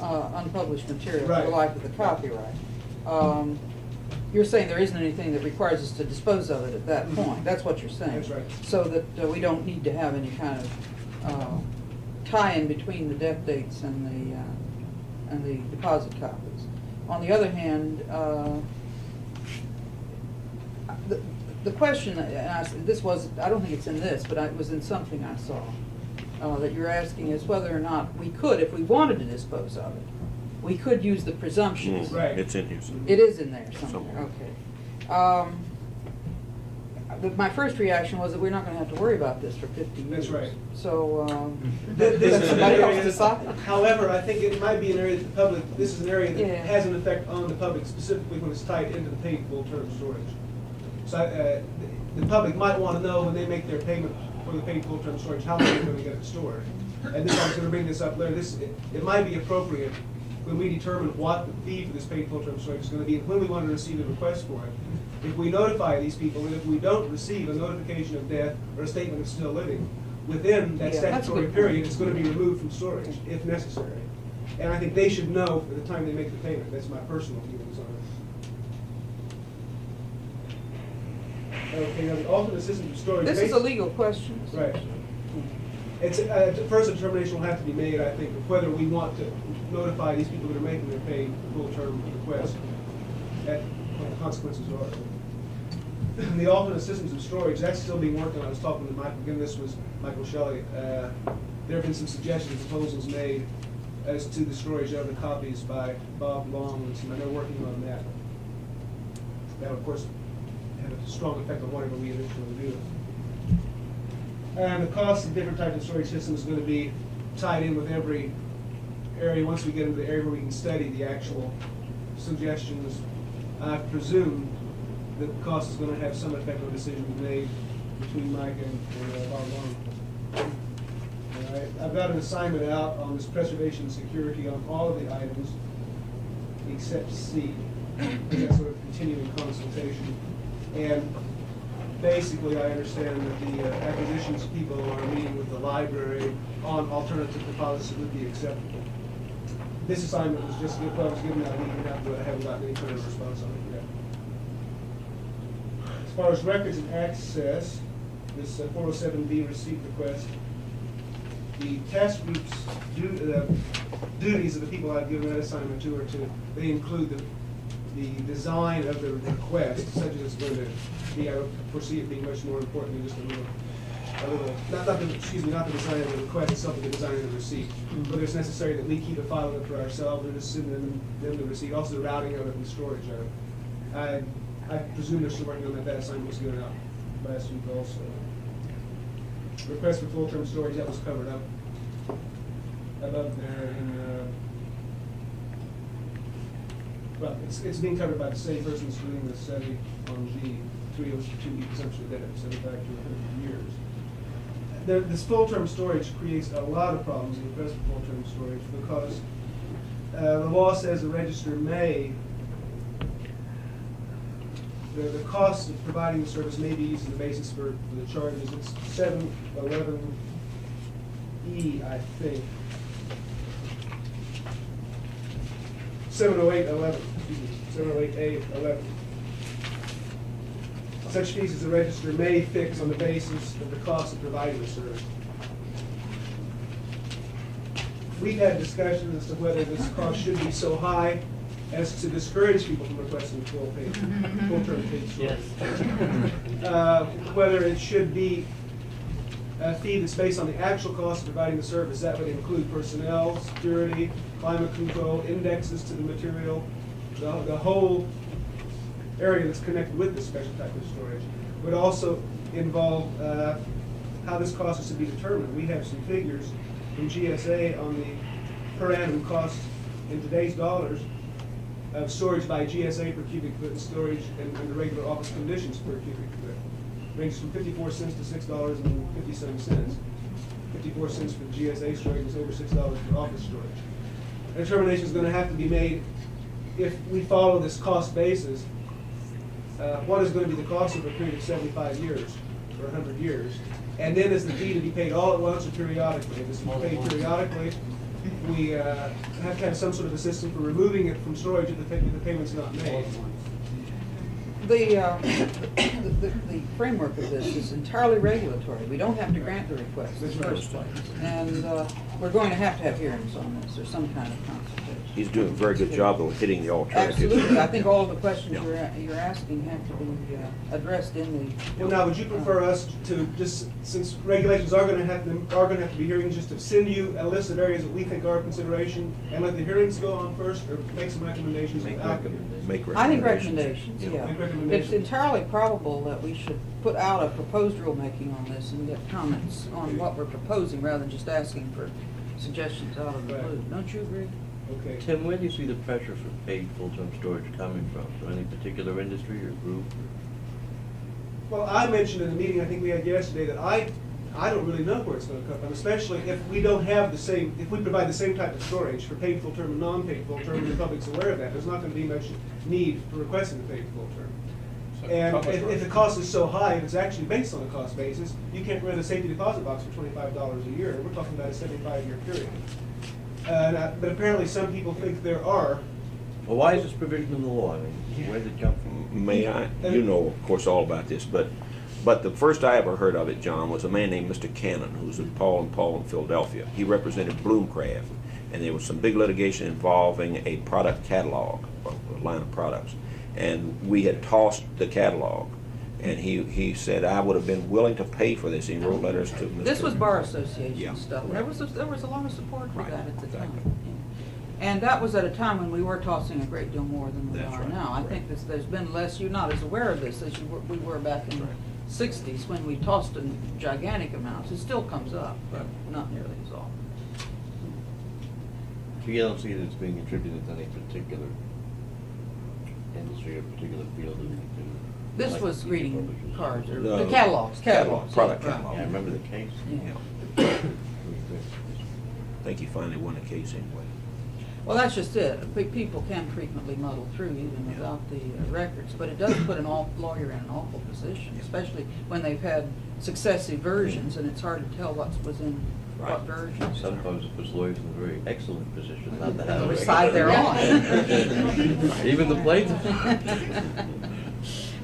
unpublished material for the life of the copyright. You're saying there isn't anything that requires us to dispose of it at that point. That's what you're saying. That's right. So that we don't need to have any kind of tie-in between the death dates and the deposit copies. On the other hand, the question, and I don't think it's in this, but it was in something I saw, that you're asking is whether or not we could, if we wanted to dispose of it, we could use the presumptions. Right. It's in here somewhere. It is in there somewhere, okay. My first reaction was that we're not going to have to worry about this for 50 years. That's right. So, This is an somebody else area, decide. however, I think it might be an area that the public, this is an area that Yeah. has an effect on the public, specifically when it's tied into the paid full term storage. So the public might want to know when they make their payment for the paid full term storage, how long they're going to get it stored. And this, I was going to bring this up later, it might be appropriate when we determine what the fee for this paid full term storage is going to be and when we want to receive a request for it. If we notify these people, and if we don't receive a notification of death or a statement of still living, within that Yeah, that's a statutory good period, point. it's going to be removed from storage if necessary. And I think they should know at the time they make the payment. That's my personal feelings on it. Okay, now the alternate system of storage. This is a legal question. Right. It's, first a determination will have to be made, I think, of whether we want to notify these people that are making their paid full term request at what the consequences are. The alternate systems of storage, that's still being worked on. I was talking to Michael, again, this was Michael Shelley. There have been some suggestions, proposals made as to the storage of the copies by Bob Long, and they're working on that. That, of course, have a strong effect on whatever we eventually do. And the cost of different types of storage systems is going to be tied in with every area. Once we get into the area where we can study the actual suggestions, I presume that the cost is going to have some effect on decisions made between Mike and Bob Long. All right. I've got an assignment out on this preservation and security on all of the items except C. That's sort of continuing consultation. And basically, I understand that the acquisitions people are meeting with the library on alternative deposits that would be acceptable. This assignment was just, well, was given out a week and a half ago, I haven't gotten any kind of response on it yet. As far as records and access, this 407B receipt request, the task group's duties of the people I've given that assignment to are to, they include the design of the request, such as it's going to be, I would foresee it being much more important than just a little, not the design of the request itself, but the design of the receipt. Whether it's necessary that we keep a file of it for ourselves or just send them the receipt, also the routing of it and storage of it. I presume they're still working on that. That assignment was given out last week also. Request for full-term storage, that was covered up above there in, well, it's being covered by the same person who's doing the study on the 302 consumption of data, 75 to 100 years. This full-term storage creates a lot of problems in the request for full-term storage because the law says the register may, the cost of providing the service may be used as the basis for the charges. It's 711E, I think. 708.11, excuse me, 708A.11. Such fees as the register may fix on the basis of the cost of providing the service. We've had discussions as to whether this cost should be so high as to discourage people from requesting full-term paid storage. Yes. Whether it should be a fee that's based on the actual cost of providing the service. That would include personnel, security, climate control, indexes to the material, the whole area that's connected with this special type of storage. Would also involve how this cost is to be determined. We have some figures from GSA on the per annum cost in today's dollars of storage by GSA per cubic foot and storage under regular office conditions per cubic foot. Ranges from 54 cents to $6.57. 54 cents for GSA storage is over $6 for office storage. A determination is going to have to be made if we follow this cost basis. What is going to be the cost of a period of 75 years or 100 years? And then is the fee to be paid all at once or periodically? If it's to be paid periodically, we have to have some sort of a system for removing it from storage if the payment's not made. The framework of this is entirely regulatory. We don't have to grant the request in the first place. And we're going to have hearings on this or some kind of consultation. He's doing a very good job of hitting the alternatives. Absolutely. I think all of the questions you're asking have to be addressed in the... Well, now, would you prefer us to just, since regulations are going to have to be hearings, just to send you a list of areas that we think are of consideration and let the hearings go on first, or make some recommendations? Make recommendations. I think recommendations, yeah. Make recommendations. It's entirely probable that we should put out a proposed rulemaking on this and get comments on what we're proposing rather than just asking for suggestions out of the blue. Don't you agree? Okay. Tim, where do you see the pressure for paid full-term storage coming from? From any particular industry or group? Well, I mentioned in the meeting I think we had yesterday that I don't really know where it's going to come from, especially if we don't have the same, if we provide the same type of storage for paid full term and non-paid full term, and the public's aware of that, there's not going to be much need for requesting the paid full term. And if the cost is so high, if it's actually based on a cost basis, you can't rent a safety deposit box for $25 a year. We're talking about a 75-year period. But apparently some people think there are. Well, why is this provision in the law? I mean, where did it come from? May I? You know, of course, all about this, but the first I ever heard of it, John, was a man named Mr. Cannon, who's at Paul & Paul in Philadelphia. He represented Bloomcraft, and there was some big litigation involving a product catalog, a line of products. And we had tossed the catalog, and he said, I would have been willing to pay for this. He wrote letters to Mr. This was Bar Association stuff. Right. There was a lot of support for that at the time. Yeah. And that was at a time when we were tossing a great deal more than we are now. I think there's been less, you're not as aware of this as we were back in the 60s when we tossed in gigantic amounts. It still comes up, but not nearly as often. So you don't see that it's being attributed to any particular industry or particular field? This was greeting cards, or No. the catalogs. Product yeah, catalog. Yeah, I remember the case. Yeah. I think he finally won a case anyway. Well, that's just it. People can frequently muddle through even without the records, but it does put an lawyer in an awful position, especially when they've had successive versions and it's hard to tell what was in what version. Sometimes it puts lawyers in a very excellent position, not to have. Which side they're on. Even the plaintiff.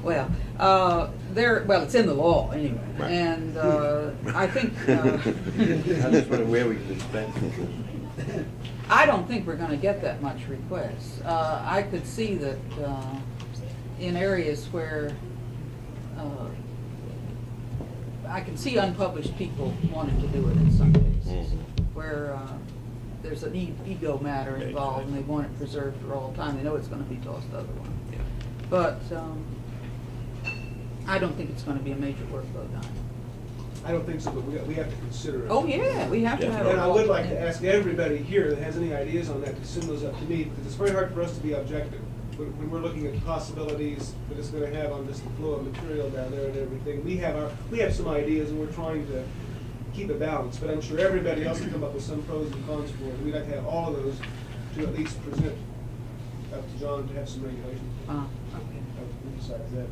Well, it's in the law anyway, Right. and I think. I'm just wondering where we can expect it. I don't think we're going to get that much requests. I could see that in areas where I can see unpublished people wanting to do it in some cases, where there's an ego matter involved and they want it preserved for all time. They know it's going to be tossed otherwise. Yeah. But I don't think it's going to be a major workload on it. I don't think so, but we have to consider it. Oh, yeah, we have to have it. And I would like to ask everybody here that has any ideas on that to send those up to me, because it's very hard for us to be objective. When we're looking at the possibilities that it's going to have on just the flow of material down there and everything, we have some ideas and we're trying to keep it balanced, but I'm sure everybody else can come up with some pros and cons for it. We'd like to have all of those to at least present up to John to have some regulations. Okay. Besides that.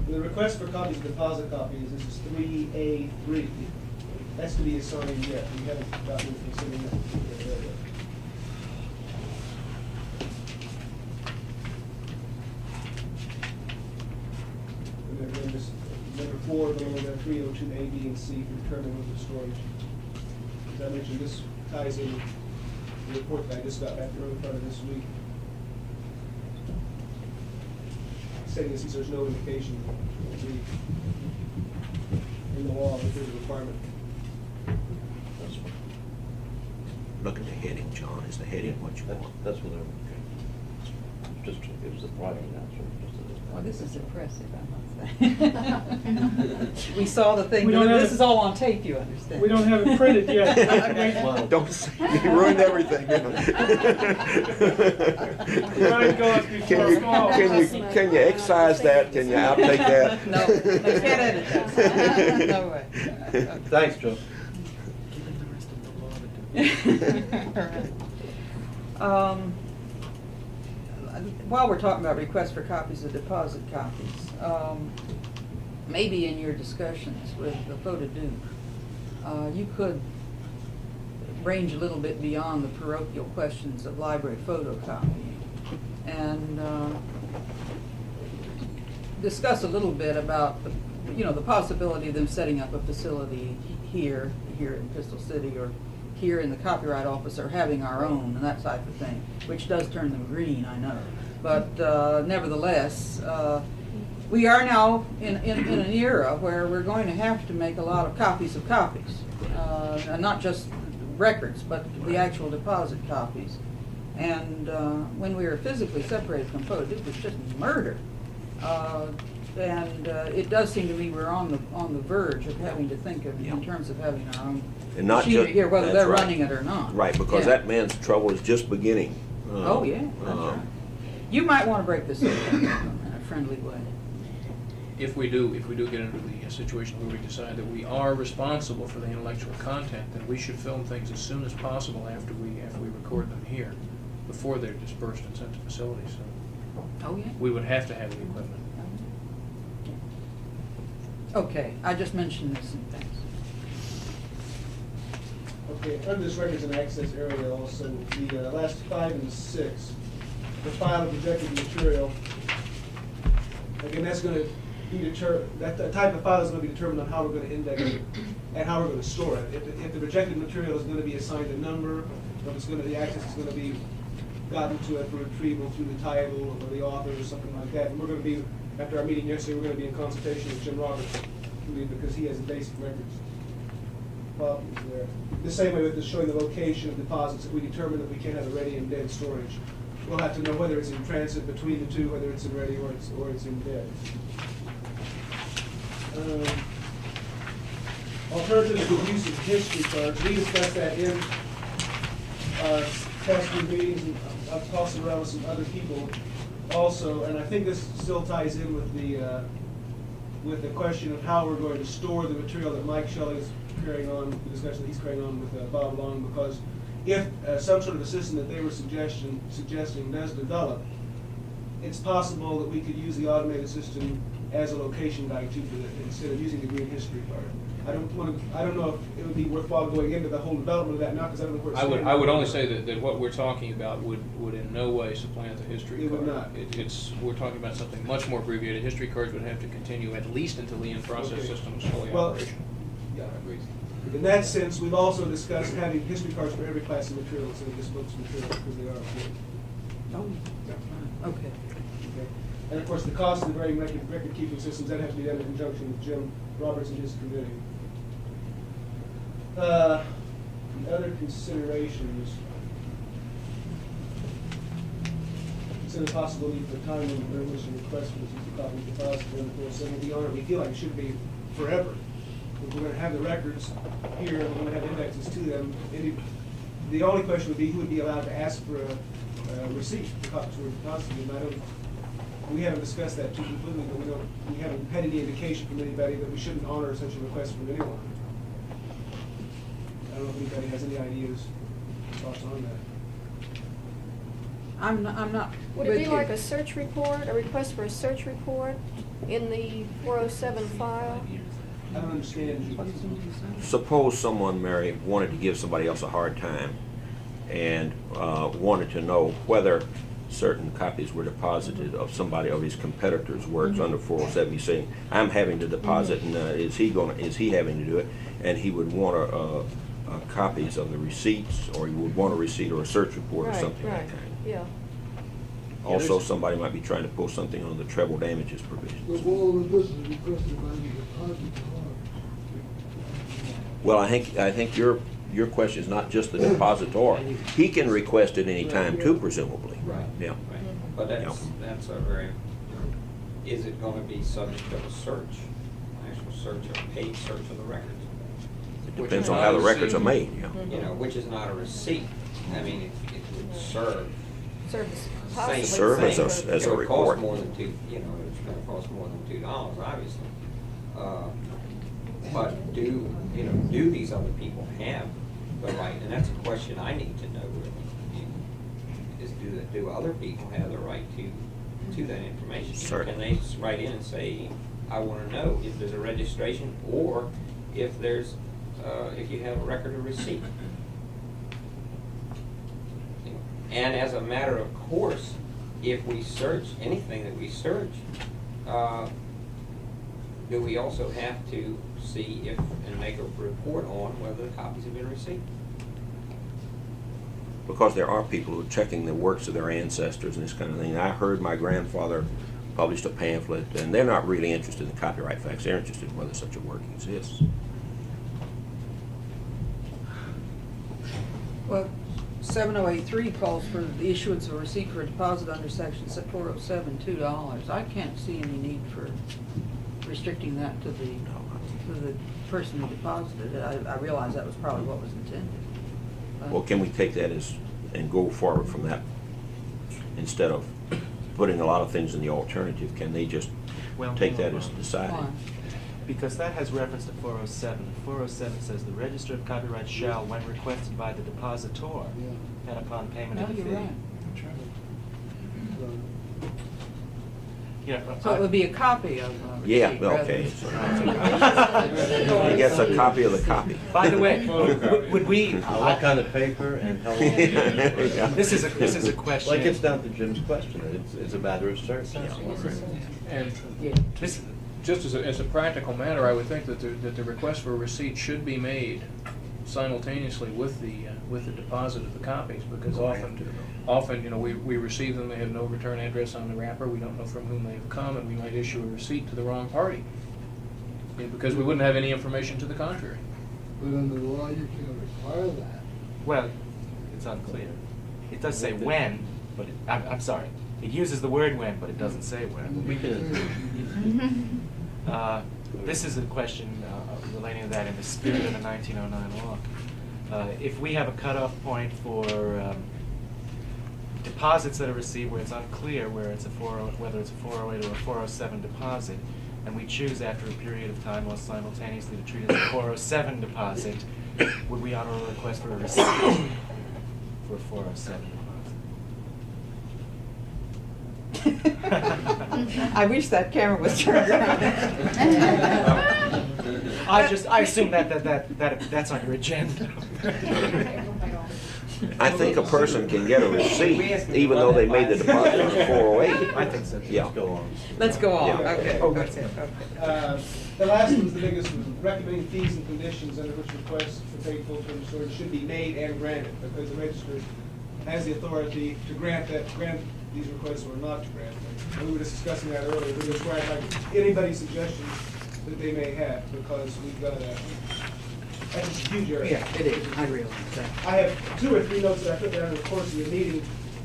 The request for copies of deposit copies, this is 3A3. That's to be assigned yet. We haven't gotten anything sitting there yet. And then this number 4, below that 302A, B, and C for determining limit of storage. As I mentioned, this ties in the report that I just got back early part of this week. Stating since there's no indication in the law that there's a requirement. Look at the heading, John. Is the heading what you want? That's what it was a prior announcement. Well, this is impressive, I must say. We saw the thing, We don't have this it- is all on tape, you understand. We don't have it printed yet. Okay. Don't say, you ruined everything. Right, go up before it's gone. Can you excise that? Can you outtake that? No, you can't edit that. No way. Thanks, Joe. While we're talking about requests for copies of deposit copies, maybe in your discussions with the photo Duke, you could range a little bit beyond the parochial questions of library photocopying and discuss a little bit about the possibility of them setting up a facility here in Crystal City or here in the Copyright Office or having our own and that type of thing, which does turn them green, I know. But nevertheless, we are now in an era where we're going to have to make a lot of copies of copies, and not just records, but the actual deposit copies. And when we were physically separated from photo, it was just murder. And it does seem to me we're on the verge of having to think of in terms of having our own And not machinery just here, whether that's they're right. running it or not. Right, because Yeah. that man's trouble is just beginning. Oh yeah, that's right. You might want to break this up in a friendly way. If we do get into the situation where we decide that we are responsible for the intellectual content, then we should film things as soon as possible after we record them here, before they're dispersed and sent to facilities. So Oh yeah. we would have to have the equipment. Okay, I just mentioned this and thanks. Okay, under this records and access area also, the last 5 and 6, the file of rejected material. Again, that's going to be that type of file is going to be determined on how we're going to index it and how we're going to store it. If the rejected material is going to be assigned a number, or if the access is going to be gotten to it for retrieval through the title or the author or something like that. And we're going to be, after our meeting yesterday, we're going to be in consultation with Jim Roberts, because he has the basic records problems there. The same way with the showing the location of deposits, if we determine that we can't have a ready and dead storage, we'll have to know whether it's in transit between the two, whether it's in ready or it's in dead. Alternative to the use of history cards, we discussed that in our past few meetings, and I've tossed it around with some other people also, and I think this still ties in with the question of how we're going to store the material that Mike Shelley is carrying on, the discussion that he's carrying on with Bob Long, because if some sort of a system that they were suggesting does develop, it's possible that we could use the automated system as a location guide too, instead of using the green history card. I don't know if it would be worthwhile going into the whole development of that now, because I don't know where it's standing. I would only say that what we're talking about would in no way supplant the history card. It would not. We're talking about something much more abbreviated. History cards would have to continue at least until the in-process system is fully operational. Yeah. In that sense, we've also discussed having history cards for every class of material instead of just books material, because they are important. Oh, okay. Okay. And of course, the cost of the varying record-keeping systems, that has to be done in conjunction with Jim Roberts and his committee. Other considerations. Consider the possibility for time when the resolution request for the copy of the deposit in the 407 will be on it. We feel like it should be forever. If we're going to have the records here, we're going to have indexes to them. The only question would be who would be allowed to ask for a receipt for copies were deposited. And we haven't discussed that too completely, but we haven't had any indication from anybody that we shouldn't honor such a request from anyone. I don't know if anybody has any ideas, thoughts on that. I'm not. Would it be like a search report, a request for a search report in the 407 file? I don't understand. Suppose someone, Mary, wanted to give somebody else a hard time and wanted to know whether certain copies were deposited of somebody of his competitors' works under 407. He's saying, I'm having to deposit, and is he having to do it? And he would want copies of the receipts, or he would want a receipt or a search report or something like that. Yeah. Also, somebody might be trying to pull something on the treble damages provision. But all of this is requested by the depositor. Well, I think your question is not just the depositor. He can request it any time too, presumably. Right. Yeah. Right. But that's a very, is it going to be subject to a search, actual search, a paid search of the records? It depends on how the records are made, yeah. You know, which is not a receipt. I mean, it would serve. Serve as a report. Cost more than it's going to cost more than $2, obviously. But do these other people have the right? And that's a question I need to know really. Is do other people have the right to that information? Certainly. Can they just write in and say, I want to know if there's a registration or if there's if you have a record or receipt? And as a matter of course, if we search anything that we search, do we also have to see if and make a report on whether the copies have been received? Because there are people who are checking the works of their ancestors and this kind of thing. I heard my grandfather published a pamphlet, and they're not really interested in copyright facts. They're interested in whether such a work exists. Well, 7083 calls for the issuance of a receipt for a deposit under section 407, $2. I can't see any need for restricting that to the person who deposited it. I realize that was probably what was intended. Well, can we take that and go forward from that instead of putting a lot of things in the alternative? Can they just take that as decided? Why? Because that has reference to 407. 407 says the register of copyright shall, when requested by the depositor, and upon payment of the fee. You're right. Yeah, So it would be a copy of a receipt. Yeah, okay. He gets a copy of the copy. By the way, would we? What kind of paper and how long? This is a question. Like it's down to Jim's question. It's a matter of search. And this, just as a practical matter, I would think that the request for a receipt should be made simultaneously with the deposit of the copies, because often we receive them, they have no return address on the wrapper, we don't know from whom they have come, and we might issue a receipt to the wrong party because we wouldn't have any information to the contrary. But under the law, you can't require that. Well, it's unclear. It does say when, but I'm sorry. It uses the word when, but it doesn't say when. We can. This is a question relating to that in the spirit of the 1909 law. If we have a cutoff point for deposits that are received where it's unclear whether it's a 408 or a 407 deposit, and we choose after a period of time most simultaneously to treat it as a 407 deposit, would we honor a request for a receipt? for 407 I wish that camera was turned around. I assume that's on your agenda. I think a person can get a receipt even though they made the deposit on the 408. I think so. Yeah. Let's go on. Let's go on, Yeah. okay. Okay. Okay. The last one was the biggest one, recommending fees and conditions under which requests for paid full-term storage should be made and granted, because the register has the authority to grant these requests or not to grant them. And we were just discussing that earlier, we just grant like anybody's suggestions that they may have, because we've got that's a huge area. Yeah, it is, I realize that. I have 2 or 3 notes that I put down in the course of the meeting,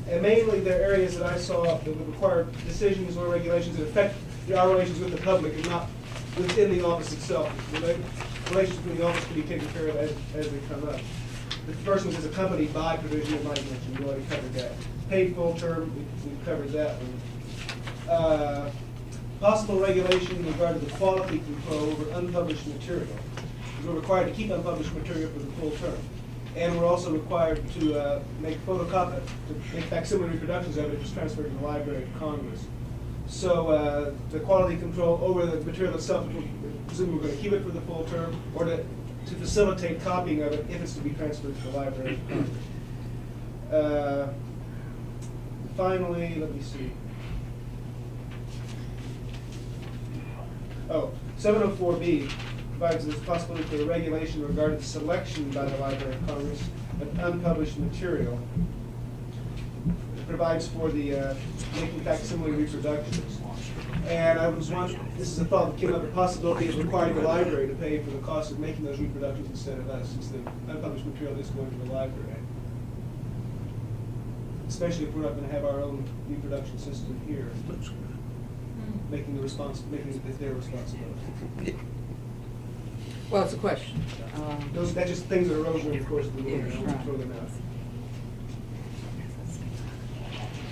and mainly they're areas that I saw that would require decisions or regulations that affect our relations with the public and not within the office itself. Relations between the office can be taken care of as they come up. The first one is accompanied by provision of Mike mentioned, we already covered that. Paid full term, we've covered that one. Possible regulation in regard to the quality control over unpublished material. We're required to keep unpublished material for the full term. And we're also required to make facsimile reproductions of it, which is transferred to the Library of Congress. So the quality control over the material itself, presumably we're going to keep it for the full term, or to facilitate copying of it if it's to be transferred to the Library of Congress. Finally, let me see. 704B provides this possibility for a regulation regarding selection by the Library of Congress of unpublished material. It provides for the making facsimile reproductions. And I was wondering, this is a thought that came up, the possibility of requiring the library to pay for the cost of making those reproductions instead of us, since the unpublished material is going to the library. Especially if we're not going to have our own reproduction system here. Making it their responsibility. Well, it's a question. That's just things that arose during the course of the meeting. Yes, I won't throw them out.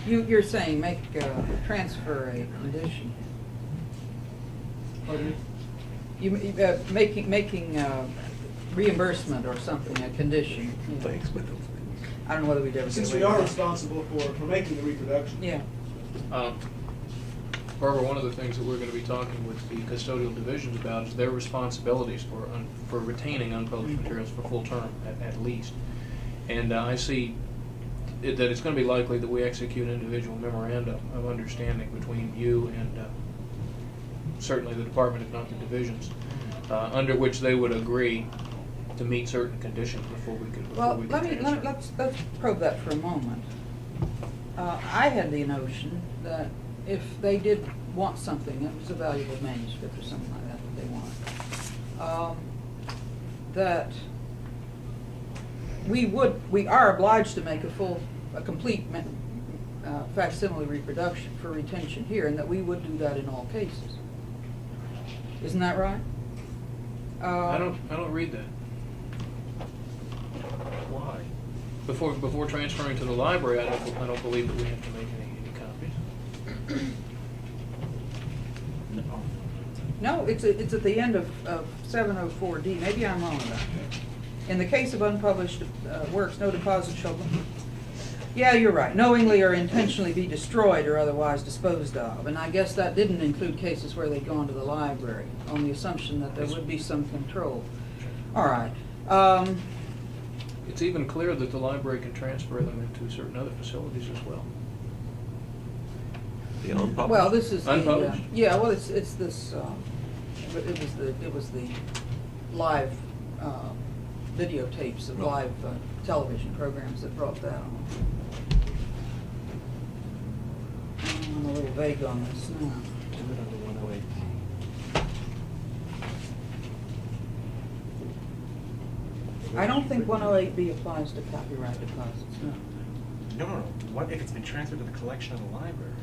You're saying transfer a condition. Pardon me? You making reimbursement or something a condition. Thanks, but I don't know whether we'd ever. Since we are responsible for making the reproduction. Yeah. Barbara, one of the things that we're going to be talking with the custodial divisions about is their responsibilities for retaining unpublished materials for full term at least. And I see that it's going to be likely that we execute individual memoranda of understanding between you and certainly the department, if not the divisions, under which they would agree to meet certain conditions before we could. Let's probe that for a moment. I had the notion that if they did want something, it was a valuable manuscript or something like that they wanted, that we are obliged to make a complete facsimile reproduction for retention here, and that we would do that in all cases. Isn't that right? I don't read that. Why? Before transferring to the library, I don't believe that we have to make any copies. No, it's at the end of 704D. Maybe I'm wrong about that. In the case of unpublished works, no deposit shall. Yeah, you're right. Knowingly or intentionally be destroyed or otherwise disposed of. And I guess that didn't include cases where they'd gone to the library, on the assumption that there would be some control. All right. It's even clear that the library can transfer them into certain other facilities as well. The unpublished? Well, this is unpublished. Yeah. Well, it's this. It was the live videotapes of live television programs that brought that on. I'm a little vague on this now. I don't think 108B applies to copyright deposits, no. No. What if it's been transferred to the collection of the library?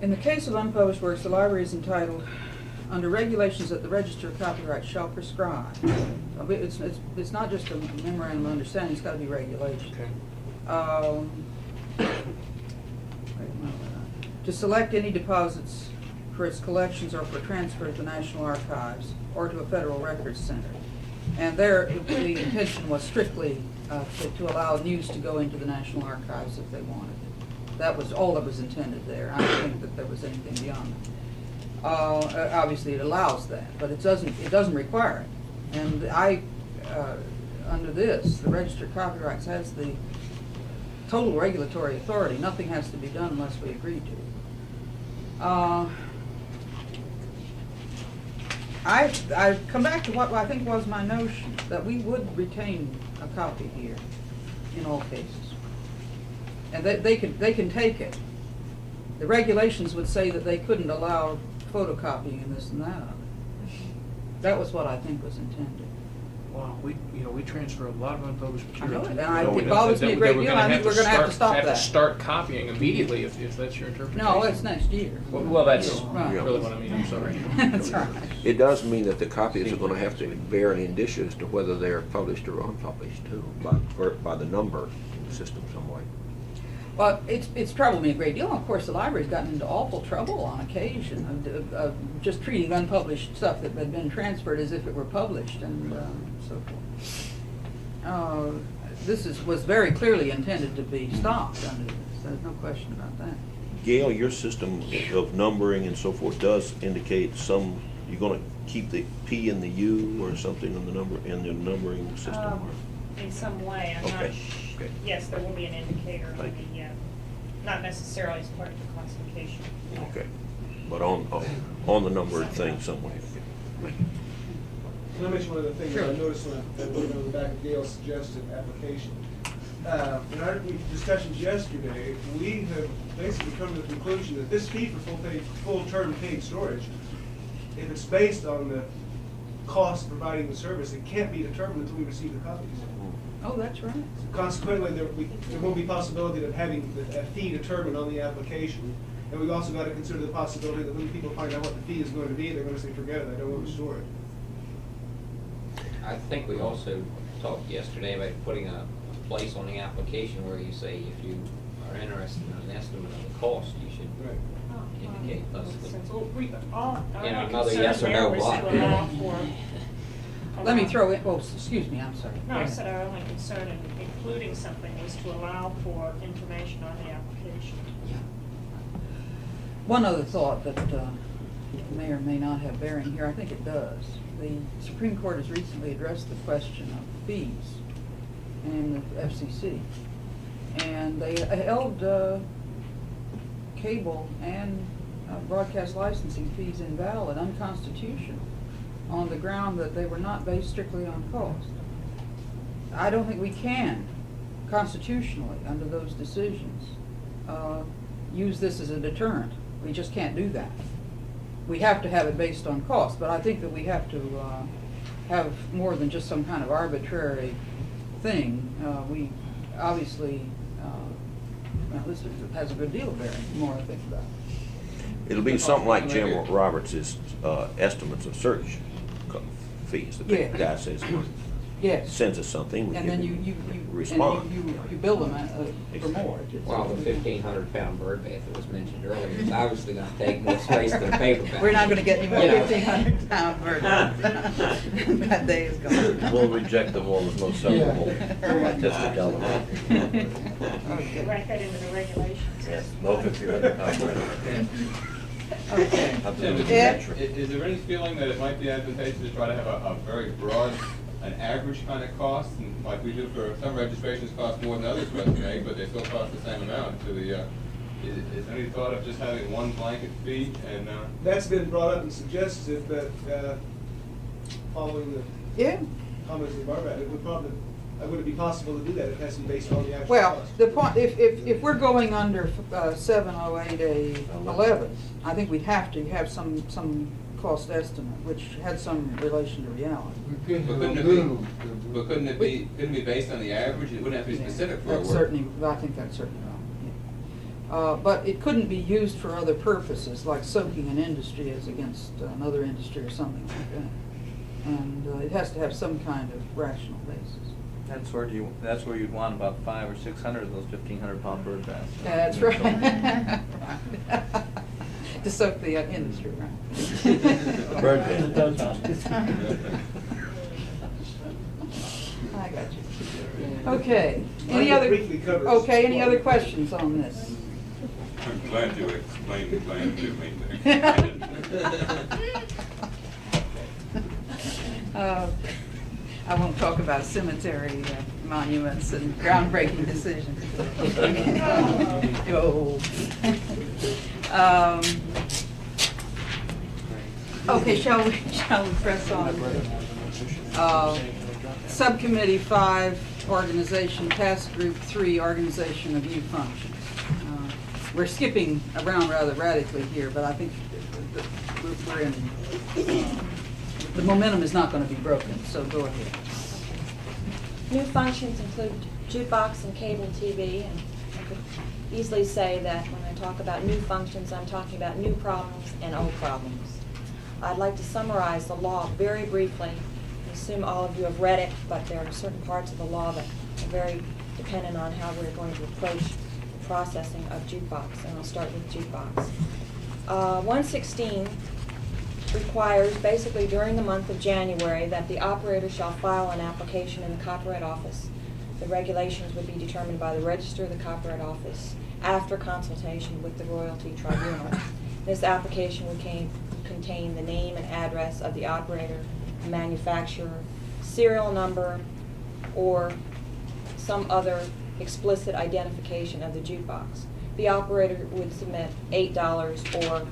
In the case of unpublished works, the library is entitled, under regulations that the Register of Copyright shall prescribe. It's not just a memorandum of understanding, it's got to be regulation. Okay. To select any deposits for its collections or for transfer to the National Archives or to a federal records center. And there, the intention was strictly to allow news to go into the National Archives if they wanted it. That was all that was intended there. I don't think that there was anything beyond that. Obviously, it allows that, but it doesn't require it. And under this, the Register of Copyrights has the total regulatory authority. Nothing has to be done unless we agree to. I've come back to what I think was my notion, that we would retain a copy here in all cases. And they can take it. The regulations would say that they couldn't allow photocopying and this and that of it. That was what I think was intended. Wow, we transfer a lot of unpublished I know material. it, and it bothers me a great deal. I think we're gonna have to stop Have that. to start copying immediately if that's your interpretation. No, it's next year. Well, that's Right. really what I mean, I'm sorry. That's right. It does mean that the copies are going to have to bear an indicia as to whether they're published or unpublished too, by the number in the system some way. Well, it's troubled me a great deal. Of course, the library's gotten into awful trouble on occasion of just treating unpublished stuff that had been transferred as if it were published and so forth. This was very clearly intended to be stopped under this. There's no question about that. Gail, your system of numbering and so forth does indicate you're going to keep the P and the U or something in the numbering system? In some way, I'm not, Okay. Okay. yes, there will be an indicator on Thank the, not necessarily as part of the classification. Okay, but on the numbered thing some way. Okay. Can I mention one other thing that I noticed when I looked on the back of Gail's suggested application? In our discussions yesterday, we have basically come to the conclusion that this fee for full-term paid storage, if it's based on the cost of providing the service, it can't be determined until we receive the copies. Oh, that's right. Consequently, there won't be possibility of having a fee determined on the application. And we've also got to consider the possibility that when people find out what the fee is going to be, they're going to say, forget it, I don't want to store it. I think we also talked yesterday about putting a place on the application where you say if you are interested in an estimate of the cost, you should indicate thus. Another yes or no block. Let me throw in, excuse me, I'm sorry. No, I said our only concern in including something was to allow for information on the application. One other thought that may or may not have bearing here, I think it does. The Supreme Court has recently addressed the question of fees in the FCC. And they held cable and broadcast licensing fees invalid, unconstitutional, on the ground that they were not based strictly on cost. I don't think we can, constitutionally, under those decisions, use this as a deterrent. We just can't do that. We have to have it based on cost, but I think that we have to have more than just some kind of arbitrary thing. We obviously, well, this has a good deal of bearing, the more I think about it. It'll be something like Jim Roberts' estimates of search fees. The Yeah. guy says, Yes. sends us something, we And give then him, you respond. you bill them for more. Well, the 1,500-pound bird bath that was mentioned earlier is obviously going to take more space than a paperback. We're not going to get any more You know. 1,500-pound bird. That day is gone. We'll reject them all as most acceptable artistic element. Okay. Write that into the regulations. Yes, no 1,500 copyright. Okay. Up to Tim, the Yeah. metric. is there any feeling that it might be advantageous to try to have a very broad, an average kind of cost, and like we do for some registrations cost more than others for us to make, but they still cost the same amount to the, is there any thought of just having one blanket fee and, That's been brought up and suggested, but following the comments of Barbara, would it be possible to do that? It has to be based on the actual Well, cost. the point, if we're going under 708A11, I think we'd have to have some cost estimate, which had some relation to reality. but couldn't it be based on the average? It wouldn't have to be specific for a That's work. certainly, I think that's certainly wrong, yeah. But it couldn't be used for other purposes, like soaking an industry as against another industry or something like that. And it has to have some kind of rational basis. That's where you'd want about 500 or 600 of those 1,500-pound bird baths. That's right. to soak the industry, right? Bird I got you. Okay. Any I other? briefly cover this. Okay. Any other questions on this? I'm glad you explained the plan to me. I won't talk about cemetery monuments and groundbreaking decisions. Oh. Okay, shall we press on? Subcommittee 5, organization, task group 3, organization of youth functions. We're skipping around rather radically here, but I think we're in, the momentum is not going to be broken, so go ahead. New functions include jukebox and cable TV, and I could easily say that when I talk about new functions, I'm talking about new problems and old problems. I'd like to summarize the law very briefly. I assume all of you have read it, but there are certain parts of the law that are very dependent on how we're going to approach the processing of jukebox, and I'll start with jukebox. 116 requires basically during the month of January that the operator shall file an application in the Copyright Office. The regulations would be determined by the Register of the Copyright Office after consultation with the Royalty Tribunal. This application would contain the name and address of the operator, the manufacturer, serial number, or some other explicit identification of the jukebox. The operator would submit $8 or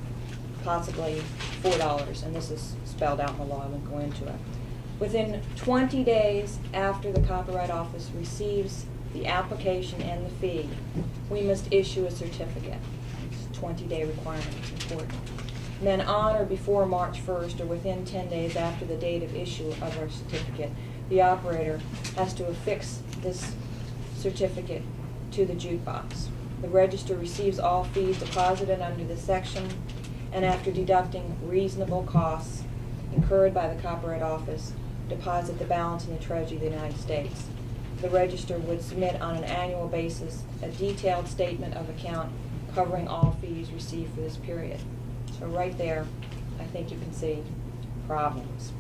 possibly $4, and this is spelled out in the law, I won't go into it. Within 20 days after the Copyright Office receives the application and the fee, we must issue a certificate. It's a 20-day requirement, it's important. And then on or before March 1st, or within 10 days after the date of issue of our certificate, the operator has to affix this certificate to the jukebox. The register receives all fees deposited under this section, and after deducting reasonable costs incurred by the Copyright Office, deposit the balance in the Treasury of the United States. The register would submit on an annual basis a detailed statement of account covering all fees received for this period. So right there, I think you can see problems.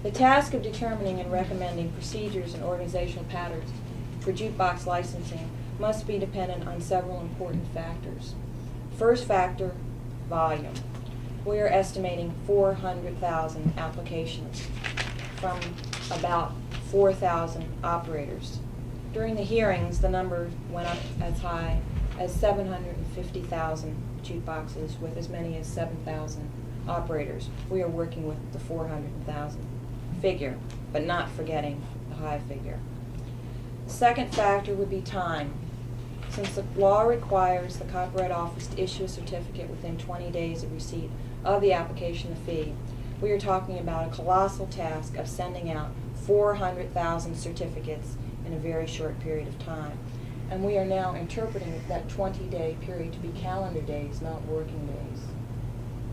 The task of determining and recommending procedures and organizational patterns for jukebox licensing must be dependent on several important factors. First factor, volume. We are estimating 400,000 applications from about 4,000 operators. During the hearings, the number went up as high as 750,000 jukeboxes with as many as 7,000 operators. We are working with the 400,000 figure, but not forgetting the high figure. The second factor would be time. Since the law requires the Copyright Office to issue a certificate within 20 days of receipt of the application fee, we are talking about a colossal task of sending out 400,000 certificates in a very short period of time. And we are now interpreting that 20-day period to be calendar days, not working days,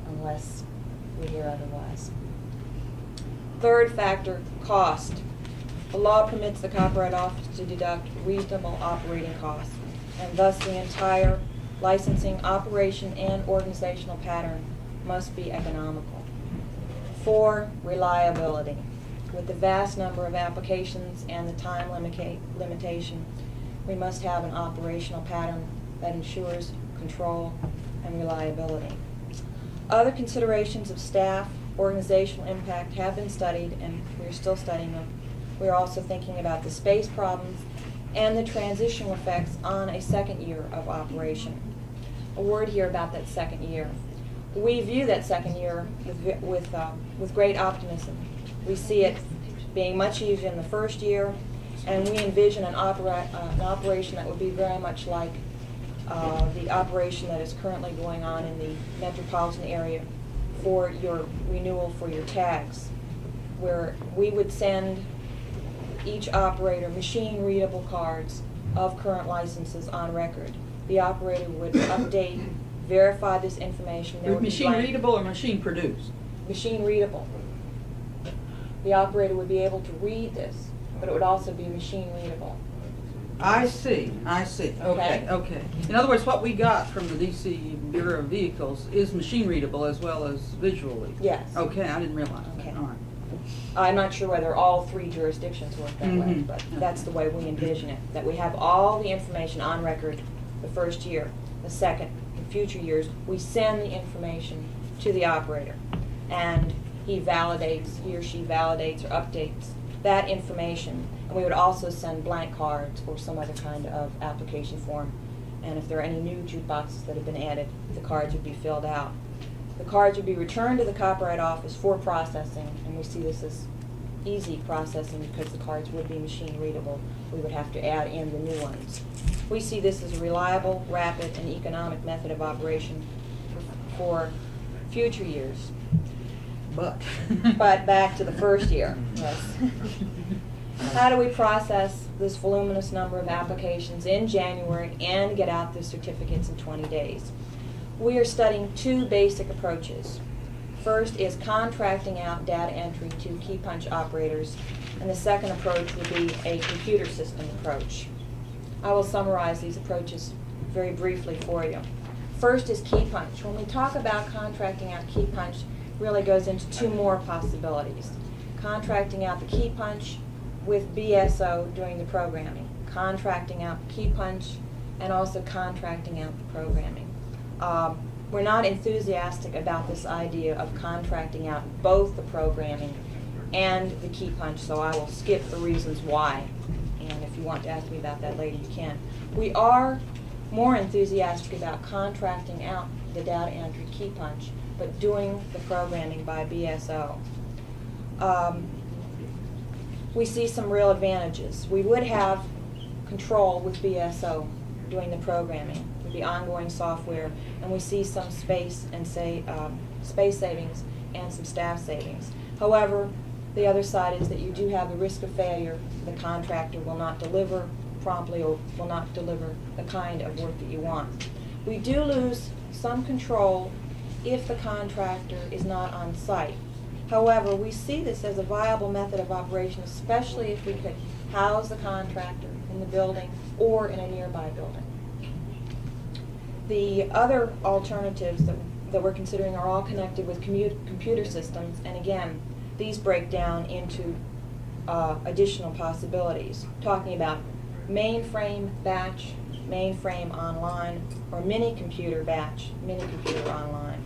unless we hear otherwise. Third factor, cost. The law permits the Copyright Office to deduct reasonable operating costs, and thus the entire licensing, operation, and organizational pattern must be economical. 4, reliability. With the vast number of applications and the time limitation, we must have an operational pattern that ensures control and reliability. Other considerations of staff, organizational impact have been studied, and we're still studying them. We're also thinking about the space problems and the transitional effects on a second year of operation. A word here about that second year. We view that second year with great optimism. We see it being much easier than the first year, and we envision an operation that would be very much like the operation that is currently going on in the metropolitan area for your renewal for your tags, where we would send each operator machine-readable cards of current licenses on record. The operator would update, verify this information. Machine-readable or machine-produced? Machine-readable. The operator would be able to read this, but it would also be machine-readable. I see, okay, okay. In other words, what we got from the DC Bureau of Vehicles is machine readable as well as visually? Yes. Okay, I didn't realize Okay. that, all right. I'm not sure whether all 3 jurisdictions work that way, Mhm. but that's the way we envision it, that we have all the information on record the first year. The second, in future years, we send the information to the operator, and he or she validates or updates that information. And we would also send blank cards or some other kind of application form. And if there are any new jukeboxes that have been added, the cards would be filled out. The cards would be returned to the Copyright Office for processing, and we see this as easy processing because the cards would be machine readable. We would have to add in the new ones. We see this as a reliable, rapid, and economic method of operation for future years. But back to the first year, yes. How do we process this voluminous number of applications in January and get out the certificates in 20 days? We are studying 2 basic approaches. First is contracting out data entry to key punch operators, and the second approach would be a computer system approach. I will summarize these approaches very briefly for you. First is key punch. When we talk about contracting out key punch, really goes into 2 more possibilities. Contracting out the key punch with BSO doing the programming. Contracting out the key punch and also contracting out the programming. We're not enthusiastic about this idea of contracting out both the programming and the key punch, so I will skip the reasons why. And if you want to ask me about that later, you can. We are more enthusiastic about contracting out the data entry key punch, but doing the programming by BSO. We see some real advantages. We would have control with BSO doing the programming with the ongoing software, and we see some space savings and some staff savings. However, the other side is that you do have the risk of failure. The contractor will not deliver promptly or will not deliver the kind of work that you want. We do lose some control if the contractor is not on site. However, we see this as a viable method of operation, especially if we could house the contractor in the building or in a nearby building. The other alternatives that we're considering are all connected with computer systems, and again, these break down into additional possibilities, talking about mainframe batch, mainframe online, or mini-computer batch, mini-computer online.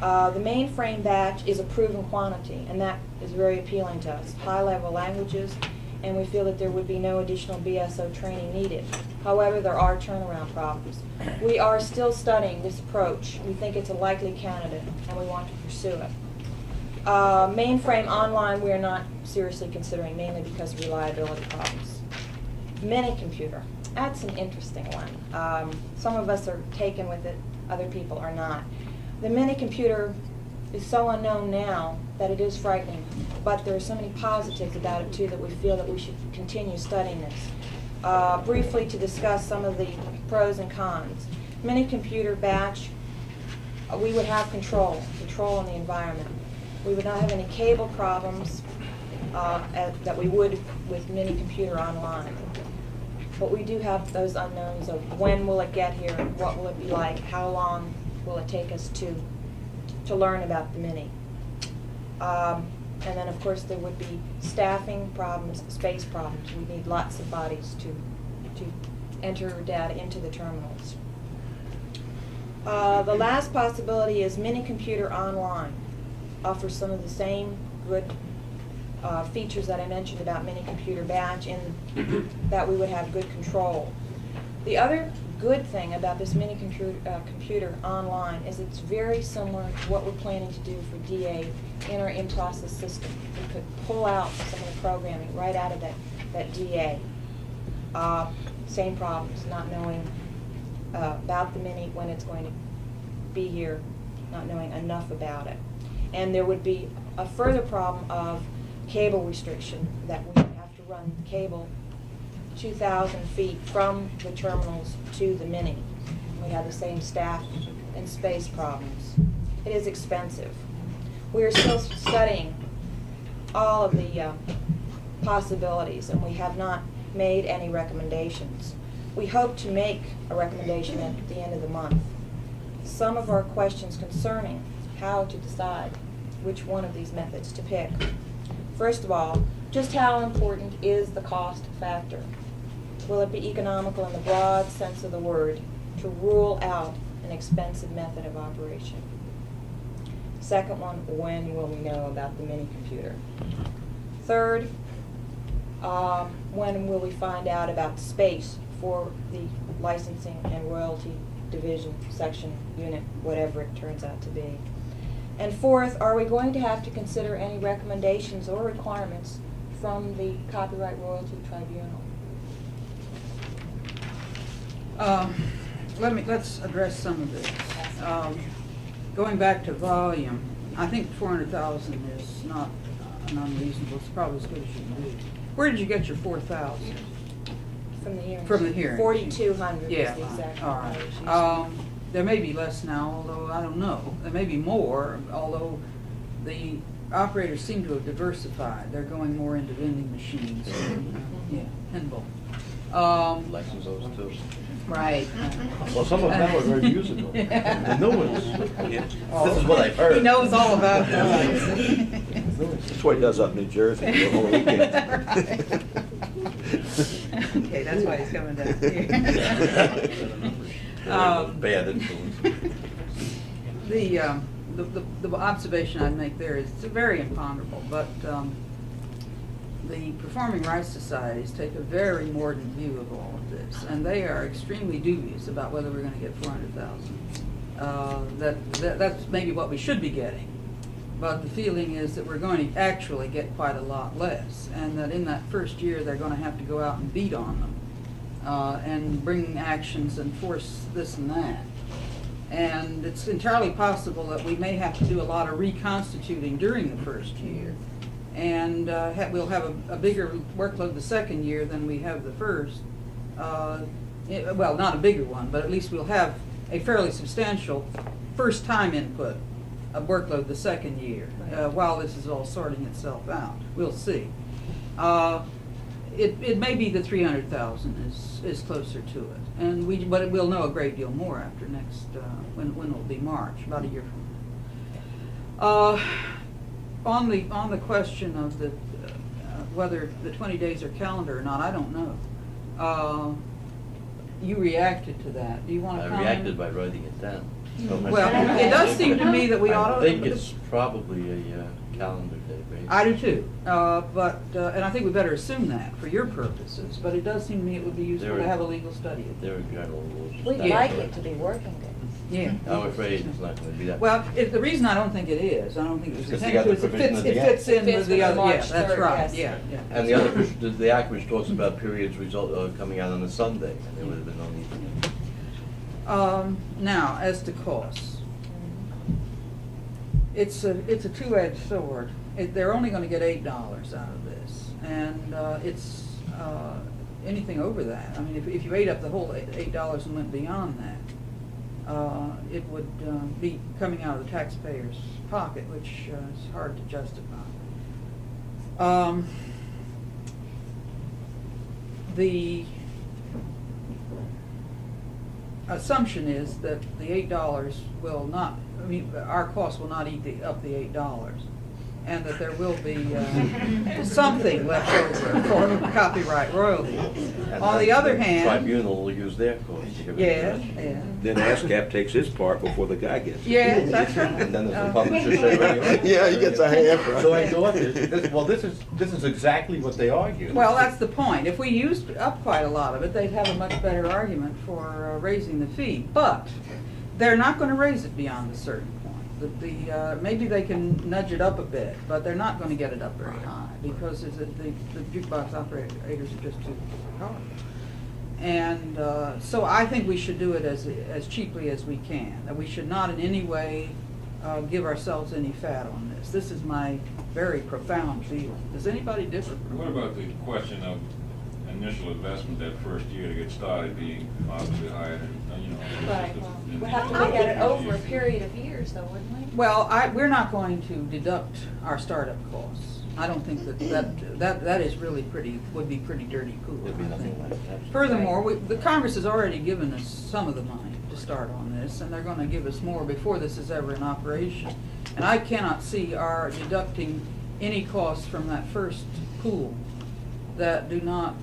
The mainframe batch is a proven quantity, and that is very appealing to us. High-level languages, and we feel that there would be no additional BSO training needed. However, there are turnaround problems. We are still studying this approach. We think it's a likely candidate, and we want to pursue it. Mainframe online we are not seriously considering, mainly because of reliability problems. Mini-computer, that's an interesting one. Some of us are taken with it, other people are not. The mini-computer is so unknown now that it is frightening, but there are so many positives about it too that we feel that we should continue studying this. Briefly to discuss some of the pros and cons. Mini-computer batch, we would have control on the environment. We would not have any cable problems that we would with mini-computer online. But we do have those unknowns of when will it get here, what will it be like, how long will it take us to learn about the mini. And then of course there would be staffing problems, space problems. We need lots of bodies to enter data into the terminals. The last possibility is mini-computer online. Offers some of the same good features that I mentioned about mini-computer batch, in that we would have good control. The other good thing about this mini-computer online is it's very similar to what we're planning to do for DA in our in-process system. We could pull out some of the programming right out of that DA. Same problems, not knowing about the mini, when it's going to be here, not knowing enough about it. And there would be a further problem of cable restriction, that we would have to run cable 2,000 feet from the terminals to the mini. We have the same staff and space problems. It is expensive. We are still studying all of the possibilities, and we have not made any recommendations. We hope to make a recommendation at the end of the month. Some of our questions concerning how to decide which one of these methods to pick. First of all, just how important is the cost factor? Will it be economical in the broad sense of the word to rule out an expensive method of operation? Second one, when will we know about the mini computer? Third, when will we find out about space for the licensing and royalty division, section, unit, whatever it turns out to be? And fourth, are we going to have to consider any recommendations or requirements from the Copyright Royalty Tribunal? Let's address some of this. Going back to volume, I think 400,000 is not an unreasonable. It's probably as good as you can do. Where did you get your 4,000? From the hearings. From the hearings. 4,200 Yeah. is the exact All number. right. There may be less now, although I don't know. There may be more, although the operators seem to have diversified. They're going more into vending machines. Yeah, pinball. License those too. Right. Well, some of them now are very musical. The new ones. Yeah. This is what I've heard. He knows all about those. That's what he does up in New Jersey the whole weekend. Okay, that's why he's coming down here. Bad influence. The observation I'd make there is it's very imponderable, but the Performing Rights Societies take a very mordant view of all of this, and they are extremely dubious about whether we're going to get 400,000. That's maybe what we should be getting, but the feeling is that we're going to actually get quite a lot less, and that in that first year they're going to have to go out and beat on them and bring actions and force this and that. And it's entirely possible that we may have to do a lot of reconstituting during the first year. And we'll have a bigger workload the second year than we have the first. Well, not a bigger one, but at least we'll have a fairly substantial first-time input of workload the second year while this is all sorting itself out. We'll see. It may be the 300,000 is closer to it, and but we'll know a great deal more after next when it'll be March, about a year from now. On the question of the whether the 20 days are calendar or not, I don't know. You reacted to that. Do you want to comment? I reacted by writing it down. Well, it does seem to me that we ought to. I think it's probably a calendar day, right? I do too, and I think we better assume that for your purposes, but it does seem to me it would be useful to have a legal study of it. There are general rules. We'd like it to be working days. Yeah. I'm afraid it's not going to be that. Well, the reason I don't think it is, I don't think it's Because you got the intended to, provision it at the fits in with the other, yeah, March that's 3rd, right, yes. yeah. And the other, the Act which talks about periods coming out on a Sunday, and there would have been no need for that. Now, as to costs, it's a two-edged sword. They're only going to get $8 out of this, and it's anything over that. I mean, if you ate up the whole $8 and went beyond that, it would be coming out of the taxpayer's pocket, which is hard to justify. The assumption is that the $8 will not, I mean, our costs will not eat up the $8, and that there will be something left over for copyright royalties. On the other hand, Tribunal will use their costs. yeah, yeah. Then ASCAP takes his part before the guy gets it. Yeah, that's right. And then the publisher says, anyway. Yeah, he gets a half, right? So I thought, this is exactly what they argue. Well, that's the point. If we used up quite a lot of it, they'd have a much better argument for raising the fee. But they're not going to raise it beyond a certain point. Maybe they can nudge it up a bit, but they're not going to get it up very high because the jukebox operators are just too hard. And so I think we should do it as cheaply as we can. That we should not in any way give ourselves any fat on this. This is my very profound feeling. Does anybody differ? What about the question of initial investment that first year to get started being obviously higher than, you know? Right. We'll have to look at it over a period of years though, wouldn't we? Well, we're not going to deduct our startup costs. I don't think that is really would be pretty dirty pool. There'd be I nothing think. like that. Furthermore, the Congress has already given us some of the money to start on this, and they're gonna give us more before this is ever in operation. And I cannot see our deducting any costs from that first pool that do not,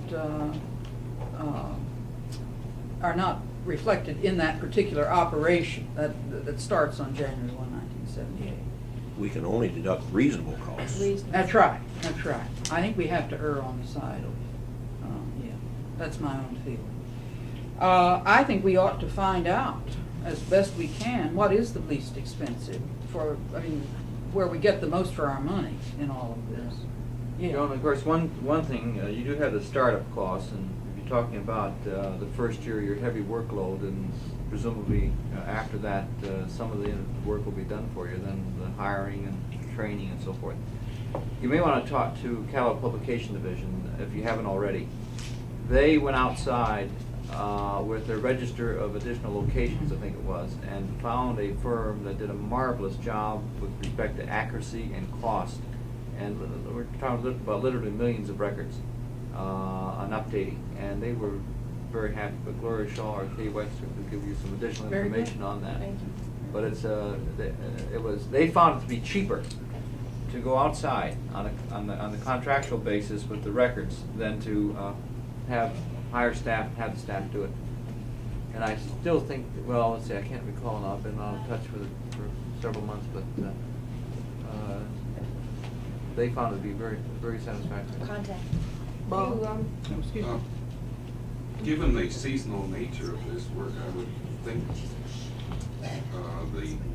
are not reflected in that particular operation that starts on January 1, 1978. We can only deduct reasonable costs. That's right, that's right. I think we have to err on the side of, yeah, that's my own feeling. I think we ought to find out, as best we can, what is the least expensive where we get the most for our money in all of this. You know, and of course, one thing, you do have the startup costs, and if you're talking about the first year, your heavy workload, and presumably after that, some of the work will be done for you, then the hiring and training and so forth. You may want to talk to Cal Publication Division, if you haven't already. They went outside with their register of additional locations, I think it was, and found a firm that did a marvelous job with respect to accuracy and cost. And we're talking about literally millions of records on updating, and they were very happy. But Gloria Shaw or Kay Wexler could give you some additional Very good. information on that. Thank you. But they found it to be cheaper to go outside on the contractual basis with the records than to hire staff and have the staff do it. And I still think, well, let's see, I can't recall now. I've been out of touch with it for several months, but they found it to be very, very satisfactory. Contact. Excuse me. Given the seasonal nature of this work, I would think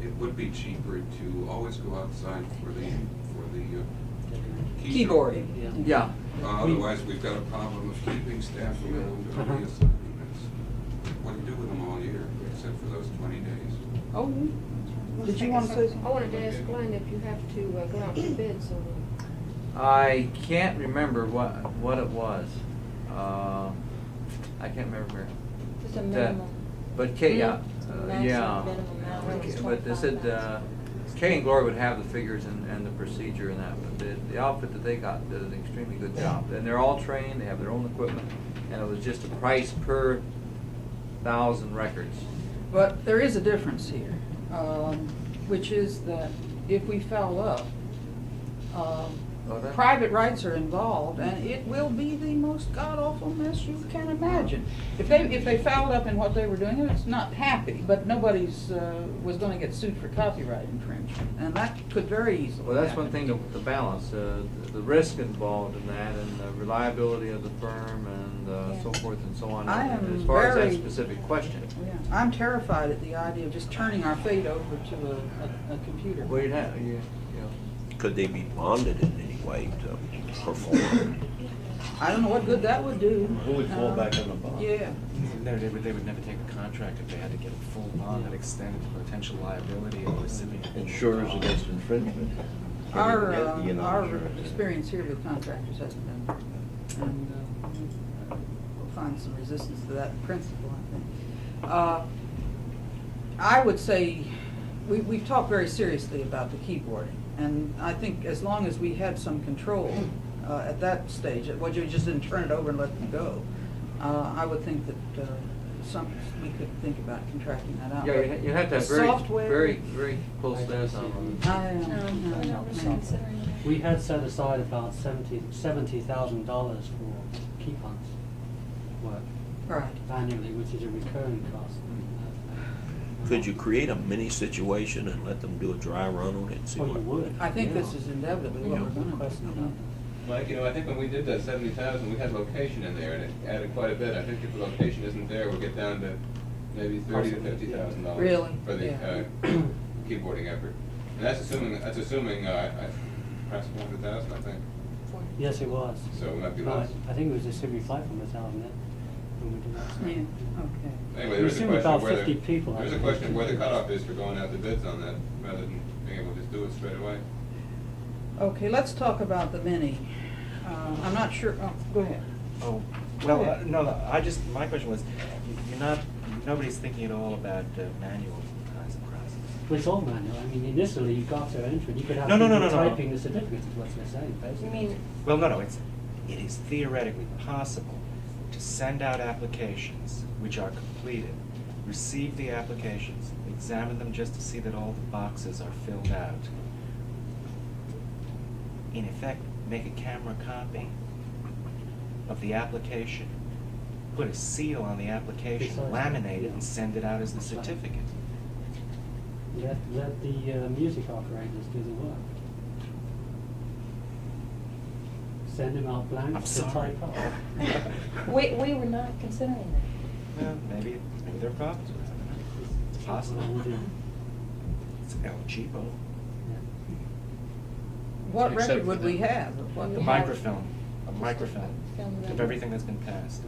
it would be cheaper to always go outside for the Keyboarding. Yeah. Otherwise, we've got a problem of keeping staff from going to reassignments. What do you do with them all year, except for those 20 days? Oh, did you want to say something? I wanted to ask Glenn if you have to go out to bids on them. I can't remember what it was. I can't remember. Just a minimum. But Kay, yeah, Maximum, yeah. minimum amount is But they said Kay and Gloria would have the figures and the procedure and that. But the outfit that they got did an extremely good job. And they're all trained. They have their own equipment, and it was just a price per 1,000 records. But there is a difference here, which is that if we foul up, private rights are involved, and it will be the most god-awful mess you can imagine. If they fouled up in what they were doing, it's not happy, but nobody's was going to get sued for copyright infringement, and that could very easily Well, that's happen. one thing to balance, the risk involved in that, and the reliability of the firm, and so forth and so on. I am as far as very- that specific question. Yeah. I'm terrified at the idea of just turning our fate over to a computer. Well, you'd have, Could they be bonded in any way to perform? I don't know what good that would do. Who would fall back on the bond? Yeah. They would never take a contract if they had to get a full bond that extended to potential liability of the recipient. Insurers against infringement. Our You know, experience here with contractors hasn't been very good, and we'll find some resistance to that principle, I think. I would say we've talked very seriously about the keyboarding, and I think as long as we had some control at that stage, well, you just didn't turn it over and let them go, I would think that we could think about contracting that out. Yeah, you have to have The very, software- very close status on them. We had set aside about $70,000 for key punch work. Right. Annually, which is a recurring cost. Could you create a mini situation and let them do a dry run on it and see Well, you what? would. I think Yeah. this is inevitably what Yeah. we're going to do. Mike, I think when we did that 70,000, we had location in there, and it added quite a bit. I think if the location isn't there, we'll get down to maybe $30,000 to $50,000. Really? For the Yeah. keyboarding effort. And that's assuming perhaps 400,000, I think. Yes, it was. So it might be No, less. I think it was a 75,000 then, when we did that. Yeah, okay. Anyway, We there's a assumed question about of where 50 people. there's a question of where the cutoff is for going out to bids on that, rather than being able to just do it straight away. Okay, let's talk about the mini. I'm not sure, go ahead. Oh, Go well, ahead. no, my question was, nobody's thinking at all about manual kinds of processes. Well, it's all manual. I mean, initially you got to enter, you could have No, no, no, people no, no. typing the certificates, is what they're saying, basically. Well, no, it is theoretically possible to send out applications which are completed, receive the applications, examine them just to see that all the boxes are filled out. In effect, make a camera copy of the application, put a seal on the application, laminate it, and send it out as the certificate. Let the music operators do the work. Send them out blanks I'm to sorry. type up. We were not considering that. Well, maybe there are problems with it. It's possible. It's El Cheapo. What Except record for would we them. have of what A the microfilm of Film everything that's been passed.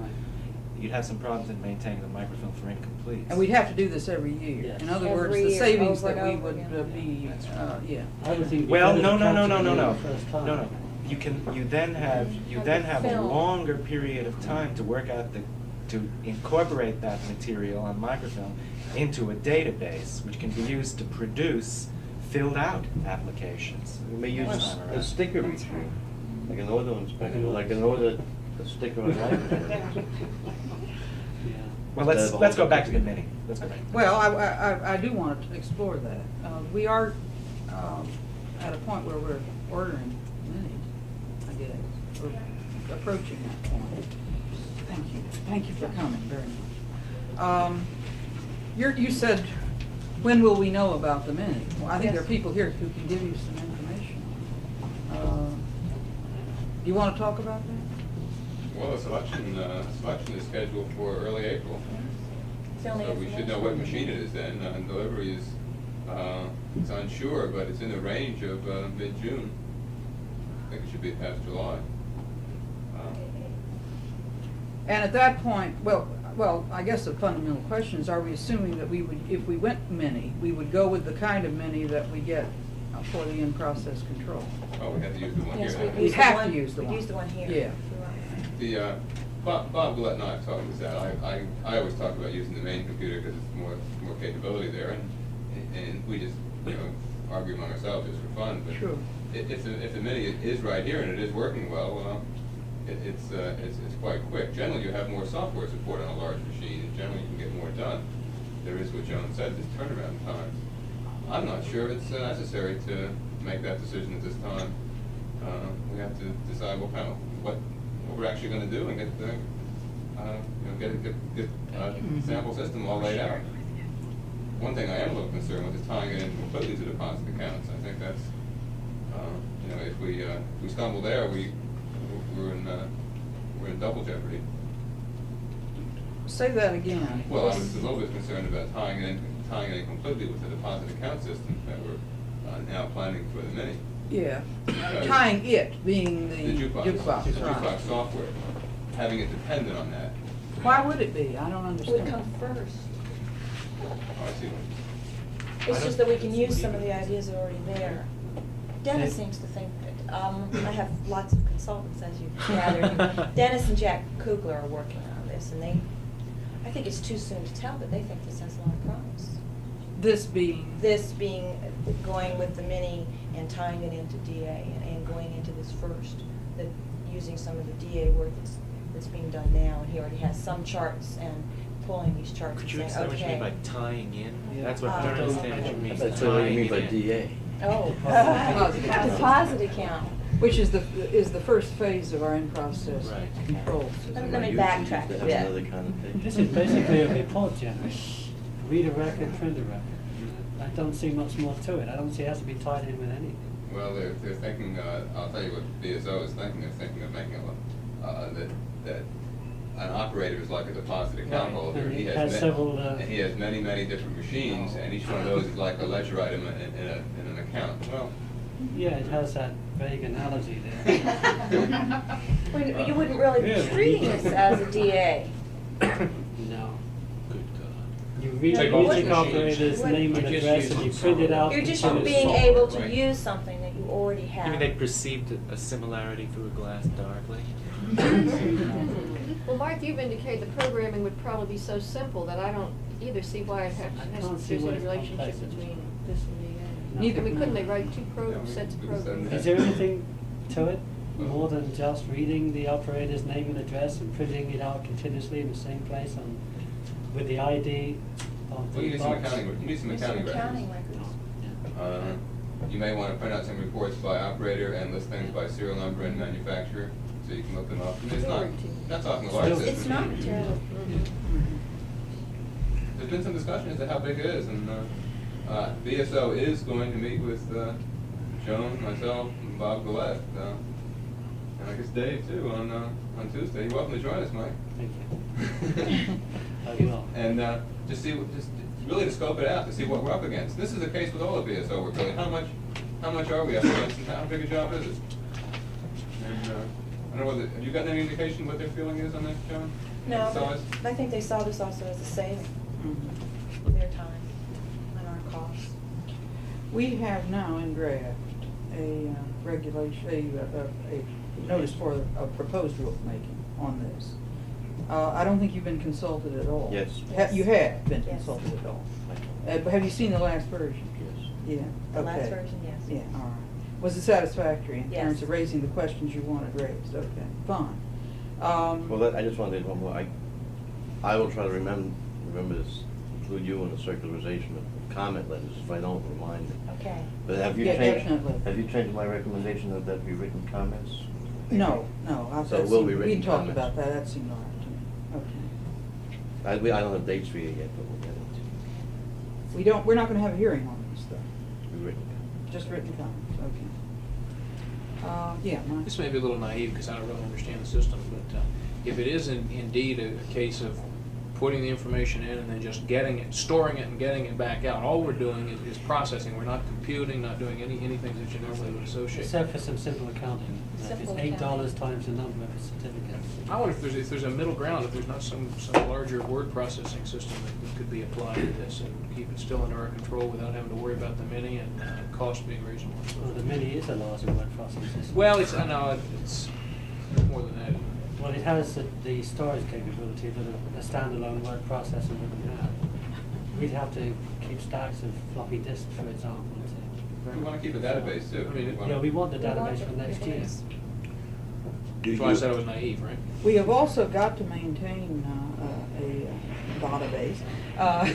You'd have some problems in maintaining the microfilm for incomplete. And we'd have to do this every year. Yes. In other Every words, the year, savings over that and we over would again. be, yeah. I would think it'd be Well, better no, to no, no, capture no, no, them no. the first time. No, no. You then have a film. longer period of time to work out to incorporate that material on microfilm into a database, which can be used to produce filled out applications. We may use Next time a around. sticker review, like an auto inspector, like an auto, a sticker on life. Well, let's go back to the mini. Let's go back. Well, I do want to explore that. We are at a point where we're ordering minis, I guess. We're approaching that point. Thank you. Thank you for coming very much. You said, when will we know about the mini? Well, I think there are people here who can give you some information. Do you want to talk about that? Well, the selection is scheduled for early April. It's only So if we the should next know what one- machine it is then, and delivery is, it's unsure, but it's in the range of mid-June. I think it should be past July. And at that point, well, I guess the fundamental question is, are we assuming that we would, if we went mini, we would go with the kind of mini that we get for the in-process control? Oh, we have to use the one here. Yes, then. we'd We'd use the have one, to use the we'd one. use the one here. Yeah. The, Bob Gillette and I have talked about that. I always talk about using the main computer because it's more capability there, and we just, argue among ourselves just for fun. But Sure. If the mini is right here and it is working well, it's quite quick. Generally, you have more software support on a large machine, and generally you can get more done. There is what Joan said, this turnaround time. I'm not sure it's necessary to make that decision at this time. We have to decide what we're actually going to do and get sample system all laid out. One thing I am a little concerned with is tying it in completely to deposit accounts. I think that's, if we stumble there, we're in double jeopardy. Say that again. Well, I was a little bit concerned about tying it in completely with the deposit account system that we're now planning for the mini. Yeah, tying it being the jukebox, jukebox, the right. jukebox software, having it dependent on that. Why would it be? I don't It understand. would come first. Oh, I see. It's just that we can use some of the ideas that are already there. Dennis seems to think that, I have lots of consultants, as you gather. Dennis and Jack Kugler are working on this, and I think it's too soon to tell, but they think this has a lot of promise. This being? This being, going with the mini and tying it into DA and going into this first, that using some of the DA work that's being done now, and he already has some charts and pulling these charts Could and you saying, explain what you mean by okay. tying in? That's what I don't understand what you mean. That's what you mean by Tying it in. DA. Oh, deposit account. Which is the first phase of our in-process control system. Let me backtrack a bit. Another connotation. This is basically a report generator. Read a record, print a record. I don't see much more to it. I don't see it has to be tied in with anything. Well, they're thinking, I'll tell you what BSO is thinking. They're thinking of making that an operator is like a deposit account Right. holder. And He it has has several, and he has many different machines, and each one of those is like a ledger item in an account. Well, Yeah, it has that vague analogy there. Well, you wouldn't really be treating this as a DA. No. You read No, the you music wouldn't. operator's You name and wouldn't. address and you print it out. You're just and put it being in. able to use something that you already You have. mean they perceived a similarity through a glass darkly? Well, Mark, you've indicated the programming would probably be so simple that I don't either see why it has, I don't see there's why any it's relationship complex. between. this in the end. Neither I mean, can couldn't I. they write two sets of programs? Is there anything to it more than just reading the operator's name and address and printing it out continuously in the same place on, with the ID on Well, you the need some box? accounting, you need some accounting records. You may want to print out some reports by operator and list things by serial number and manufacturer, so you can look them up. And it's not talking a large system. It's not terrible. There's been some discussion as to how big it is, and BSO is going to meet with Joan, myself, and Bob Gillette, and I guess Dave too on Tuesday. You're welcome to join us, Mike. Thank you. I will. And just really to scope it out, to see what we're up against. This is the case with all of BSO work, really. How much are we up against, and how big a job is it? And I don't know whether, have you gotten any indication what their feeling is on that, Joan? No, Size? but I think they saw this also as a saving, their time and our costs. We have now in draft a regulation, a notice for a proposed rulemaking on this. I don't think you've been consulted at all. Yes. You have been Yes. consulted at all. But have you seen the last version? Yes. Yeah. The last Okay. version, yes. Yeah, all right. Was it satisfactory in Yes. terms of raising the questions you wanted raised? Okay, fine. Well, I just wanted to add one more. I will try to remember this, include you in the circularization of comment letters. If I don't, remind me. Okay. But have you Yeah, changed? definitely. Have you changed my recommendation that that be written comments? No. So it will be We written talked comments. about that, that seemed all right to me. Okay. I don't have dates for you yet, but we'll get it. We're not gonna have a hearing on this stuff, Be written. just written comments, okay. Yeah, Mike? This may be a little naive because I don't really understand the system, but if it is indeed a case of putting the information in and then just getting it, storing it and getting it back out, all we're doing is processing. We're not computing, not doing anything that you normally would associate. Except for some simple accounting. Simple It's $8 accounting. times the number of certificates. I wonder if there's a middle ground, if there's not some larger word processing system that could be applied to this and keep it still under our control without having to worry about the mini and cost being reasonable. Well, the Mini is a larger word processing system. Well, I know it's more than that. Well, it has the storage capability that a standalone word processor wouldn't have. We'd have to keep stacks of floppy disks, for example. We want to keep a database too. I mean, Yeah, we want the database for next year. That's why I said I was naive, right? We have also got to maintain a database. That's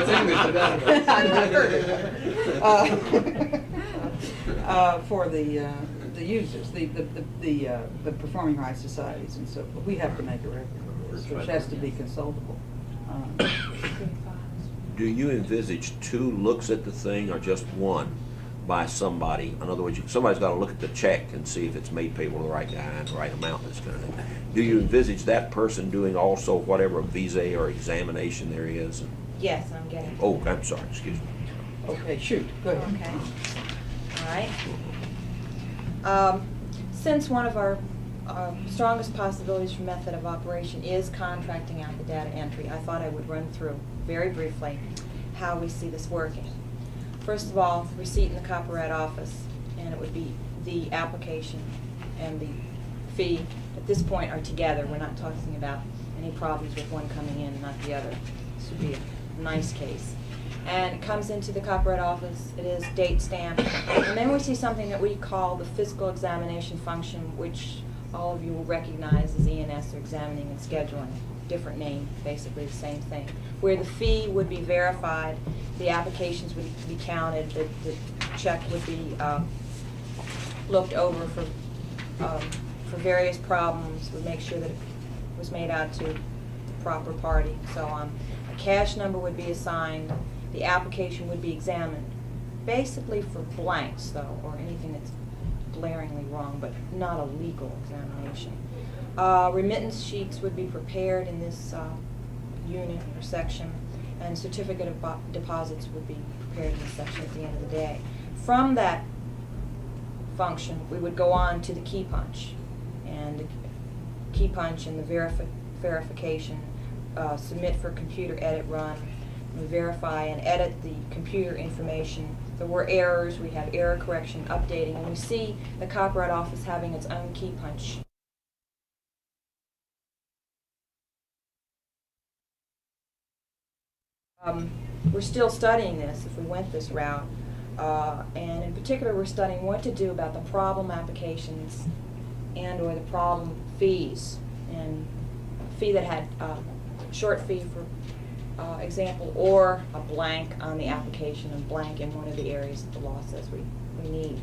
English, the database. I heard it. For the users, the performing rights societies and so forth. We have to make a record of this, which has to be consultable. Do you envisage two looks at the thing or just one by somebody? In other words, somebody's got to look at the check and see if it's made payable to the right guy and the right amount, this kind of thing. Do you envisage that person doing also whatever visa or examination there is? Yes, I'm getting. Oh, I'm sorry, excuse me. Okay, shoot, go ahead. Okay. All right. Since one of our strongest possibilities for method of operation is contracting out the data entry, I thought I would run through very briefly how we see this working. First of all, receipt in the copyright office, and it would be the application and the fee at this point are together. We're not talking about any problems with one coming in and not the other. This would be a nice case. And it comes into the copyright office, it is date stamped, and then we see something that we call the physical examination function, which all of you will recognize as ENS, or examining and scheduling. Different name, basically the same thing. Where the fee would be verified, the applications would be counted, the check would be looked over for various problems, would make sure that it was made out to the proper party, so on. A cash number would be assigned, the application would be examined, basically for blanks though, or anything that's glaringly wrong, but not a legal examination. Remittance sheets would be prepared in this unit or section, and certificate of deposits would be prepared in this section at the end of the day. From that function, we would go on to the key punch, and the key punch and the verification, submit for computer edit run. We verify and edit the computer information. If there were errors, we have error correction, updating, and we see the Copyright Office having its own key punch. we're still studying this if we went this route. And in particular, we're studying what to do about the problem applications and or the problem fees. And a fee that had short fee, for example, or a blank on the application and blank in one of the areas that the law says we need.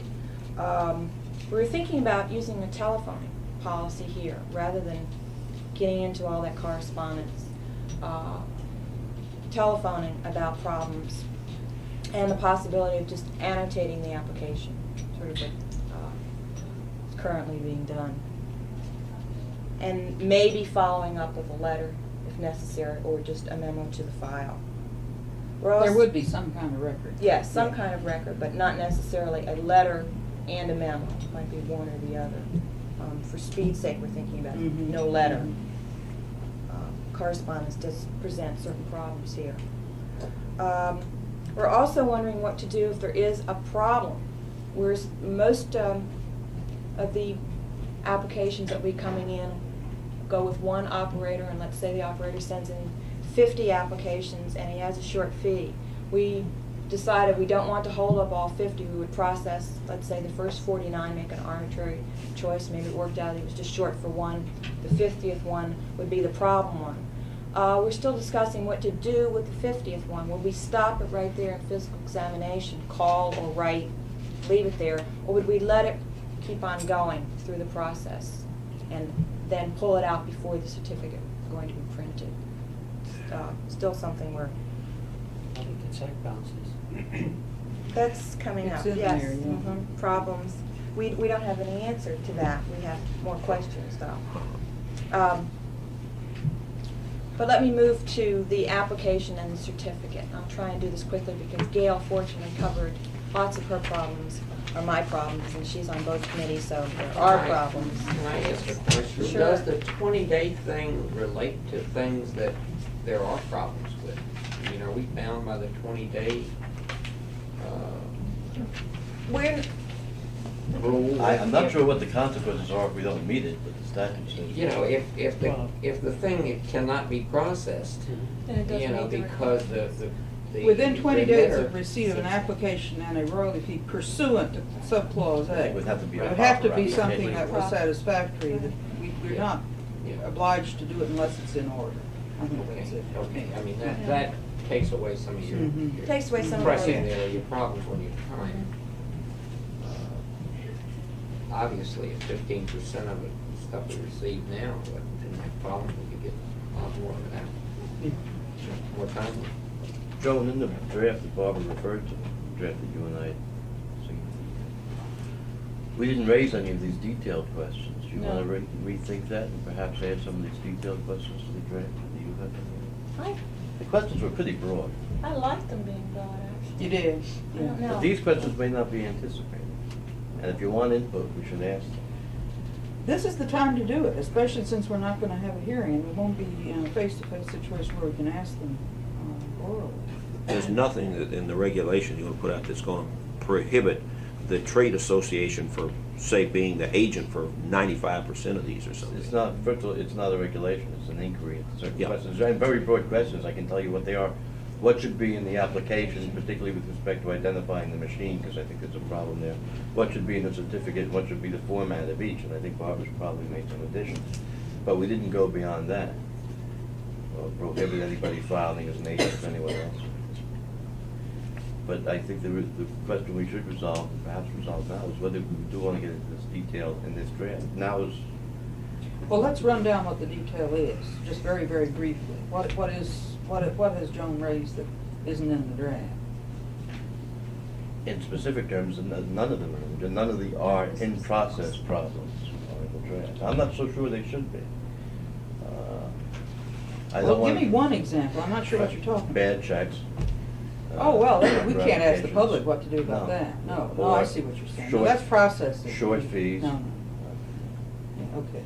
We were thinking about using a telephone policy here rather than getting into all that correspondence. Telephoning about problems and the possibility of just annotating the application, sort of what is currently being done. And maybe following up with a letter if necessary, or just a memo to the file. There would be some kind of record. Yes, some kind of record, but not necessarily a letter and a memo. It might be one or the other. For speed's sake, we're thinking about no letter. Correspondence does present certain problems here. We're also wondering what to do if there is a problem. Whereas most of the applications that will be coming in go with one operator, and let's say the operator sends in 50 applications and he has a short fee. We decided we don't want to hold up all 50. We would process, let's say, the first 49, make an arbitrary choice. Maybe it worked out he was just short for one. The 50th one would be the problem one. We're still discussing what to do with the 50th one. Will we stop it right there in physical examination, call or write, leave it there, or would we let it keep on going through the process and then pull it out before the certificate is going to be printed? Still something we're... I think the check bounces. That's coming It's up, in yes. there, yeah. Problems. We don't have any answer to that. We have more questions, though. But let me move to the application and the certificate. I'll try and do this quickly because Gail fortunately covered lots of her problems, or my problems, and she's on both committees, so there are Right. problems. Can I ask a question? Sure. Does the 20-day thing relate to things that there are problems with? I mean, are we bound by the 20-day We're, rule? I'm not sure what the consequences are if we don't meet it, but the statute says. You know, if the thing cannot be processed, Then it doesn't you know, meet the because the Within 20 days remitter- of receipt of an application and a royalty fee pursuant to subclause A. It would have to be a It would have to proper be something application. that was satisfactory, that we're not obliged to do it unless it's in order. I think that's it. Okay, I mean, that takes away some of your, Mhm. your Takes away some of pressing the- there, your problems when you're trying. Obviously, if 15% of it is stuff we receive now, but didn't have problems, we could get a lot more of that. More time. Joan, in the draft that Barbara referred to, the draft that you and I had seen, we didn't raise any of these detailed questions. Do you No. want to rethink that and perhaps add some of these detailed questions to the draft? Do you have any? The questions were pretty broad. I like them being broad, actually. You did. I don't know. But these questions may not be anticipated. And if you want input, we should ask them. This is the time to do it, especially since we're not gonna have a hearing. We won't be in a face-to-face situation where we can ask them orally. There's nothing that in the regulation you're gonna put out that's gonna prohibit the trade association for, say, being the agent for 95% of these or something. It's not, first of all, it's not a regulation, it's an inquiry into certain Yeah. questions. And very broad questions, I can tell you what they are. What should be in the application, particularly with respect to identifying the machine, because I think there's a problem there. What should be in the certificate, what should be the format of each, and I think Barbara's probably made some additions. But we didn't go beyond that, or prohibit anybody filing as an agent of anyone else. But I think the question we should resolve, and perhaps resolve now, is whether we do want to get into this detail in this draft. Now is, Well, let's run down what the detail is, just very, very briefly. What has Joan raised that isn't in the draft? in specific terms, none of them are, none of the are in-process problems are in the draft. I'm not so sure they should be. I don't Well, want. give me one example. I'm not sure what you're talking about. Bad checks. Oh, well, we can't ask the applications. public what to do about that. No, I see what you're saying. No, Short- that's processing. Short fees. No, no. Yeah, okay.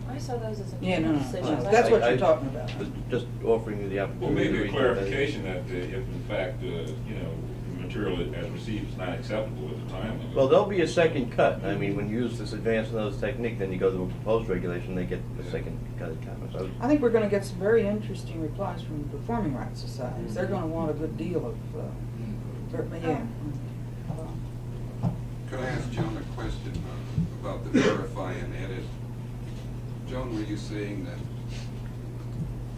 I saw those as Yeah, no, no, decisions. no, that's what you're talking about. Just offering you the Well, opportunity. maybe to a read that. clarification that if in fact, you know, material as received is not acceptable at the time. Well, there'll be a second cut. I mean, when you use this advanced notice technique, then you go to a proposed regulation, they get the second cut of comments. I think we're gonna get some very interesting replies from the performing rights societies. They're gonna want a good deal of, yeah. Could I ask Joan a question about the verify and edit? Joan, were you saying that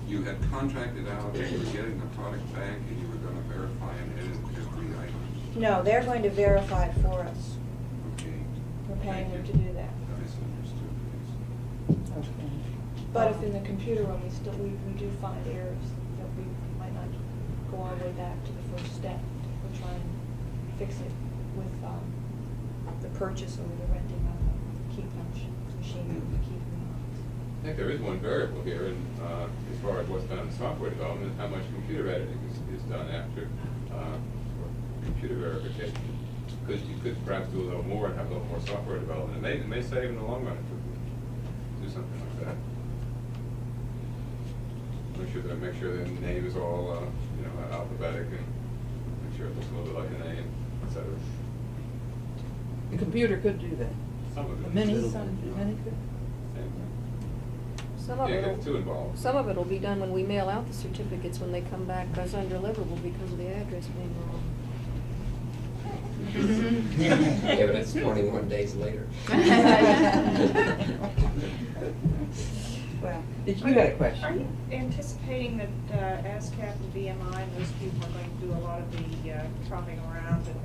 you had contracted out and you were getting the product back and you were going to verify and edit every item? No, they're going to verify it for us. Okay. We're paying them to do that. I misunderstood, please. But if in the computer room we do find errors, that we might not go all the way back to the first step. We'll try and fix it with the purchase or the renting of a key punch machine that we keep in the office. I think there is one variable here, and as far as what's done in software development, how much computer editing is done after computer verification. Because you could perhaps do a little more and have a little more software development. It may save in the long run if we do something like that. Make sure the name is all alphabetic, and make sure it looks a little bit like a name, etc. The computer could do that. Some of it. The mini Little could. Some of Yeah, it get too involved. Some of it will be done when we mail out the certificates when they come back as undeliverable because of the address being wrong. Yeah, but it's 21 days later. Well, did you have a question? Are you anticipating that ASCAP and BMI and those people are going to do a lot of the tromping around and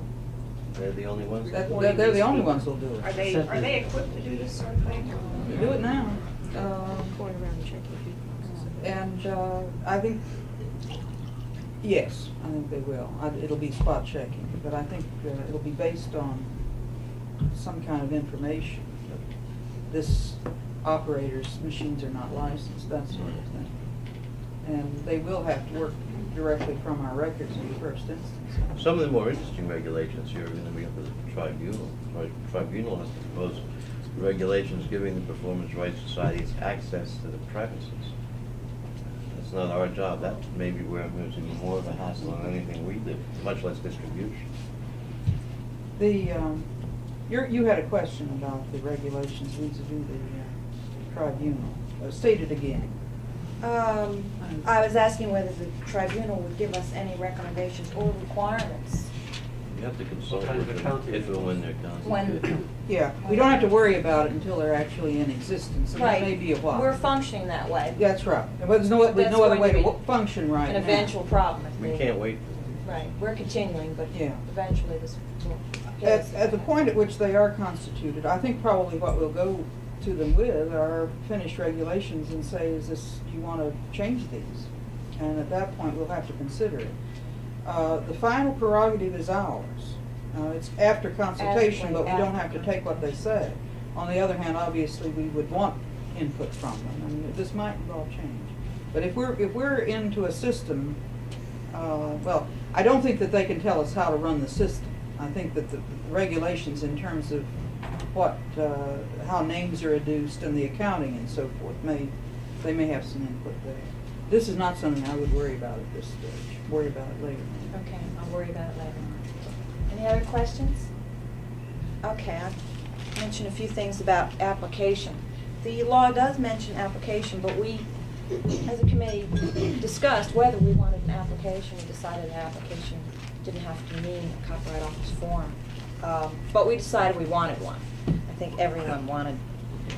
They're the only ones. They're the only ones who'll do it. Are they equipped to do this sort of thing? They do it now. Going around and checking And I think, yes, I think they will. It'll be spot checking, but I think it'll be based on some kind of information. This operator's machines are not licensed, that sort of thing. And they will have to work directly from our records in the first instance. Some of the more interesting regulations here are going to be up to the tribunal. Tribunal has to propose regulations giving the Performance Rights Societies access to the premises. That's not our job. That may be where I'm using more of a hassle than anything we do, much less distribution. You had a question about the regulations vis-a-vis the tribunal. State it again. I was asking whether the tribunal would give us any recommendations or requirements. You have to consult with them if and when they're constituted. Yeah, we don't have to worry about it until they're actually in existence, and that may be a while. We're functioning that way. That's right. But there's no other way to function right now. An eventual problem. We can't wait. Right, we're continuing, but Yeah. eventually this will. At the point at which they are constituted, I think probably what we'll go to them with are finished regulations and say, do you want to change these? And at that point, we'll have to consider it. The final prerogative is ours. It's after consultation, but we don't have to take what they say. On the other hand, obviously, we would want input from them, and this might involve change. But if we're into a system, well, I don't think that they can tell us how to run the system. I think that the regulations in terms of how names are adduced and the accounting and so forth, they may have some input there. This is not something I would worry about at this stage. Worry about it later. Okay, I'll worry about it later. Any other questions? Okay, I'll mention a few things about application. The law does mention application, but we, as a committee, discussed whether we wanted an application. We decided an application didn't have to mean a Copyright Office form. But we decided we wanted one. I think everyone wanted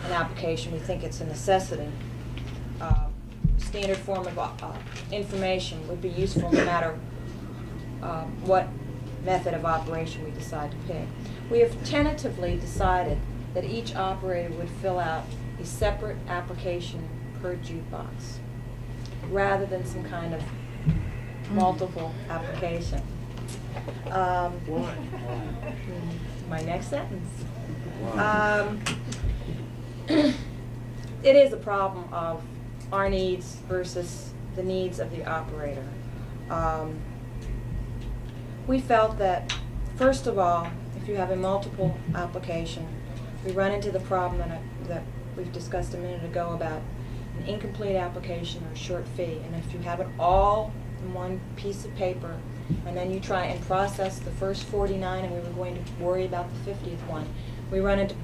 an application. We think it's a necessity. Standard form of information would be useful no matter what method of operation we decide to pick. We have tentatively decided that each operator would fill out a separate application per jukebox, rather than some kind of multiple application. My next sentence. It is a problem of our needs versus the needs of the operator. We felt that, first of all, if you have a multiple application, we run into the problem that we've discussed a minute ago about an incomplete application or a short fee. And if you have it all in one piece of paper, and then you try and process the first 49, and we were going to worry about the 50th one. We run into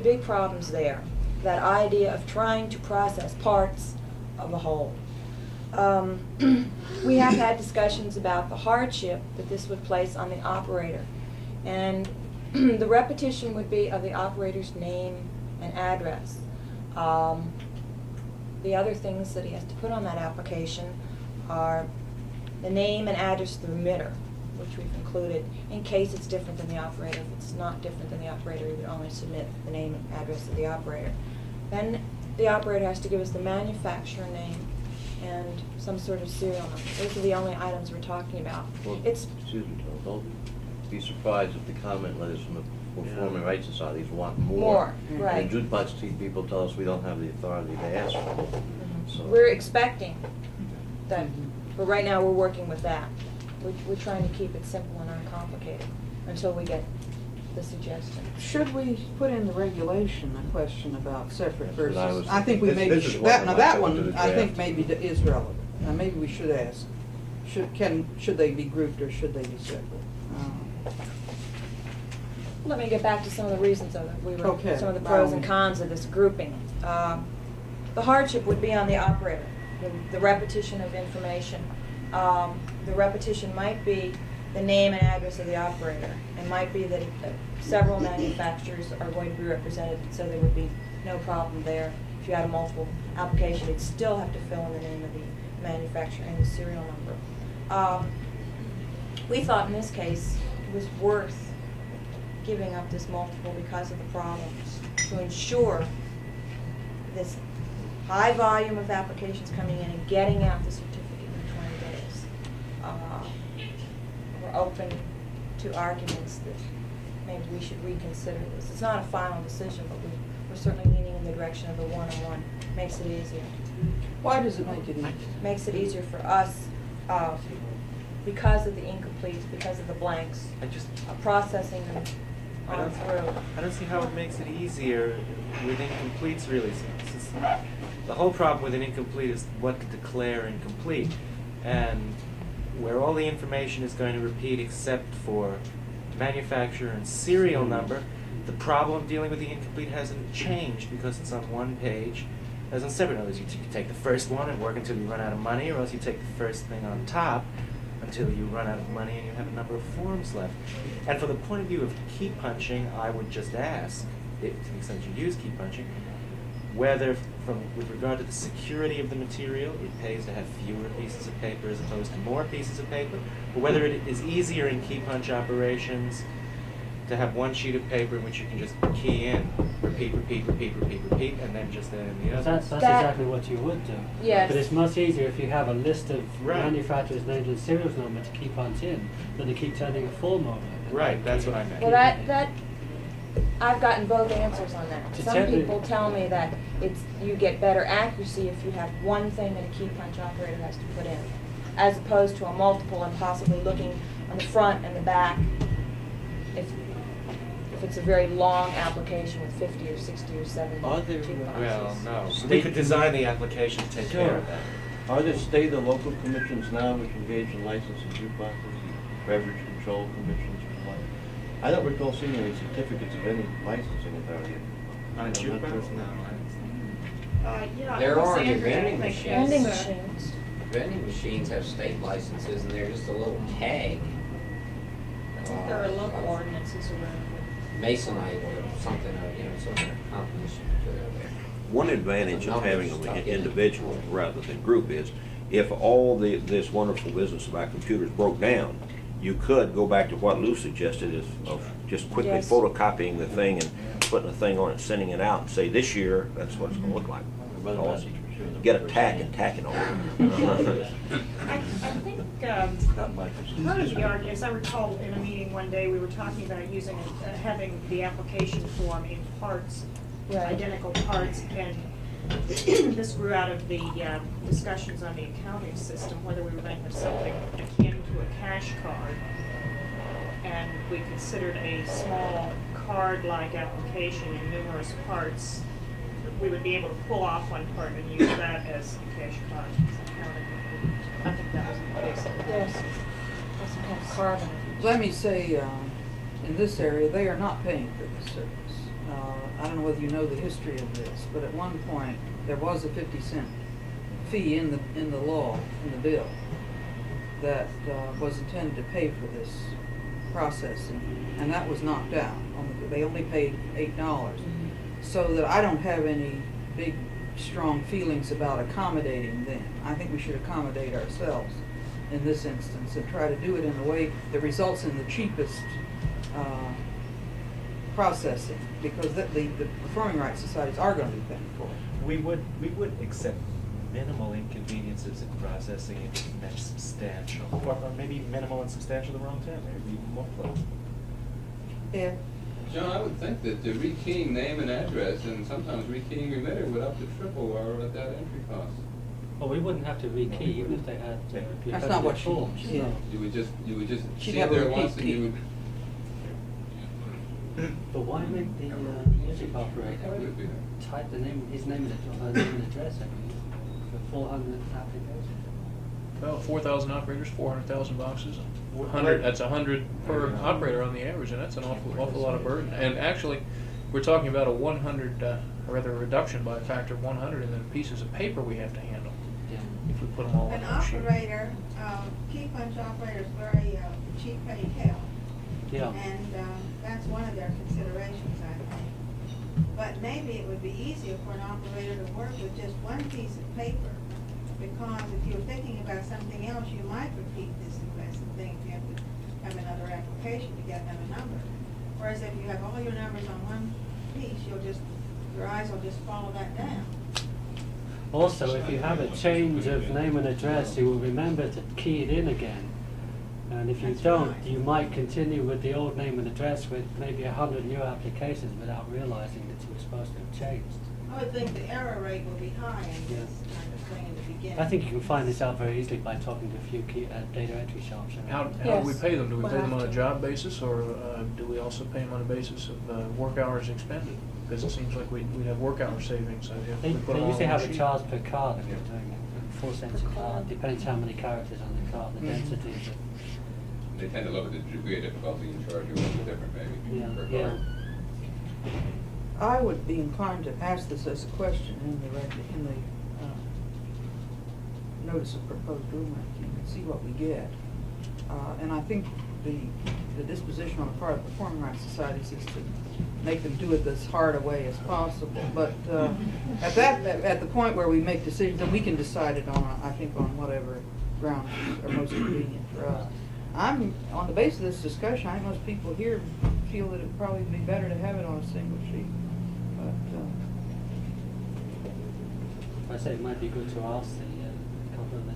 big problems there. That idea of trying to process parts of a whole. We have had discussions about the hardship that this would place on the operator. And the repetition would be of the operator's name and address. The other things that he has to put on that application are the name and address of the remitter, which we've included, in case it's different than the operator. If it's not different than the operator, we would only submit the name and address of the operator. Then the operator has to give us the manufacturer name and some sort of serial number. Those are the only items we're talking about. Well, It's excuse me, Tom, don't be surprised if the comment letters from the Performing Rights Societies want more. More, right. And the jukebox people tell us we don't have the authority to ask for more. So We're expecting that, but right now we're working with that. We're trying to keep it simple and uncomplicated until we get the suggestion. Should we put in the regulation a question about separate That's what I versus? was- I think we this- maybe this is should, one that, of now my that thoughts one, to the I think draft. maybe is relevant. Now, maybe we should ask, should they be grouped or should they be separate? Let me get back to some of the reasons of it. Okay. Some of the pros and cons of this grouping. The hardship would be on the operator, the repetition of information. The repetition might be the name and address of the operator. It might be that several manufacturers are going to be represented, so there would be no problem there. If you had a multiple application, you'd still have to fill in the name of the manufacturer and the serial number. We thought in this case it was worth giving up this multiple because of the problems, to ensure this high volume of applications coming in and getting out the certificate in 20 days. We're open to arguments that maybe we should reconsider this. It's not a final decision, but we're certainly leaning in the direction of the one-on-one. Makes it easier. Why does it make it easier? Makes it easier for us because of the incompletes, because of the blanks, processing them on through. I don't see how it makes it easier with incompletes, really. The whole problem with an incomplete is what to declare incomplete. And where all the information is going to repeat except for manufacturer and serial number, the problem dealing with the incomplete hasn't changed because it's on one page. As on separate others, you take the first one and work until you run out of money, or else you take the first thing on top until you run out of money and you have a number of forms left. And from the point of view of key punching, I would just ask, to the extent you use key punching, whether with regard to the security of the material, it pays to have fewer pieces of paper as opposed to more pieces of paper, or whether it is easier in key punch operations to have one sheet of paper in which you can just key in, repeat, and then just add in the others. That's exactly what you would do. Yes. But it's much easier if you have a list of Right. manufacturers' names and serial number to keep punch in than to keep turning a form over. Right, that's what I meant. Well, that I've gotten both answers on that. To Some check it- people tell me that you get better accuracy if you have one thing that a key punch operator has to put in, as opposed to a multiple and possibly looking on the front and the back. If it's a very long application with 50 or 60 or 70 Are there, key punches. Well, no. We could design the application to take care of that. Are there state or local commissions now which engage in licensing jukeboxes, beverage control commissions, or what? I don't recall seeing any certificates of any licensing authority. On a jukebox? No. There are Alexandria, vending I think, machines. Vending has, machines. Vending machines have state licenses, and they're just a little tag. There are local ordinances around it. Masonite or something, some kind of combination to there. One advantage of having Numbers them stuck in. individual rather than group is, if all this wonderful business about computers broke down, you could go back to what Lou suggested of just quickly Yes. photocopying the thing and putting the thing on it, sending it out, and say, this year, that's what it's gonna look like. Run a Or message for sure. Get a tack and tack it on. I think part of the argument, as I recall in a meeting one day, we were talking about having the application form in parts, Right. identical parts, and this grew out of the discussions on the accounting system, whether we were going to have something akin to a cash card. And we considered a small card-like application in numerous parts. We would be able to pull off one part and use that as a cash card. I think that was the case. Yes. Or some kind of carbon. Let me say, in this area, they are not paying for this service. I don't know whether you know the history of this, but at one point, there was a 50-cent fee in the law, in the bill, that was intended to pay for this processing, and that was knocked out. They only paid $8. So that I don't have any big, strong feelings about accommodating them. I think we should accommodate ourselves in this instance and try to do it in a way that results in the cheapest processing, because the performing rights societies are going to be paying for it. We would accept minimal inconveniences in processing if it's meant substantial, or maybe minimal and substantial the wrong term, maybe even more close. Yeah. John, I would think that the rekeying name and address and sometimes rekeying remitter would up to triple our data entry costs. Well, we wouldn't have to rekey even if they had. That's not what she forms. yeah. You would just She'd see have it a there repeat once and you would. But why make the music operator type the name, his name and address every year for 400 applications? Well, 4,000 operators, 400,000 boxes, 100. That's 100 per operator on the average, and that's an awful lot of burden. And actually, we're talking about a 100, or rather a reduction by a factor of 100 in the pieces of paper we have to handle. Yeah. If we put them all An on one sheet. operator, key punch operator is very cheap paid help. Yeah. And that's one of their considerations, I think. But maybe it would be easier for an operator to work with just one piece of paper, because if you're thinking about something else, you might repeat this invasive thing if you have to have another application to get another number. Whereas if you have all your numbers on one piece, your eyes will just follow that down. Also, if you have a change of name and address, you will remember to key it in again. And if you That's don't, right. you might continue with the old name and address with maybe 100 new applications without realizing that you were supposed to have changed. I would think the error rate will be high in this kind of thing in the beginning. I think you can find this out very easily by talking to a few key, data entry shops. How do we pay them? Do we pay them on a job basis, or do we also pay them on a basis of work hours expended? Because it seems like we'd have work hour savings. If They we put them all usually on have one a sheet. charge per card if you're doing it, 4 cents a card. Depends how many characters on the card, the density of it. They tend to look at the degree of difficulty and charge you a little different maybe Yeah, per yeah. card. I would be inclined to ask this as a question in the notice of proposed rulemaking and see what we get. And I think the disposition on the part of the performing rights societies is to make them do it as hard a way as possible. But at the point where we make decisions, then we can decide it on, I think, on whatever grounds are most convenient for us. On the basis of this discussion, I think most people here feel that it'd probably be better to have it on a single sheet. But I say it might be good to ask a couple of the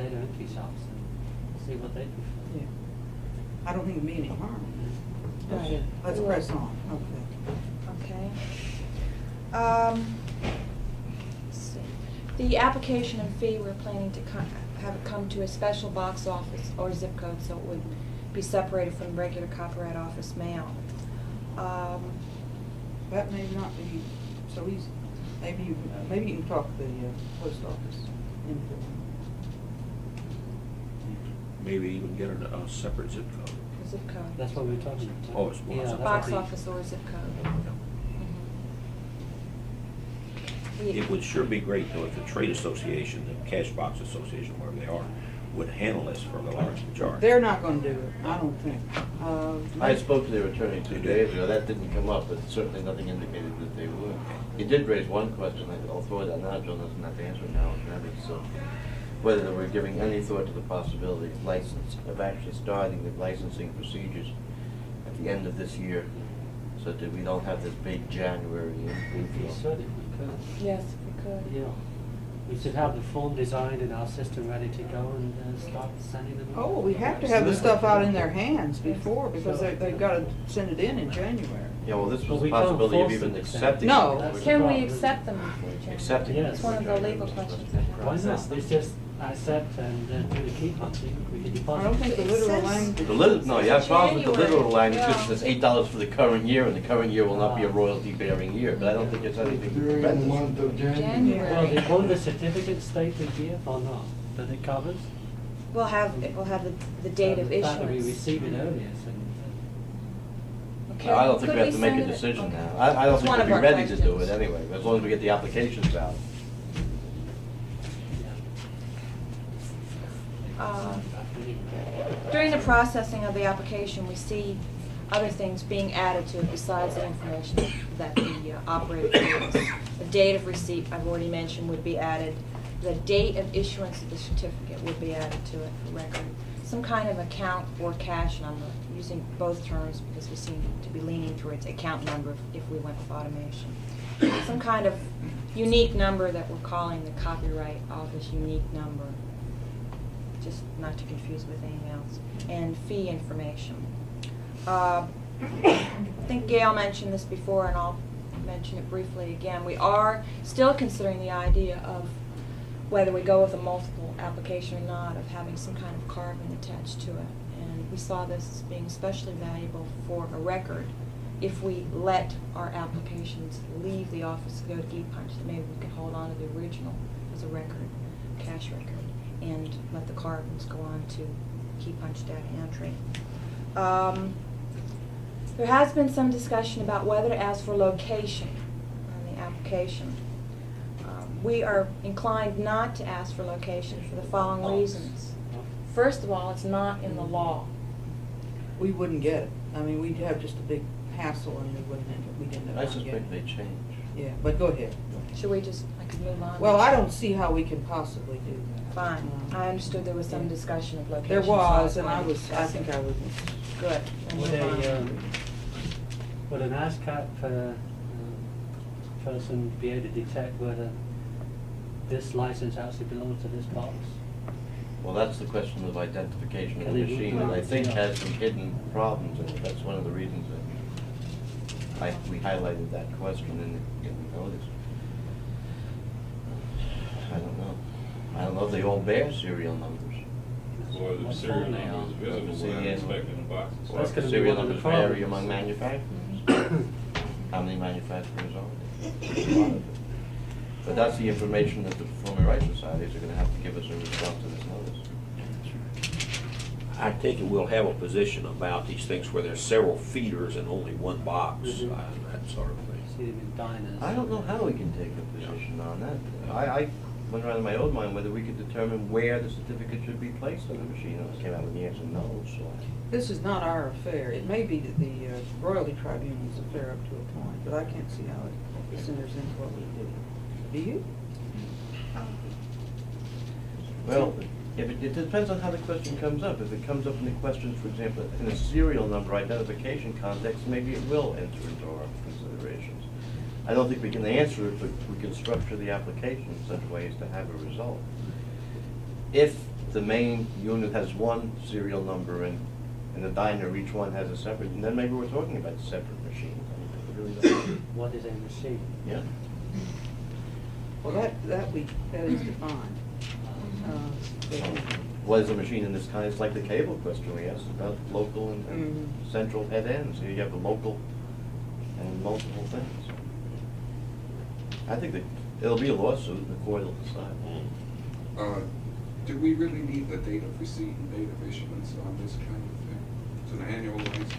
data entry shops and see what they prefer. yeah, I don't think it'd be any harm. Right. Let's press on. Okay. Let's see. The application and fee, we're planning to have it come to a special box office or zip code, so it would be separated from regular Copyright Office mail. That may not be so easy. Maybe you can talk to the post office. Maybe even get a separate zip code. Zip code. That's what we're talking about. Oh, it's more. Yeah, that Box would be- office or zip code. It would sure be great though if the trade association, the cash box association, wherever they are, would handle this for the large majority. They're not going to do it, I don't think. I spoke to their attorney 2 days ago, that didn't come up, but certainly nothing indicated that they would. He did raise one question, I'll throw it out now, John doesn't have to answer it now, and that is whether they were giving any thought to the possibility of actually starting the licensing procedures at the end of this year, so that we don't have this big January We inflow. should if we could. Yes, we could. Yeah. We should have the form designed and our system ready to go and start sending them. Oh, well, we have to have the stuff out in their hands before, because they've got to send it in January. Yeah, well, this But was we the can't possibility of force even them to accepting. No. it. That's the Can we problem. accept them before January? Accepting. Yes. It's one of the legal questions. Why not? It's just accept and do the key punching. We can deposit. I don't think the literal language. No, you have problems with the literal language, Yeah. it says $8 for the current year, and the current year will not be a royalty-bearing year, but I don't think it's anything to During prevent the month this. of January. Well, won't the certificate state the year or not? That it covers? We'll have the date of The fact that we issuance. receive it earlier, so. Okay, I don't think could we have to make a send it- decision okay. now. I don't It's think one we'll of be our ready to do it questions. anyway, as long as we get the applications out. During the processing of the application, we see other things being added to it besides the information that the operator gives. The date of receipt, I've already mentioned, would be added. The date of issuance of the certificate would be added to it for record. Some kind of account or cash number, using both terms because we seem to be leaning towards account number if we went with automation. Some kind of unique number that we're calling the Copyright Office unique number, just not to confuse with anything else, and fee information. I think Gail mentioned this before, and I'll mention it briefly again. We are still considering the idea of whether we go with a multiple application or not, of having some kind of carbon attached to it. And we saw this as being especially valuable for a record if we let our applications leave the office to go to ePunch, that maybe we could hold on to the original as a record, cash record, and let the carbons go on to KeyPunch data entry. There has been some discussion about whether to ask for location on the application. We are inclined not to ask for location for the following reasons. First of all, it's not in the law. We wouldn't get it. I mean, we'd have just a big hassle and we'd end up I not getting suspect it. they change. Yeah, but go ahead. Should we just, I could move on? Well, I don't see how we can possibly do that. Fine. I understood there was some Yeah. discussion of location. There so was, I and I wanted to I ask think it. I was. Good. We'll Would move a, on. would an ASCAP person be able to detect whether this license actually belongs to this box? Well, that's the question of identification of the Can they do machine, that? and I think Yeah. has some hidden problems, and that's one of the reasons that we highlighted that question in the notice. I don't know if they all bear serial numbers. Or the serial number is visible See, when yeah. inspecting the boxes. Or That's if gonna the be serial one of the numbers vary problems. among manufacturers. How many manufacturers are there? A lot of it. But that's the information that the Performing Rights Societies are gonna have to give us in response to this notice. I take it we'll have a position about these things where there's several feeders and only one box, Mhm. that sort of thing. See them in diners. I don't know how we can take a position on that. I went around in my own mind whether we could determine where the certificate should be placed on the machine, and it came out with the answer no, so. This is not our affair. It may be that the royalty tribunal's affair up to a point, but I can't see how it centers into what we do. Do you? Well, if it depends on how the question comes up. If it comes up in the question, for example, in a serial number identification context, maybe it will enter into our considerations. I don't think we can answer it, but we can structure the application in such a way as to have a result. If the main unit has one serial number and the diner, each one has a separate, then maybe we're talking about separate machines. I really don't know. What is a machine? Yeah. Well, that is defined. What is a machine in this kind? It's like the cable question we asked about local and Mhm. central head ends. You have the local and multiple things. I think that it'll be a lawsuit and the court will decide. Do we really need the date of receipt and date of issuance on this kind of thing? It's an annual license.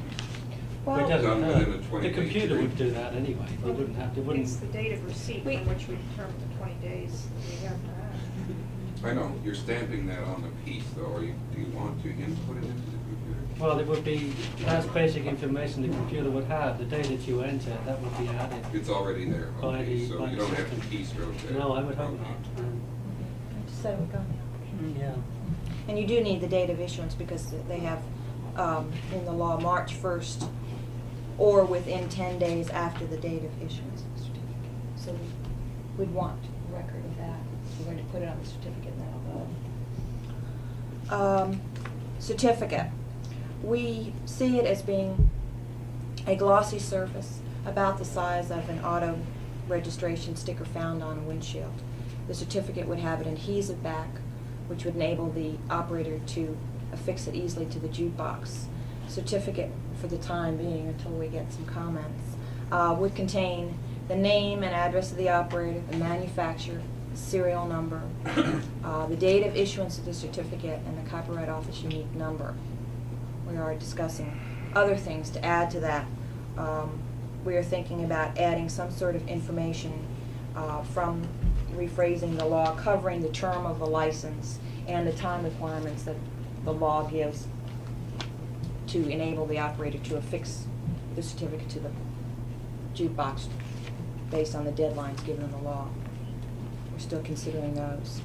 Well, It doesn't Done hurt. within a 20-day The computer period. would do that anyway. They wouldn't have, they wouldn't. It's the date of receipt from which we determine the 20 days that we have to have. I know, you're stamping that on the piece though, or do you want to input it into the computer? Well, it would be, that's basic information the computer would have. The day that you enter, that would be added. It's already there, By okay, the- so by you the don't have to system. keystroke that? No, I would hope Okay. not. I just said it would go now. Yeah. And you do need the date of issuance because they have, in the law, March 1st or within 10 days after the date of issuance of the certificate. So we'd want a record of that. We're going to put it on the certificate now. Certificate. We see it as being a glossy surface about the size of an auto registration sticker found on a windshield. The certificate would have an adhesive back, which would enable the operator to affix it easily to the jukebox. Certificate, for the time being, until we get some comments, would contain the name and address of the operator, the manufacturer, serial number, the date of issuance of the certificate, and the Copyright Office unique number. We are discussing other things to add to that. We are thinking about adding some sort of information from rephrasing the law, covering the term of the license and the time requirements that the law gives to enable the operator to affix the certificate to the jukebox based on the deadlines given in the law. We're still considering those.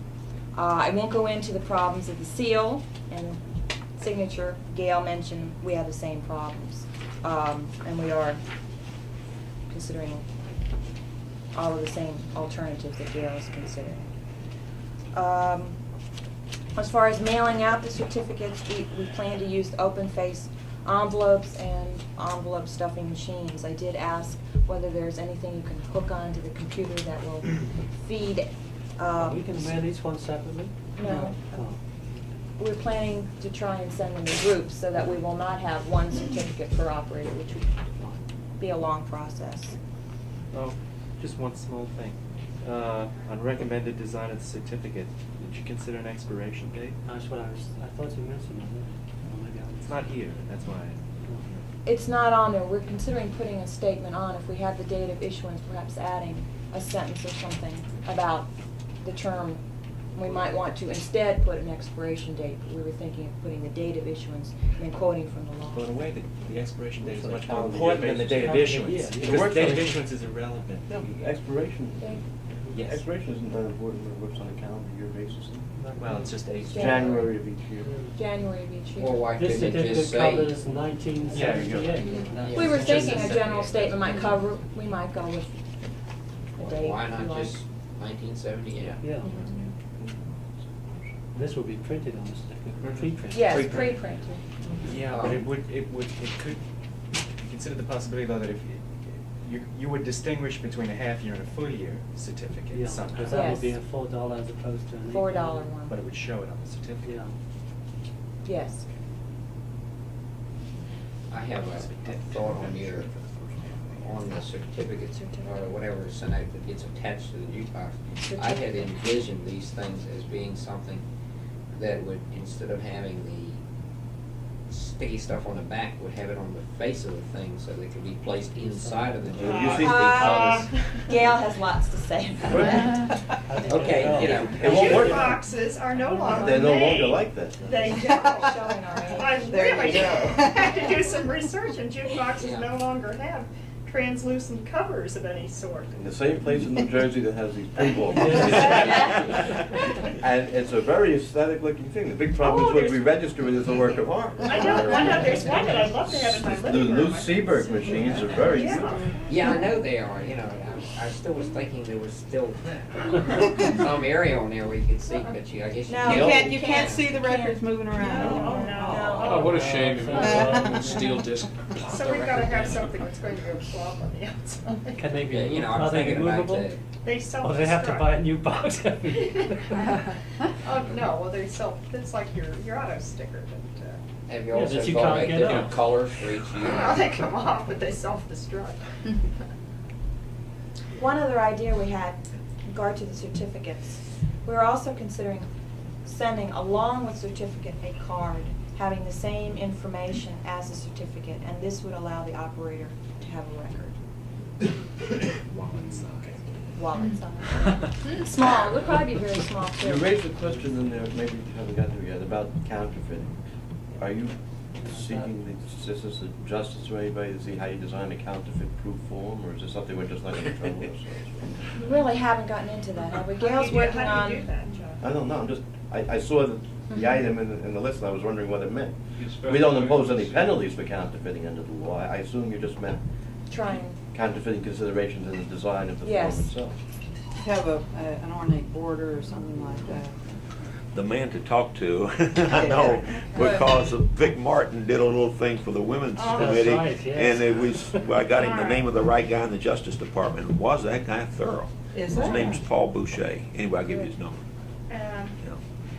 I won't go into the problems of the seal and signature. Gail mentioned we have the same problems, and we are considering all of the same alternatives that Gail is considering. As far as mailing out the certificates, we plan to use the open-faced envelopes and envelope stuffing machines. I did ask whether there's anything you can hook onto the computer that will feed. We can mail each one separately? No. Oh. We're planning to try and send them in groups so that we will not have one certificate per operator, which would be a long process. Oh, just one small thing. On recommended design of the certificate, did you consider an expiration date? That's what I thought you mentioned that. Or maybe It's not here, that's why. It's not on there. We're considering putting a statement on, if we have the date of issuance, perhaps adding a sentence or something about the term. We might want to instead put an expiration date, but we were thinking of putting the date of issuance and then quoting from the law. Well, in a way, the expiration date is So much it's more on the important year than the basis. date of Yeah, issuance. yeah. Because the date of issuance is irrelevant. Expiration. Yes. Expiration isn't that important when it works on a calendar year basis. Well, it's just It's a January of each year. January of each year. Well, why This couldn't it just certificate say? covers 1978. We were Just thinking a a general statement might cover, we might go with the date. Why if you not like. just 1978? Yeah. This will be printed on the certificate, pre-printed. Yes, Pre-print. pre-printed. Yeah, but it could, consider the possibility though that if you would distinguish between a half year and a full year certificate Yeah, somehow. because that would be Yes. a $4 as opposed to an $4 $8. one. But it would show it on the certificate. Yeah. Yes. I have a thought on the certificate, or whatever is sent out that gets attached to the jukebox. I had envisioned these things as being something that would, instead of having the sticky stuff on the back, would have it on the face of the thing so they could be placed inside of the jukebox. Because Gail has lots to say about that. okay, you know, The jukeboxes are no longer They're no made. longer like that. They don't. Showing our age. I There you really go. had to do some research, and jukeboxes Yeah. no longer have translucent covers of any sort. In the same place in New Jersey that has these pinball Yeah. And it's a very aesthetic looking thing. The big problem is when we register it as a work of art. I know, there's one that I'd love to have in my The living room. new Seeberg machines are very Yeah. good. yeah, I know they are, you know, I still was thinking there was still some area on there where you could see, but I guess you No, can't. you can't see the records moving around. Oh, what a shame, if it was a steel disc. So we've gotta have something that's going to go flop on the outside. Can they be, Yeah, you know, I'm are they thinking about removable? that. They Or self-destruct. do they have to buy a new box every year? Oh, no, well, it's like your auto sticker that, Have you Yeah, also that you thought can't about get different off. colors for each year? well, they come off, but they self-destruct. One other idea we had in regard to the certificates, we were also considering sending along with certificate a card having the same information as the certificate, and this would allow the operator to have a record. Wallet size. Small, it would probably be very small too. You raised a question in there, maybe you haven't got to yet, about counterfeiting. Are you seeking the assistance of justice or anybody to see how you design a counterfeit-proof form, or is this something we're just letting in trouble ourselves with? We really haven't gotten into that, have we? How do Gail's you do- working how do you on. do that, John? I don't know, I'm just, I saw the Mhm. item in the list, and I was wondering what it meant. You We don't specify- impose any penalties for counterfeiting under the law. I assume you just meant Trying. counterfeiting considerations in the design of the form Yes. itself. Have an ornate border or something like that. The man to talk to, I know, because Vic Martin did a little thing for the Women's Oh, Committee. that's right, yes. And it was, well, I got him the name of the right guy in the Justice Department. Was that guy thorough? Is His that? name's Paul Boucher. Anyway, I'll give you his number.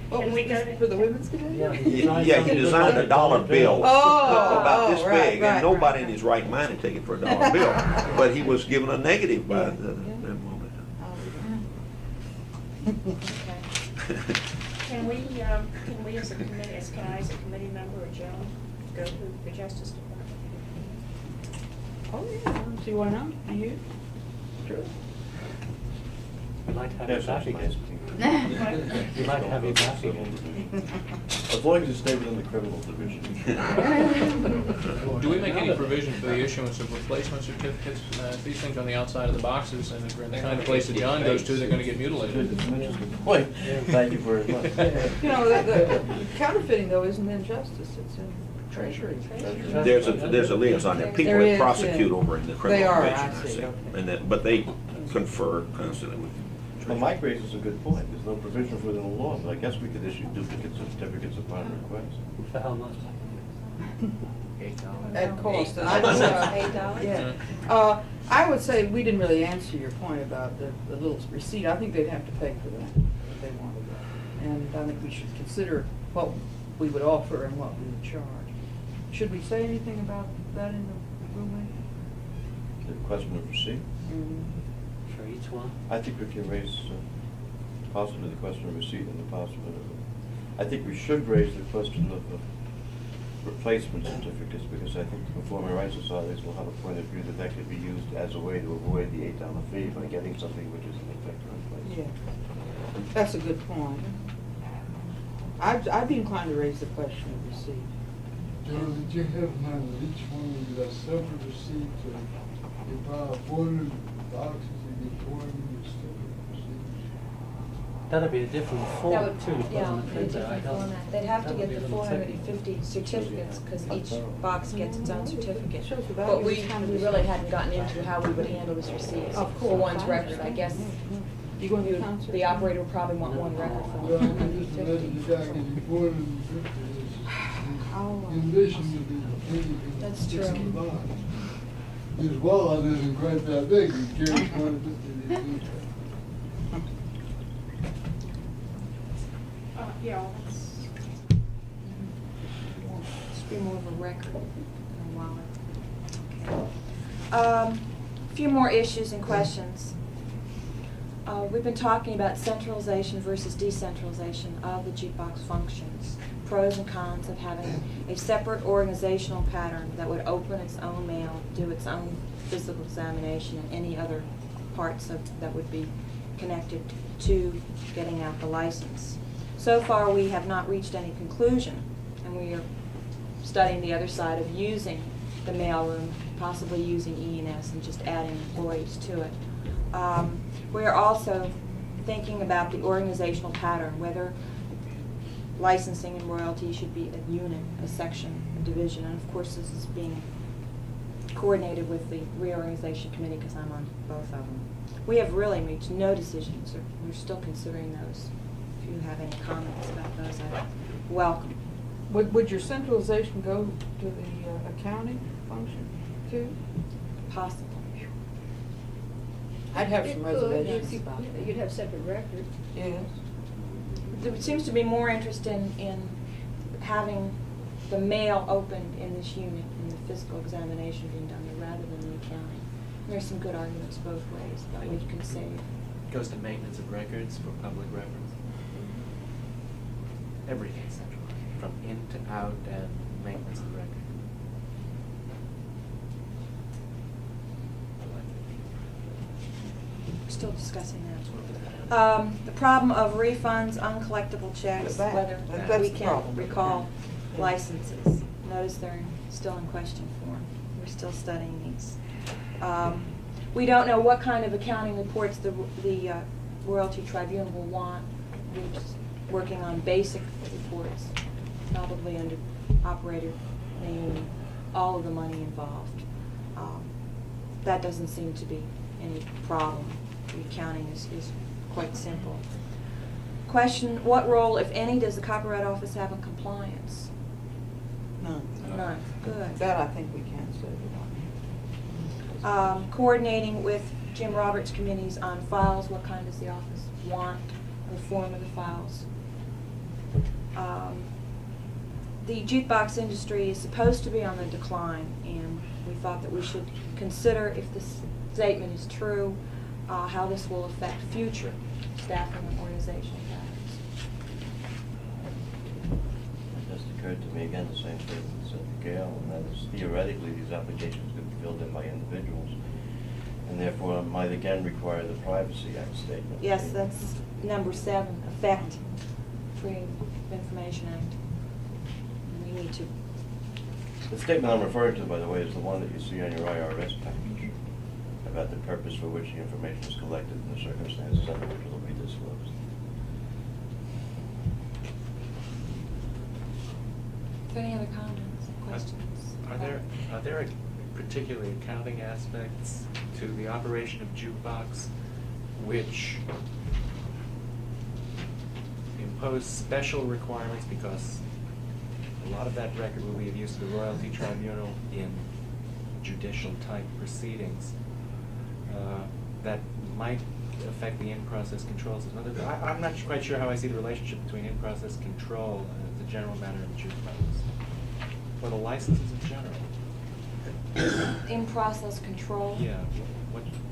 What Can was we go this to- for the women's committee? Yeah, Yeah, he designed a dollar bill Oh, about this right, big, right, and nobody in his right mind would take it for a dollar bill. But he was given a negative by the moment. Okay. Can we as a committee, can I as a committee member or Joan, go to the Justice Department? Oh, yeah, I don't see why not. You? Sure. We'd like to have you Yes, back that's again. nice. We'd like to have you back again. As long as you stay within the criminal division. Do we make any provision for the issuance of replacement certificates? If these things on the outside of the boxes, and if we're in the kind of place that John goes to, they're gonna get mutilated. It's an interesting point. Thank you very much. You know, the counterfeiting though isn't in justice, it's in treasury. There's a liaison there. People There that is, prosecute yeah. over in the They criminal are, division. I see, okay. And then, but they confer constantly with. Well, Mike raises a good point. There's no provision for it in the law, but I guess we could issue duplicates of certificates upon request. For how much? $8. At cost, and I don't know. $8? Yeah. I would say, we didn't really answer your point about the little receipt. I think they'd have to pay for that if they wanted that. And I think we should consider what we would offer and what we would charge. Should we say anything about that in the rulemaking? The question of receipt? For each one? I think we can raise possibly the question of receipt and the possibility. I think we should raise the question of replacement certificates, because I think the performing rights societies will have a point of view that that could be used as a way to avoid the $8 fee by getting something which is in effect replaced. Yeah, that's a good point. I'd be inclined to raise the question of receipt. John, did you have in mind that each one would get a separate receipt, or you buy 400 boxes, you get 400 separate receipts? That'd be a different That form would, too. yeah, wasn't be a it? different format. They'd have to That would get be the a little 450 certificates, because each box gets its own certificate. Shows the But value we of kind of really hadn't gotten into how we would handle this receipt Of for course, one's I record. I understand. guess You going to the concert? the operator would probably want one record for Well, I them. can just imagine the guy getting 450 Oh, in addition to the That's 60 true. box. His wallet isn't quite that big, he carries 450 each. Yeah, let's, Should be more of a record than a wallet. Okay. A few more issues and questions. We've been talking about centralization versus decentralization of the jukebox functions. Pros and cons of having a separate organizational pattern that would open its own mail, do its own physical examination, and any other parts of that would be connected to getting out the license. So far, we have not reached any conclusion, and we are studying the other side of using the mailroom, possibly using E&S and just adding employees to it. We are also thinking about the organizational pattern, whether licensing and royalty should be a unit, a section, a division, and of course this is being coordinated with the reorganization committee because I'm on both of them. We have really reached no decisions. We're still considering those. If you have any comments about those, I welcome. Would your centralization go to the accounting function too? Possible. I'd have It some could. reservations about that. You'd have separate records. Yes. There seems to be more interest in having the mail opened in this unit and the physical examination being done there rather than the accounting. And there's some good arguments both ways that we can save. Goes to maintenance of records for public records. Everything's centralized, from in to out and maintenance of record. We're still discussing that. The problem of refunds, uncollectible checks, That's whether the we can problem. recall licenses. Notice they're still in question form. We're still studying these. We don't know what kind of accounting reports the Royalty Tribunal will want. We're just working on basic reports, probably under operator name, all of the money involved. That doesn't seem to be any problem. The accounting is quite simple. Question, what role, if any, does the Copyright Office have in compliance? None. None. Good. That I think we can say. Coordinating with Jim Roberts' committees on files, what kind does the office want, the form of the files? The jukebox industry is supposed to be on the decline, and we thought that we should consider, if this statement is true, how this will affect future staffing and organizational patterns. It just occurred to me again, the same thing that said Gail, and that is theoretically these applications could be filled in by individuals, and therefore might again require the Privacy Act statement. Yes, that's number 7, affect Freedom of Information Act. And we need to, The statement I'm referring to, by the way, is the one that you see on your IRS package about the purpose for which the information is collected and the circumstances under which it will be disclosed. any other comments, questions? Are there particularly accounting aspects to the operation of jukebox which impose special requirements, because a lot of that record will be of use to the royalty tribunal in judicial type proceedings that might affect the in-process controls? I'm not quite sure how I see the relationship between in-process control as a general matter of jukebox, or the licenses in general. In-process control? Yeah,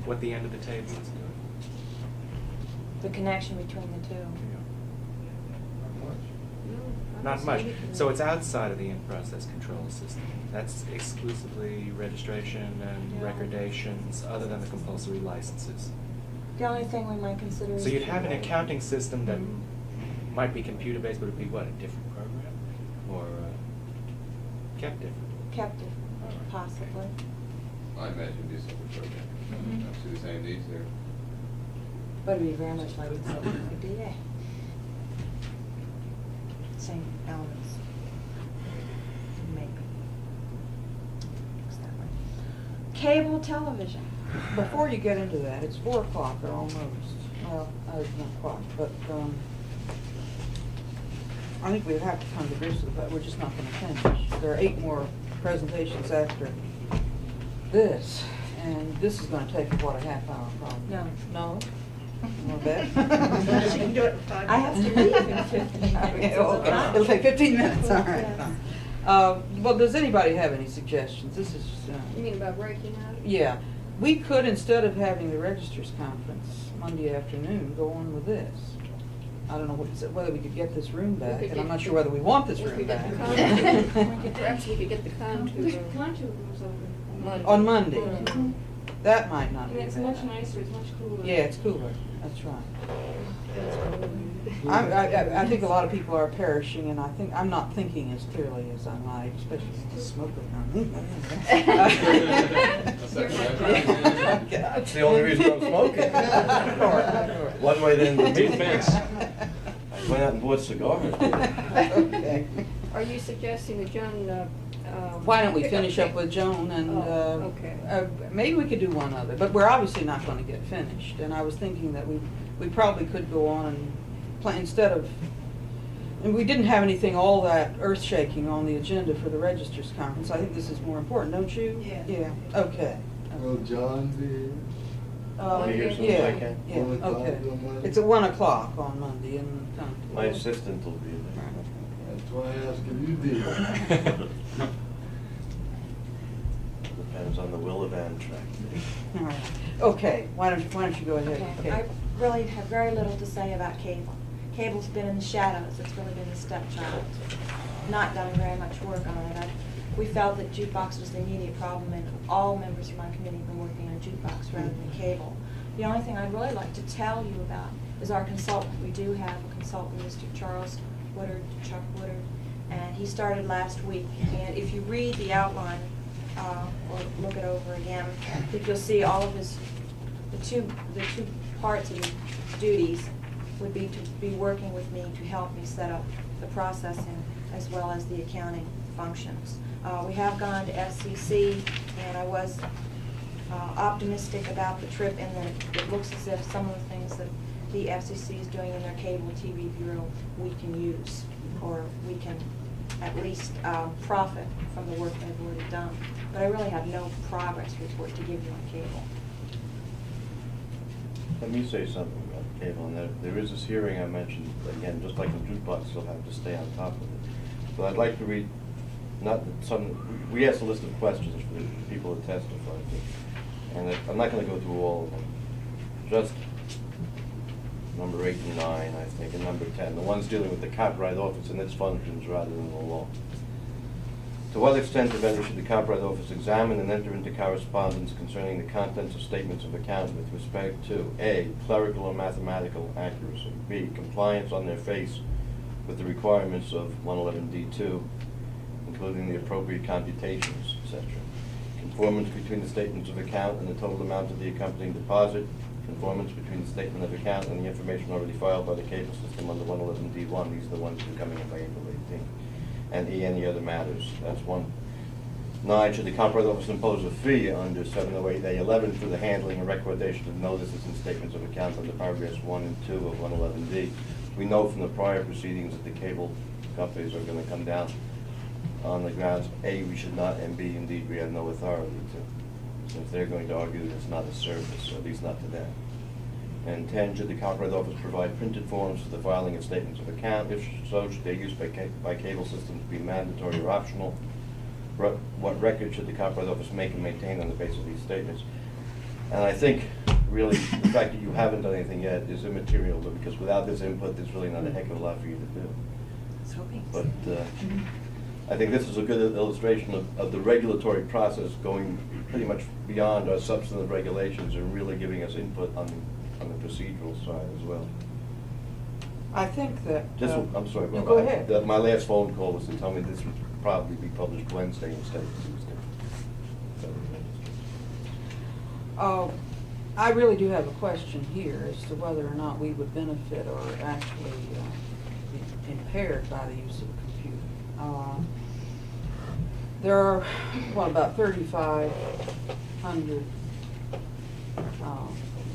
what the end of the table is doing. The connection between the two. Not much. So it's outside of the in-process control system. That's exclusively registration and recordations, other than the compulsory licenses. The only thing we might consider is... So you'd have an accounting system that might be computer-based, but it'd be what, a different program? Or kept different? Kept different, possibly. I imagine it'd be a separate program. I see the same needs there. But it'd be very much like the DA. Same elements. Maybe. Looks that way. Cable television. Before you get into that, it's 4 o'clock or almost. Well, it's not quite, but I think we'd have to come to grips with that. We're just not going to finish. There are 8 more presentations after this, and this is going to take, what, a half hour probably? No. No? More bad? She can do it in 5 minutes. I have to leave in 15 minutes. Okay, well, it'll take 15 minutes, all right. Yes. Well, does anybody have any suggestions? This is... You mean about breaking out? Yeah. We could, instead of having the Registers Conference Monday afternoon, go on with this. I don't know whether we could get this room back, and I'm not sure whether we want this room back. Perhaps we could get the contour rooms open. On Monday. That might not be And it's bad. much nicer, it's much cooler. Yeah, it's cooler. That's right. I think a lot of people are perishing, and I'm not thinking as clearly as I might, especially with the smoking. That's the only reason I'm smoking. One way then the defense. I went out and bought cigars. Okay. Are you suggesting that Joan, Why don't we finish up with Joan and, okay. Maybe we could do one other, but we're obviously not gonna get finished. And I was thinking that we probably could go on and plan, instead of, and we didn't have anything all that earth-shaking on the agenda for the Registers Conference. I think this is more important, don't you? Yeah. Yeah, okay. Will John be? Will you hear some Yeah, second? yeah, 1 o'clock okay. on Monday? It's at 1 o'clock on Monday and. My assistant will be there. That's why I asked if you did. Depends on the will of Amtrak. All right. Okay, why don't you go ahead? Okay. I really have very little to say about cable. Cable's been in the shadows. It's really been the stepchild. Not done very much work on it. We felt that jukebox was the immediate problem, and all members of my committee have been working on jukebox rather than cable. The only thing I'd really like to tell you about is our consultant. We do have a consultant, Mr. Charles Woodard, Chuck Woodard, and he started last week. And if you read the outline, or look it over again, I think you'll see all of the two parts of his duties would be to be working with me to help me set up the processing as well as the accounting functions. We have gone to FCC, and I was optimistic about the trip, and that it looks as if some of the things that the FCC is doing in their cable and TV bureau we can use, or we can at least profit from the work they've already done. But I really have no progress report to give you on cable. Let me say something about cable, and there is this hearing I mentioned, again, just like the jukebox, you'll have to stay on top of it. But I'd like to read, we asked a list of questions for the people that testified, and I'm not going to go through all of them. Just number 8 and 9, I think, and number 10, the ones dealing with the Copyright Office and its functions rather than the law. To what extent, if any, should the Copyright Office examine and enter into correspondence concerning the contents of statements of account with respect to A, clerical or mathematical accuracy, B, compliance on their face with the requirements of 111D2, including the appropriate computations, etc., conformance between the statements of account and the total amount of the accompanying deposit, conformance between the statement of account and the information already filed by the cable system under 111D1, these are the ones that are coming in by April 18th. And E, any other matters. That's 1. 9, should the Copyright Office impose a fee under 708A11 for the handling and recordation of notices and statements of account under paragraphs 1 and 2 of 111D? We know from the prior proceedings that the cable companies are going to come down on the grounds, A, we should not, and B, indeed, we have no authority to. Since they're going to argue that it's not a service, or at least not to them. And 10, should the Copyright Office provide printed forms for the filing of statements of account? If so, should their use by cable systems be mandatory or optional? What record should the Copyright Office make and maintain on the basis of these statements? And I think, really, the fact that you haven't done anything yet is immaterial, because without this input, there's really not a heck of a lot for you to do. But I think this is a good illustration of the regulatory process going pretty much beyond our substantive regulations and really giving us input on the procedural side as well. I think that. I'm sorry, no, Bob. go ahead. My last phone call was to tell me this would probably be published Wednesday instead of Tuesday. I really do have a question here as to whether or not we would benefit or actually be impaired by the use of a computer. There are, about 3,500,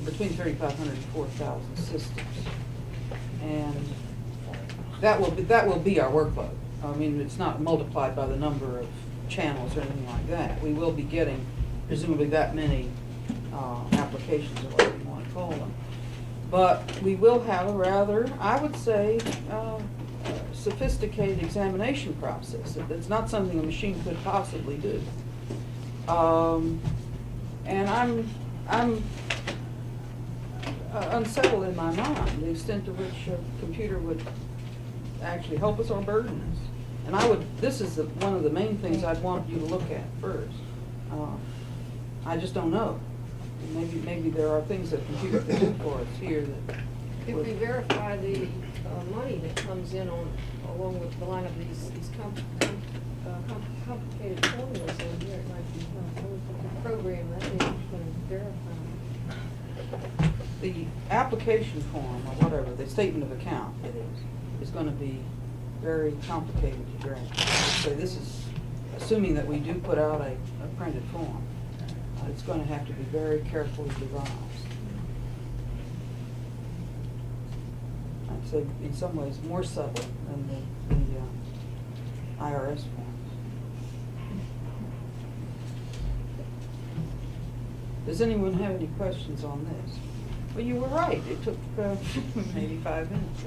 between 3,500 and 4,000 systems. And that will be our workload. I mean, it's not multiplied by the number of channels or anything like that. We will be getting presumably that many applications, or whatever you want to call them. But we will have a rather, I would say, sophisticated examination process. It's not something a machine could possibly do. And I'm unsettled in my mind the extent to which a computer would actually help us or burden us. And this is one of the main things I'd want you to look at first. I just don't know. Maybe there are things that computer can do for us here that If we verify the money that comes in along with the line of these complicated formulas in here, it might be helpful. We can program that in and verify. the application form, or whatever, the statement of account it is going to be very complicated to draft. So this is assuming that we do put out a printed form. It's going to have to be very carefully devised. I'd say in some ways more subtle than the IRS forms. Does anyone have any questions on this? Well, you were right. It took maybe 5 minutes.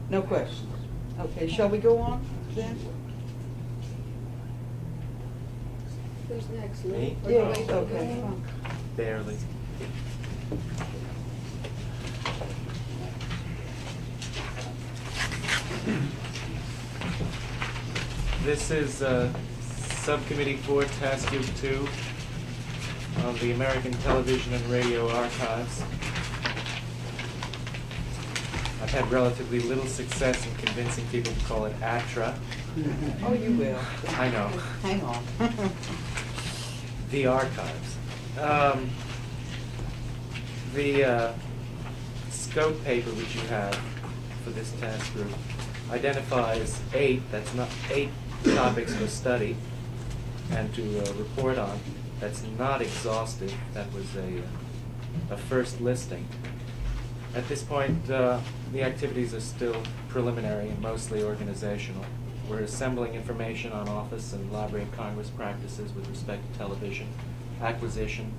No questions. Okay, shall we go on then? Who's next, Lou? Me? Or Yes, do I- okay, fine. Barely. This is Subcommittee 4, Task Group 2 of the American Television and Radio Archives. I've had relatively little success in convincing people to call it ATRA. Oh, you will. I know. Hang on. The Archives. The scope paper which you have for this task group identifies 8 topics to study and to report on. That's not exhaustive. That was a first listing. At this point, the activities are still preliminary and mostly organizational. We're assembling information on Office and Library of Congress practices with respect to television, acquisition,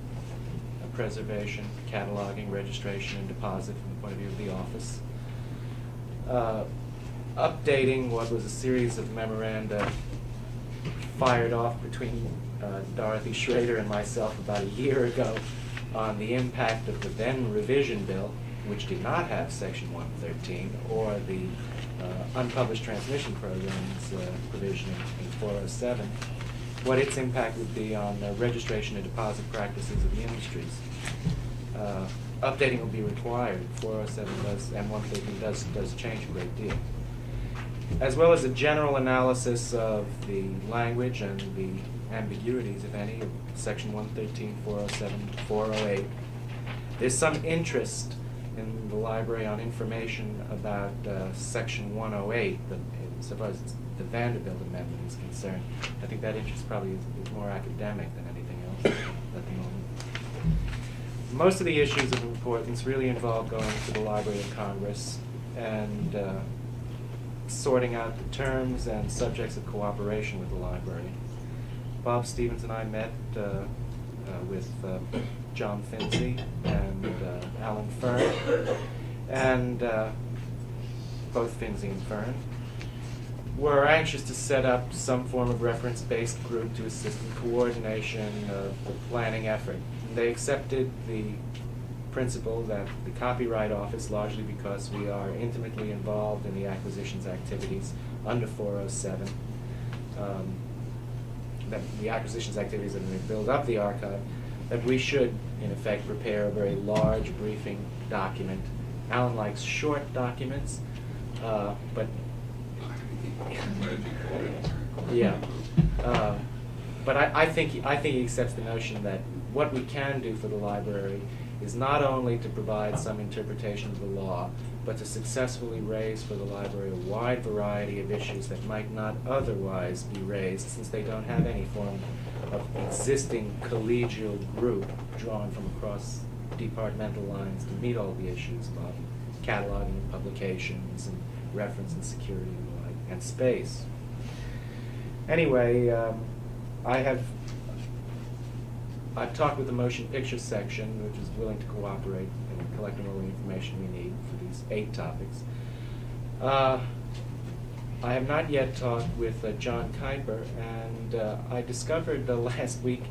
preservation, cataloging, registration, and deposit from the point of view of the office. Updating what was a series of memoranda fired off between Dorothy Schrader and myself about a year ago on the impact of the then revision bill, which did not have Section 113, or the unpublished transmission programs provision in 407, what its impact would be on registration and deposit practices of the industries. Updating will be required. 407 does, and 113 does change a great deal. As well as a general analysis of the language and the ambiguities, if any, of Section 113, 407, 408. There's some interest in the library on information about Section 108, so far as the Vanderbilt Amendment is concerned. I think that interest probably is more academic than anything else at the moment. Most of the issues of importance really involve going to the Library of Congress and sorting out the terms and subjects of cooperation with the library. Bob Stevens and I met with John Finzi and Alan Fern, and both Finzi and Fern were anxious to set up some form of reference-based group to assist in coordination of the planning effort. They accepted the principle that the Copyright Office, largely because we are intimately involved in the acquisitions activities under 407, that the acquisitions activities that may build up the archive, that we should, in effect, prepare a very large briefing document. Alan likes short documents, but yeah. But I think he accepts the notion that what we can do for the library is not only to provide some interpretation of the law, but to successfully raise for the library a wide variety of issues that might not otherwise be raised, since they don't have any form of existing collegial group drawn from across departmental lines to meet all the issues about cataloging and publications and reference and security and the like, and space. Anyway, I've talked with the motion picture section, which is willing to cooperate in collecting all the information we need for these 8 topics. I have not yet talked with John Kuiper, and I discovered last week,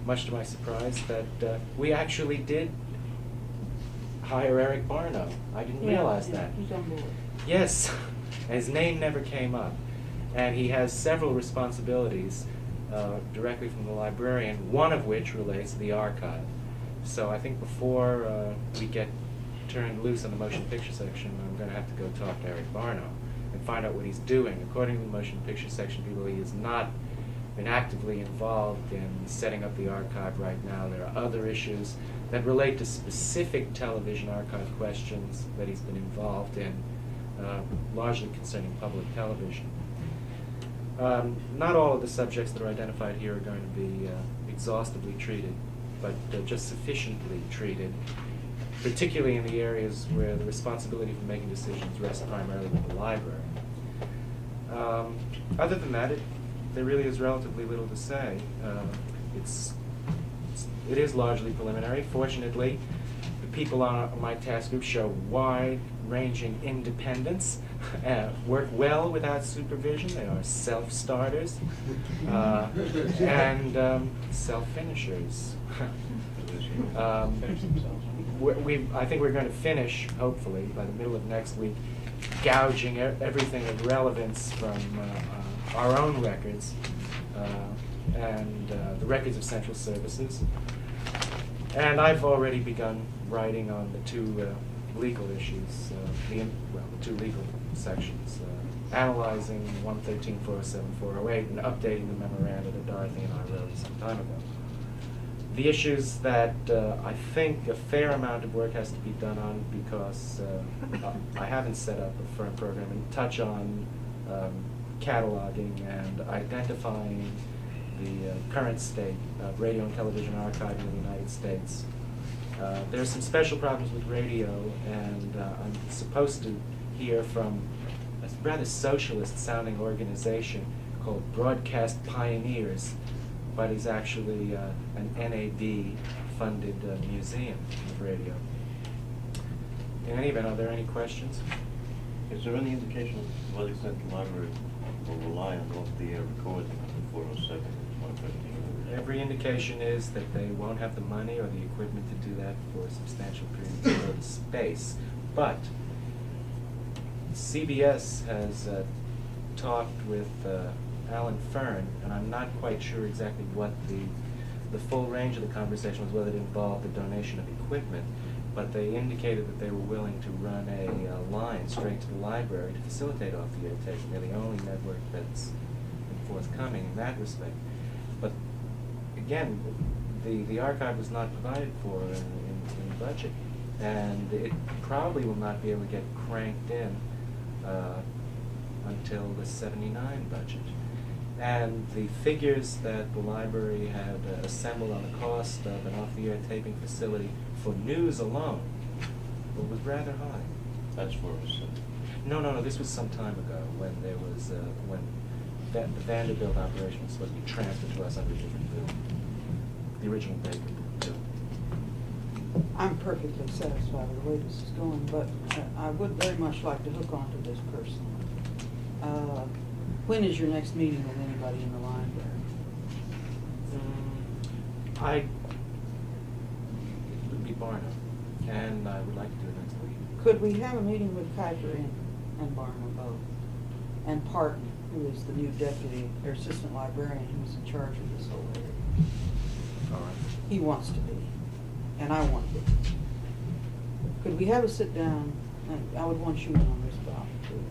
much to my surprise, that we actually did hire Eric Barno. I didn't realize that. He's on board. Yes, and his name never came up. And he has several responsibilities directly from the librarian, one of which relates to the archive. So I think before we get turned loose on the motion picture section, I'm going to have to go talk to Eric Barno and find out what he's doing. According to the motion picture section people, he has not been actively involved in setting up the archive right now. There are other issues that relate to specific television archive questions that he's been involved in, largely concerning public television. Not all of the subjects that are identified here are going to be exhaustively treated, but just sufficiently treated, particularly in the areas where the responsibility for making decisions rests primarily with the library. Other than that, there really is relatively little to say. It is largely preliminary. Fortunately, the people on my task group show wide-ranging independence, work well without supervision. They are self-starters and self-finishers. I think we're going to finish, hopefully, by the middle of next week, gouging everything of relevance from our own records and the records of central services. And I've already begun writing on the 2 legal issues, the 2 legal sections, analyzing 113, 407, 408, and updating the memoranda that Dorothy and I wrote some time ago. The issues that I think a fair amount of work has to be done on, because I haven't set up a firm program, and touch on cataloging and identifying the current state of radio and television archiving in the United States. There are some special problems with radio, and I'm supposed to hear from a rather socialist-sounding organization called Broadcast Pioneers, but is actually an NAB-funded museum of radio. In any event, are there any questions? Is there any indication of what extent the library will rely on off-the-air recording of the 407 and Every indication is that they won't have the money or the equipment to do that for a substantial period of space. But CBS has talked with Alan Fern, and I'm not quite sure exactly what the full range of the conversation was, whether it involved the donation of equipment, but they indicated that they were willing to run a line straight to the library to facilitate off-the-air taping. They're the only network that's been forthcoming in that respect. But again, the archive was not provided for in the budget, and it probably will not be able to get cranked in until the '79 budget. And the figures that the library had assembled on the cost of an off-the-air taping facility for news alone was rather high. That's for us. No, this was some time ago when there was, when the Vanderbilt operation was supposed to be transferred to us under a different bill. The original Baker bill. I'm perfectly satisfied with the way this is going, but I would very much like to hook onto this personally. When is your next meeting with anybody in the library? It would be Barnum, and I would like to do it next week. Could we have a meeting with Kuiper and Barnum both? And Parton, who is the new deputy or assistant librarian who's in charge of this whole area. All right. He wants to be, and I want to be. Could we have a sit down, and I would want you in on this, Bob, too.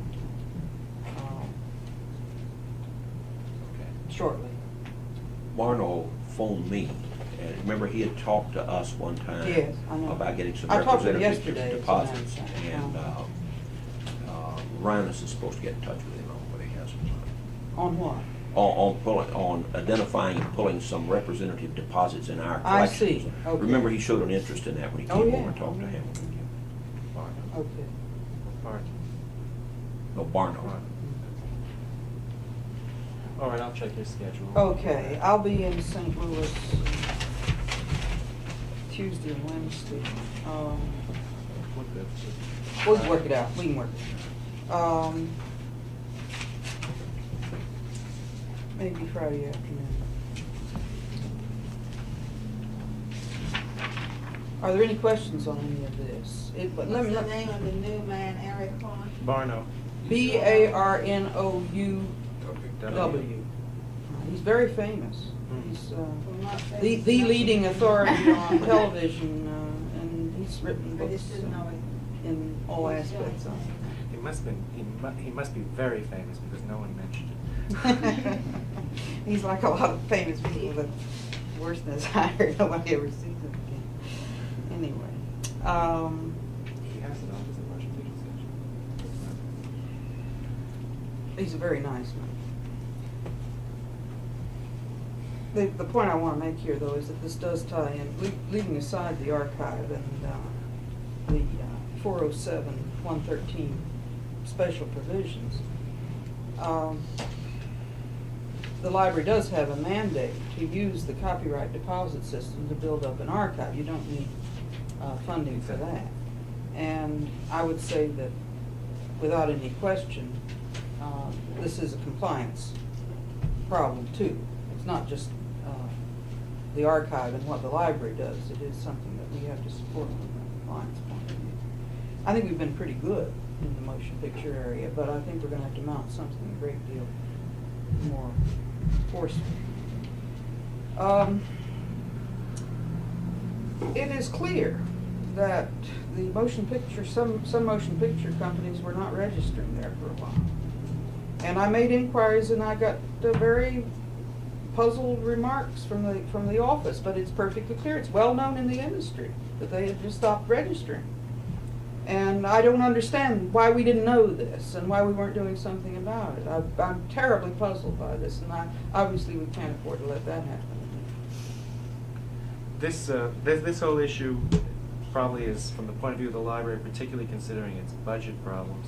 Shortly. Marno phoned me, and remember he had talked to us one time Yes, I know. about getting some I talked to him representative yesterday, deposits, as a matter of and fact. Rhinus is supposed to get in touch with him on what he has. On what? On identifying and pulling some representative deposits in our I collections. see. Okay. Remember, he showed an interest in that when he Oh, came yeah. over and talked to him. Okay. Barnum. No, Barno. All right, I'll check your schedule. Okay, I'll be in St. Louis Tuesday and Wednesday. We're good. We can work it out. We can work it out. Maybe Friday afternoon. Are there any questions on any of this? What's the name of the new man, Eric Horn? Barno. Barnow. He's very famous. He's not the leading authority on television, and he's written I books just didn't know it. in all aspects of it. He must be very famous because no one mentioned it. He's like a lot of famous people, but worse than higher, nobody ever sees him again. Anyway, He has an office in Washington, he's a very nice man. The point I want to make here, though, is that this does tie in, leaving aside the archive and the 407, 113 special provisions. The library does have a mandate to use the copyright deposit system to build up an archive. You don't need funding for that. And I would say that, without any question, this is a compliance problem too. It's not just the archive and what the library does. It is something that we have to support from a compliance point of view. I think we've been pretty good in the motion picture area, but I think we're going to have to mount something a great deal more forceful. It is clear that the motion picture, some motion picture companies were not registering there for a while. And I made inquiries and I got very puzzled remarks from the office, but it's perfectly clear. It's well known in the industry that they had just stopped registering. And I don't understand why we didn't know this and why we weren't doing something about it. I'm terribly puzzled by this, and obviously we can't afford to let that happen. This whole issue probably is, from the point of view of the library, particularly considering its budget problems,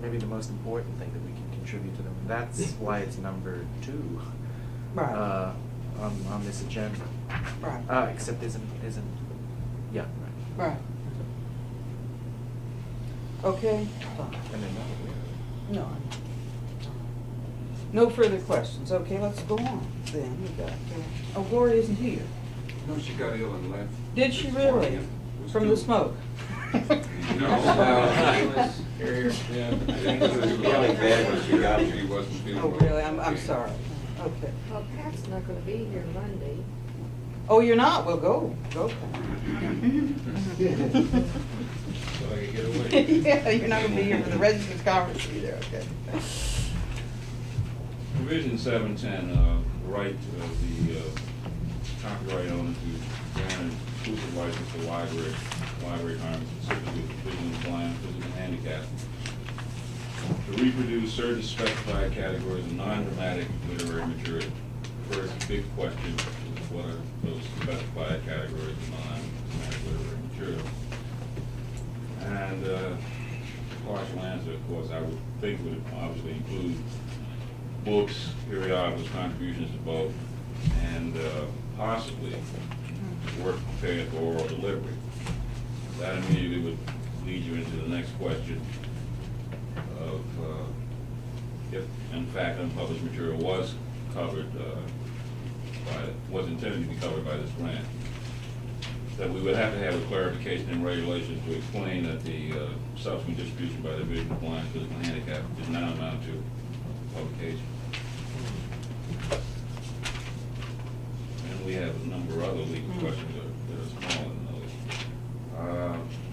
maybe the most important thing that we can contribute to them. That's why it's number 2 Right. On this agenda. Right. Except isn't yeah, right. Right. Okay. And they're not aware of it. No. No further questions. Okay, let's go on then. We got, oh, Gloria isn't here. No, she got ill and left. Did she really? From the smoke? No. Feeling bad when she got She wasn't feeling Oh, well. really? I'm sorry. Okay. Well, Pat's not gonna be here Monday. Oh, you're not? Well, go. Go. So I could get away. Yeah, you're not gonna be here for the registrars conference either, okay. Provision 710, right of the copyright owner to grant an exclusive license to library harms, specifically for visually blind, physically handicapped, to reproduce certain specified categories of non-dramatic literary material. First big question is what are those specified categories of non-dramatic literary material? And partial answer, of course, I would think would obviously include books, periodicals, contributions to both, and possibly work prepared for oral delivery. That immediately would lead you into the next question of if, in fact, unpublished material was covered was intended to be covered by this grant. That we would have to have a clarification in regulations to explain that the subsequent distribution by the visually blind, physically handicapped does not amount to publication. And we have a number of other legal questions that are smaller than those.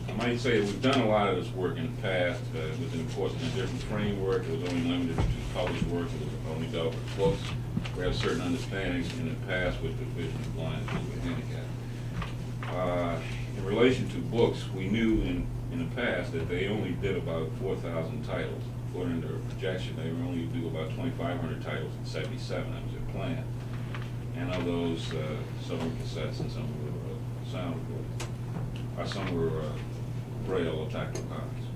I might say that we've done a lot of this work in the past within, of course, in a different framework. It was only limited to published works. It was only dealt with books. We have certain understandings in the past with the visually blind and physically handicapped. In relation to books, we knew in the past that they only did about 4,000 titles. According to their projection, they were only do about 2,500 titles in '77. That was their plan. And of those, some were cassettes and some were sound recordings. Some were braille or tactile copies.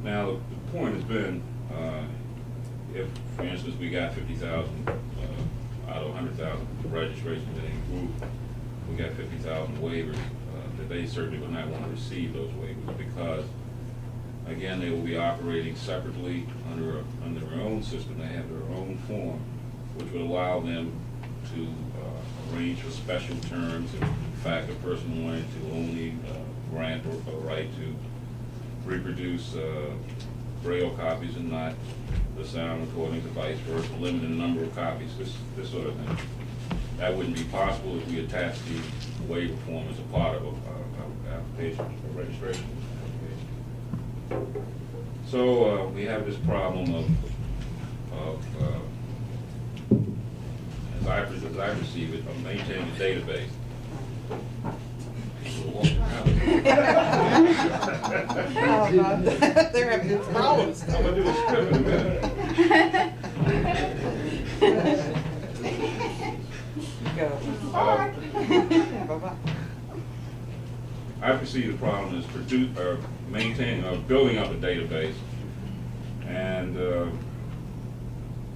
Now, the point has been, if, for instance, we got 50,000 out of 100,000 registrations in a group, we got 50,000 waivers, that they certainly would not want to receive those waivers because, again, they will be operating separately under their own system. They have their own form, which would allow them to arrange for special terms. If, in fact, a person wanted to only grant or right to reproduce braille copies and not the sound recordings, or vice versa, limit the number of copies, this sort of thing. That wouldn't be possible if we attached the waiver form as a part of an application or registration application. So we have this problem of as I perceive it, of maintaining the database. People walking around. They're having problems. I'm gonna do a script in a minute. Go. Bye-bye. I perceive the problem as maintaining or building up a database and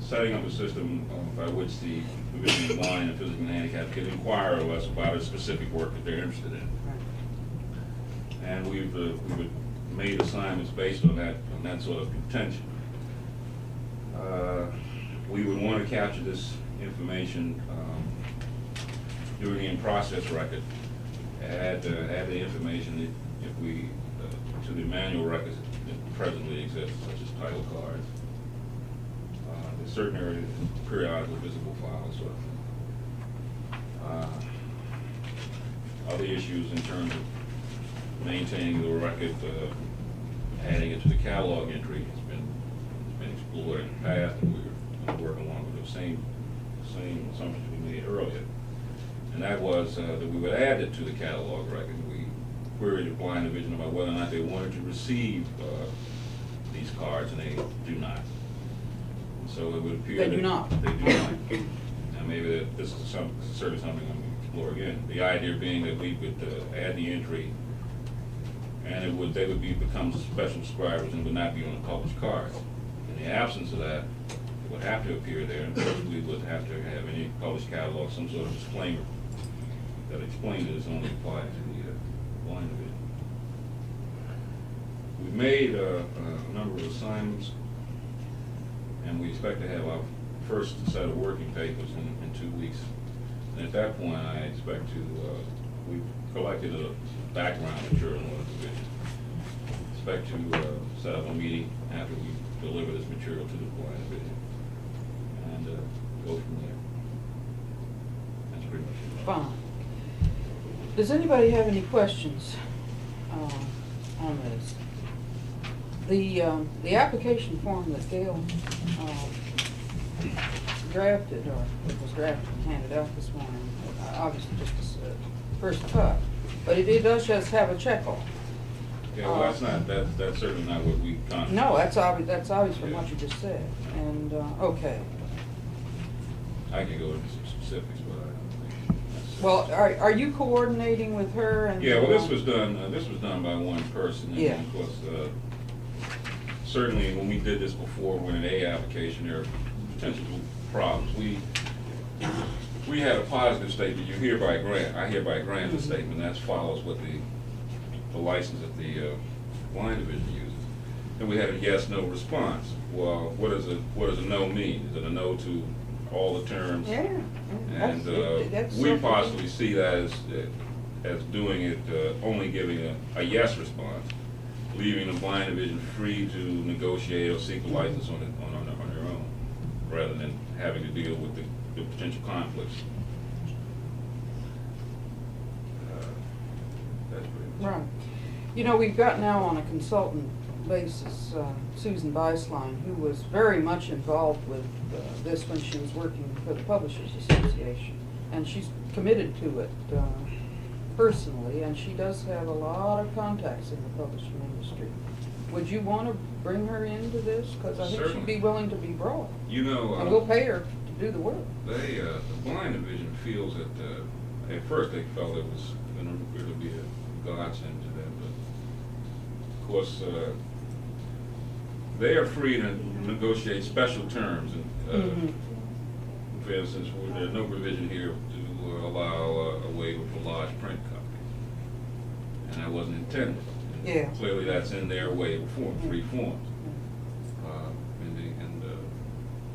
setting up a system by which the visually blind and physically handicapped can inquire of us about a specific work that they're interested in. And we've made assignments based on that sort of contention. We would want to capture this information during the in-process record, add the information if we to the manual records that presently exist, such as title cards. There's certain areas, periodical visible files, sort of thing. Other issues in terms of maintaining the record, adding it to the catalog entry, it's been explored in the past, and we're working along with the same assumptions we made earlier. And that was that we would add it to the catalog record. We queried the blind and vision about whether or not they wanted to receive these cards, and they do not. So it would appear They that do not. They do not. Now maybe this is certainly something I'm going to explore again. The idea being that we would add the entry, and they would become special subscribers and would not be on the published cards. In the absence of that, it would have to appear there, and first we would have to have any published catalog, some sort of disclaimer that explains that it's only applied to the blind division. We've made a number of assignments And we expect to have our first set of working papers in 2 weeks. And at that point, I expect to, we've collected a background material on the division. Expect to set up a meeting after we deliver this material to the blind division and go from there. That's pretty much it. Fine. Does anybody have any questions on this? The application form that Gail drafted, or it was drafted and handed out this morning, obviously just a first cut, but it does just have a check off. Yeah, well, that's certainly not what we contemplate. No, that's obvious from what you just said, and, okay. I can go into some specifics, but I don't think that's. Well, are you coordinating with her and? Yeah, well, this was done by one person, and Yeah. of course, certainly when we did this before with an A application, there are potential problems. We had a positive statement, you hereby grant, I hereby grant the statement, that follows what the license that the blind division uses. And we had a yes/no response. Well, what does a no mean? Is it a no to all the terms? Yeah. And That's we so- possibly see that as doing it, only giving a yes response, leaving the blind division free to negotiate or seek a license on their own, rather than having to deal with the potential conflicts. That's pretty much it. Right. You know, we've got now on a consultant basis, Susan Beislein, who was very much involved with this when she was working for the Publishers Association. And she's committed to it personally, and she does have a lot of contacts in the publishing industry. Would you want to bring her into this? Because I think she'd Certainly. be willing to be brought. You know, And we'll pay her to do the work. the blind division feels that, at first they felt it was going to really be a godsend to them, but of course, they are free to negotiate special terms. And, for instance, there's no provision here to allow a waiver for large print copies, and that wasn't intended. Yeah. Clearly, that's in their waiver form, three forms.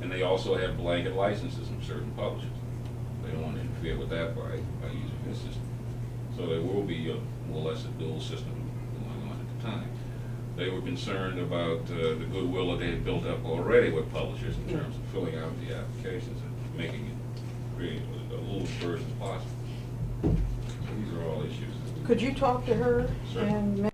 And they also have blanket licenses in certain publishers. They don't want to interfere with that by using this system. So there will be more or less a dual system going on at the time. They were concerned about the goodwill that they had built up already with publishers in terms of filling out the applications and making it, creating a little version as possible. So these are all issues. Could you talk to her Certainly. and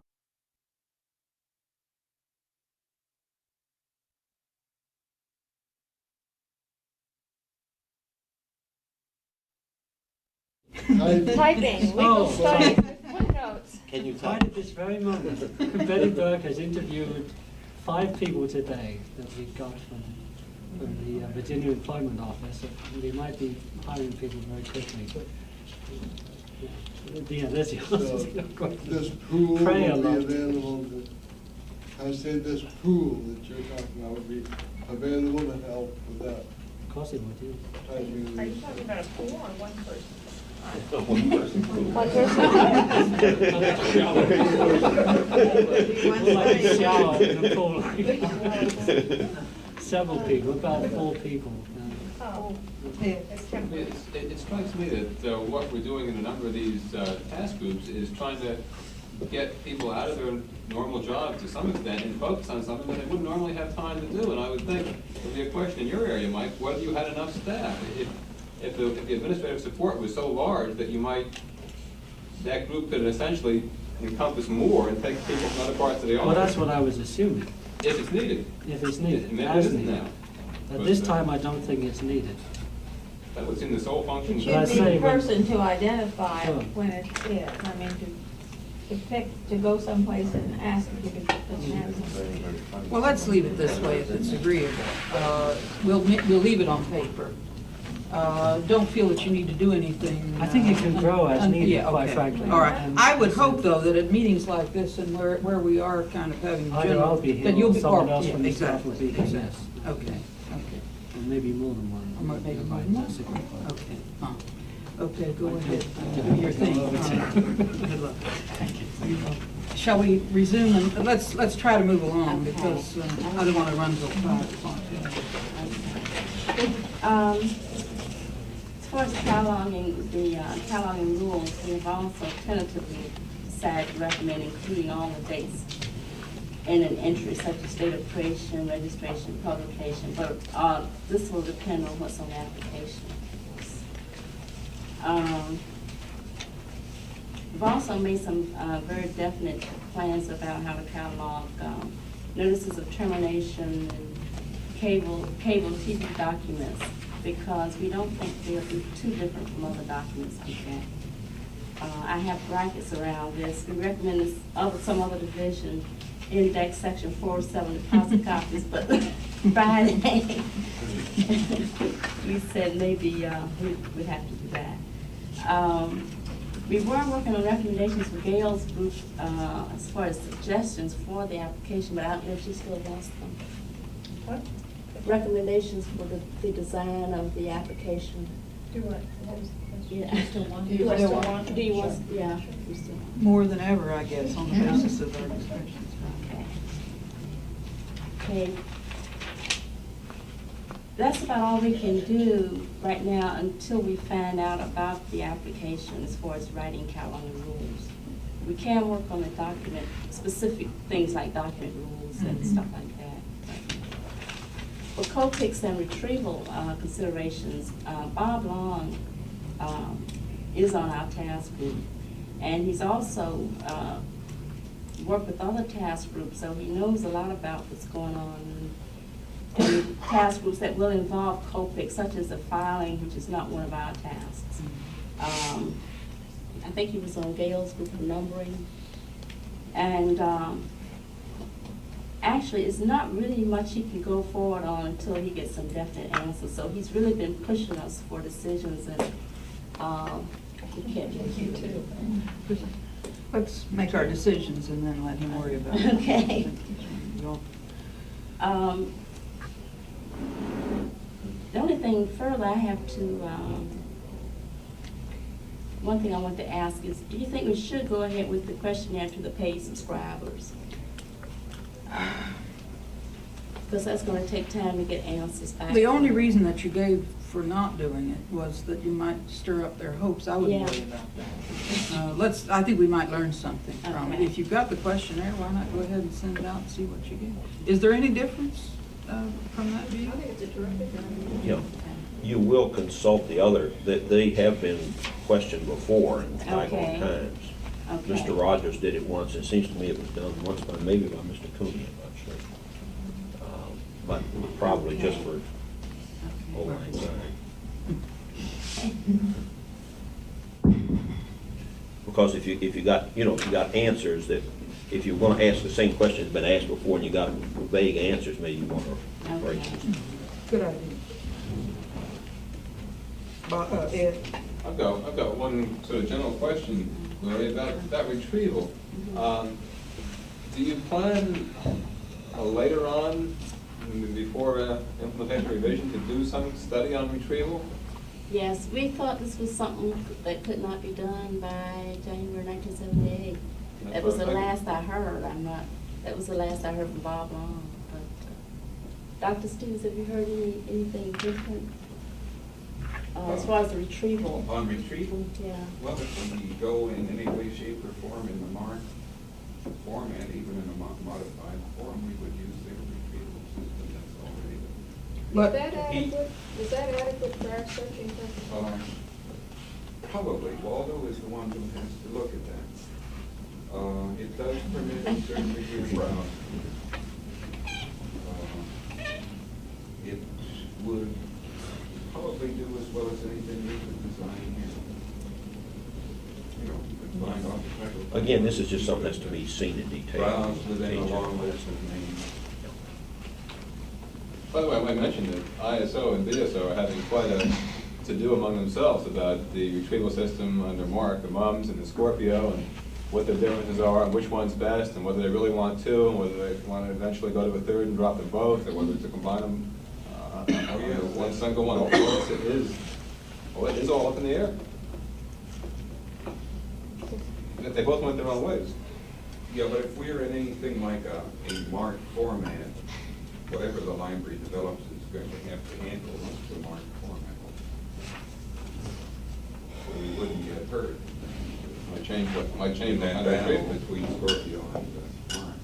Typing, legal studies, footnotes. Can you Right at this very moment, Betty Burke has interviewed 5 people today that we got from the Virginia Employment Office. And they might be hiring people very quickly. Yeah, there's the So answer. this pool Pray a will lot. be available I said this pool that you're talking about would be available to help with that. Of course it would, yeah. Are you talking about a pool or one person? One like a shower in a pool. Several people, about 4 people. Oh. It strikes me that what we're doing in a number of these task groups is trying to get people out of their normal jobs to some extent and focus on something that they wouldn't normally have time to do. And I would think it would be a question in your area, Mike, whether you had enough staff. If the administrative support was so large that that group could essentially encompass more and take people from other parts of the office. Well, that's what I was assuming. If it's needed. If it's needed. Maybe as it isn't needed. now. At this time, I don't think it's needed. That was in the sole function. It should be the person to identify when it is, I mean, to pick, to go someplace and ask if you could have somebody. Well, let's leave it this way if it's agreeable. We'll leave it on paper. Don't feel that you need to do anything. I think it can grow as needed, yeah, quite okay. frankly. All right. And- I would hope, though, that at meetings like this and where we are kind of having Either general, I'll be here that you'll or be, someone or- else yeah, from the staff exactly, will be here, exactly. yes. Okay, And maybe more than one. Maybe more Might than one? disagree. Okay, okay, go ahead. Do your thing. Over to All right. you. Good luck. Thank you. shall we resume and let's try to move along because I don't want to run till 5 o'clock. As far as cataloging, the cataloging rules, we have also tentatively decided to recommend including all the dates in an entry such as date of creation, registration, publication, but this will depend on what's on the application. We've also made some very definite plans about how to catalog notices of termination and cable TV documents, because we don't think they'll be too different from other documents we get. I have brackets around this. We recommend this some other division, index section 407 deposit copies, but Friday we said maybe we'd have to do that. We were working on recommendations for Gail's group as far as suggestions for the application, but I don't know if she still wants them. What? Recommendations for the design of the application. Do what? Yeah. Do you still want? Do you want? Do you want? Yeah. We still want. More than ever, I guess, on the basis of our discussions. Okay. That's about all we can do right now until we find out about the application as far as writing cataloging rules. We can work on the document, specific things like document rules and stuff like that. For co-picks and retrieval considerations, Bob Long is on our task group, and he's also worked with other task groups, so he knows a lot about what's going on. And task groups that will involve co-picks, such as the filing, which is not one of our tasks. I think he was on Gail's group of numbering. And actually, it's not really much he can go forward on until he gets some definite answers. So he's really been pushing us for decisions, and we can't do it too. Let's make our decisions and then let him worry about it. Okay. The only thing further I have to, one thing I want to ask is, do you think we should go ahead with the questionnaire to the paid subscribers? Because that's going to take time to get answers back. The only reason that you gave for not doing it was that you might stir up their hopes. I wouldn't worry about that. I think we might learn something from it. If you've got the questionnaire, why not go ahead and send it out and see what you get? Is there any difference from that view? I think it's a terrific idea. Yeah. You will consult the other, that they have been questioned before in bygone times. Okay. Mr. Rogers did it once. It seems to me it was done once by, maybe by Mr. Cooney, I'm not sure. But probably just for old lang syne. Because if you got, if you got answers that, if you're gonna ask the same question that's been asked before and you got vague answers, maybe you wanna break it. Good idea. Ed? I've got one sort of general question, Gloria, about that retrieval. Do you plan later on, before implementation revision, to do some study on retrieval? Yes, we thought this was something that could not be done by January 1978. That was the last I heard. That was the last I heard from Bob Long. But Dr. Stevens, have you heard anything different as far as the retrieval? On retrieval? Yeah. Well, if we go in any way, shape, or form in the MARC format, even in a modified form, we would use their retrieval system that's already there. Is that adequate for our searching purposes? Probably. Waldo is the one who has to look at that. It does permit a certain degree of browsing. It would probably do as well as anything we could design here. You know, you could find off the title. Again, this is just something that's to be seen in detail. Browse within a long list of names. By the way, I might mention that ISO and BSO are having quite a to-do among themselves about the retrieval system under MARC, the MUMS and the Scorpio, and what their differences are, and which one's best, and whether they really want two, and whether they want to eventually go to a third and drop them both, or whether to combine them. One single one. It is all up in the air. They both went their own ways. Yeah, but if we're in anything like a marked format, whatever the library develops is going to have to handle the marked format. So we wouldn't get hurt. Might change the That treatment. treatment between Scorpio and Mark.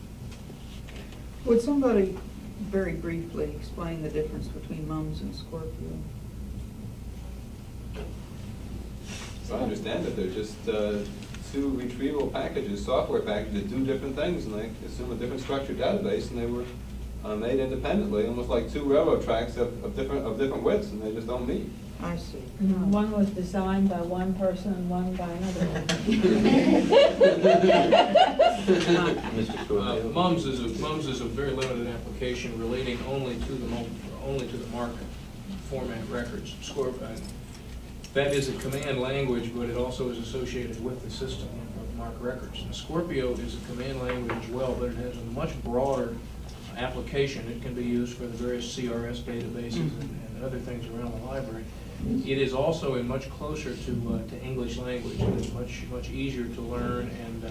Would somebody very briefly explain the difference between mums and Scorpio? So I understand that they're just two retrieval packages, software packages that do different things, and they assume a different structured database, and they were made independently, almost like two railroad tracks of different widths, and they just don't meet. I see. One was designed by one person and one by another. Mums is a very limited application relating only to the MARC format records. That is a command language, but it also is associated with the system of MARC records. And Scorpio is a command language as well, but it has a much broader application. It can be used for the various CRS databases and other things around the library. It is also a much closer to English language. It is much easier to learn and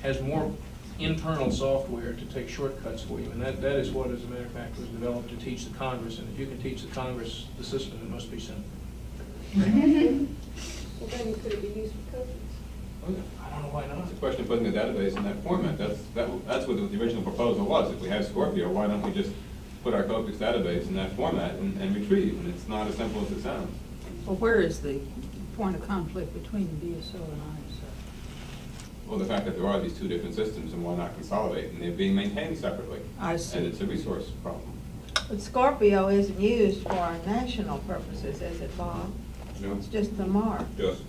has more internal software to take shortcuts for you. And that is what, as a matter of fact, was developed to teach the Congress. And if you can teach the Congress the system, it must be simple. Well, then could it be used for copies? Oh, yeah. I don't know why not. It's a question of putting the database in that format. That's what the original proposal was. If we have Scorpio, why don't we just put our Copix database in that format and retrieve? And it's not as simple as it sounds. Well, where is the point of conflict between BSO and ISO? Well, the fact that there are these two different systems, and why not consolidate? And they're being maintained separately. I see. And it's a resource problem. But Scorpio isn't used for national purposes, is it, Bob? No. It's just the mark. Just,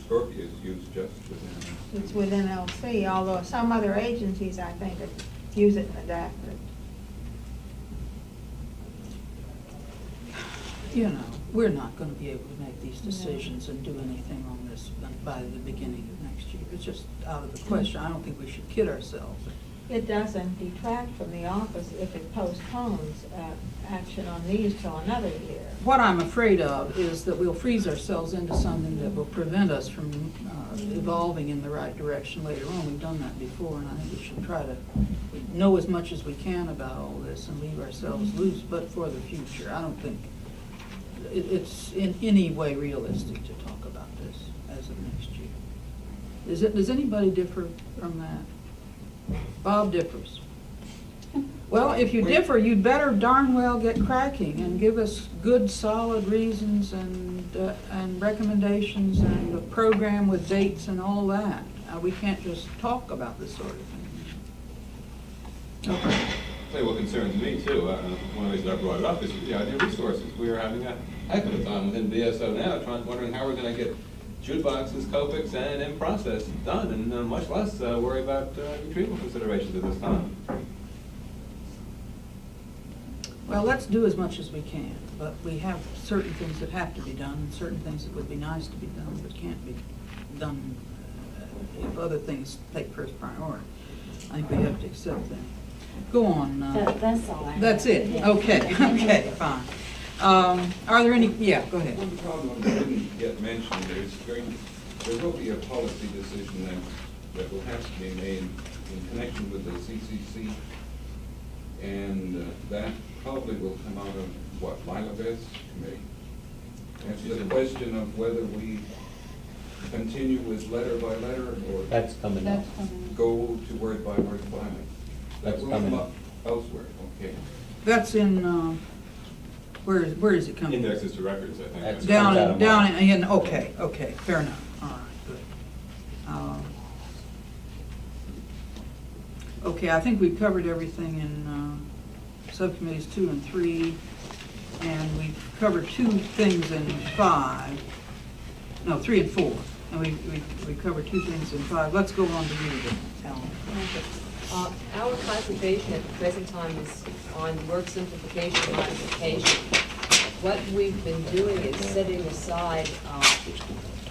Scorpio is used just within. It's within LC, although some other agencies, I think, use it and adapt it. You know, we're not going to be able to make these decisions and do anything on this by the beginning of next year. It's just out of the question. I don't think we should kid ourselves. It doesn't detract from the office if it postpones action on these till another year. What I'm afraid of is that we'll freeze ourselves into something that will prevent us from evolving in the right direction later on. We've done that before, and I think we should try to know as much as we can about all this and leave ourselves loose, but for the future. I don't think it's in any way realistic to talk about this as of next year. Does anybody differ from that? Bob differs. Well, if you differ, you'd better darn well get cracking and give us good, solid reasons and recommendations and a program with dates and all that. We can't just talk about this sort of thing. Okay. I'll tell you what concerns me too, one of the reasons I brought it up is the idea of resources. We are having a heck of a time within BSO now, wondering how we're going to get jukeboxes, Copix, and in-process done, and much less worry about retrieval considerations at this time. Well, let's do as much as we can, but we have certain things that have to be done and certain things that would be nice to be done but can't be done if other things take first priority. I think we have to accept that. Go on. That's all I have. That's it. Yeah. Okay, okay, fine. Are there any, yeah, go ahead. One problem that didn't get mentioned, there will be a policy decision that will have to be made in connection with the CCC, and that probably will come out of, what, Lila Beth's committee? It's the question of whether we continue with letter by letter, or That's coming up. go to word by word filing. That's That will coming come up. up elsewhere, okay. That's in, where is it coming? Indexes to records, I think. That's Down in, okay, fair enough. All right, good. Okay, I think we've covered everything in subcommittees 2 and 3, and we've covered 2 things in 5. No, 3 and 4, and we covered 2 things in 5. Let's go on to you then, Ellen. Our concentration at the present time is on work simplification and modification. What we've been doing is setting aside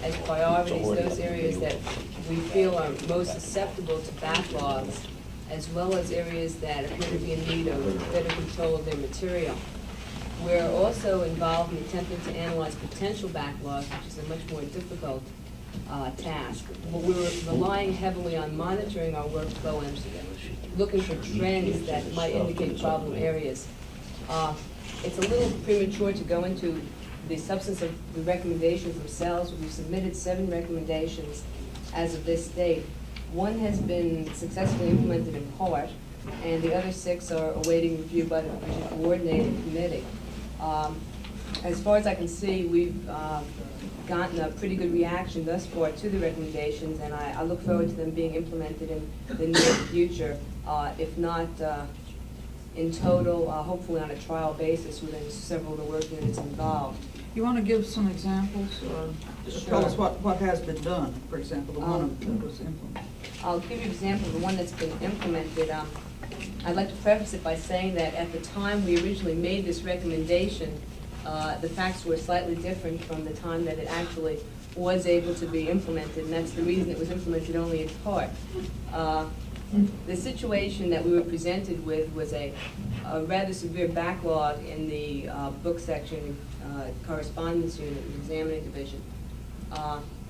as priorities those areas that we feel are most susceptible to backlogs, as well as areas that appear to be in need of better control of their material. We're also involved in attempting to analyze potential backlogs, which is a much more difficult task. But we were relying heavily on monitoring our workflow and looking for trends that might indicate problem areas. It's a little premature to go into the substance of the recommendations themselves. We've submitted 7 recommendations as of this date. 1 has been successfully implemented in part, and the other 6 are awaiting review by the coordinating committee. As far as I can see, we've gotten a pretty good reaction thus far to the recommendations, and I look forward to them being implemented in the near future, if not in total, hopefully on a trial basis within several of the work units involved. You want to give some examples, or just tell us what has been done, for example, the one that was implemented? I'll give you an example of the one that's been implemented. I'd like to preface it by saying that at the time we originally made this recommendation, the facts were slightly different from the time that it actually was able to be implemented, and that's the reason it was implemented only in part. The situation that we were presented with was a rather severe backlog in the book section, correspondence unit, the examining division.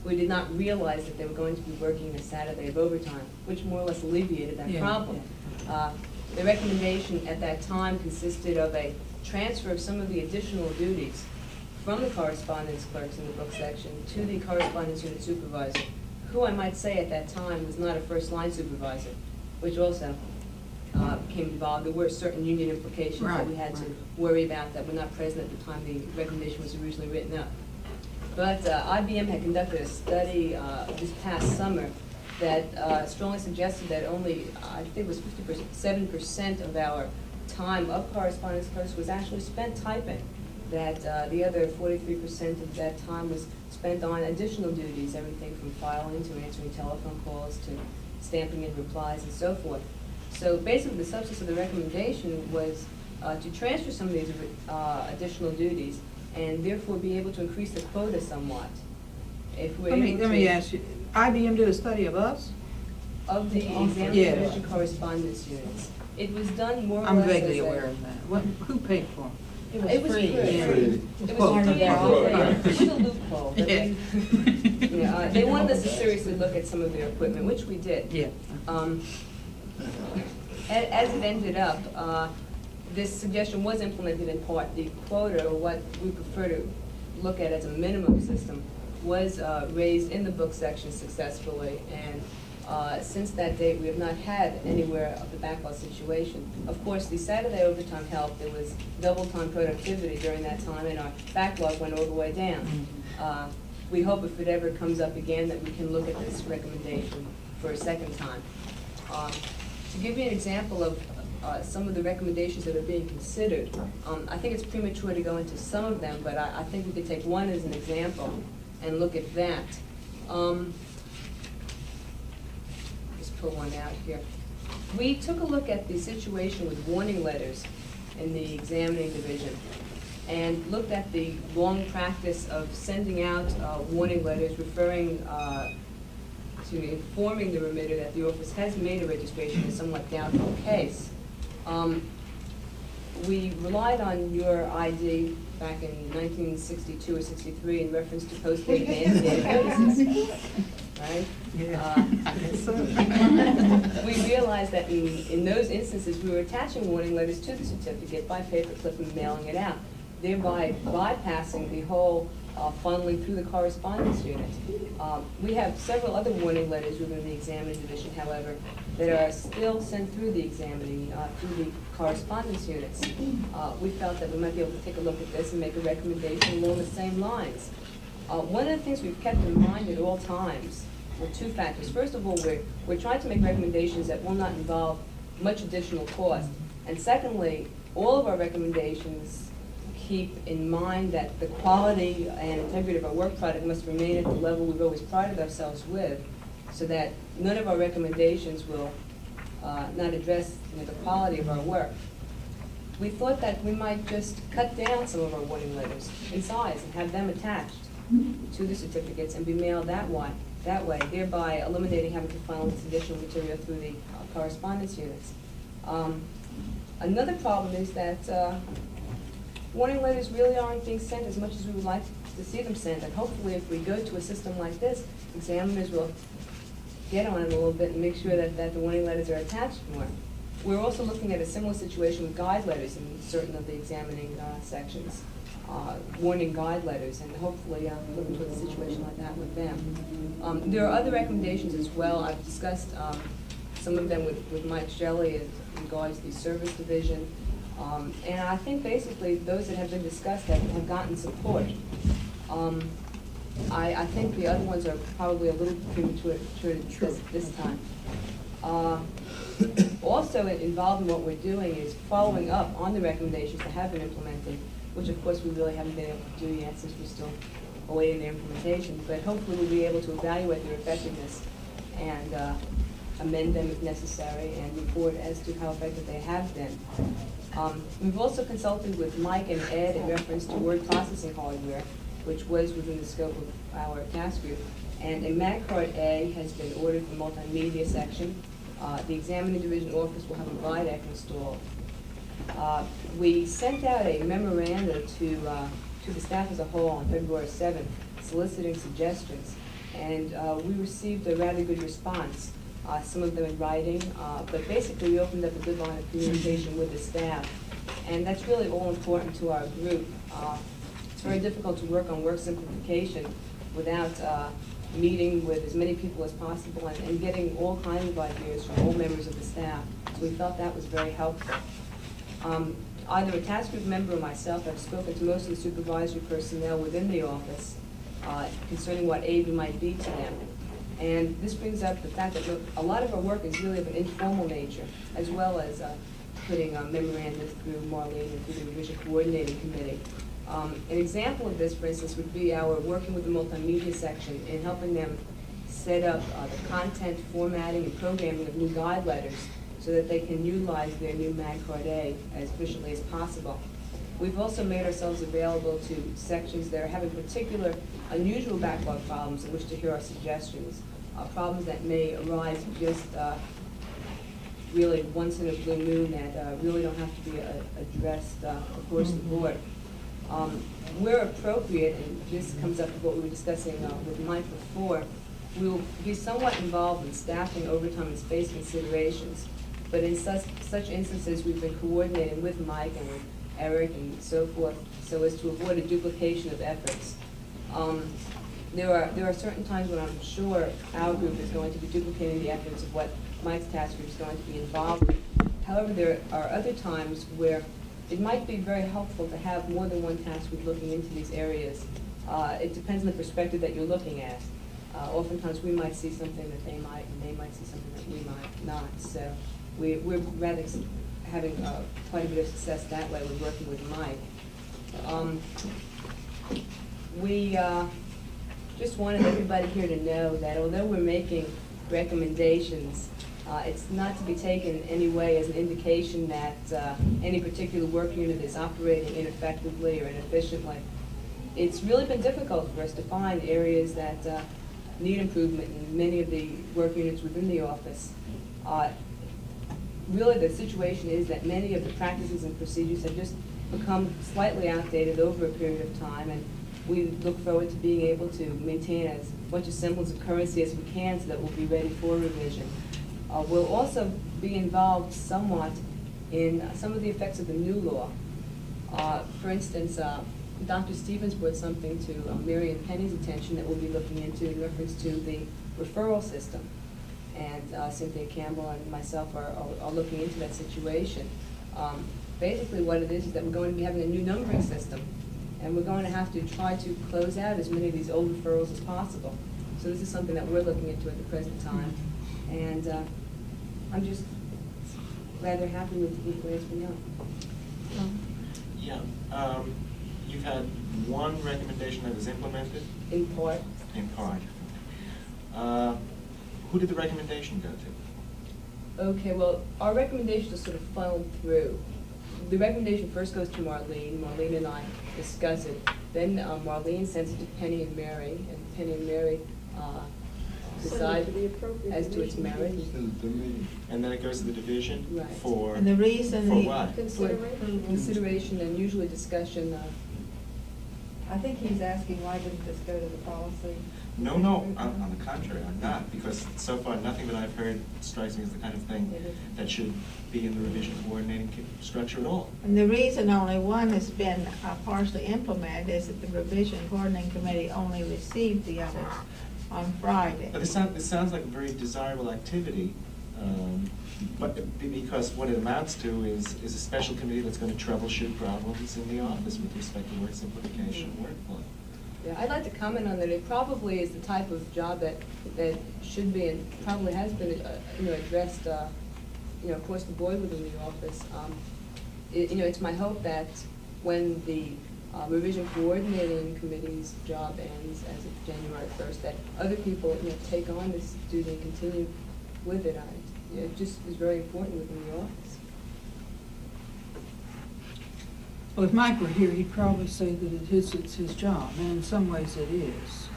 We did not realize that they were going to be working a Saturday of overtime, which more or less alleviated that problem. The recommendation at that time consisted of a transfer of some of the additional duties from the correspondence clerks in the book section to the correspondence unit supervisor, who I might say at that time was not a first-line supervisor, which also became involved. There were certain union implications that we had to worry about that were not present at the time the recommendation was originally written up. But IBM had conducted a study this past summer that strongly suggested that only, I think it was 7% of our time of correspondence clerks was actually spent typing, that the other 43% of that time was spent on additional duties, everything from filing to answering telephone calls to stamping in replies and so forth. So basically the substance of the recommendation was to transfer some of these additional duties and therefore be able to increase the quota somewhat. If we're Let me ask you, IBM did a study of us? Of the examining division correspondence units. It was done more or less. I'm vaguely aware of that. Who paid for it? It was free. It It was free. With a loophole. That they wanted us to seriously look at some of their equipment, which we did. Yeah. As it ended up, this suggestion was implemented in part. The quota, or what we prefer to look at as a minimum system, was raised in the book section successfully, and since that date we have not had anywhere of the backlog situation. Of course, the Saturday overtime helped. There was double time productivity during that time, and our backlog went all the way down. We hope if it ever comes up again that we can look at this recommendation for a second time. To give you an example of some of the recommendations that are being considered, I think it's premature to go into some of them, but I think we could take one as an example and look at that. Just pull one out here. We took a look at the situation with warning letters in the examining division and looked at the long practice of sending out warning letters referring to informing the remitter that the office has made a registration in a somewhat doubtful case. We relied on your ID back in 1962 or 63 in reference to post-date and notices, right? Yeah. We realized that in those instances we were attaching warning letters to the certificate by paperclip and mailing it out, thereby bypassing the whole funneling through the correspondence unit. We have several other warning letters within the examining division, however, that are still sent through the examining, through the correspondence units. We felt that we might be able to take a look at this and make a recommendation along the same lines. One of the things we've kept in mind at all times were 2 factors. First of all, we're trying to make recommendations that will not involve much additional cost. And secondly, all of our recommendations keep in mind that the quality and integrity of our work product must remain at the level we've always prided ourselves with, so that none of our recommendations will not address the quality of our work. We thought that we might just cut down some of our warning letters in size and have them attached to the certificates and be mailed that way, thereby eliminating having to funnel this additional material through the correspondence units. Another problem is that warning letters really aren't being sent as much as we would like to see them sent, and hopefully if we go to a system like this, examiners will get on it a little bit and make sure that the warning letters are attached more. We're also looking at a similar situation with guide letters in certain of the examining sections, warning guide letters, and hopefully looking towards a situation like that with them. There are other recommendations as well. I've discussed some of them with Mike Shelley in regards to the service division. And I think basically those that have been discussed have gotten support. I think the other ones are probably a little premature to discuss this time. Also involved in what we're doing is following up on the recommendations that have been implemented, which of course we really haven't been able to do yet since we're still awaiting their implementation. But hopefully we'll be able to evaluate their effectiveness and amend them if necessary and report as to how effective they have been. We've also consulted with Mike and Ed in reference to word processing hardware, which was within the scope of our task group. And a Mac Card A has been ordered for multimedia section. The examining division office will have a VIDEC installed. We sent out a memoranda to the staff as a whole on February 7th, soliciting suggestions, and we received a rather good response. Some of them in writing, but basically we opened up a good line of communication with the staff, and that's really all important to our group. It's very difficult to work on work simplification without meeting with as many people as possible and getting all kinds of ideas from all members of the staff. So we felt that was very helpful. Either a task group member or myself have spoken to most of the supervisory personnel within the office concerning what aid we might be to them. And this brings up the fact that a lot of our work is really of an informal nature, as well as putting memoranda through Marlene and through the Revision Coordinating Committee. An example of this, for instance, would be our working with the multimedia section in helping them set up the content formatting and programming of new guide letters so that they can utilize their new Mag Card A as efficiently as possible. We've also made ourselves available to sections that are having particular unusual backlog problems in which to hear our suggestions, problems that may arise just really once in a blue moon that really don't have to be addressed across the board. Where appropriate, and this comes up with what we were discussing with Mike before, we will be somewhat involved in staffing, overtime, and space considerations. But in such instances, we've been coordinating with Mike and with Eric and so forth, so as to avoid a duplication of efforts. There are certain times when I'm sure our group is going to be duplicating the efforts of what Mike's task group is going to be involved in. However, there are other times where it might be very helpful to have more than one task group looking into these areas. It depends on the perspective that you're looking at. Oftentimes we might see something that they might, and they might see something that we might not. So we're rather having quite a bit of success that way with working with Mike. We just wanted everybody here to know that although we're making recommendations, it's not to be taken in any way as an indication that any particular work unit is operating ineffectively or inefficiently. It's really been difficult for us to find areas that need improvement in many of the work units within the office. Really the situation is that many of the practices and procedures have just become slightly outdated over a period of time, and we look forward to being able to maintain as much a semblance of currency as we can so that we'll be ready for revision. We'll also be involved somewhat in some of the effects of the new law. For instance, Dr. Stevens brought something to Mary and Penny's attention that we'll be looking into in reference to the referral system. And Cynthia Campbell and myself are looking into that situation. Basically what it is that we're going to be having a new numbering system, and we're going to have to try to close out as many of these old referrals as possible. So this is something that we're looking into at the present time. And I'm just rather happy with where it's been going. Yeah. You've had one recommendation that was implemented? In part. In part. Who did the recommendation go to? Okay, well, our recommendations are sort of funneled through. The recommendation first goes to Marlene. Marlene and I discuss it. Then Marlene sends it to Penny and Mary, and Penny and Mary decide as to its merit. And then it goes to the division? Right. For, And the reason for the what? Consideration and usually discussion I think he's asking why wouldn't this go to the policy? No, on the contrary, I'm not, because so far, nothing that I've heard strikes me as the kind of thing that should be in the revision coordinating structure at all. And the reason only one has been partially implemented is that the revision coordinating committee only received the others on Friday. But this sounds like a very desirable activity, but because what it amounts to is a special committee that's going to troubleshoot problems in the office with respect to work simplification and workflow. Yeah, I'd like to comment on that. It probably is the type of job that should be and probably has been, addressed, across the board within the office. It's my hope that when the revision coordinating committee's job ends as of January 1st, that other people, take on this duty and continue with it. It just is very important within the office. Well, if Mike were here, he'd probably say that it's his job, and in some ways it is.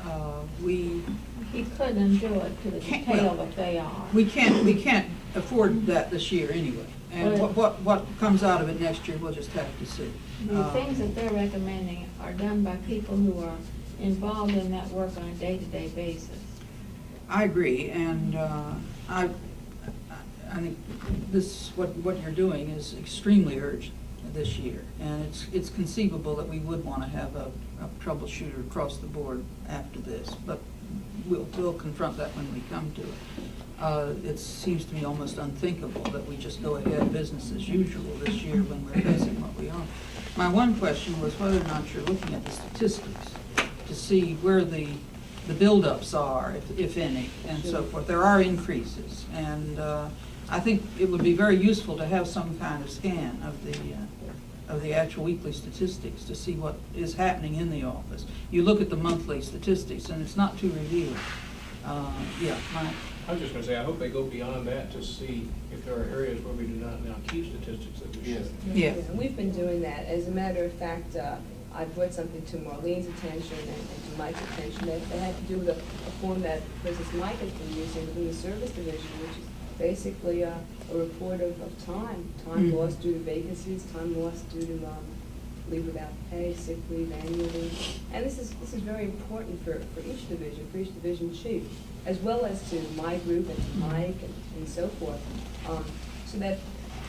He couldn't do it to the detail that they are. We can't afford that this year anyway. And what comes out of it next year, we'll just have to see. The things that they're recommending are done by people who are involved in that work on a day-to-day basis. I agree, and I think what you're doing is extremely urgent this year, and it's conceivable that we would want to have a troubleshooter across the board after this, but we'll confront that when we come to it. It seems to me almost unthinkable that we just go ahead business as usual this year when we're facing what we are. My one question was whether or not you're looking at the statistics to see where the buildups are, if any, and so forth. There are increases, and I think it would be very useful to have some kind of scan of the actual weekly statistics to see what is happening in the office. You look at the monthly statistics, and it's not too revealing. Mike? I was just going to say, I hope they go beyond that to see if there are areas where we do not now keep statistics that we should. Yeah. We've been doing that. As a matter of fact, I brought something to Marlene's attention and to Mike's attention that had to do with a form that, for instance, Mike has been using within the service division, which is basically a report of time lost due to vacancies, time lost due to leave without pay, sick leave, annual leave. And this is very important for each division chief, as well as to my group and to Mike and so forth. So that,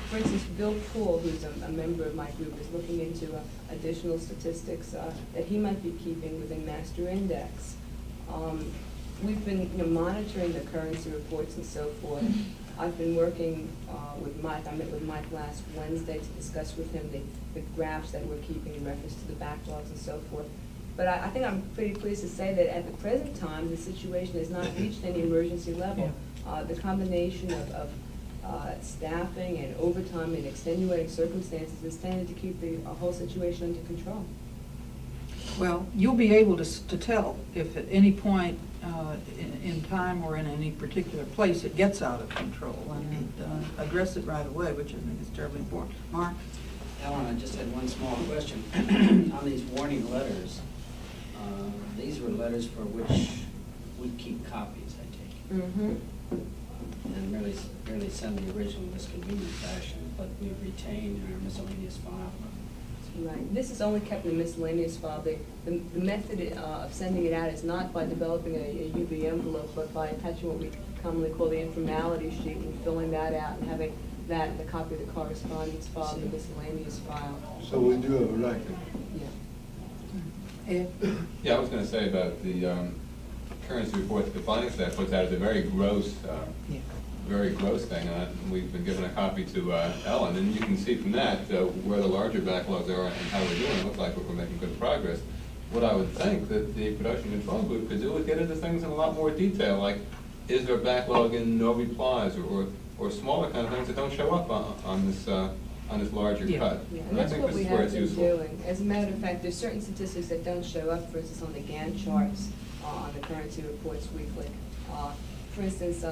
for instance, Bill Poole, who's a member of my group, is looking into additional statistics that he might be keeping within Master Index. We've been monitoring the currency reports and so forth. I've been working with Mike. I met with Mike last Wednesday to discuss with him the graphs that we're keeping in reference to the backlogs and so forth. But I think I'm pretty pleased to say that at the present time, the situation has not reached any emergency level. The combination of staffing and overtime and extenuating circumstances is tended to keep the whole situation under control. Well, you'll be able to tell if at any point in time or in any particular place it gets out of control and address it right away, which I think is terribly important. Mark? Ellen, I just had one small question. On these warning letters, these were letters for which we keep copies, I take it. Mm-hmm. And merely send the original in this convenient fashion, but we retain in our miscellaneous file. Right. This is only kept in the miscellaneous file. The method of sending it out is not by developing a UV envelope, but by attaching what we commonly call the informality sheet and filling that out and having that and the copy of the correspondence file in the miscellaneous file. So we do have a record. Yeah. Yeah, I was going to say about the currency report that the finance staff puts out is a very gross thing. We've been given a copy to Ellen, and you can see from that where the larger backlogs are and how we're doing. It looks like we're making good progress. What I would think that the production control group could do is get into things in a lot more detail, like is there a backlog in no replies or smaller kind of things that don't show up on this larger cut. Yeah, and that's what we have been doing. As a matter of fact, there's certain statistics that don't show up, for instance, on the Gantt charts, on the currency reports weekly. For instance,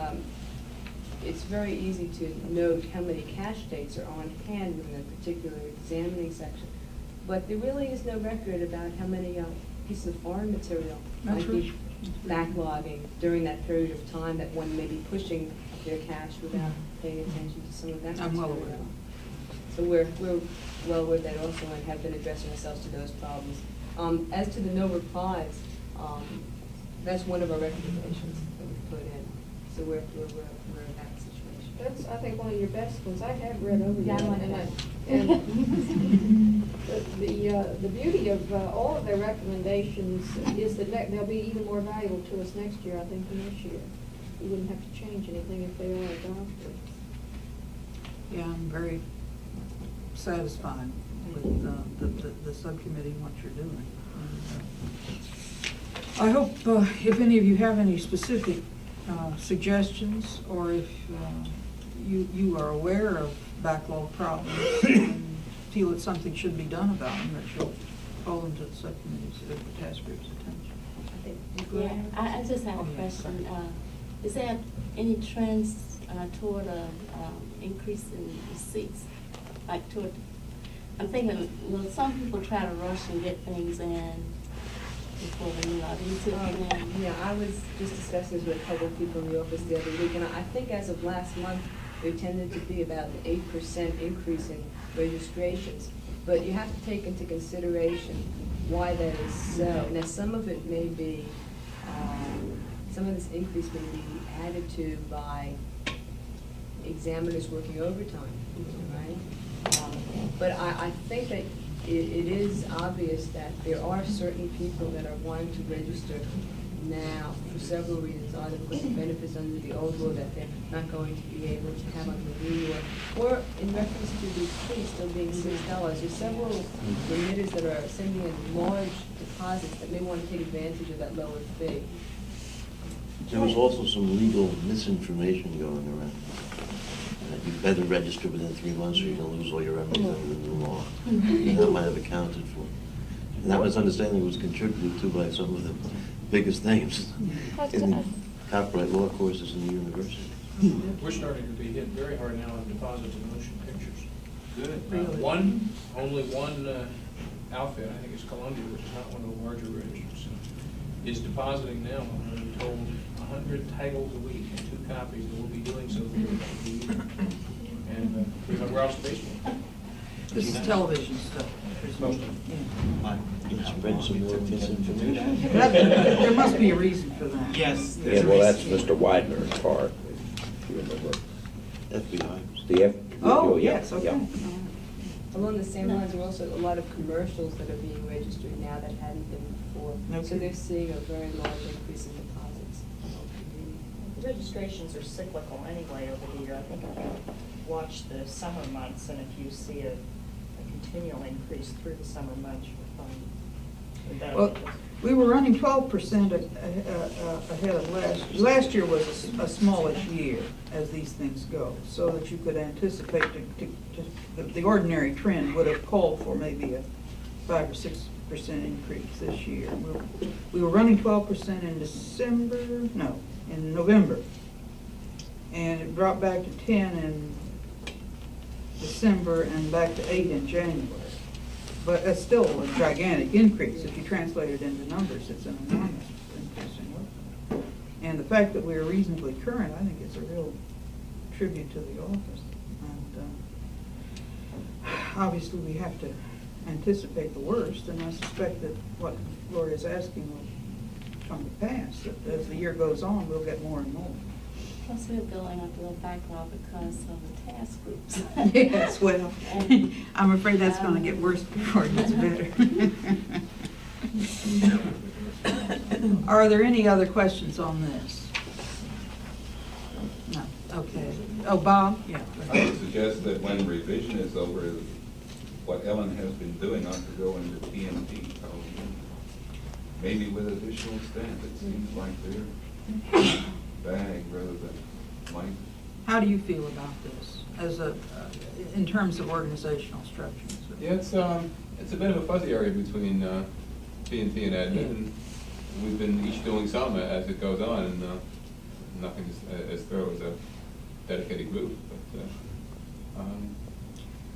it's very easy to note how many cash dates are on hand within a particular examining section, but there really is no record about how many pieces of foreign material might be backlogging during that period of time that one may be pushing their cash without paying attention to some of that material. I'm well aware. So we're well aware of that also and have been addressing ourselves to those problems. As to the no replies, that's one of our recommendations that we've put in. So we're in that situation. That's, I think, one of your best ones. I have read over Yeah, that. I like and that. The beauty of all of their recommendations is that they'll be even more valuable to us next year, I think, than this year. We wouldn't have to change anything if they are adopted. Yeah, I'm very satisfied with the subcommittee and what you're doing. And, I hope if any of you have any specific suggestions, or if you are aware of backlog problems and feel that something should be done about them, that you'll call them to the subcommittee's, the task group's attention. Yeah, I just have a question. Is there any trends toward increase in receipts? Like toward, I'm thinking, well, some people try to rush and get things in before the new audit. Yeah, I was just discussing this with a couple of people in the office the other week, and I think as of last month, there tended to be about an 8% increase in registrations. But you have to take into consideration why that is so. Now, some of it may be, some of this increase may be added to by examiners working overtime, right? But I think that it is obvious that there are certain people that are wanting to register now for several reasons, either because the benefits under the old law that they're not going to be able to have under the new law, or in reference to the fee still being $6. There's several remitters that are sending in large deposits that may want to take advantage of that lower fee. There was also some legal misinformation going around. You better register within 3 months or you're going to lose all your revenues under the new law. And that might have accounted for it. And that misunderstanding was contributed to by some of the biggest names in the copyright law courses in the university. We're starting to be hit very hard now on deposits of motion pictures. Good. Only one outfit, I think it's Columbia, which is not one of the larger registers, is depositing now, I'm told, 100 titles a week and 2 copies, and we'll be doing so for the year. And we're out of space. This is television stuff. Spread some more misinformation. There must be a reason for that. Yes. Yeah, well, that's Mr. Widener's part, if you remember. FBI. The F. Oh, yeah, yes, okay. yeah. Along the same lines, there are also a lot of commercials that are being registered now that hadn't been before. Okay. So they're seeing a very large increase in deposits. The registrations are cyclical anyway over the year. I think if you watch the summer months and if you see a continual increase through the summer months, you'll find that. Well, we were running 12% ahead of last year was a smallish year as these things go, so that you could anticipate the ordinary trend would have called for maybe a 5 or 6% increase this year. We were running 12% in in November, and it dropped back to 10 in December and back to 8 in January. But it's still a gigantic increase. If you translate it into numbers, it's an enormous increase in work. And the fact that we're reasonably current, I think, is a real tribute to the office. And obviously, we have to anticipate the worst, and I suspect that what Gloria's asking will come to pass. That as the year goes on, we'll get more and more. Plus, we're building up a little backlog because of the task groups. Yes, well, I'm afraid that's going to get worse before it gets better. Are there any other questions on this? No, okay. Oh, Bob? Yeah. I would suggest that when revision is over, what Ellen has been doing ought to go into TNT, maybe with additional staff. It seems like they're bag rather than light. How do you feel about this as in terms of organizational structures? Yeah, it's a bit of a fuzzy area between TNT and admin, and we've been each doing some as it goes on, and nothing as thorough as a dedicated group. But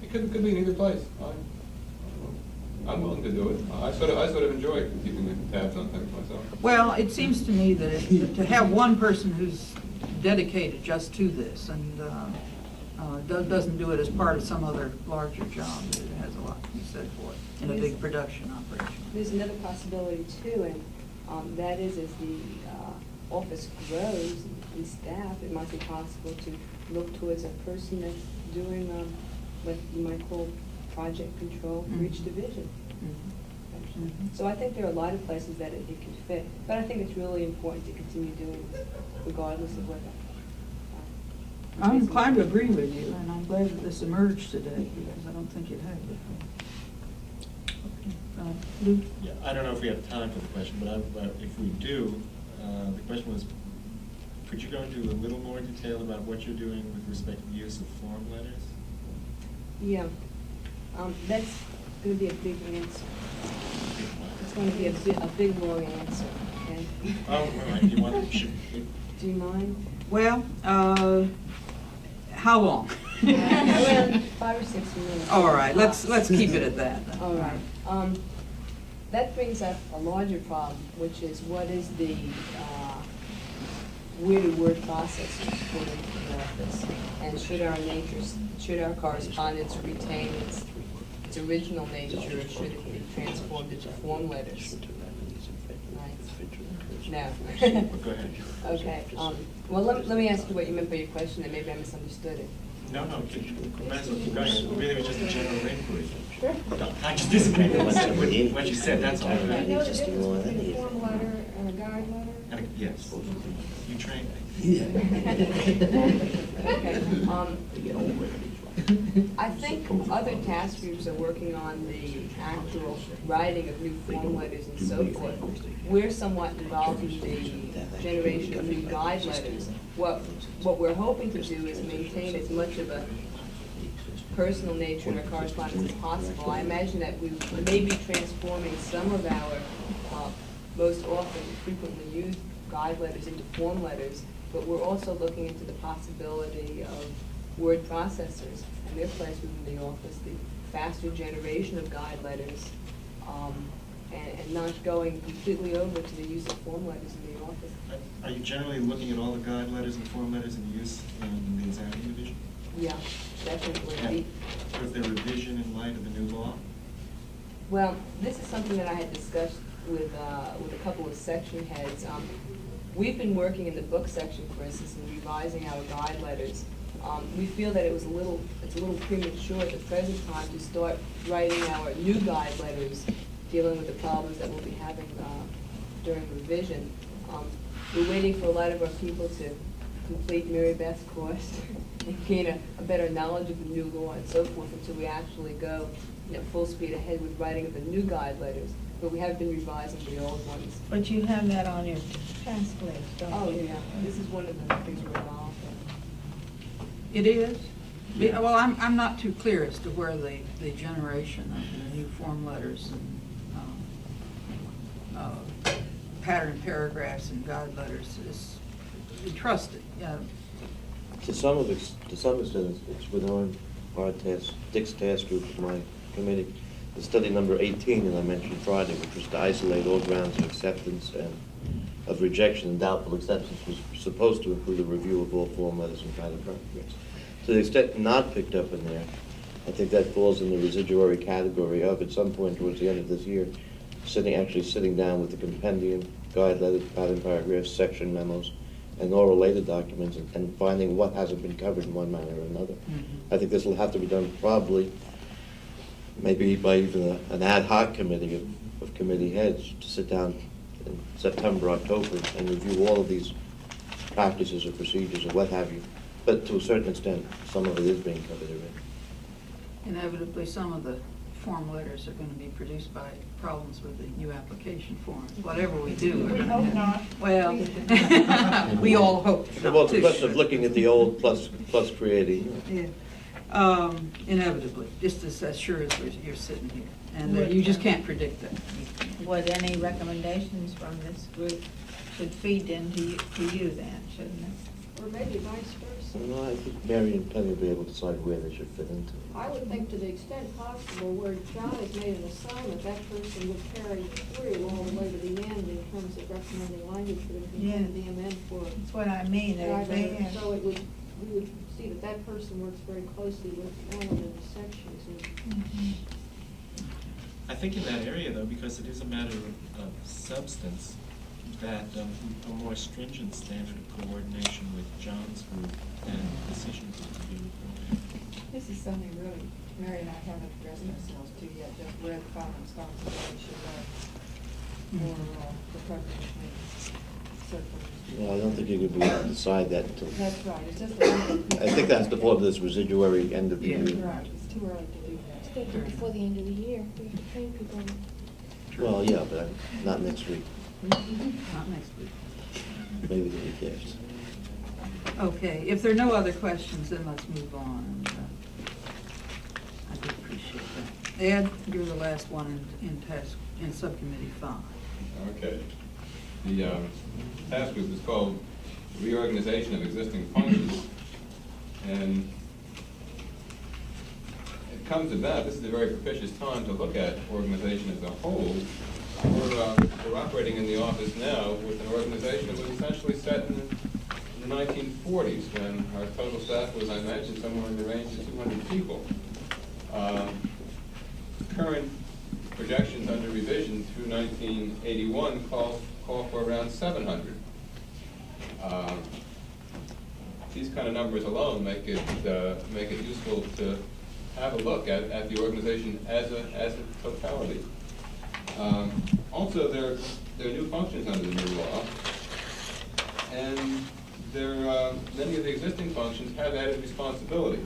it could be in either place. I'm willing to do it. I sort of enjoy keeping the tabs on things myself. Well, it seems to me that to have one person who's dedicated just to this and doesn't do it as part of some other larger job, it has a lot to be said for it. in a big production operation. There's another possibility too, and that is as the office grows in staff, it might be possible to look towards a person that's doing what you might call project control for each division. So I think there are a lot of places that it can fit, but I think it's really important to continue doing this regardless of whether. I'm inclined to agree with you, and I'm glad that this emerged today, because I don't think it had before. Lou? Yeah, I don't know if we have time for the question, but if we do, the question was, could you go into a little more detail about what you're doing with respect to the use of form letters? Yeah, that's going to be a big answer. It's going to be a big long answer, okay? Oh, all right, do you want to, Do you mind? Well, how long? Well, 5 or 6 minutes. All right, let's keep it at that. Then. All right. That brings up a larger problem, which is what is the where do word processors fit into the office, and should our correspondence retain its original nature, or should it be transformed into form letters? Right. No. Go ahead. Okay. Well, let me ask you what you meant by your question, and maybe I misunderstood it. No, might as well keep going. It really was just a general inquiry. Sure. No, I just disagree with what you said, that's all. You know the difference between a form letter and a guide letter? Yes, you trained me. Okay. I think other task groups are working on the actual writing of new form letters and so forth. We're somewhat involved in the generation of new guide letters. What we're hoping to do is maintain as much of a personal nature in our correspondence as possible. I imagine that we may be transforming some of our most often frequently used guide letters into form letters, but we're also looking into the possibility of word processors and their place within the office, the faster generation of guide letters, and not going completely over to the use of form letters in the office. Are you generally looking at all the guide letters and form letters in use in the examining division? Yeah, definitely. And was there revision in light of the new law? Well, this is something that I had discussed with a couple of section heads. We've been working in the book section, for instance, and revising our guide letters. We feel that it's a little premature at the present time to start writing our new guide letters, dealing with the problems that we'll be having during revision. We're waiting for a lot of our people to complete Mary Beth's course and gain a better knowledge of the new law and so forth until we actually go full speed ahead with writing of the new guide letters. But we have been revising the old ones. But you have that on your task list, don't you? Oh, yeah. This is one of the things we're involved in. It is? Yeah. Well, I'm not too clear as to where the generation of the new form letters and pattern paragraphs and guide letters is entrusted. To some extent, it's within our task, Dick's task group, my committee. The study number 18 that I mentioned Friday, which was to isolate all grounds of acceptance and of rejection and doubtful acceptance, was supposed to include a review of all form letters and pattern paragraphs. To the extent not picked up in there, I think that falls in the residuary category of, at some point towards the end of this year, actually sitting down with the compendium, guide letters, pattern paragraphs, section memos, and all related documents, and finding what hasn't been covered in one manner or another. I think this will have to be done probably, maybe by even an ad hoc committee of committee heads to sit down in September, October, and review all of these practices or procedures or what have you. But to a certain extent, some of it is being covered already. Inevitably, some of the form letters are going to be produced by problems with the new application forms. Whatever we do. We hope not. Well, we all hope not. Well, it's a question of looking at the old plus creating. Yeah. Inevitably, just as sure as you're sitting here. And you just can't predict that. Would any recommendations from this group should feed into you then, shouldn't it? Or maybe vice versa. No, I think Mary and Penny will be able to decide where they should fit into. I would think to the extent possible, where John has made an assignment, that person would carry through all the way to the end in terms of recommending language for the compendium and for. That's what I mean. So we would see that person works very closely with one of the sections. I think in that area, though, because it is a matter of substance, that a more stringent standard of coordination with John's group and decisions would be required. This is something really Mary and I haven't addressed ourselves to yet, just where the final responsibility should lie for the preparation of circulars. Well, I don't think you could decide that until. That's right, it's just. I think that's the part of this residuary end of the year. Right, it's too early to do that. It's got to be before the end of the year. We have to train people. Well, yeah, but not next week. Not next week. Maybe the week after. Okay, if there are no other questions, then let's move on. I do appreciate that. Ed, you're the last one in subcommittee 5. Okay. The task group is called Reorganization of Existing Functions. And it comes about, this is a very propitious time to look at organization as a whole. We're operating in the office now with an organization that was essentially set in the 1940s, when our total staff was, I mentioned, somewhere in the range of 200 people. Current projections under revision through 1981 call for around 700. These kind of numbers alone make it useful to have a look at the organization as a totality. Also, there are new functions under the new law, and many of the existing functions have added responsibility.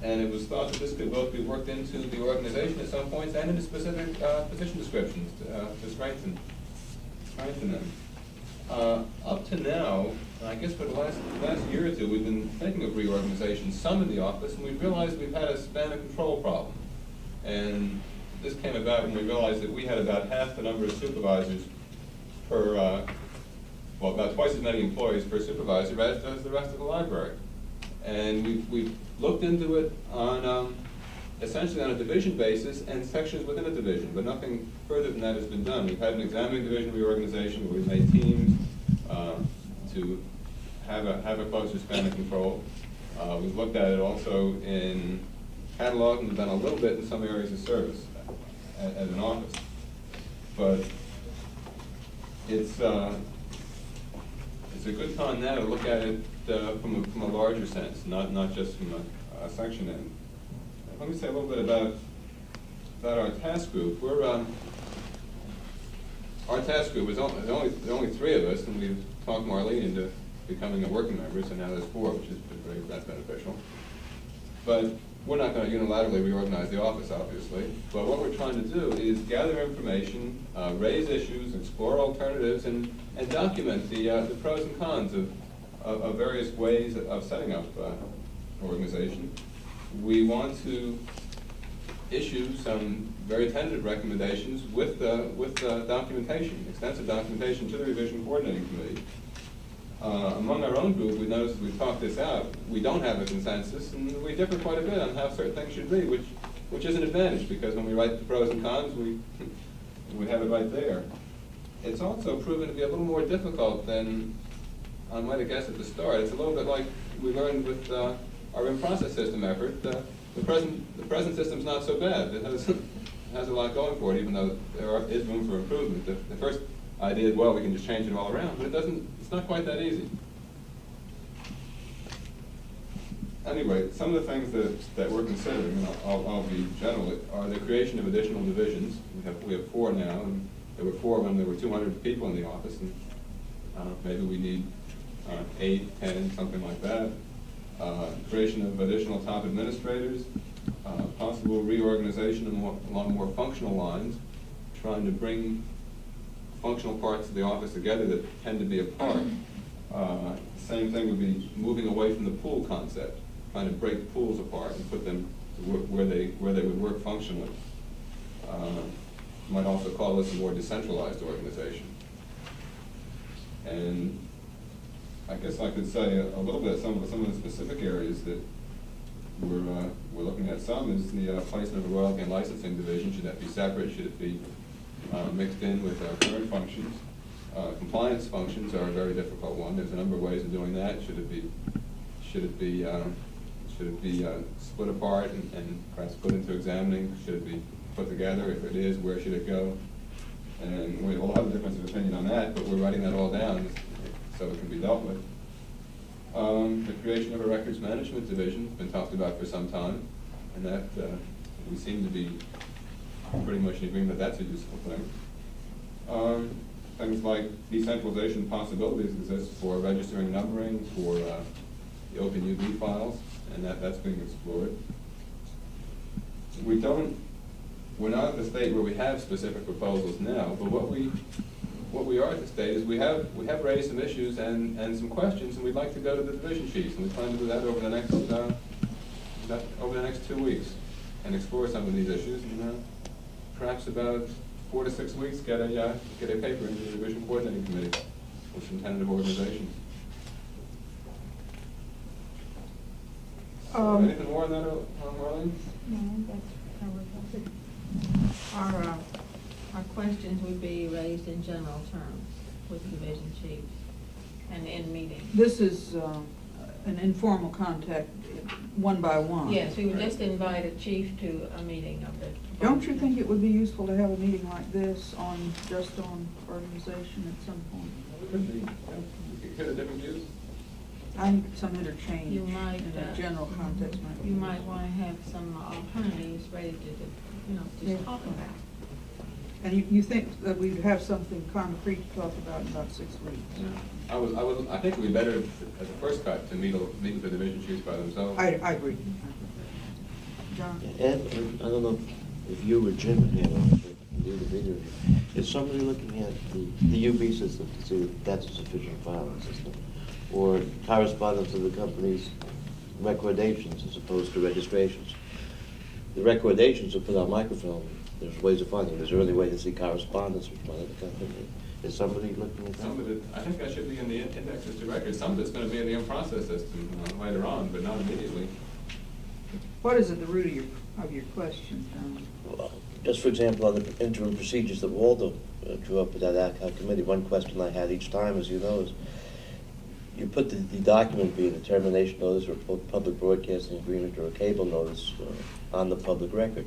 And it was thought that this could both be worked into the organization at some points and into specific position descriptions to strengthen them. Up to now, I guess for the last year or two, we've been thinking of reorganization, some in the office, and we've realized we've had a span of control problem. And this came about when we realized that we had about half the number of supervisors per, well, about twice as many employees per supervisor as does the rest of the library. And we've looked into it on essentially on a division basis and sections within a division, but nothing further than that has been done. We've had an examining division reorganization where we've made teams to have a closer span of control. We've looked at it also in cataloging. We've done a little bit in some areas of service as an office, but it's a good time now to look at it from a larger sense, not just from a section end. Let me say a little bit about our task group. Our task group is only 3 of us, and we've talked Marlene into becoming a working member, so now there's 4, which is that's beneficial. But we're not going to unilaterally reorganize the office, obviously. But what we're trying to do is gather information, raise issues, explore alternatives, and document the pros and cons of various ways of setting up organization. We want to issue some very tentative recommendations with documentation, extensive documentation to the Revision Coordinating Committee. Among our own group, we noticed as we talked this out, we don't have a consensus, and we differ quite a bit on how certain things should be, which is an advantage, because when we write the pros and cons, we have it right there. It's also proven to be a little more difficult than I might have guessed at the start. It's a little bit like we learned with our in-process system effort. The present system's not so bad. It has a lot going for it, even though there is room for improvement. The first idea is, well, we can just change it all around, but it's not quite that easy. Anyway, some of the things that we're considering, and I'll be general, are the creation of additional divisions. We have 4 now, and there were 4 when there were 200 people in the office, and maybe we need 8, 10, something like that. Creation of additional top administrators, possible reorganization along more functional lines, trying to bring functional parts of the office together that tend to be apart. Same thing would be moving away from the pool concept, trying to break pools apart and put them to where they would work functionally. You might also call this a more decentralized organization. And I guess I could say a little bit some of the specific areas that we're looking at. Some is the placement of a royalty and licensing division. Should that be separate? Should it be mixed in with our current functions? Compliance functions are a very difficult one. There's a number of ways of doing that. Should Should it be split apart and perhaps put into examining? Should it be put together? If it is, where should it go? And we will have a difference of opinion on that, but we're writing that all down so it can be dealt with. The creation of a records management division has been talked about for some time, and that we seem to be pretty much in agreement that that's a useful thing. Things like decentralization possibilities exist for registering numbering, for the open UV files, and that's being explored. We're not at the state where we have specific proposals now, but what we are at the state is we have raised some issues and some questions, and we'd like to go to the division chiefs, and we plan to do that over the next 2 weeks and explore some of these issues, and perhaps about 4 to 6 weeks get a paper into the division coordinating committee with some tentative organizations. Anything more on that, Marlene? No, that's covered. Our questions would be raised in general terms with division chiefs and in meeting. This is an informal contact, one by one. Yes, we would just invite a chief to a meeting of the. Don't you think it would be useful to have a meeting like this just on organization at some point? It could be. Yeah. We could get a different views. I think some interchange You might, in a general context might be. You might want to have some alternatives ready to just talk about. And you think that we'd have something concrete to talk about in about 6 weeks? Yeah. I think it would be better as a first cut to meet with the division chiefs by themselves. I agree. John? And I don't know if you or Jim handle it, the individual, is somebody looking at the UB system to see if that's a sufficient filing system, or correspondence of the company's recordations as opposed to registrations? The recordations are put on microfilm. There's ways of finding. Is there any way to see correspondence with one of the company? Is somebody looking at that? Some of it, I think that should be in the indexes to records. Some of it's going to be in the in-process system later on, but not immediately. What is at the root of your question, John? Well, just for example, on the interim procedures that Waldo drew up with that ad hoc committee, one question I had each time, as you know, is you put the document being a termination notice or a public broadcasting agreement or a cable notice on the public record.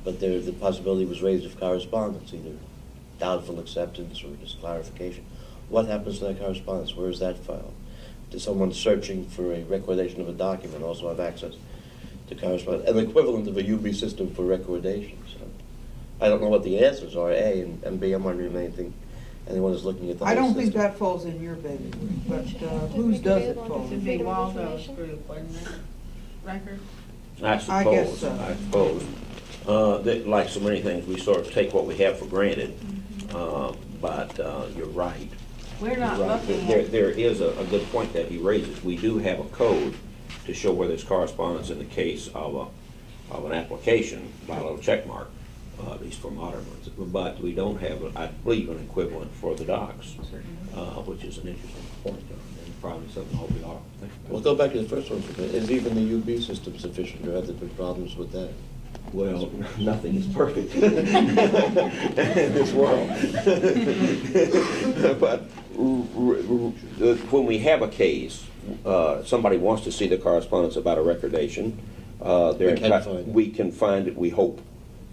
But the possibility was raised of correspondence, either doubtful acceptance or just clarification. What happens to that correspondence? Where is that filed? Does someone searching for a recordation of a document also have access to correspondence? An equivalent of a UB system for recordation. So I don't know what the answers are, A, and B, I'm wondering if anyone is looking at the whole I don't think system. that falls in your bailiwick, but whose does it fall It would in? be Waldo's group, wouldn't it? Record? I guess so. I suppose. That, like so many things, we sort of take what we have for granted, but you're right. We're not You're right. looking at. There is a good point that he raises. We do have a code to show where there's correspondence in the case of an application by a little check mark, at least for modern ones. But we don't have, I believe, an equivalent for the docs, which is an interesting point, and probably something I hope we all think about. We'll go back to the first one for a minute. Is even the UB system sufficient, or have there been problems with that? Well, nothing is perfect in this world. But when we have a case, somebody wants to see the correspondence about a recordation, we can find it, we hope.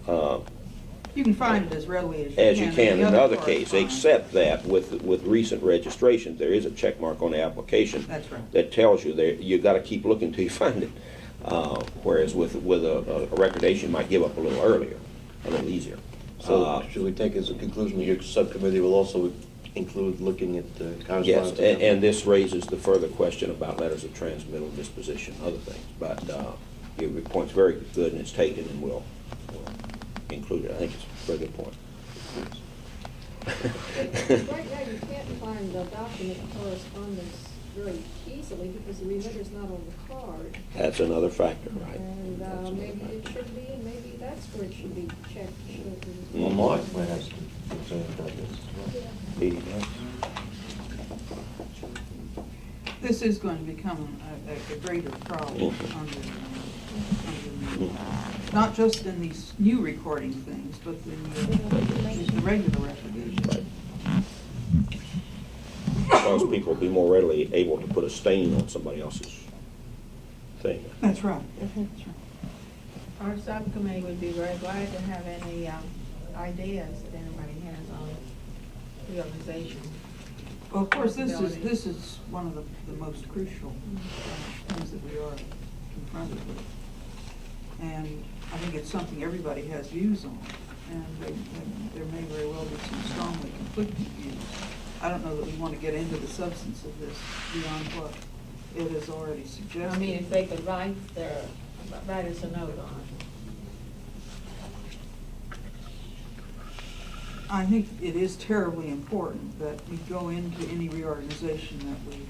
You can find it as readily as you can in another case, except that with recent registrations, there is a check mark on the application. That's right. That tells you that you got to keep looking till you find it. Whereas with a recordation might give up a little earlier, a little easier. So should we take as a conclusion that your subcommittee will also include looking at the correspondence? Yes, and this raises the further question about letters of transmittal, disposition, other things. But your point's very good, and it's taken, and we'll include it. I think it's a very good point. Right now, you can't find the document correspondence very easily because the remitter's not on the card. That's another factor, right? And maybe it should be, and maybe that's where it should be checked. Well, Mark might have some concern about this. This is going to become a greater problem not just in these new recording things, but the regular recording. Because people will be more readily able to put a stain on somebody else's thing. That's right. That's right. Our subcommittee would be very glad to have any ideas that anybody has on reorganization. Well, of course, this Possibilities. is one of the most crucial things that we are confronted with. And I think it's something everybody has views on, and there may very well be some strongly conflicting views. I don't know that we want to get into the substance of this beyond what it has already suggested. I mean, if they could write us a note on it. I think it is terribly important that we go into any reorganization that we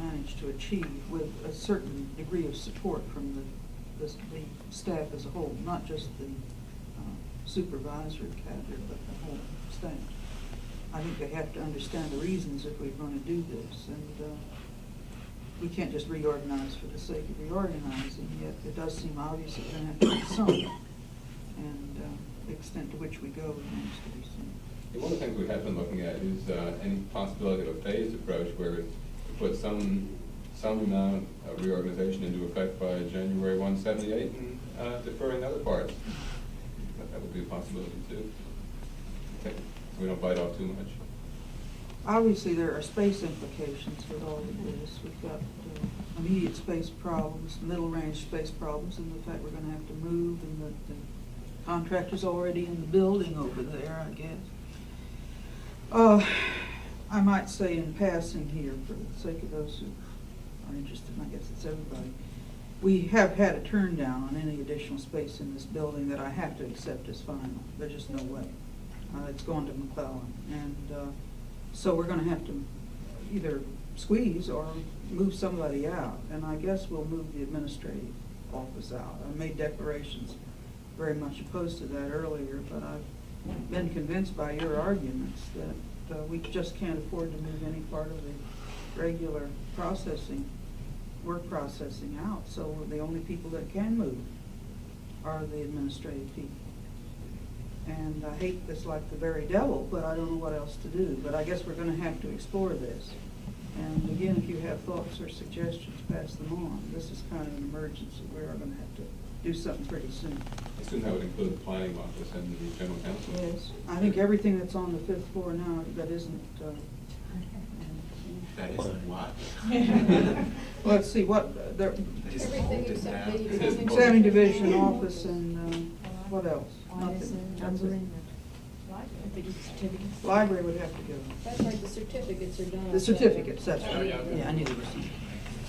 manage to achieve with a certain degree of support from the staff as a whole, not just the supervisory cadre, but the whole staff. I think they have to understand the reasons if we're going to do this, and we can't just reorganize for the sake of reorganizing, yet it does seem obvious that we're going to have to do some, and the extent to which we go remains to be seen. One of the things we have been looking at is any possibility of a phased approach where we put some amount of reorganization into effect by January 1, 78 and deferring other parts. That would be a possibility too. Okay. We don't bite off too much. Obviously, there are space implications with all of this. We've got immediate space problems, middle-range space problems, and the fact we're going to have to move, and the contractor's already in the building over there, I guess. I might say in passing here, for the sake of those who are interested, and I guess it's everybody, we have had a turn down on any additional space in this building that I have to accept as final. There's just no way. It's going to McClellan, and so we're going to have to either squeeze or move somebody out, and I guess we'll move the administrative office out. I made declarations very much opposed to that earlier, but I've been convinced by your arguments that we just can't afford to move any part of the regular processing, work processing out. So the only people that can move are the administrative people. And I hate this like the very devil, but I don't know what else to do. But I guess we're going to have to explore this. And again, if you have thoughts or suggestions, pass them on. This is kind of an emergency. We are going to have to do something pretty soon. I assume that would include the planning office and the general counsel? Yes. I think everything that's on the 5th floor now that isn't... That isn't what? Let's see, what... there, Everything except the examining division, office, and what else? Nothing. That's it. Library would have to go. That's right, the certificates are done. The certificates, that's right. Yeah, I knew there was some.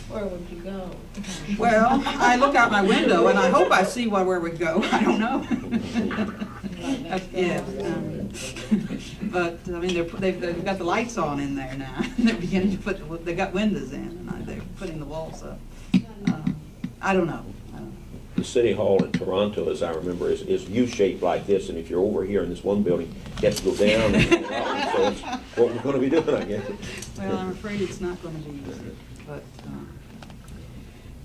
Where would you go? Well, I look out my window and I hope I see where we go. I don't know. Yeah. But I mean, they've got the lights on in there now. They're beginning to they got windows in, and they're putting the walls up. I don't know. The City Hall in Toronto, as I remember, is U-shaped like this, and if you're over here in this one building, you have to go down and go out. So it's what we're going to be doing, I guess. Well, I'm afraid it's not going to be easy. But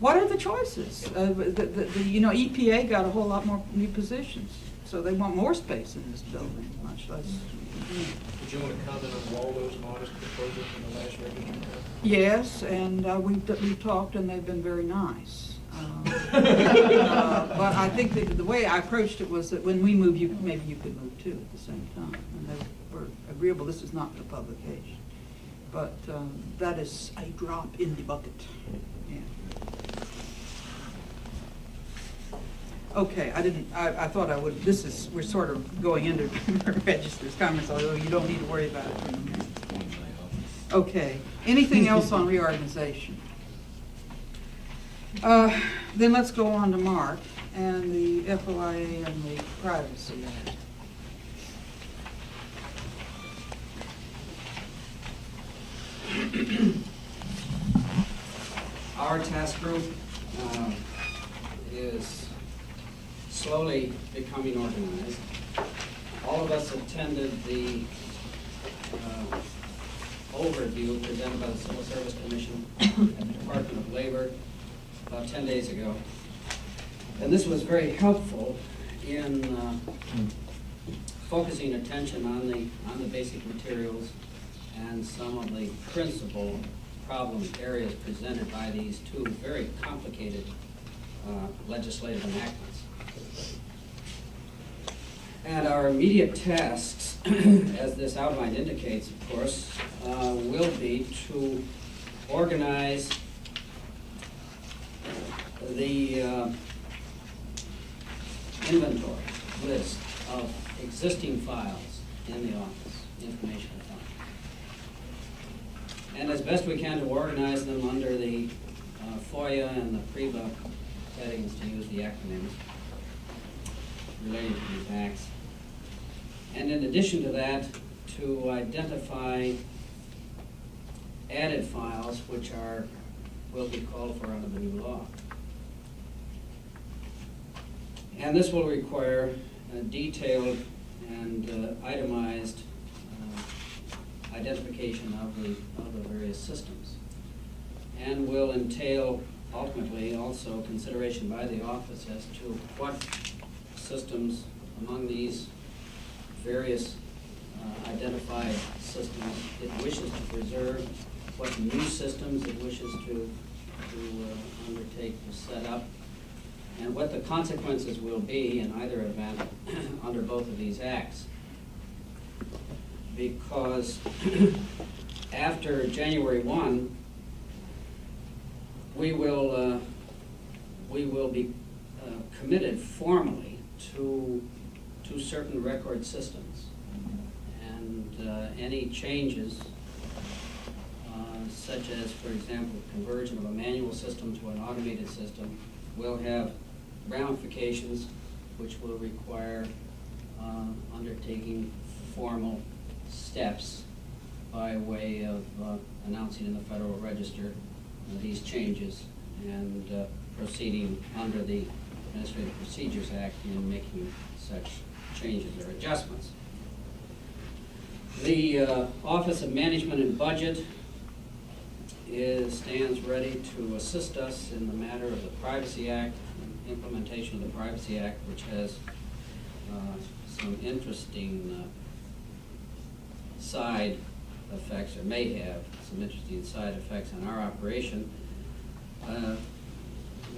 what are the choices? EPA got a whole lot more new positions, so they want more space in this building, much less. Did you want to comment on Waldo's modest proposal from the last regular? Yes, and we've talked, and they've been very nice. But I think the way I approached it was that when we move, maybe you could move too at the same time, and they were agreeable. This is not for publication, but that is a drop in the bucket. Yeah. Okay, I thought I would. We're sort of going into Register's comments, although you don't need to worry about it. Okay. Anything else on reorganization? Then let's go on to Mark and the FOIA and the Privacy Act. Our task group is slowly becoming organized. All of us attended the overview presented by the Civil Service Commission at the Department of Labor about 10 days ago. And this was very helpful in focusing attention on the basic materials and some of the principal problem areas presented by these two very complicated legislative enactments. And our immediate tasks, as this outline indicates, of course, will be to organize the inventory list of existing files in the office, information files. And as best we can to organize them under the FOIA and the PREBA headings, to use the acronyms relating to these acts. And in addition to that, to identify added files which will be called for under the new law. And this will require a detailed and itemized identification of the various systems, and will entail ultimately also consideration by the office as to what systems among these various identified systems it wishes to preserve, what new systems it wishes to undertake to set up, and what the consequences will be in either event under both of these acts. Because after January 1, we will be committed formally to certain record systems, and any changes such as, for example, conversion of a manual system to an automated system will have ramifications which will require undertaking formal steps by way of announcing in the Federal Register these changes and proceeding under the Administrative Procedures Act in making such changes or adjustments. The Office of Management and Budget stands ready to assist us in the matter of the Privacy Act, implementation of the Privacy Act, which has some interesting side effects, or may have some interesting side effects on our operation.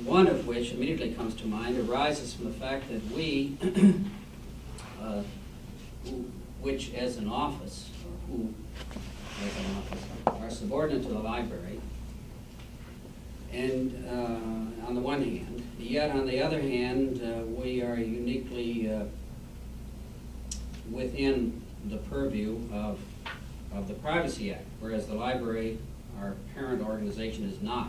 One of which immediately comes to mind arises from the fact that we, which as an office, or who as an office, are subordinate to the library, and on the one hand, yet on the other hand, we are uniquely within the purview of the Privacy Act, whereas the library, our parent organization, is not.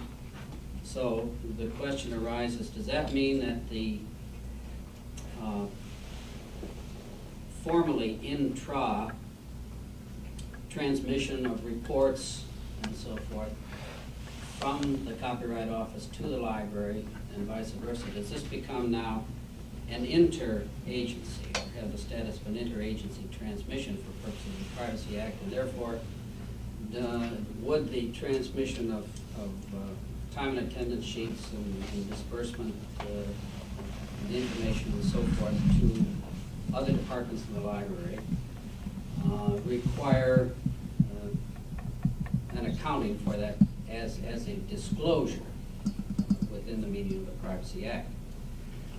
So the question arises, does that mean that the formally intra transmission of reports and so forth from the Copyright Office to the library and vice versa, does this become now an interagency, or have the status of an interagency transmission for purposes of the Privacy Act, and therefore would the transmission of time and attendance sheets and disbursement information and so forth to other departments in the library require an accounting for that as a disclosure within the meaning of the Privacy Act?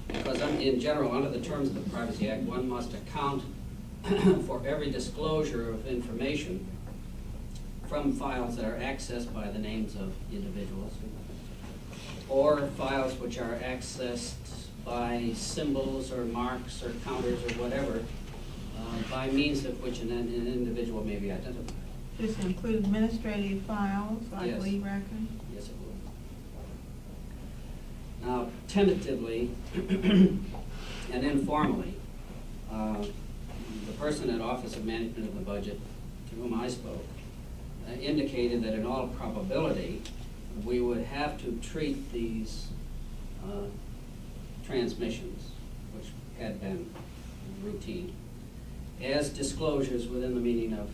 Because in general, under the terms of the Privacy Act, one must account for every disclosure of information from files that are accessed by the names of individuals, or files which are accessed by symbols or marks or counters or whatever, by means of which an individual may be identified. This include administrative files, like Yes. lead records? Yes, it will. Now, tentatively and informally, the person at Office of Management of the Budget, to whom I spoke, indicated that in all probability, we would have to treat these transmissions, which had been routine, as disclosures within the meaning of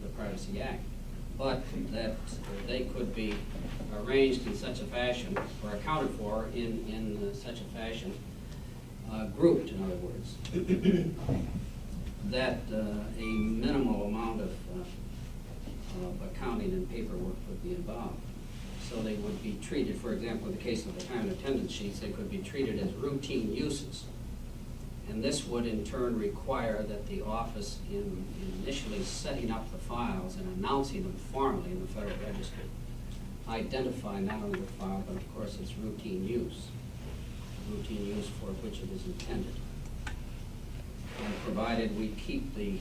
the Privacy Act, but that they could be arranged in such a fashion, or accounted for in such a fashion, grouped, in other words, that a minimal amount of of accounting and paperwork would be involved. So they would be treated, for example, in the case of the time and attendance sheets, they could be treated as routine uses. And this would in turn require that the office, in initially setting up the files and announcing them formally in the Federal Register, identify not only the file, but of course its routine use for which it is intended. And provided we keep the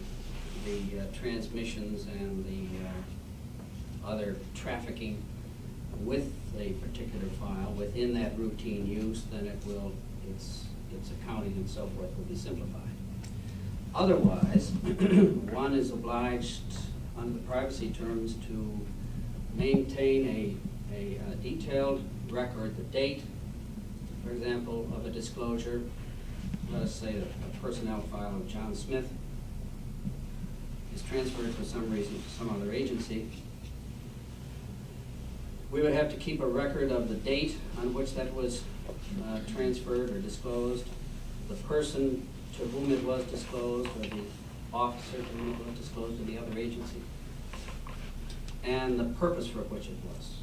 transmissions and the other trafficking with a particular file within that routine use, then it will, its accounting and so forth will be simplified. Otherwise, one is obliged under the privacy terms to maintain a detailed record, the date, for example, of a disclosure. Let us say a personnel file of John Smith is transferred for some reason to some other agency. We would have to keep a record of the date on which that was transferred or disclosed, the person to whom it was disclosed, or the officer to whom it was disclosed to the other agency, and the purpose for which it was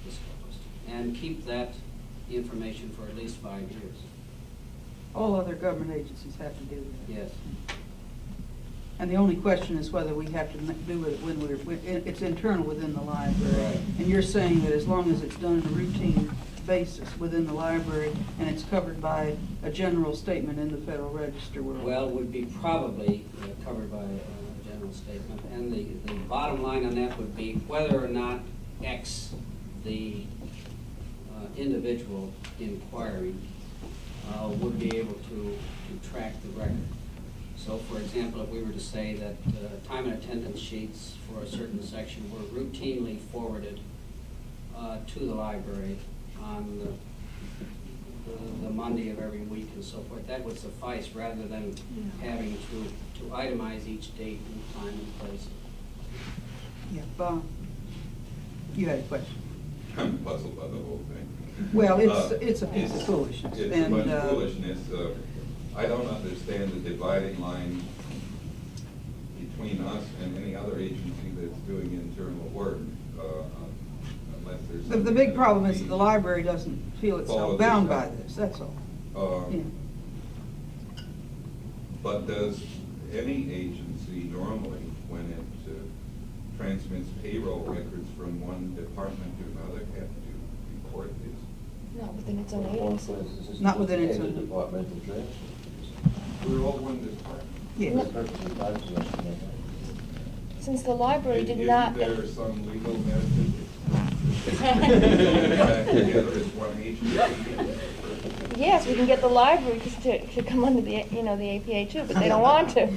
disclosed, and keep that information for at least 5 years. All other government agencies have to do that. Yes. And the only question is whether we have to do it when it's internal within the library. Right. And you're saying that as long as it's done on a routine basis within the library and it's covered by a general statement in the Federal Register. Well, it would be probably covered by a general statement. And the bottom line on that would be whether or not X, the individual inquiring, would be able to track the record. So, for example, if we were to say that time and attendance sheets for a certain section were routinely forwarded to the library on the Monday of every week and so forth, that would suffice rather than having to itemize each date and time and place. Yeah, Bob, you had a question. I'm puzzled by the whole thing. Well, it's a piece of foolishness. It's a bunch of foolishness. I don't understand the dividing line between us and any other agency that's doing internal work, unless there's The big problem is that the library doesn't feel itself bound by this, that's all. Yeah. But does any agency normally, when it transmits payroll records from one department to another, have to report this? Not within its own agency. Not within its own. Departmental transfer. We're all one department. Yes. Since the library did Isn't not. there some legal method? Together as one agency? Yes, we can get the library to come under the, the APA too, but they don't want to.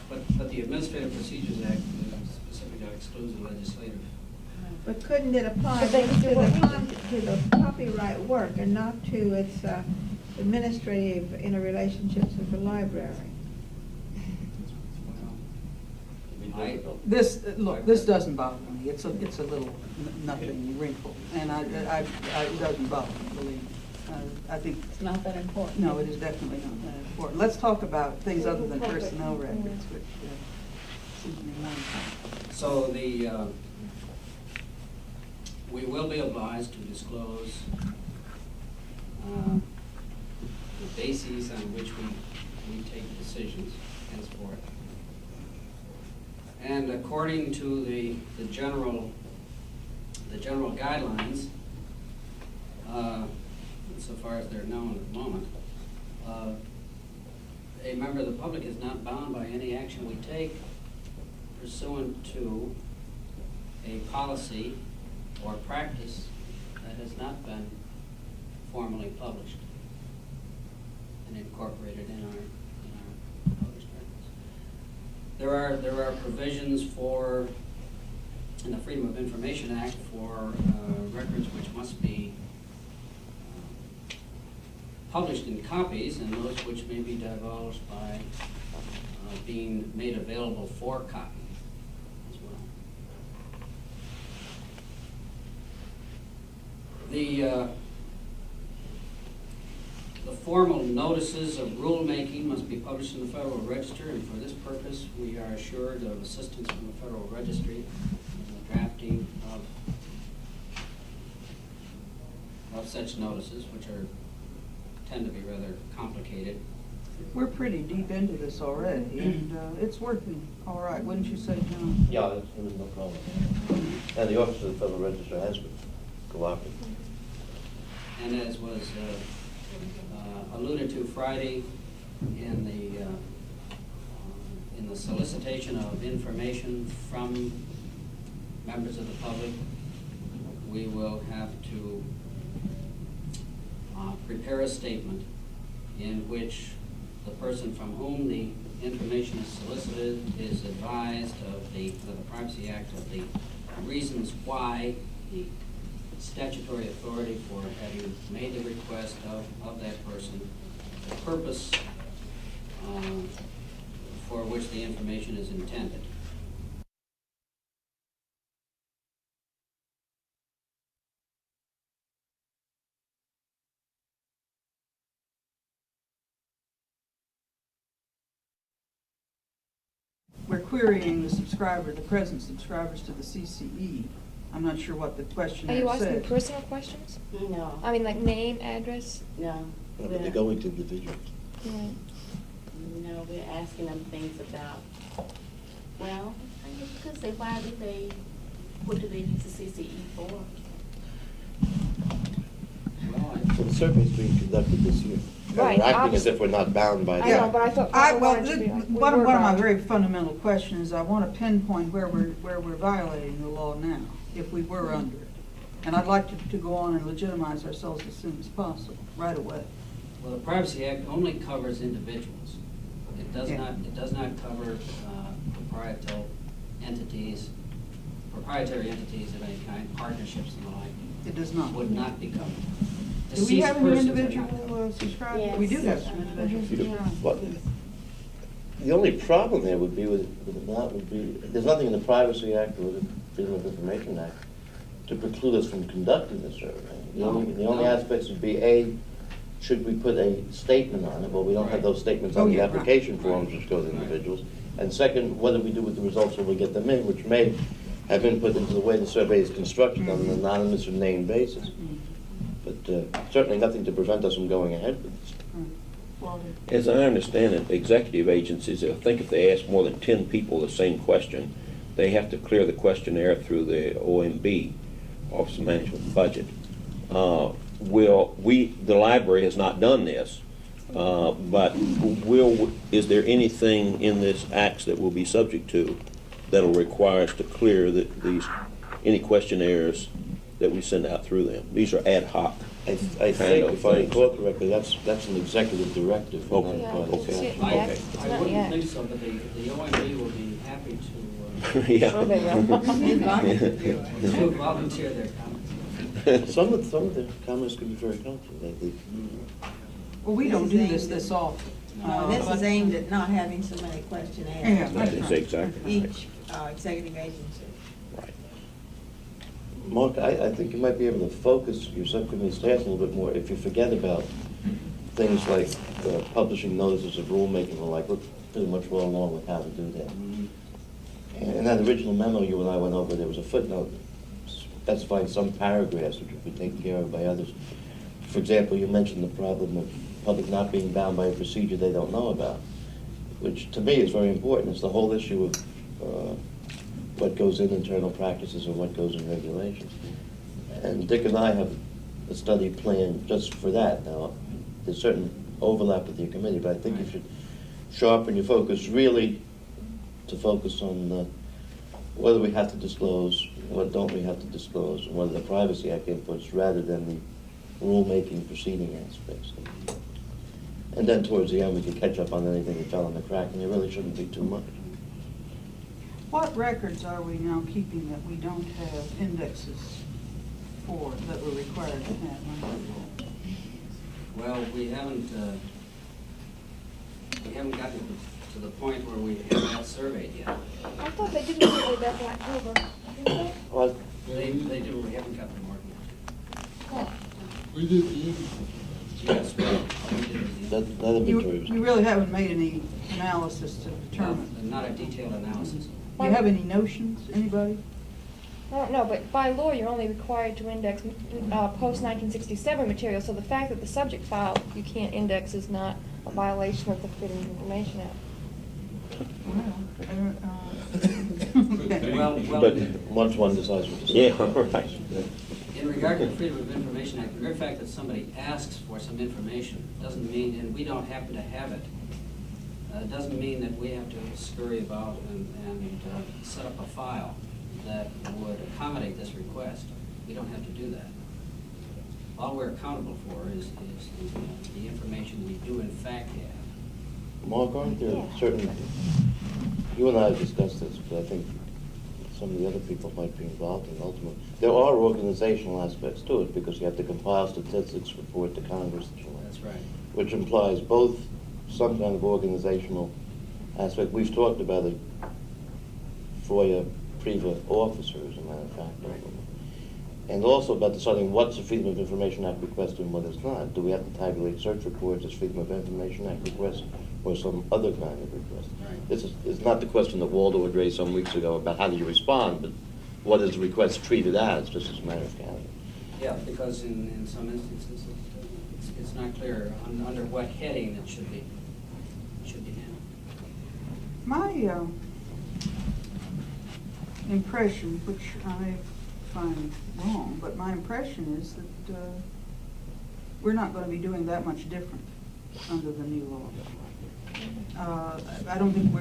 But the Administrative Procedures Act specifically excludes the legislative. But couldn't it apply But they just do to what we to the copyright work and not to its administrative interrelationships with the library? This doesn't bother me. It's a little nothing wrinkle, and it doesn't bother me, believe me. I think. It's not that important. No, it is definitely not that important. Let's talk about things other than personnel records, which seems to be more important. So we will be obliged to disclose the bases on which we take decisions henceforth. And according to the general guidelines, so far as they're known at the moment, a member of the public is not bound by any action we take pursuant to a policy or practice that has not been formally published and incorporated in our published records. There are provisions in the Freedom of Information Act for records which must be published in copies, and those which may be divulged by being made available for copy as well. The formal notices of rulemaking must be published in the Federal Register, and for this purpose, we are assured of assistance from the Federal Registry in the drafting of such notices, which tend to be rather complicated. We're pretty deep into this already, and it's working all right, wouldn't you say, John? Yeah, there was no problem. And the Office of the Federal Register has been cooperative. And as was alluded to Friday in the solicitation of information from members of the public, we will have to prepare a statement in which the person from whom the information is solicited is advised of the Privacy Act, of the reasons why the statutory authority for having made the request of that person, the purpose for which the information is intended. We're querying the present subscribers to the CCE. I'm not sure what the questionnaire Are you asking said. personal questions? No. I mean, like name, address? No. No, but they're going to individuals. Right. No, we're asking them things about, well, I guess you could say, what do they use the CCE for? So the survey's being conducted this year. And Right, we're acting as obviously. if we're not bound by I that. know, but I thought Well, wanted to be like, we one were of my bound. very fundamental questions is I want to pinpoint where we're violating the law now, if we were under it. And I'd like to go on and legitimize ourselves as soon as possible, right away. Well, the Privacy Act only covers individuals. It does not cover proprietary entities of any kind, partnerships and the like. It does not. Would not be covered. Do we have any Deceased persons are not individual subscribers? Yes. We do have some individual subscribers. But the only problem there would be there's nothing in the Privacy Act or the Freedom of Information Act to preclude us from conducting the survey. The only aspects would be, should we put a statement on it? Well, we don't have those statements on the application forms, which go to individuals. And second, what do we do with the results when we get them in, which may have input into the way the survey is constructed on an anonymous or named basis. But certainly nothing to prevent us from going ahead with this. As I understand it, executive agencies, I think if they ask more than 10 people the same question, they have to clear the questionnaire through the OMB, Office of Management and Budget. The library has not done this, but is there anything in this acts that we'll be subject to that'll require us to clear any questionnaires that we send out through them? These are ad hoc. I think, if I recall correctly, that's an executive directive. Okay. Yeah. Okay. I wouldn't think so, but the OMB will be happy to Yeah. Oh, they will. to volunteer their comments. Some of the comments can be very helpful. Well, we don't do this often. No, this but- is aimed at not having so many questionnaires. Yeah, That is exactly right. Each executive agency. Right. Mark, I think you might be able to focus your subcommittee's task a little bit more if you forget about things like publishing notices of rulemaking and like, we're pretty much well along with how to do that. And in that original memo you and I went over, there was a footnote specifying some paragraphs which would be taken care of by others. For example, you mentioned the problem of public not being bound by a procedure they don't know about, which to me is very important. It's the whole issue of what goes in internal practices and what goes in regulations. And Dick and I have a study planned just for that. Now, there's certain overlap with your committee, but I think you should sharpen your focus really to focus on whether we have to disclose, what don't we have to disclose, and what are the Privacy Act inputs rather than the rulemaking proceeding aspects. And then towards the end, we can catch up on anything that fell in the crack, and there really shouldn't be too much. What records are we now keeping that we don't have indexes for, that we're required to have under the law? Well, we haven't gotten to the point where we have that surveyed yet. I thought they didn't survey back in October. Didn't they? Well, They do, we haven't got them working. We did the Yes, well, That inventory was. You really haven't made any analysis to determine. Not a detailed analysis. Do you have any notions, anybody? No, but by law, you're only required to index post-1967 material, so the fact that the subject file you can't index is not a violation of the Freedom of Information Act. But once one decides what to say. Yeah, right. In regard to the Freedom of Information Act, the mere fact that somebody asks for some information doesn't mean, and we don't happen to have it, doesn't mean that we have to scurry about and set up a file that would accommodate this request. We don't have to do that. All we're accountable for is the information we do in fact have. Mark, aren't there certain, you and I have discussed this, but I think some of the other people might be involved in ultimately. There are organizational aspects to it because you have to compile statistics, report to Congress. That's right. Which implies both some kind of organizational aspect. We've talked about it for your PREVA officers, as a matter of fact. And also about deciding what's a Freedom of Information Act request and what is not. Do we have to tabulate search reports as Freedom of Information Act requests or some other kind of request? Right. This is not the question that Waldo had raised some weeks ago about how do you respond, but what is the request treated as, just as a matter of candor. Yeah, because in some instances, it's not clear under what heading it should be handled. My impression, which I find wrong, but my impression is that we're not going to be doing that much different under the new law. I don't think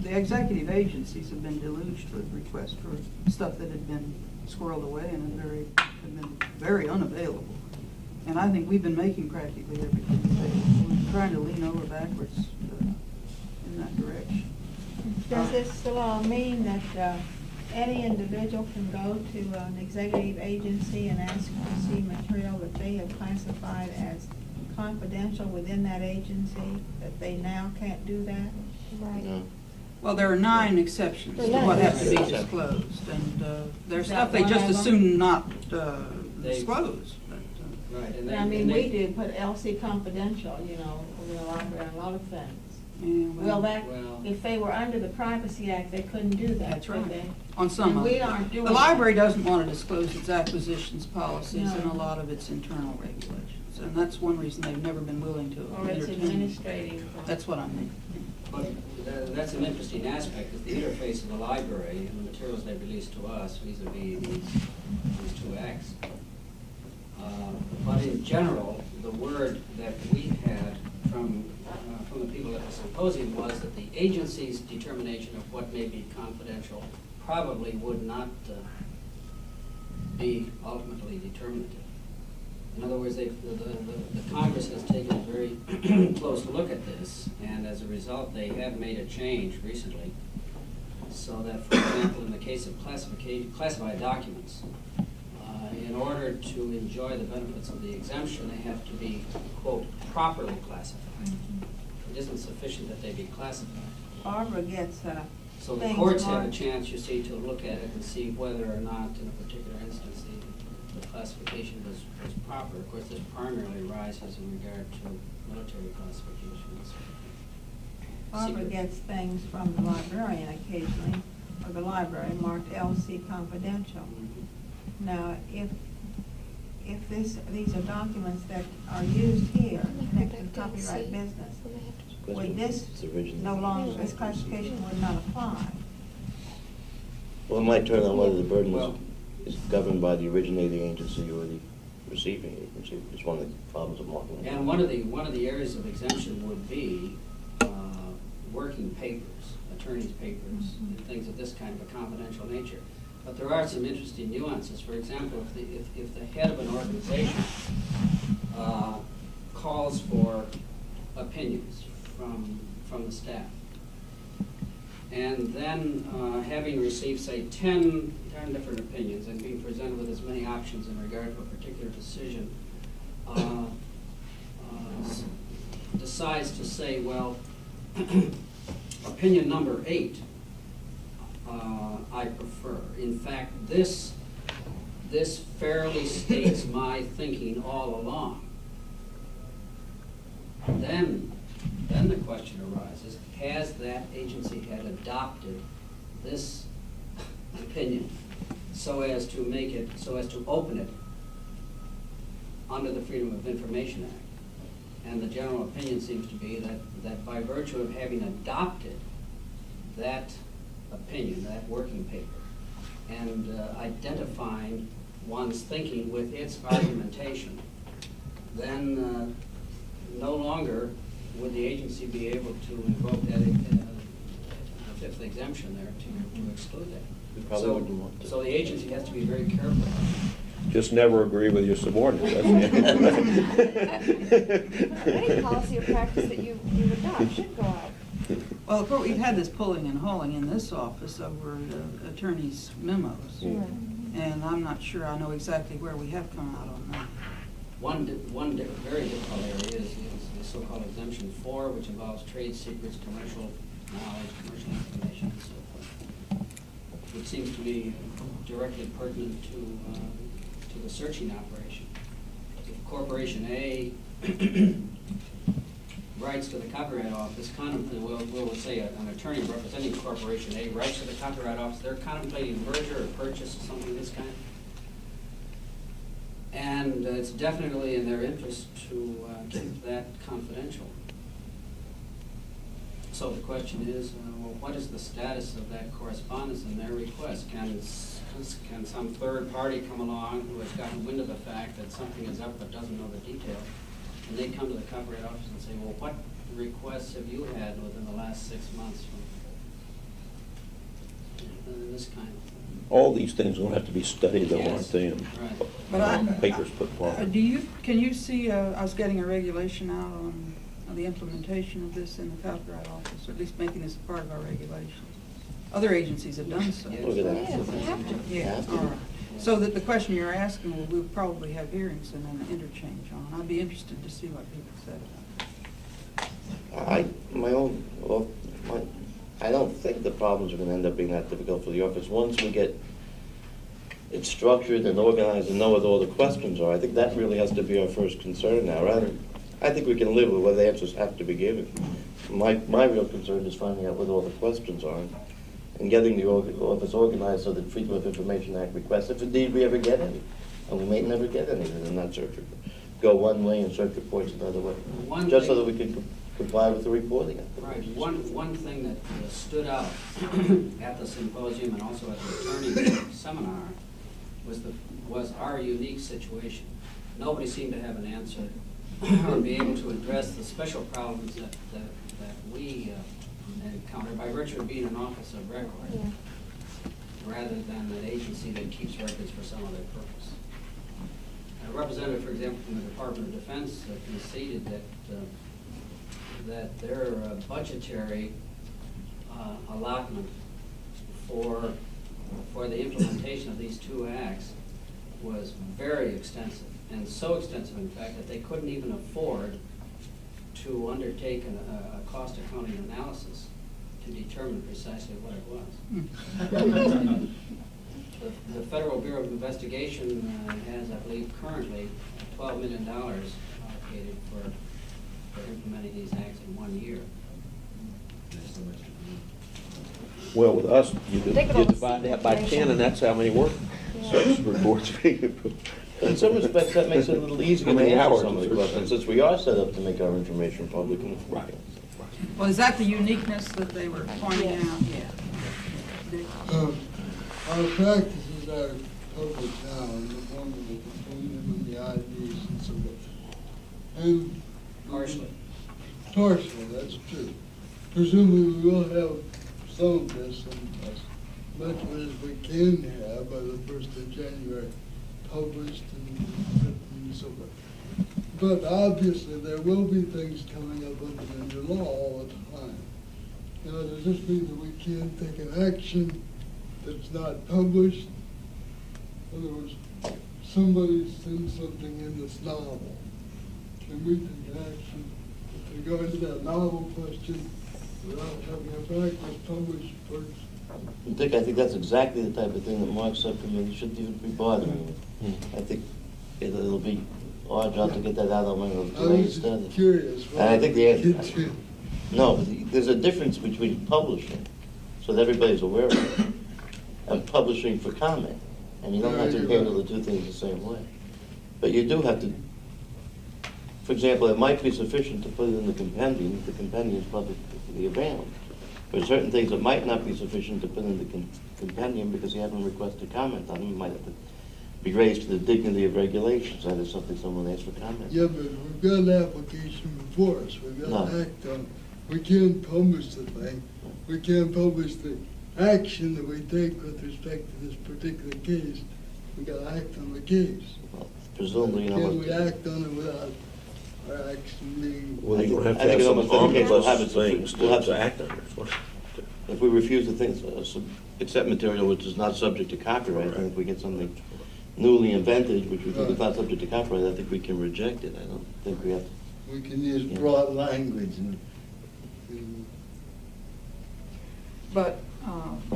the executive agencies have been deluged with requests for stuff that had been squirreled away and had been very unavailable. And I think we've been making practically everything available. We're trying to lean over backwards in that direction. Does this law mean that any individual can go to an executive agency and ask to see material that they have classified as confidential within that agency, that they now can't do that? Right. No. Well, there are 9 exceptions to what has to be disclosed, and there's stuff they just as soon not disclose. Right. And But I mean, we did put LC confidential, you know, over the library on a lot of things. Yeah, Well, if they were under the Privacy Act, they couldn't do that, That's could right. they? On some And of we it. aren't doing The library that. doesn't want to disclose its acquisitions policies and a No. lot of its internal regulations, and that's one reason they've never been willing to Or it's entertain. administrative. That's what I mean. But that's an interesting aspect, is the interface of the library and the materials they release to us vis-a-vis these 2 acts. But in general, the word that we had from the people at the symposium was that the agency's determination of what may be confidential probably would not be ultimately determinative. In other words, the Congress has taken a very close look at this, and as a result, they have made a change recently, so that, for example, in the case of classified documents, in order to enjoy the benefits of the exemption, they have to be, quote, properly classified. It isn't sufficient that they be classified. Barbara gets So the things courts have a marked. chance, you see, to look at it and see whether or not, in a particular instance, the classification was proper. Of course, this primarily arises in regard to military classifications. Barbara Secret. gets things from the librarian occasionally, or the library marked LC confidential. Mhm. Now, if these are documents that are used here in connection with copyright business, would this no longer, this classification would not apply? Well, it might turn on whether the burden Well- is governed by the originating agency or the receiving agency. It's one of the problems of marking. And one of the areas of exemption would be working papers, attorneys' papers, and things of this kind of a confidential nature. But there are some interesting nuances. For example, if the head of an organization calls for opinions from the staff, and then having received, say, 10 different opinions and being presented with as many options in regard to a particular decision, decides to say, well, opinion number 8, I prefer. In fact, this fairly states my thinking all along. then the question arises, has that agency had adopted this opinion so as to make it, so as to open it under the Freedom of Information Act? And the general opinion seems to be that by virtue of having adopted that opinion, that working paper, and identifying one's thinking with its argumentation, then no longer would the agency be able to invoke that fifth exemption there to exclude that. We probably wouldn't want to. So the agency has to be very careful. Just never agree with your subordinates. Any policy or practice that you adopt should go out. Well, of course, we've had this pulling and hauling in this office over the attorney's memos. And I'm not sure I know exactly where we have come out on that. One very difficult area is the so-called exemption 4, which involves trade secrets, commercial knowledge, commercial information, and so forth. It seems to me directly pertinent to the searching operation. If Corporation A writes to the Copyright Office, we'll say an attorney representing Corporation A writes to the Copyright Office, they're contemplating merger or purchase or something of this kind. And it's definitely in their interest to keep that confidential. So the question is, well, what is the status of that correspondence and their request? Can some third party come along who has gotten wind of the fact that something is up but doesn't know the details, and they come to the Copyright Office and say, well, what requests have you had within the last 6 months from this kind of thing? All these things will have to be studied though, aren't Yes, they? right. But Papers put forward. Can you see us getting a regulation out on the implementation of this in the Copyright Office, or at least making this part of our regulations? Other agencies have done so. Look at that. Yes, we have to. Yeah, all right. So that the question you're asking, we'll probably have hearings and then interchange on. I'd be interested to see what people said about it. I don't think the problems are going to end up being that difficult for the office. Once we get it structured and organized and know what all the questions are, I think that really has to be our first concern now. I think we can live with what the answers have to be given. My real concern is finding out what all the questions are and getting the office organized so that Freedom of Information Act requests, if indeed we ever get any, and we may never get any, then not search report. Go one way and search reports another way, just so that we can comply with the reporting. Right. One thing that stood out at the symposium and also at the attorney's seminar was our unique situation. Nobody seemed to have an answer or be able to address the special problems that we encounter by virtue of being an office of record, rather than an agency that keeps records for some other purpose. A representative, for example, from the Department of Defense conceded that their budgetary allotment for the implementation of these two acts was very extensive, and so extensive, in fact, that they couldn't even afford to undertake a cost accounting analysis to determine precisely what it was. The Federal Bureau of Investigation has, I believe, currently $12 million allocated for implementing these acts in 1 year. Well, with us, you divide that by 10 and that's how many work search reports being. In some respects, that makes it a little easier to answer some of the questions, since we are set up to make our information public. Right. Well, is that the uniqueness that they were pointing out? Yeah. Our practices are public now in the form of the component and the IDs and so forth. And partially, that's true. Presumably, we will have some of this and as much of it as we can have by the 1st of January published and written and so forth. But obviously, there will be things coming up under the new law all the time. Now, does this mean that we can't take an action that's not published? In other words, somebody sends something in that's novel. Can we take action with regard to that novel question without having a practice published first? Dick, I think that's exactly the type of thing that Mark's subcommittee should even be bothering with. I think it'll be our job to get that out of the I way was standard. just curious. And I think the Did answer, you- no, but there's a difference between publishing, so that everybody's aware of it, and publishing for comment. And you don't have to handle the two things the same way. But you do have to, for example, it might be sufficient to put it in the compendium if the compendium is publicly available. For certain things, it might not be sufficient to put in the compendium because you haven't requested comment on them. It might have to be raised to the dignity of regulations. That is something someone asks for comment. Yeah, but we've got an application before us, we've got to No. act on it. We can't publish the thing, we can't publish the action that we take with respect to this particular case. We got to act on the case. Presumably, you know. Can we act on it without our action being? Well, you're gonna have I to think have in some almost any case we'll have omnibus it- things we'll have to act on. If we refuse to accept material which is not subject to copyright, and if we get something newly invented, which we think is not subject to copyright, I think we can reject it. I don't think we have to. We can use broad language and But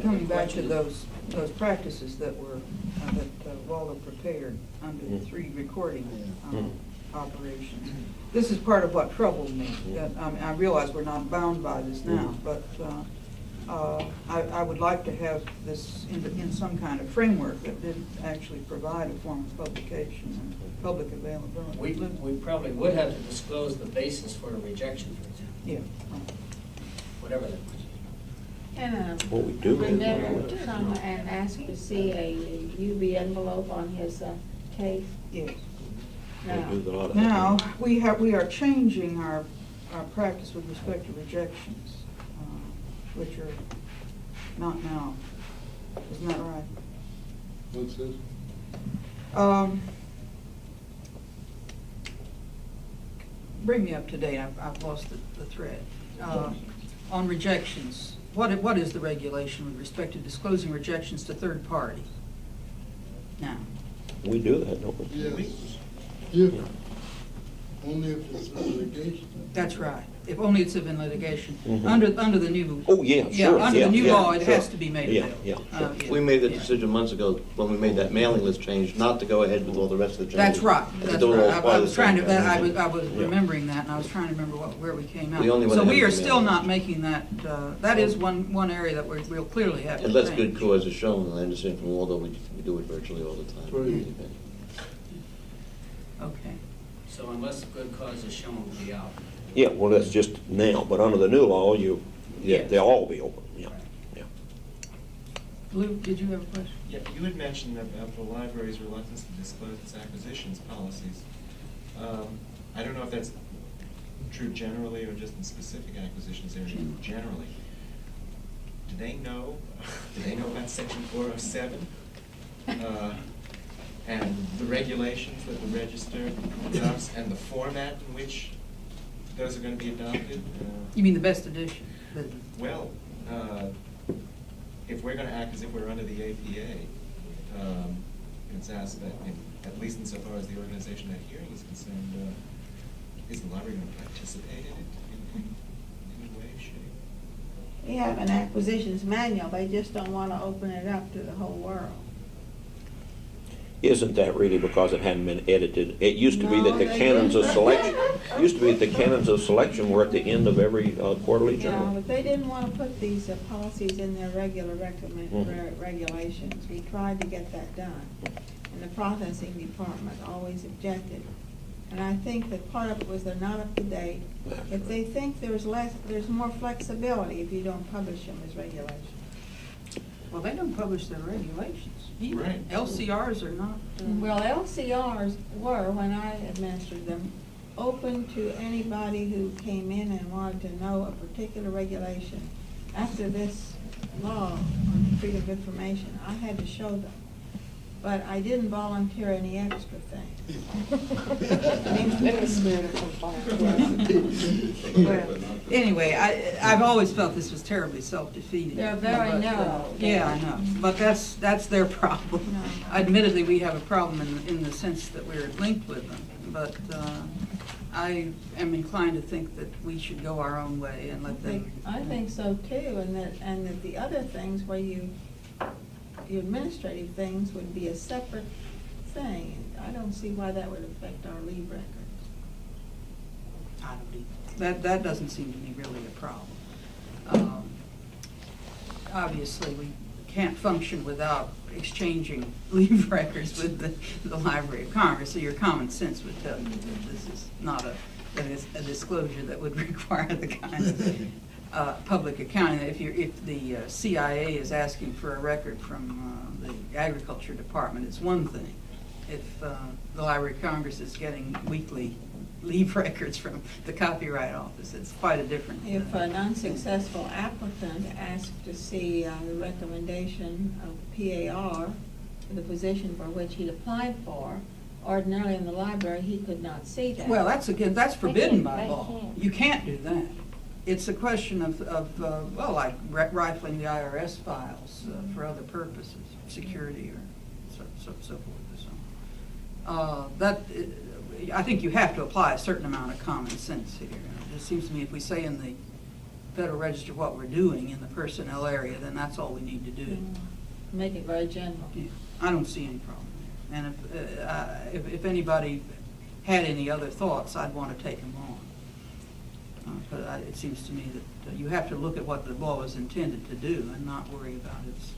coming back to those practices that were, that Waldo prepared under the 3 recording operations. This is part of what troubled me. That, I realize we're not bound by this now, but I would like to have this in some kind of framework that did actually provide a form of publication and public availability. We probably would have to disclose the basis for a rejection, for example. Yeah. Whatever that was. And What we do. remember to come and ask to see a UV envelope on his case? Yes. Now, Now, we are changing our practice with respect to rejections, which are not now. Isn't that right? what's this? Bring me up to date, I've lost the thread. On rejections, what is the regulation with respect to disclosing rejections to third party? Now, We do that, don't we? Yes. Yeah. Only if it's litigation. that's right, if only it's in litigation. Mhm. Under the new. Oh, yeah, sure, under yeah, the new yeah, law, it sure. has to be made Yeah, available. yeah, sure. Yeah. We made the Yeah. decision months ago, when we made that mailing list change, not to go ahead with all the rest of the changes. That's right, To that's do it all right. as part I of was the trying same to, I thing. was Yeah. remembering that, and I was trying to remember where we came out. The only one So that we had are the still mail. not making that, that is one area that we'll clearly have to Unless change. good cause is shown, and I understand from Waldo, we do it virtually all the time. Right. Okay. So unless good cause is shown, we'll be out. Yeah, well, that's just now, but under the new law, Yes. they'll all be open, yeah. Lou, did you have a question? Yeah, you had mentioned about the library's reluctance to disclose its acquisitions policies. I don't know if that's true generally or just in specific acquisitions areas. Generally, do they know about section 407? And the regulations that the register adopts and the format in which those are going to be adopted? You mean the best edition? Well, if we're going to act as if we're under the APA, it's asked that, at least insofar as the organization that hearing is concerned, is the library going to participate in it in any way, shape? we have an acquisitions manual, they just don't want to open it up to the whole world. Isn't that really because it hadn't been edited? It used to be that the No, they canons of didn't. selection, used to be that the canons of selection were at the end of every quarterly Yeah, journal. but they didn't want to put these policies in their regular Mhm. regulations. We tried to get that done. And the processing department always objected. And I think that part of it was they're not up to date. If they think there's more flexibility if you don't publish them as regulations. Well, they don't publish their regulations either. Right. LCRs are not. Well, LCRs were, when I administered them, open to anybody who came in and wanted to know a particular regulation. After this law on freedom of information, I had to show them. But I didn't volunteer any extra thing. In the spirit of compliance. Well, anyway, I've always felt this was terribly self-defeating. They're very But, narrow. Yeah, I know, but that's their problem. No. Admittedly, we have a problem in the sense that we're linked with them, but I am inclined to think that we should go our own way and let them. I think so too, and that the other things where your administrative things would be a separate thing. I don't see why that would affect our leave records. I don't either. That doesn't seem to me really a problem. Obviously, we can't function without exchanging leave records with the Library of Congress, so your common sense would tell you that this is not a disclosure that would require the kind of public accounting. If the CIA is asking for a record from the Agriculture Department, it's one thing. If the Library of Congress is getting weekly leave records from the Copyright Office, it's quite a different. If an unsuccessful applicant asked to see the recommendation of PAR for the position for which he applied for, ordinarily in the library, he could not see that. Well, that's forbidden by They law. can't. You can't do that. It's a question of well, like rifling the IRS files for other purposes, security or so forth and so on. I think you have to apply a certain amount of common sense here. It seems to me if we say in the Federal Register what we're doing in the personnel area, then that's all we need to do. Make it very general. Yeah, I don't see any problem there. And if anybody had any other thoughts, I'd want to take them on. But it seems to me that you have to look at what the law is intended to do and not worry about its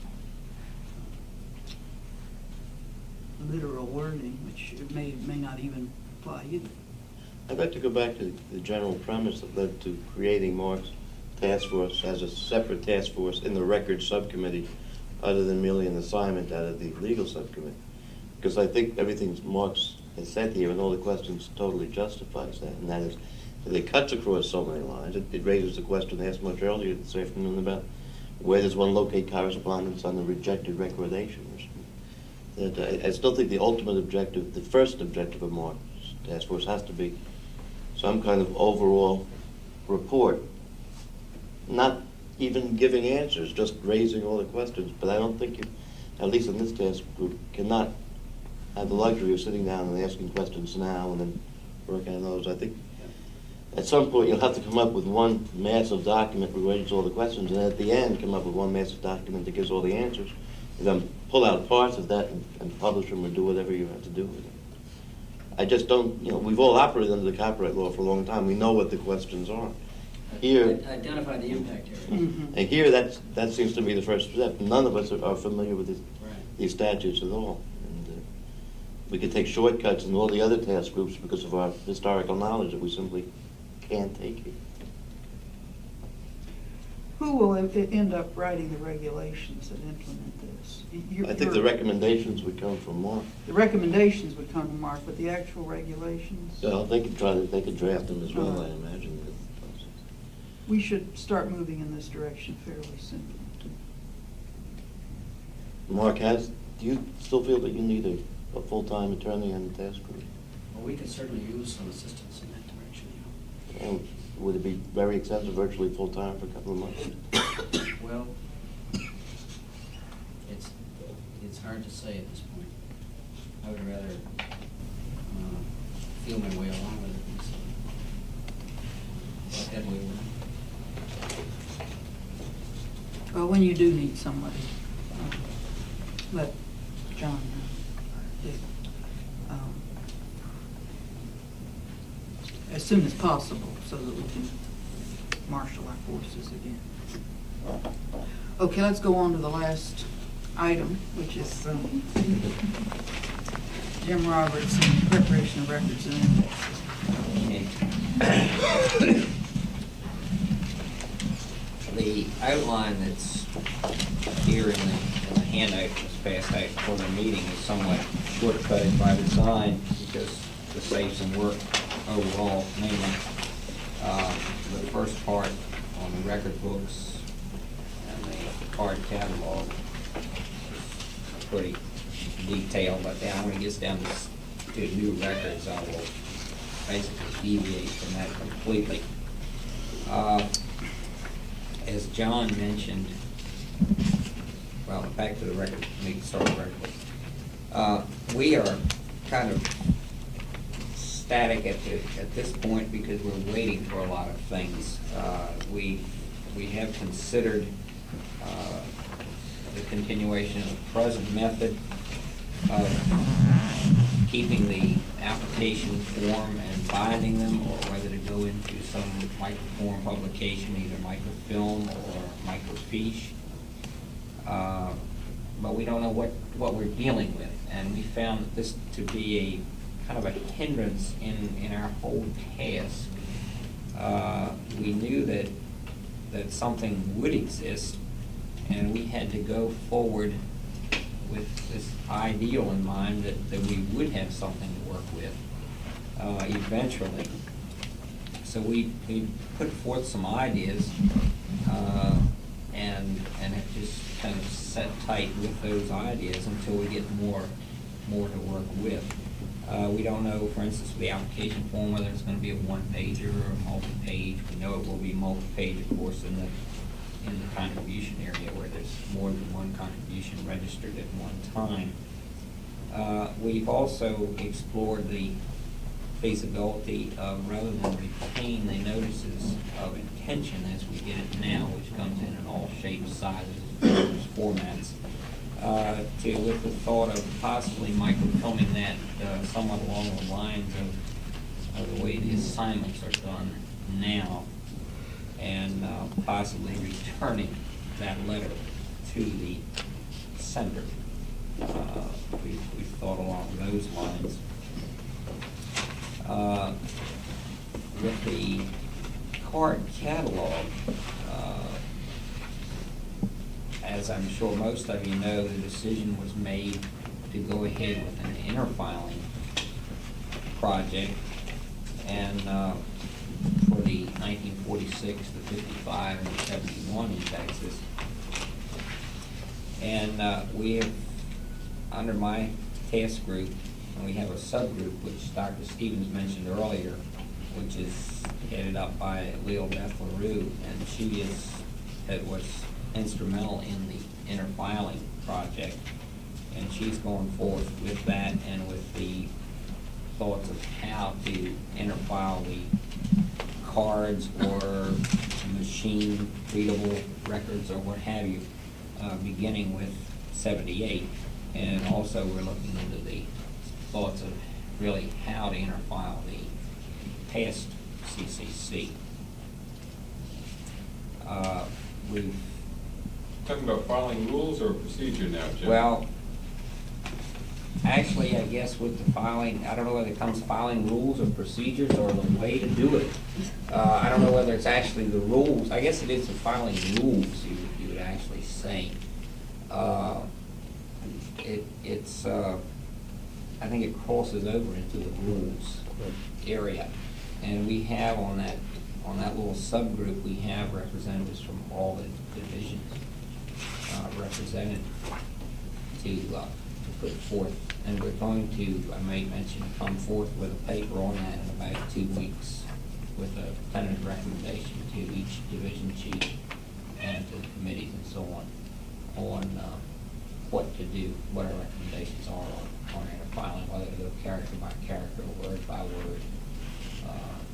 literal wording, which it may not even apply either. I'd like to go back to the general premise that led to creating Mark's task force as a separate task force in the records subcommittee, other than merely an assignment out of the legal subcommittee. Because I think everything Mark's has said here and all the questions totally justifies that, and that is that it cuts across so many lines. It raises the question asked much earlier this afternoon about where does one locate correspondence on the rejected recordation. That I still think the ultimate objective, the first objective of Mark's task force has to be some kind of overall report, not even giving answers, just raising all the questions. But I don't think you, at least in this task group, cannot have the luxury of sitting down and asking questions now and then working on those. I think at some point you'll have to come up with one massive document that raises all the questions, and at the end come up with one massive document that gives all the answers. And then pull out parts of that and publish them or do whatever you have to do with it. I just don't, we've all operated under the copyright law for a long time. We know what the questions are. Here, Identify the impact area. Mm-hmm. and here that seems to be the first step. None of us are familiar with these statutes at all. And we could take shortcuts in all the other task groups because of our historical knowledge that we simply can't take here. Who will end up writing the regulations that implement this? I think the recommendations would come from Mark. The recommendations would come from Mark, but the actual regulations? So they could draft them as well, I imagine. We should start moving in this direction fairly soon. Mark, do you still feel that you need a full-time attorney on the task group? Well, we could certainly use some assistance in that direction. And would it be very expensive, virtually full-time for a couple of months? Well, it's hard to say at this point. I would rather feel my way along with it and see what headway we're in. Well, when you do need somebody, let John know. As soon as possible, so that we can marshal our forces again. Okay, let's go on to the last item, which is Jim Roberts and preparation of records and indexes. The outline that's here in the handout that's passed out for the meeting is somewhat shortcutted by design because to save some work overall, mainly the first part on the record books and the card catalog is pretty detailed, but then when it gets down to new records, I will basically deviate from that completely. As John mentioned, well, back to the record, let me start with the record. We are kind of static at this point because we're waiting for a lot of things. We have considered the continuation of the present method of keeping the application form and binding them, or whether to go into some microform publication, either microfilm or microfiche. But we don't know what we're dealing with, and we found this to be a kind of a hindrance in our whole task. We knew that something would exist, and we had to go forward with this ideal in mind that we would have something to work with eventually. So we put forth some ideas and have just kind of set tight with those ideas until we get more to work with. We don't know, for instance, with the application form, whether it's going to be a one-pager or a multi-page. We know it will be multi-page, of course, in the contribution area where there's more than one contribution registered at one time. We've also explored the feasibility of, rather than retain the notices of intention as we get it now, which comes in all shapes, sizes, formats, with the thought of possibly microfilming that somewhat along the lines of the way the assignments are done now, and possibly returning that letter to the sender. We've thought along those lines. With the card catalog, as I'm sure most of you know, the decision was made to go ahead with an interfiling project, and for the 1946, the 55, and the 71 indexes. And we have, under my task group, and we have a subgroup, which Dr. Stevens mentioned earlier, which is headed up by Leo Beth LaRue, and she was instrumental in the interfiling project, and she's going forth with that and with the thoughts of how to interfile the cards or machine readable records or what have you, beginning with 78. And also we're looking into the thoughts of really how to interfile the past CCC. We've Talking about filing rules or procedure now, Jim? Well, actually, I guess with the filing, I don't know whether it comes filing rules or procedures or the way to do it. I don't know whether it's actually the rules. I guess it is the filing rules, you would actually say. I think it crosses over into the rules area. And we have on that little subgroup, we have representatives from all the divisions represented to put forth. And we're going to, I may mention, come forth with a paper on that in about 2 weeks with a tentative recommendation to each division chief and to the committees and so on what to do, what our recommendations are on interfiling, whether to go character by character, word by word,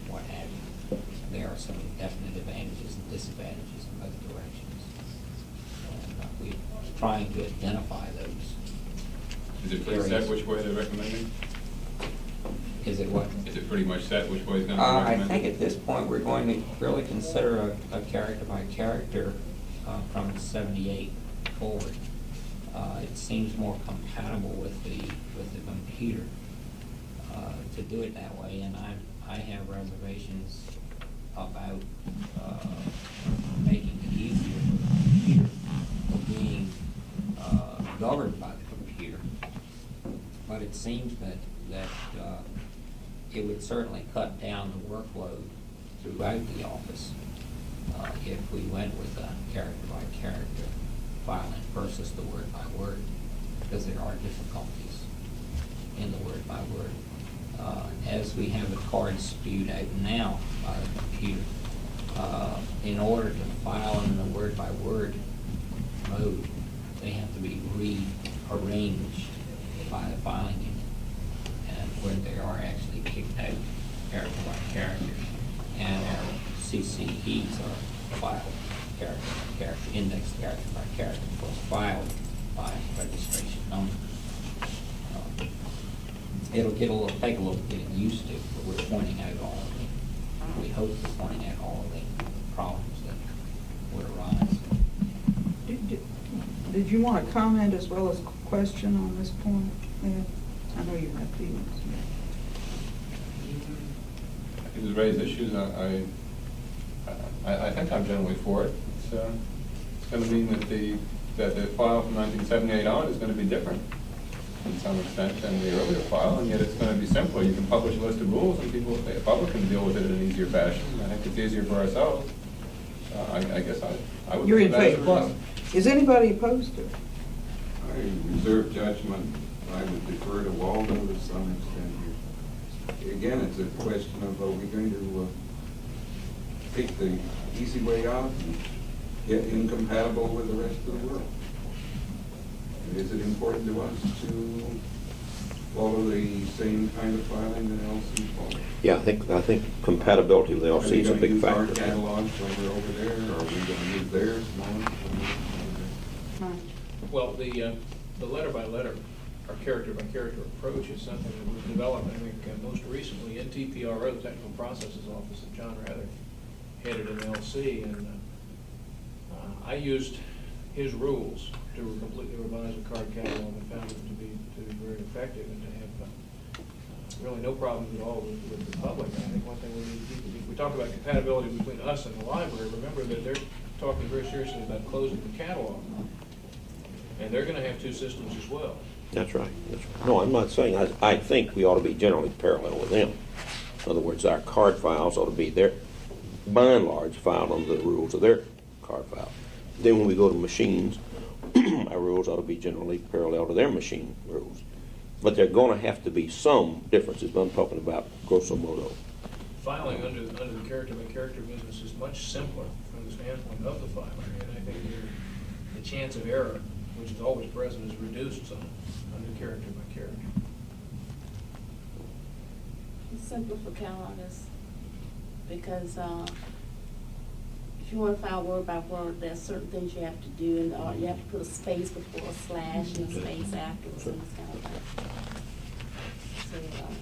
what have you. There are some definite advantages and disadvantages in both directions. And we're trying to identify those. Is it pretty set which way they're recommending? Is it what? Is it pretty much set which way it's going to be recommended? I think at this point we're going to really consider a character by character from 78 forward. It seems more compatible with the computer to do it that way, and I have reservations about making it easier for the computer, being governed by the computer. But it seems that it would certainly cut down the workload throughout the office if we went with a character by character filing versus the word by word, because there are difficulties in the word by word. As we have the cards spewed out now by the computer, in order to file in the word by word mode, they have to be rearranged by the filing unit, and where they are actually kicked out character by character, and our CCEs are filed character by character, indexed character by character, of course filed by registration number. it'll take a little getting used to, but we're pointing out all of the, we hope we're pointing out all of the problems that would arise. Did you want to comment as well as question on this point, Ed? I know you have feelings. It has raised issues. I think I'm generally for it. It's going to mean that the file from 1978 on is going to be different in some extent than the earlier file, and yet it's going to be simpler. You can publish a list of rules, and people, the public can deal with it in an easier fashion. I think it's easier for ourselves. I guess I would. You're in think that's a favor. plus. Is anybody opposed to it? I reserve judgment. I would defer to Waldo to some extent here. Again, it's a question of, are we going to take the easy way out and get incompatible with the rest of the world? And is it important to us to follow the same kind of filing that LC follows? Yeah, I think compatibility with LC is a big factor. Are we going to use our catalogs when we're over there, or are we going to use theirs? Well, the letter by letter, or character by character approach is something that was developed, I think, most recently in TPRO, the Technical Processes Office that John Rather headed in LC, and I used his rules to completely revise the card catalog and found them to be very effective and to have really no problems at all with the public. And I think one thing we need to keep, if we talk about compatibility between us and the library, remember that they're talking very seriously about closing the catalog. And they're going to have two systems as well. That's right. That's right. No, I'm not saying, I think we ought to be generally parallel with them. In other words, our card files ought to be there, by and large, filed under the rules of their card file. Then when we go to machines, our rules ought to be generally parallel to their machine rules. But there are going to have to be some differences, but I'm talking about grosso modo. Filing under the character-by-character business is much simpler from the standpoint of the filer, and I think the chance of error, which is always present, is reduced some under character-by-character. It's simpler for catalogists because if you want to file word by word, there's certain things you have to do, and you have to put a space before a slash and a space afterwards, and this kind of thing. So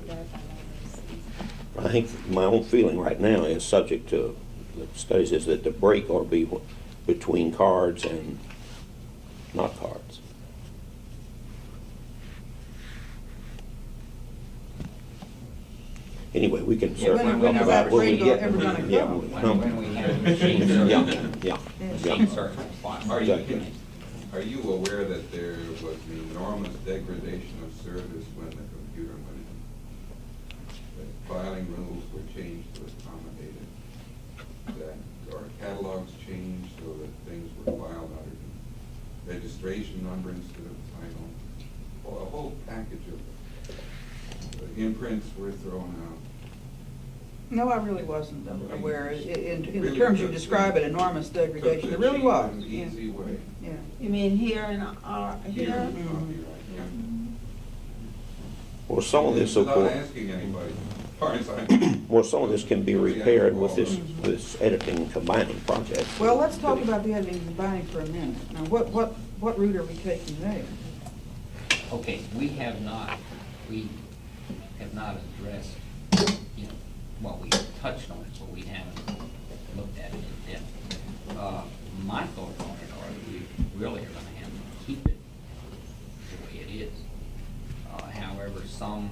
verify all those things. I think my own feeling right now is subject to the studies is that the break ought to be between cards and not cards. Anyway, we can certainly talk about when we get. When we have machine search. Yeah. Machine search file. Are you aware that there was an enormous degradation of service when the computer went in? That filing rules were changed to accommodate it. That our catalogs changed so that things were filed under the registration number instead of title. Well, a whole package of imprints were thrown out. No, I really wasn't aware. In the terms you describe it, enormous degradation. It really was. Easy way. Yeah. You mean here in our, here? Well, some of this Without so-called. asking anybody. As far as I- Well, some of this can be repaired with this editing and combining project. Well, let's talk about the editing and combining for a minute. Now, what route are we taking there? Okay, we have not addressed, well, we touched on it, but we haven't looked at it in depth. My thoughts on it are that we really are gonna have to keep it the way it is. However, some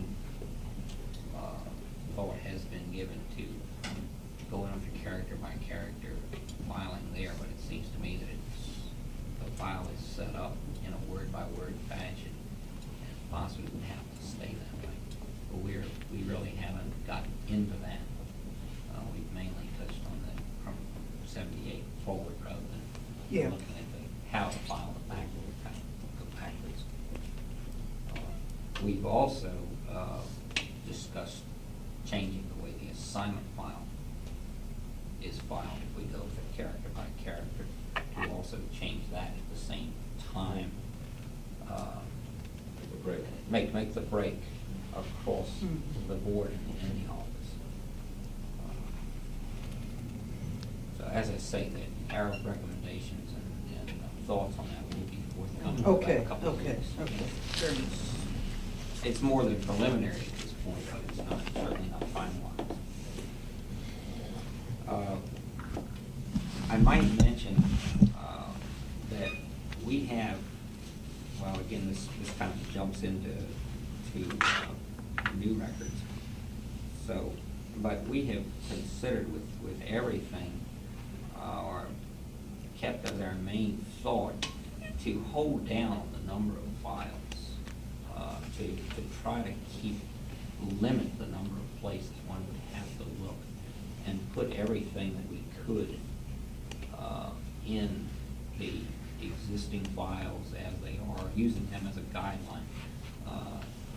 thought has been given to going on for character by character filing there, but it seems to me that the file is set up in a word by word fashion, and possibly would have to stay that way. But we really haven't gotten into that. We've mainly touched on that from 78 forward rather than looking at how to file the backward, how to go backwards. We've also discussed changing the way the assignment file is filed if we go for character by character. We'll also change that at the same time. Make the break across the board in the office. So as I say, that our recommendations and thoughts on that will be forthcoming. Okay, in a couple of okay, weeks. okay. Very good. it's more than preliminary at this point, but it's not, certainly not finalized. I might mention that we have, well, again, this kind of jumps into new records. So, but we have considered with everything, or kept as our main thought, to hold down the number of files, to try to limit the number of places one would have to look, and put everything that we could in the existing files as they are, using them as a guideline,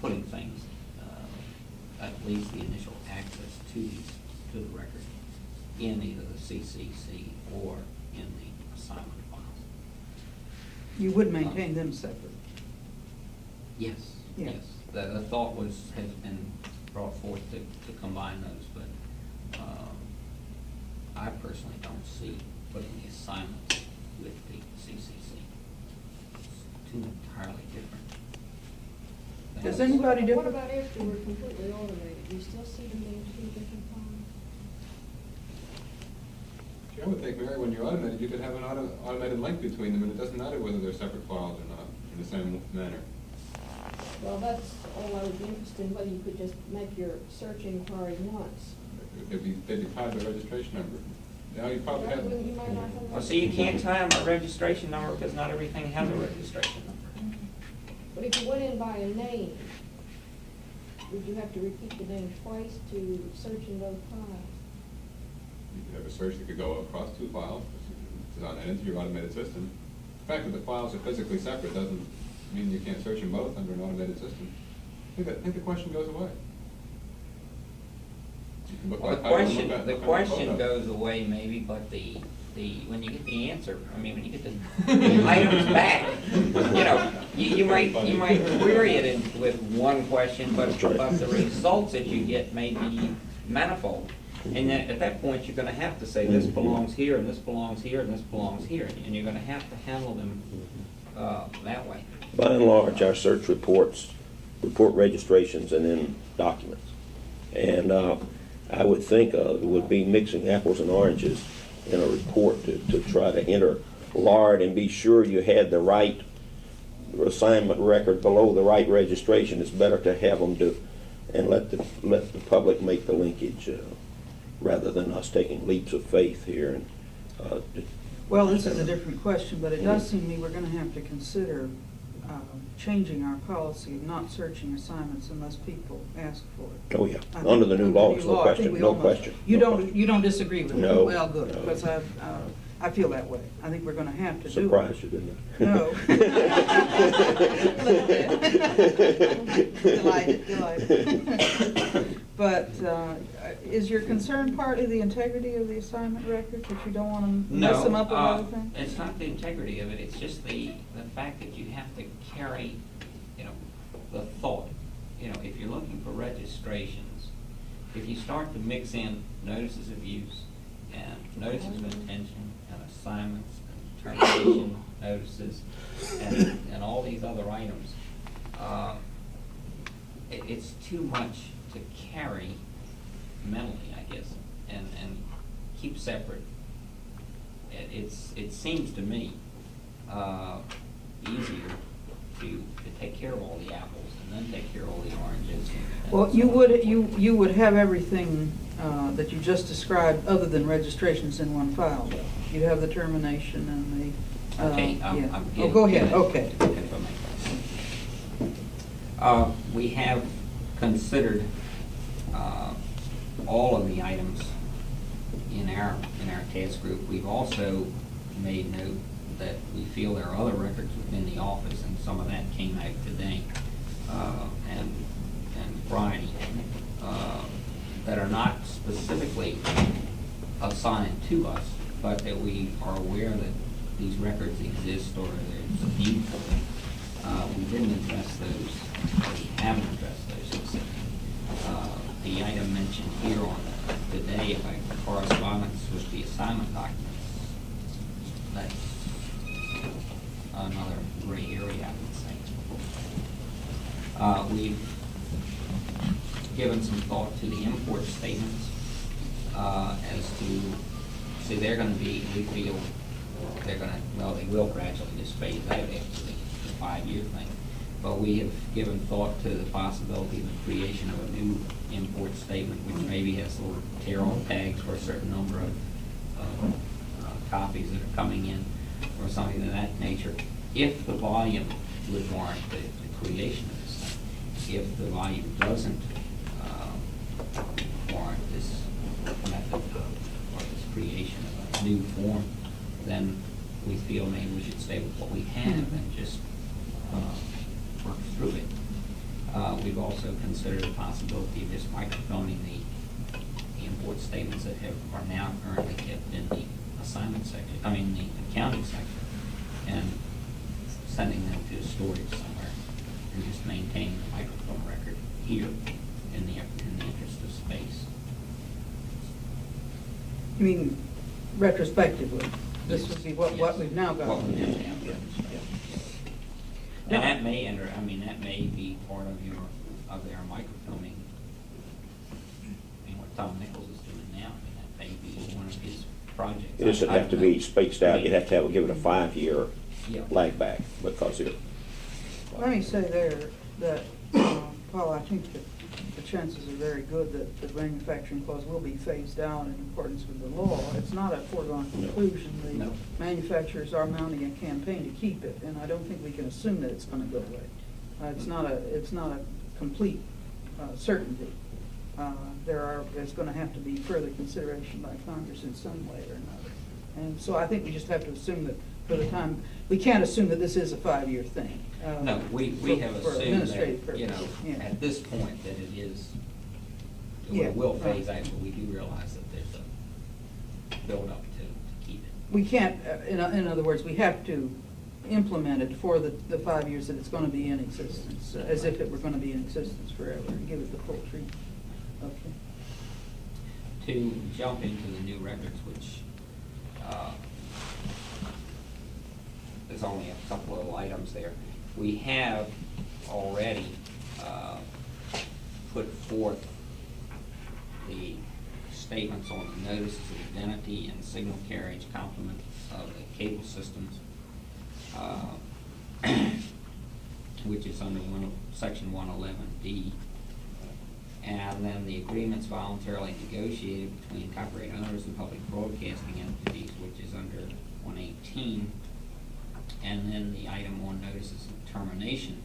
putting things, at least the initial access to the record, in either the CCC or in the assignment files. You would maintain them separate? Yes, Yeah. yes. The thought has been brought forth to combine those, but I personally don't see putting the assignments with the CCC. It's two entirely different things. Does anybody What differ? about after we're completely automated? Do you still see them being two different files? I would think, Mary, when you're automated, you could have an automated link between them, and it doesn't matter whether they're separate files or not, in the same manner. Well, that's all I would be interested in, whether you could just make your search inquiry once. They'd be tied to a registration number. Now, you probably have. You might not have. Well, see, you can't tie them a registration number because not everything has a registration number. But if you went in by a name, would you have to repeat the name twice to search in both files? You could have a search that could go across two files, it's on into your automated system. The fact that the files are physically separate doesn't mean you can't search them both under an automated system. I think the question goes away. You can look Well, like title and look the at- look at question photo. goes away maybe, but when you get the answer, I mean, when you get the items back, you might query it with one question, but the results that you get may be manifold. And then at that point, you're gonna have to say, this belongs here, and this belongs here, and this belongs here, and you're gonna have to handle them that way. By and large, our search reports report registrations and then documents. And I would think it would be mixing apples and oranges in a report to try to enter LARD and be sure you had the right assignment record below the right registration. It's better to have them do and let the public make the linkage rather than us taking leaps of faith here. And Well, this is a different question, but it does seem to me we're gonna have to consider changing our policy of not searching assignments unless people ask for it. Oh, yeah. I think Under the new laws, no I think question, we no almost- question. You no don't, question. you don't disagree with me? No, Well, good, no. because I feel that way. I think we're gonna have to do it. Surprised you, didn't I? No. Delighted. But is your concern partly the integrity of the assignment records, that you don't want to mess them up with other things? It's not the integrity of it, it's just the fact that you have to carry, the thought. If you're looking for registrations, if you start to mix in notices of use and notices of intention and assignments and termination notices and all these other items, it's too much to carry mentally, I guess, and keep separate. It seems to me easier to take care of all the apples and then take care of all the oranges. Well, you would have everything that you just described, other than registrations, in one file, though. You'd have the termination and the, Okay, yeah. I'm Oh, getting go to ahead, that okay. information. We have considered all of the items in our task group. We've also made note that we feel there are other records within the office, and some of that came out today, and Friday, that are not specifically assigned to us, but that we are aware that these records exist or there's a need for them. We didn't address those, or we haven't addressed those specifically. The item mentioned here on today about correspondence with the assignment documents, that's another gray area, I would say. We've given some thought to the import statements, as to, see, they're gonna be, we feel, they're gonna, well, they will gradually just phase out after the 5-year thing. But we have given thought to the possibility of the creation of a new import statement, which maybe has little tear-off tags for a certain number of copies that are coming in, or something of that nature, if the volume would warrant the creation of this thing. If the volume doesn't warrant this method or this creation of a new form, then we feel maybe we should stay with what we have and just work through it. We've also considered the possibility of just microfilming the import statements that are now currently kept in the assignment section, I mean the accounting section, and sending them to storage somewhere and just maintaining the microfilm record here in the interest of space. You mean retrospectively? This would be what we've now got. What we have now, yes. And that may enter, I mean, that may be part of their microfilming. I mean, what Tom Nichols is doing now, I mean, that may be one of his projects. This would have to be spaced out, you'd have to give it a 5-year Yeah. lag back, because it. Let me say there that, Paul, I think that the chances are very good that the manufacturing clause will be phased out in accordance with the law. It's not a foregone conclusion. The manufacturers are mounting a campaign to keep it, and I don't think we can assume that it's going to go away. It's not a complete certainty. There's going to have to be further consideration by Congress in some way or another. And so I think we just have to assume that for the time, we can't assume that this is a 5-year thing. No, we have for assumed administrative that, purposes. you know, Yeah. at this point, that it is, Yeah, it will right. phase out, but we do realize that there's a build-up to keep it. We can't, in other words, we have to implement it for the 5 years that it's going to be in existence, as if it were going to be in existence forever, and give it the full treatment. Okay. To jump into the new records, which there's only a couple of items there. We have already put forth the statements on the notices of identity and signal carriage complement of the cable systems, which is under section 111D. And then the agreements voluntarily negotiated between copyright owners and public broadcasting entities, which is under 118. And then the item on notices of termination,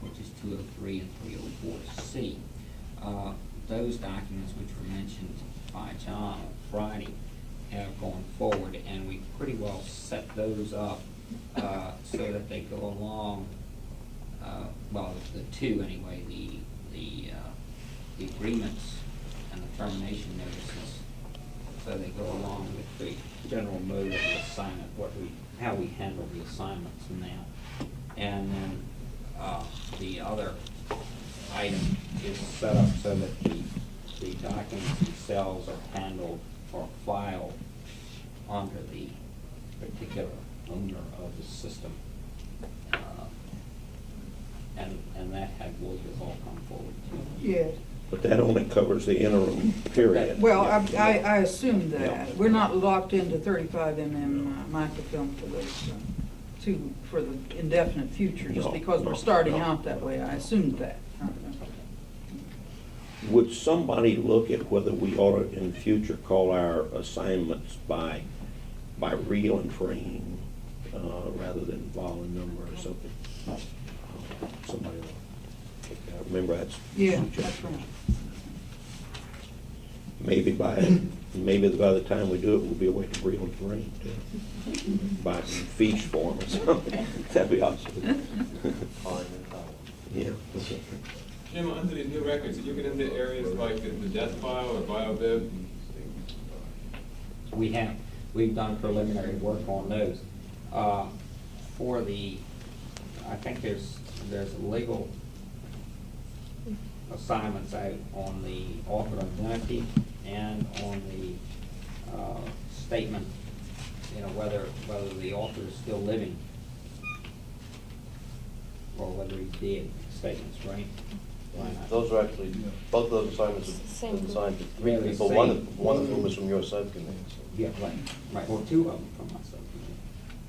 which is 203 and 304C. Those documents which were mentioned by John on Friday have gone forward, and we pretty well set those up so that they go along, well, the two anyway, the agreements and the termination notices, so they go along with the general mode of the assignment, how we handle the assignments now. And then the other item is set up so that the documents themselves are handled or filed under the particular owner of the system. And that will all come forward too. Yes. But that only covers the interim period. Well, I assume that. We're not locked into 35 mm microfilm for those for the indefinite future, just because we're starting out that way. I assumed that. Would somebody look at whether we ought to, in the future, call our assignments by reel and frame, rather than volume number or something? Somebody ought to take that. Remember, that's. Yeah, that's right. Maybe by the time we do it, we'll be away to reel and frame, too. By fiche form or something. That'd be awesome. Yeah. Jim, under these new records, did you get into areas like the death file or biobib? We've done preliminary work on those. I think there's legal assignments out on the author identity and on the statement, whether the author is still living or whether he's dead, statements, right? Why not? Those are actually, both of those assignments Same have been group. assigned to Yeah, three the people, same. one of whom is from your subcommittee. So. Yeah, right, well, two of them from my subcommittee,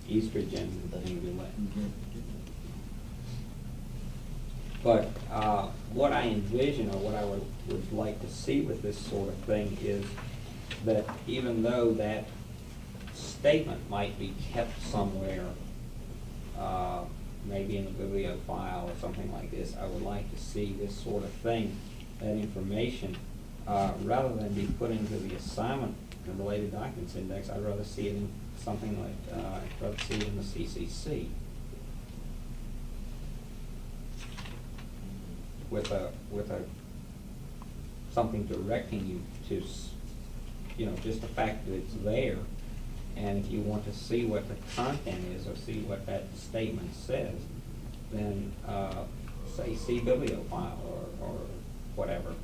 Eastridge and Gillette. But what I envision, or what I would like to see with this sort of thing, is that even though that statement might be kept somewhere, maybe in the biblio file or something like this, I would like to see this sort of thing, that information, rather than be put into the assignment and related documents index, I'd rather see it in something like, I'd rather see it in the CCC. With a, something directing you to, just the fact that it's there. And if you want to see what the content is, or see what that statement says, then, say, see bibliofile or whatever.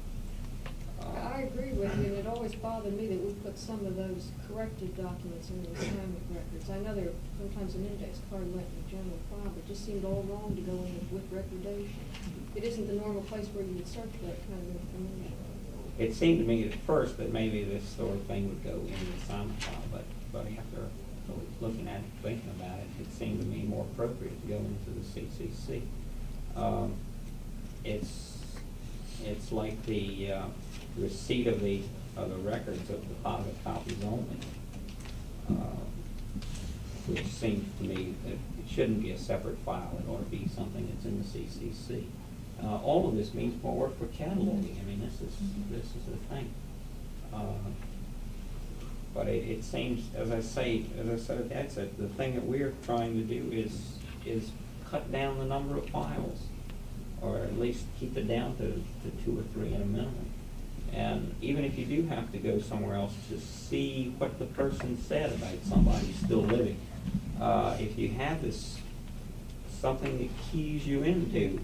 I agree with you, and it always bothered me that we put some of those corrected documents in the assignment records. I know there sometimes an index card went in the general file, but it just seemed all wrong to go in with recordation. It isn't the normal place where you would search for that kind of information. It seemed to me at first that maybe this sort of thing would go in the assignment file, but after really looking at it, thinking about it, it seemed to me more appropriate to go into the CCC. It's like the receipt of the records of deposit copies only, which seems to me that it shouldn't be a separate file. It ought to be something that's in the CCC. All of this means more work for cataloging. I mean, this is the thing. But it seems, as I said at the outset, the thing that we're trying to do is cut down the number of files, or at least keep it down to 2 or 3 at a minimum. And even if you do have to go somewhere else to see what the person said about somebody still living, if you have this, something that keys you into,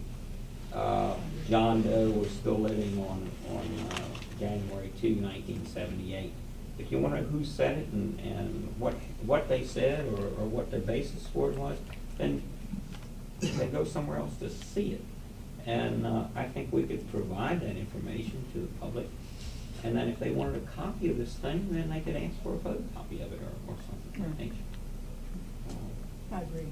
John Doe was still living on January 2, 1978. If you want to know who said it and what they said, or what their basis for it was, then they go somewhere else to see it. And I think we could provide that information to the public. And then if they wanted a copy of this thing, then they could ask for a photocopy of it or something. Right. I agree.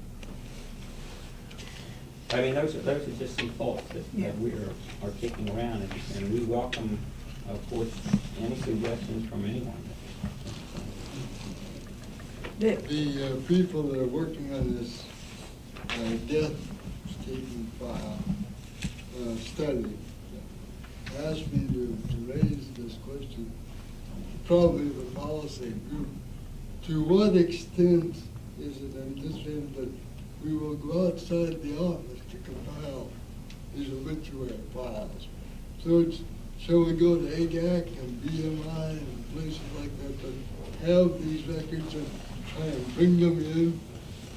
I mean, those are just some thoughts that we are kicking around, and we welcome, of course, any suggestions from anyone. The people that are working on this death statement file study asked me to raise this question, probably the policy group. To what extent is it anticipated that we will go outside the office to compile these obituary files? So shall we go to AGAC and BMI and places like that that have these records and try and bring them in?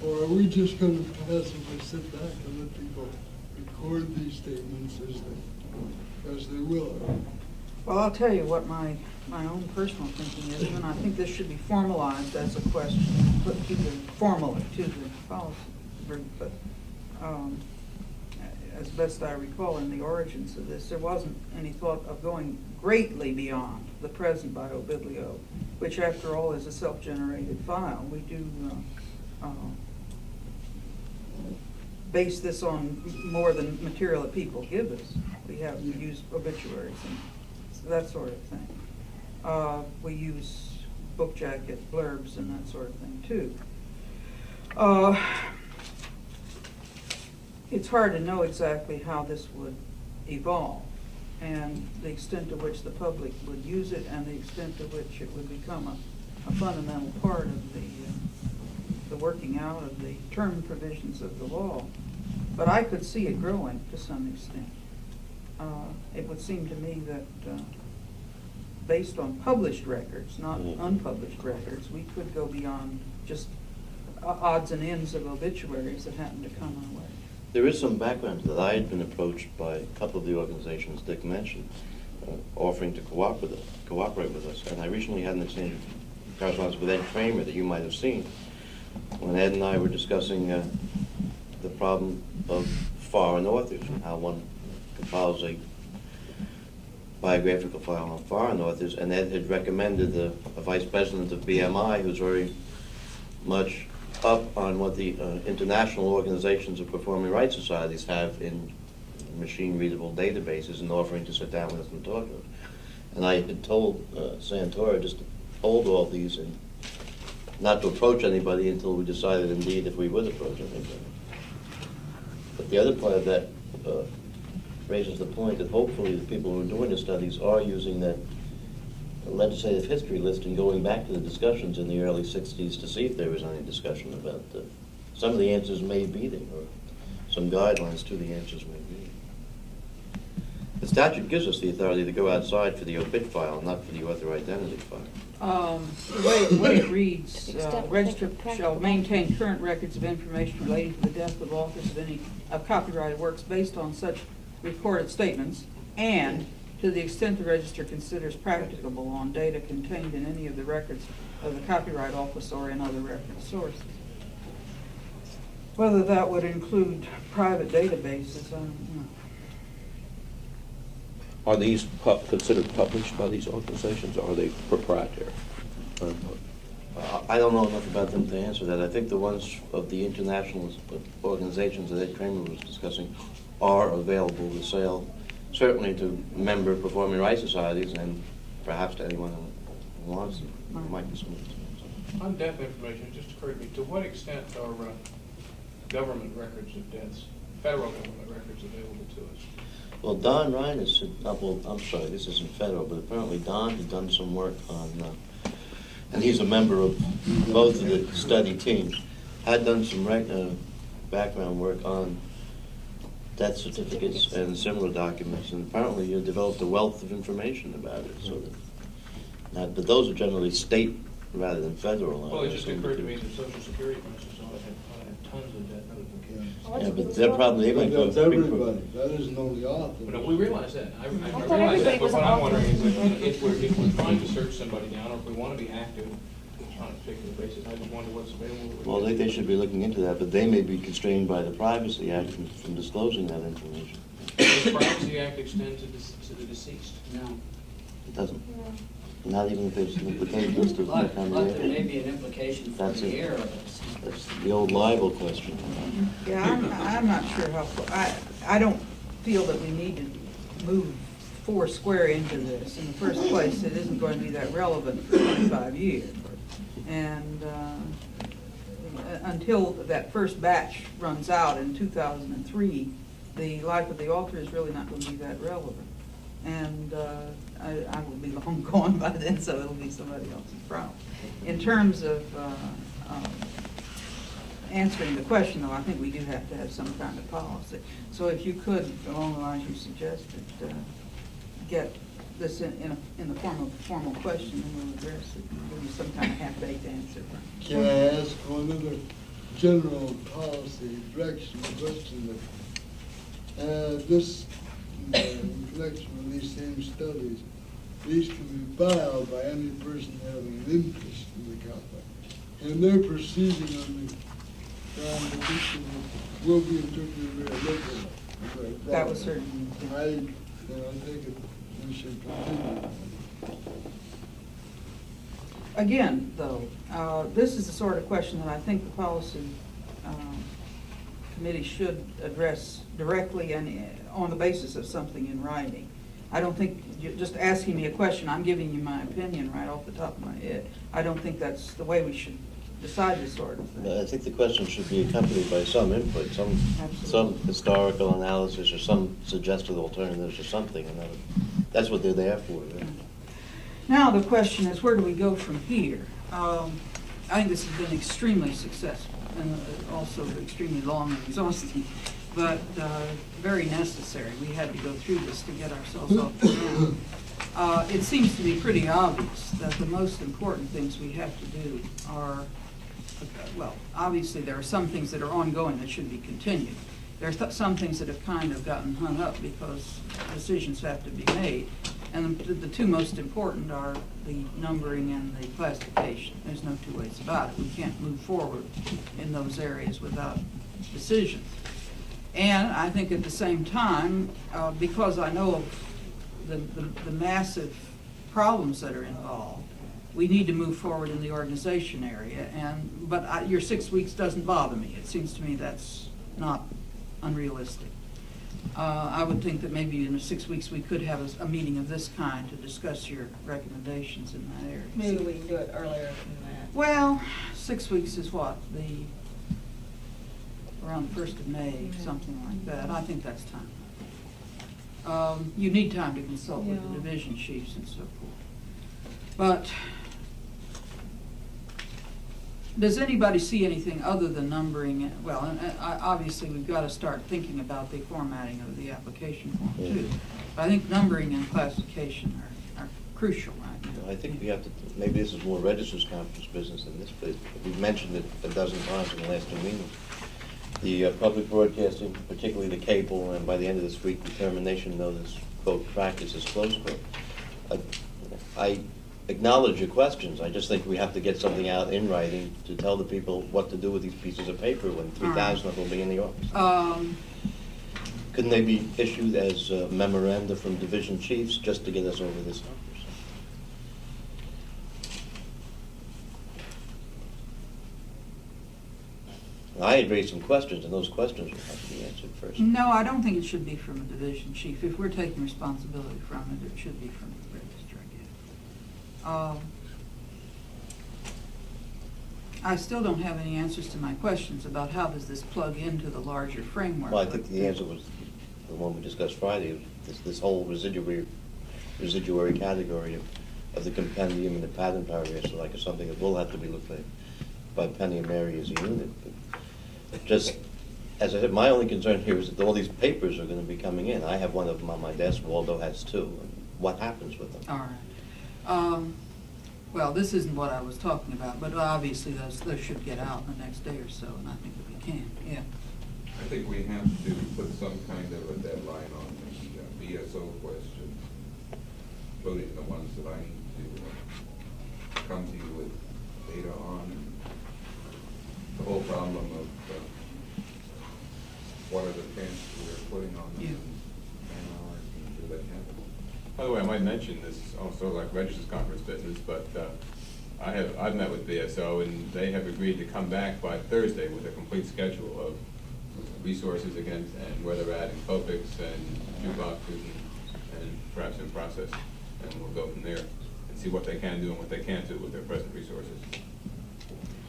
Or are we just going to passively sit back and let people record these statements as they will? Well, I'll tell you what my own personal thinking is, and I think this should be formalized as a question, put to the formally to the policy group. But as best I recall, in the origins of this, there wasn't any thought of going greatly beyond the present bio-biblio, which, after all, is a self-generated file. We do base this on more than material that people give us. We use obituaries and that sort of thing. We use book jacket blurbs and that sort of thing too. It's hard to know exactly how this would evolve, and the extent to which the public would use it, and the extent to which it would become a fundamental part of the working out of the term provisions of the law. But I could see it growing to some extent. It would seem to me that based on published records, not unpublished records, we could go beyond just odds and ends of obituaries that happen to come our way. There is some background to that. I had been approached by a couple of the organizations Dick mentioned, offering to cooperate with us. And I recently had an exchange of correspondence with Ed Kramer that you might have seen, when Ed and I were discussing the problem of foreign authors and how one compiles a biographical file on foreign authors, and Ed had recommended a vice president of BMI who's very much up on what the international organizations of performing rights societies have in machine-readable databases, and offering to sit down with us and talk to us. And I had told Santora just to hold all these and not to approach anybody until we decided indeed if we would approach anybody. But the other part of that raises the point that hopefully the people who are doing the studies are using that legislative history list and going back to the discussions in the early 60s to see if there was any discussion about some of the answers may be there, or some guidelines to the answers may be. The statute gives us the authority to go outside for the obit file, not for the author identity file. The way it reads, register shall maintain current records of information relating to the death of authors of any copyrighted works based on such recorded statements, and to the extent the register considers practicable on data contained in any of the records of the Copyright Office or in other record sources. Whether that would include private databases, I don't know. Are these considered published by these organizations, or are they proprietary? I don't know enough about them to answer that. I think the ones of the international organizations that Ed Kramer was discussing are available to sale, certainly to member performing rights societies and perhaps to anyone who wants them. There might be some. On death information, it just occurred to me, to what extent are government records of deaths, federal government records available to us? Well, Don Ryan is, well, I'm sorry, this isn't federal, but apparently Don had done some work on, and he's a member of both of the study teams, had done some background work on death certificates and similar documents, and apparently he developed a wealth of information about it. So that, but those are generally state rather than federal. Well, it just occurred to me that Social Security, for instance, ought to have tons of death notifications. Yeah, but they're probably But going that's to everybody, that isn't only authors. No, we realize that. I thought realize that, everybody but was what an I'm wondering is author. if we're trying to search somebody down, or if we want to be active on a particular basis, I just wonder what's available. Well, they should be looking into that, but they may be constrained by the Privacy Act from disclosing that information. Does the Privacy Act extend to the deceased? No. It doesn't. Not even if there's an implication list of But kind there of may be an implication for That's the it. air of it. That's the old libel question. Yeah, I'm not sure how, I don't feel that we need to move four square into this. In the first place, it isn't going to be that relevant for 25 years. And until that first batch runs out in 2003, the life of the author is really not going to be that relevant. And I will be long gone by then, so it'll be somebody else's problem. In terms of answering the question, though, I think we do have to have some kind of policy. So if you could, along the lines you suggested, get this in the form of a formal question, and we'll address it, and give you some kind of half-baked answer. Can I ask one other general policy direction question? This collection of these same studies, these can be filed by any person having an interest in the copyright. And they're proceeding on the ground that this will be interpreted very liberally. That was certainly. I think we should continue. Again, though, this is the sort of question that I think the policy committee should address directly and on the basis of something in writing. I don't think you're just asking me a question, I'm giving you my opinion right off the top of my head. I don't think that's the way we should decide this sort of thing. I think the question should be accompanied by some input, some historical analysis or some suggested alternatives or something. And that's what they're there for. Right? Now the question is, where do we go from here? I think this has been extremely successful and also extremely long and exhausting, but very necessary. We had to go through this to get ourselves off the ground. It seems to be pretty obvious that the most important things we have to do are, well, obviously there are some things that are ongoing that should be continued. There are some things that have kind of gotten hung up because decisions have to be made. And the two most important are the numbering and the classification. There's no two ways about it. We can't move forward in those areas without decisions. And I think at the same time, because I know of the massive problems that are involved, we need to move forward in the organization area. But your 6 weeks doesn't bother me. It seems to me that's not unrealistic. I would think that maybe in 6 weeks we could have a meeting of this kind to discuss your recommendations in that area. Maybe we can do it earlier than that. Well, 6 weeks is what, around the 1st of May, something like that. I think that's time. You need time to consult with the division chiefs and so forth. But does anybody see anything other than numbering? Well, and obviously we've got to start thinking about the formatting of the application form too. But I think numbering and classification are crucial right now. I think we have to, maybe this is more Registrar's Conference business than this, but we've mentioned it a dozen times in the last 2 meetings. The public broadcasting, particularly the cable, and by the end of this week, the termination notice, quote, practice is close quote. I acknowledge your questions. I just think we have to get something out in writing to tell the people what to do with these pieces of paper when 3,000 of them will be in the office. Couldn't they be issued as memoranda from division chiefs just to get us over this hump? I had raised some questions, and those questions would have to be answered first. No, I don't think it should be from a division chief. If we're taking responsibility from it, it should be from the register, I guess. I still don't have any answers to my questions about how does this plug into the larger framework. Well, I think the answer was the one we discussed Friday, this whole residuary category of the compendium and the pattern paragraphs are like something that will have to be looked at by Penny and Mary as a unit. But just, as I said, my only concern here is that all these papers are going to be coming in. I have one of them on my desk, Waldo has 2. What happens with them? All right. Well, this isn't what I was talking about, but obviously those should get out in the next day or so, and I think that we can, yeah. I think we have to put some kind of a deadline on the BSO question, including the ones that I need to come to you with data on. The whole problem of what are the chances we're putting on them and hours and do that happen. By the way, I might mention this is also like Registrar's Conference business, but I've met with BSO and they have agreed to come back by Thursday with a complete schedule of resources against and where they're at in COPICs and jukeboxes and perhaps in process, and we'll go from there and see what they can do and what they can't do with their present resources.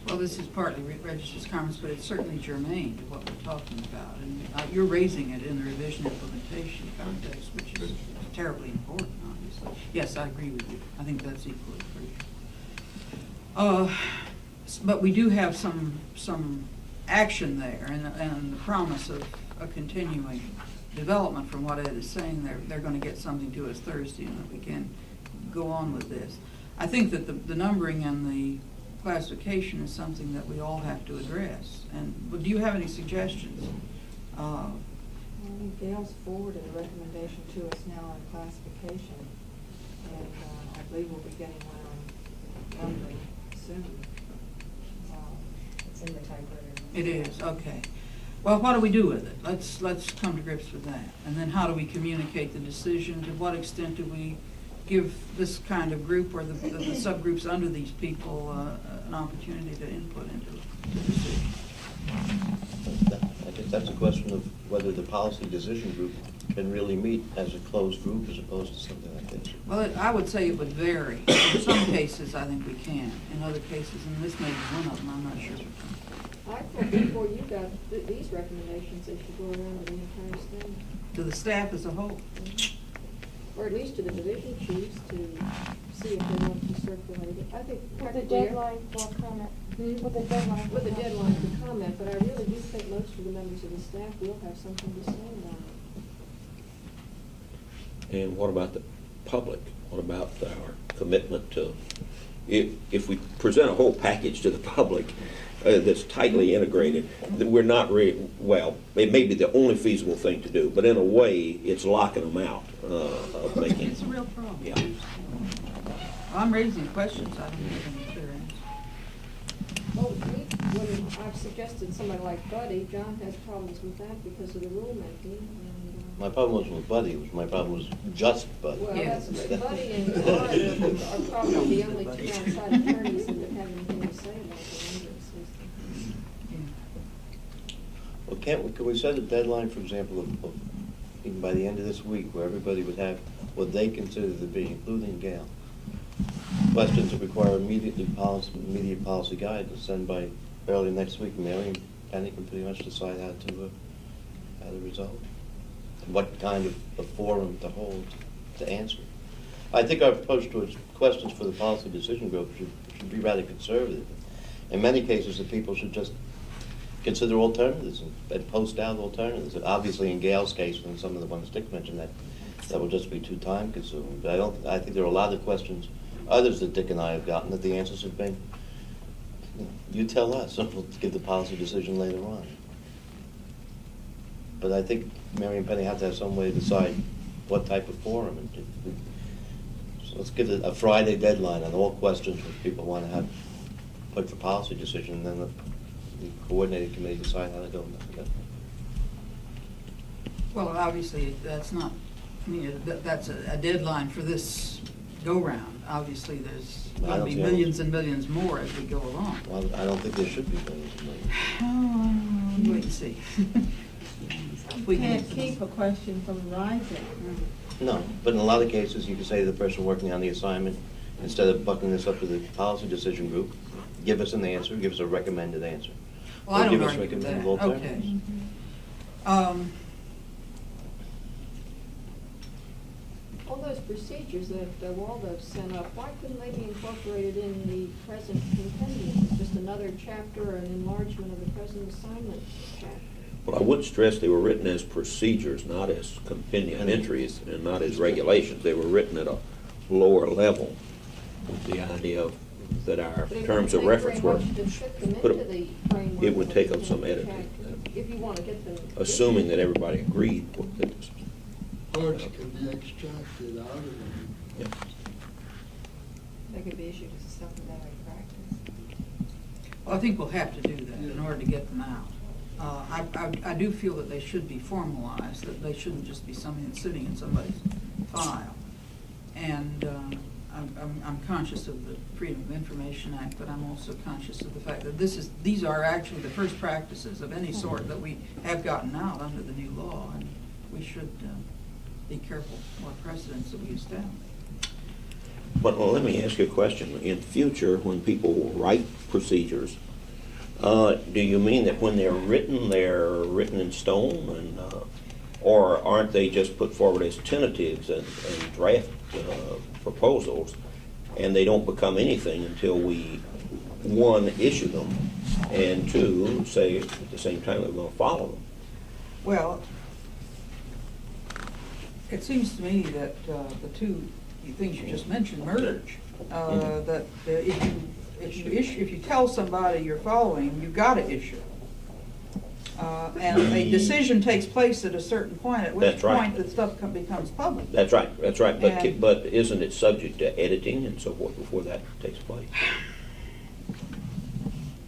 Well, this is partly Registrar's Conference, but it's certainly germane to what we're talking about. And you're raising it in the revision implementation context, which is terribly important, obviously. Yes, I agree with you. I think that's equally crucial. But we do have some action there, and the promise of a continuing development from what Ed is saying. They're going to get something to us Thursday, and that we can go on with this. I think that the numbering and the classification is something that we all have to address. And do you have any suggestions? Gail's forwarded a recommendation to us now on classification, and I believe we'll be getting one on numbering soon. It's in the typewriter. It is, okay. Well, what do we do with it? Let's come to grips with that. And then how do we communicate the decision? To what extent do we give this kind of group or the subgroups under these people an opportunity to input into the decision? I guess that's a question of whether the policy decision group can really meet as a closed group as opposed to something like this. Well, I would say it would vary. In some cases, I think we can. In other cases, and this may be one of them, I'm not sure. I thought before you got these recommendations, they should go around to the entire staff. To the staff as a whole? Or at least to the division chiefs to see if they want to circulate it. I think With a deadline for comment. With a deadline. With a deadline for comment, but I really do think most of the members of the staff will have something to say about it. And what about the public? What about our commitment to, if we present a whole package to the public that's tightly integrated, that we're not well, it may be the only feasible thing to do, but in a way, it's locking them out of making. It's a real problem. Yeah. I'm raising questions. I don't have any clear answers. Well, when I've suggested somebody like Buddy, John has problems with that because of the rulemaking, and My problem wasn't with Buddy, my problem was just Buddy. Well, Yes. that's, Buddy and Florida are probably the only two outside attorneys that have anything to say about the number system. Well, can we set a deadline, for example, of even by the end of this week, where everybody would have what they consider to be, including Gail, questions that require immediate policy guidance, send by early next week. Mary and Penny can pretty much decide how to resolve, what kind of a forum to hold to answer. I think our approach towards questions for the policy decision group should be rather conservative. In many cases, the people should just consider alternatives and post out alternatives. Obviously, in Gail's case, and some of the ones Dick mentioned, that will just be too time consuming. But I think there are a lot of questions, others that Dick and I have gotten, that the answers have been, you tell us, and we'll give the policy decision later on. But I think Mary and Penny have to have some way to decide what type of forum. So let's give it a Friday deadline on all questions which people want to have put for policy decision, and then the coordinating committee decide how to go about it. Well, obviously, that's not, I mean, that's a deadline for this go-round. Obviously, there's going to be millions and millions more as we go along. Well, I don't think there should be millions and millions. Oh, wait and see. We can't keep a question from rising. No, but in a lot of cases, you can say to the person working on the assignment, instead of bucking this up to the policy decision group, give us an answer, give us a recommended answer. Well, I Or give don't us argue with that. recommended alternatives. Okay. All those procedures that Waldo sent up, why couldn't they be incorporated in the present compendium? It's just another chapter or an enlargement of the present assignment chapter. Well, I would stress they were written as procedures, not as compendium entries, and not as regulations. They were written at a lower level, with the idea of that our terms of reference were. It would take up some editing. If you want to get them. Assuming that everybody agreed with this. Parts can be extracted out of them. Yeah. They could be issued as a supplementary practice. Well, I think we'll have to do that in order to get them out. I do feel that they should be formalized, that they shouldn't just be something that's sitting in somebody's file. And I'm conscious of the Freedom of Information Act, but I'm also conscious of the fact that these are actually the first practices of any sort that we have gotten out under the new law, and we should be careful what precedents that we establish. But let me ask you a question. In future, when people write procedures, do you mean that when they're written in stone, and or aren't they just put forward as tentatives and draft proposals, and they don't become anything until we, one, issue them, and two, say at the same time that we're going to follow them? Well, it seems to me that the two things you just mentioned merge. That if you tell somebody you're following, you've got to issue. And a decision takes place at a certain point, at which point the stuff becomes public. That's right. And But isn't it subject to editing and so forth before that takes place?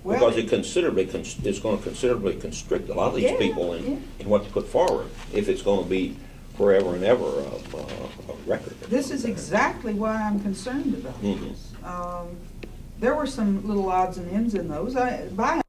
Well, because it's going to considerably constrict a lot of these people in what to put forward if it's going to be forever and ever a record. This is exactly why I'm concerned about this. There were some little odds and ends in those. By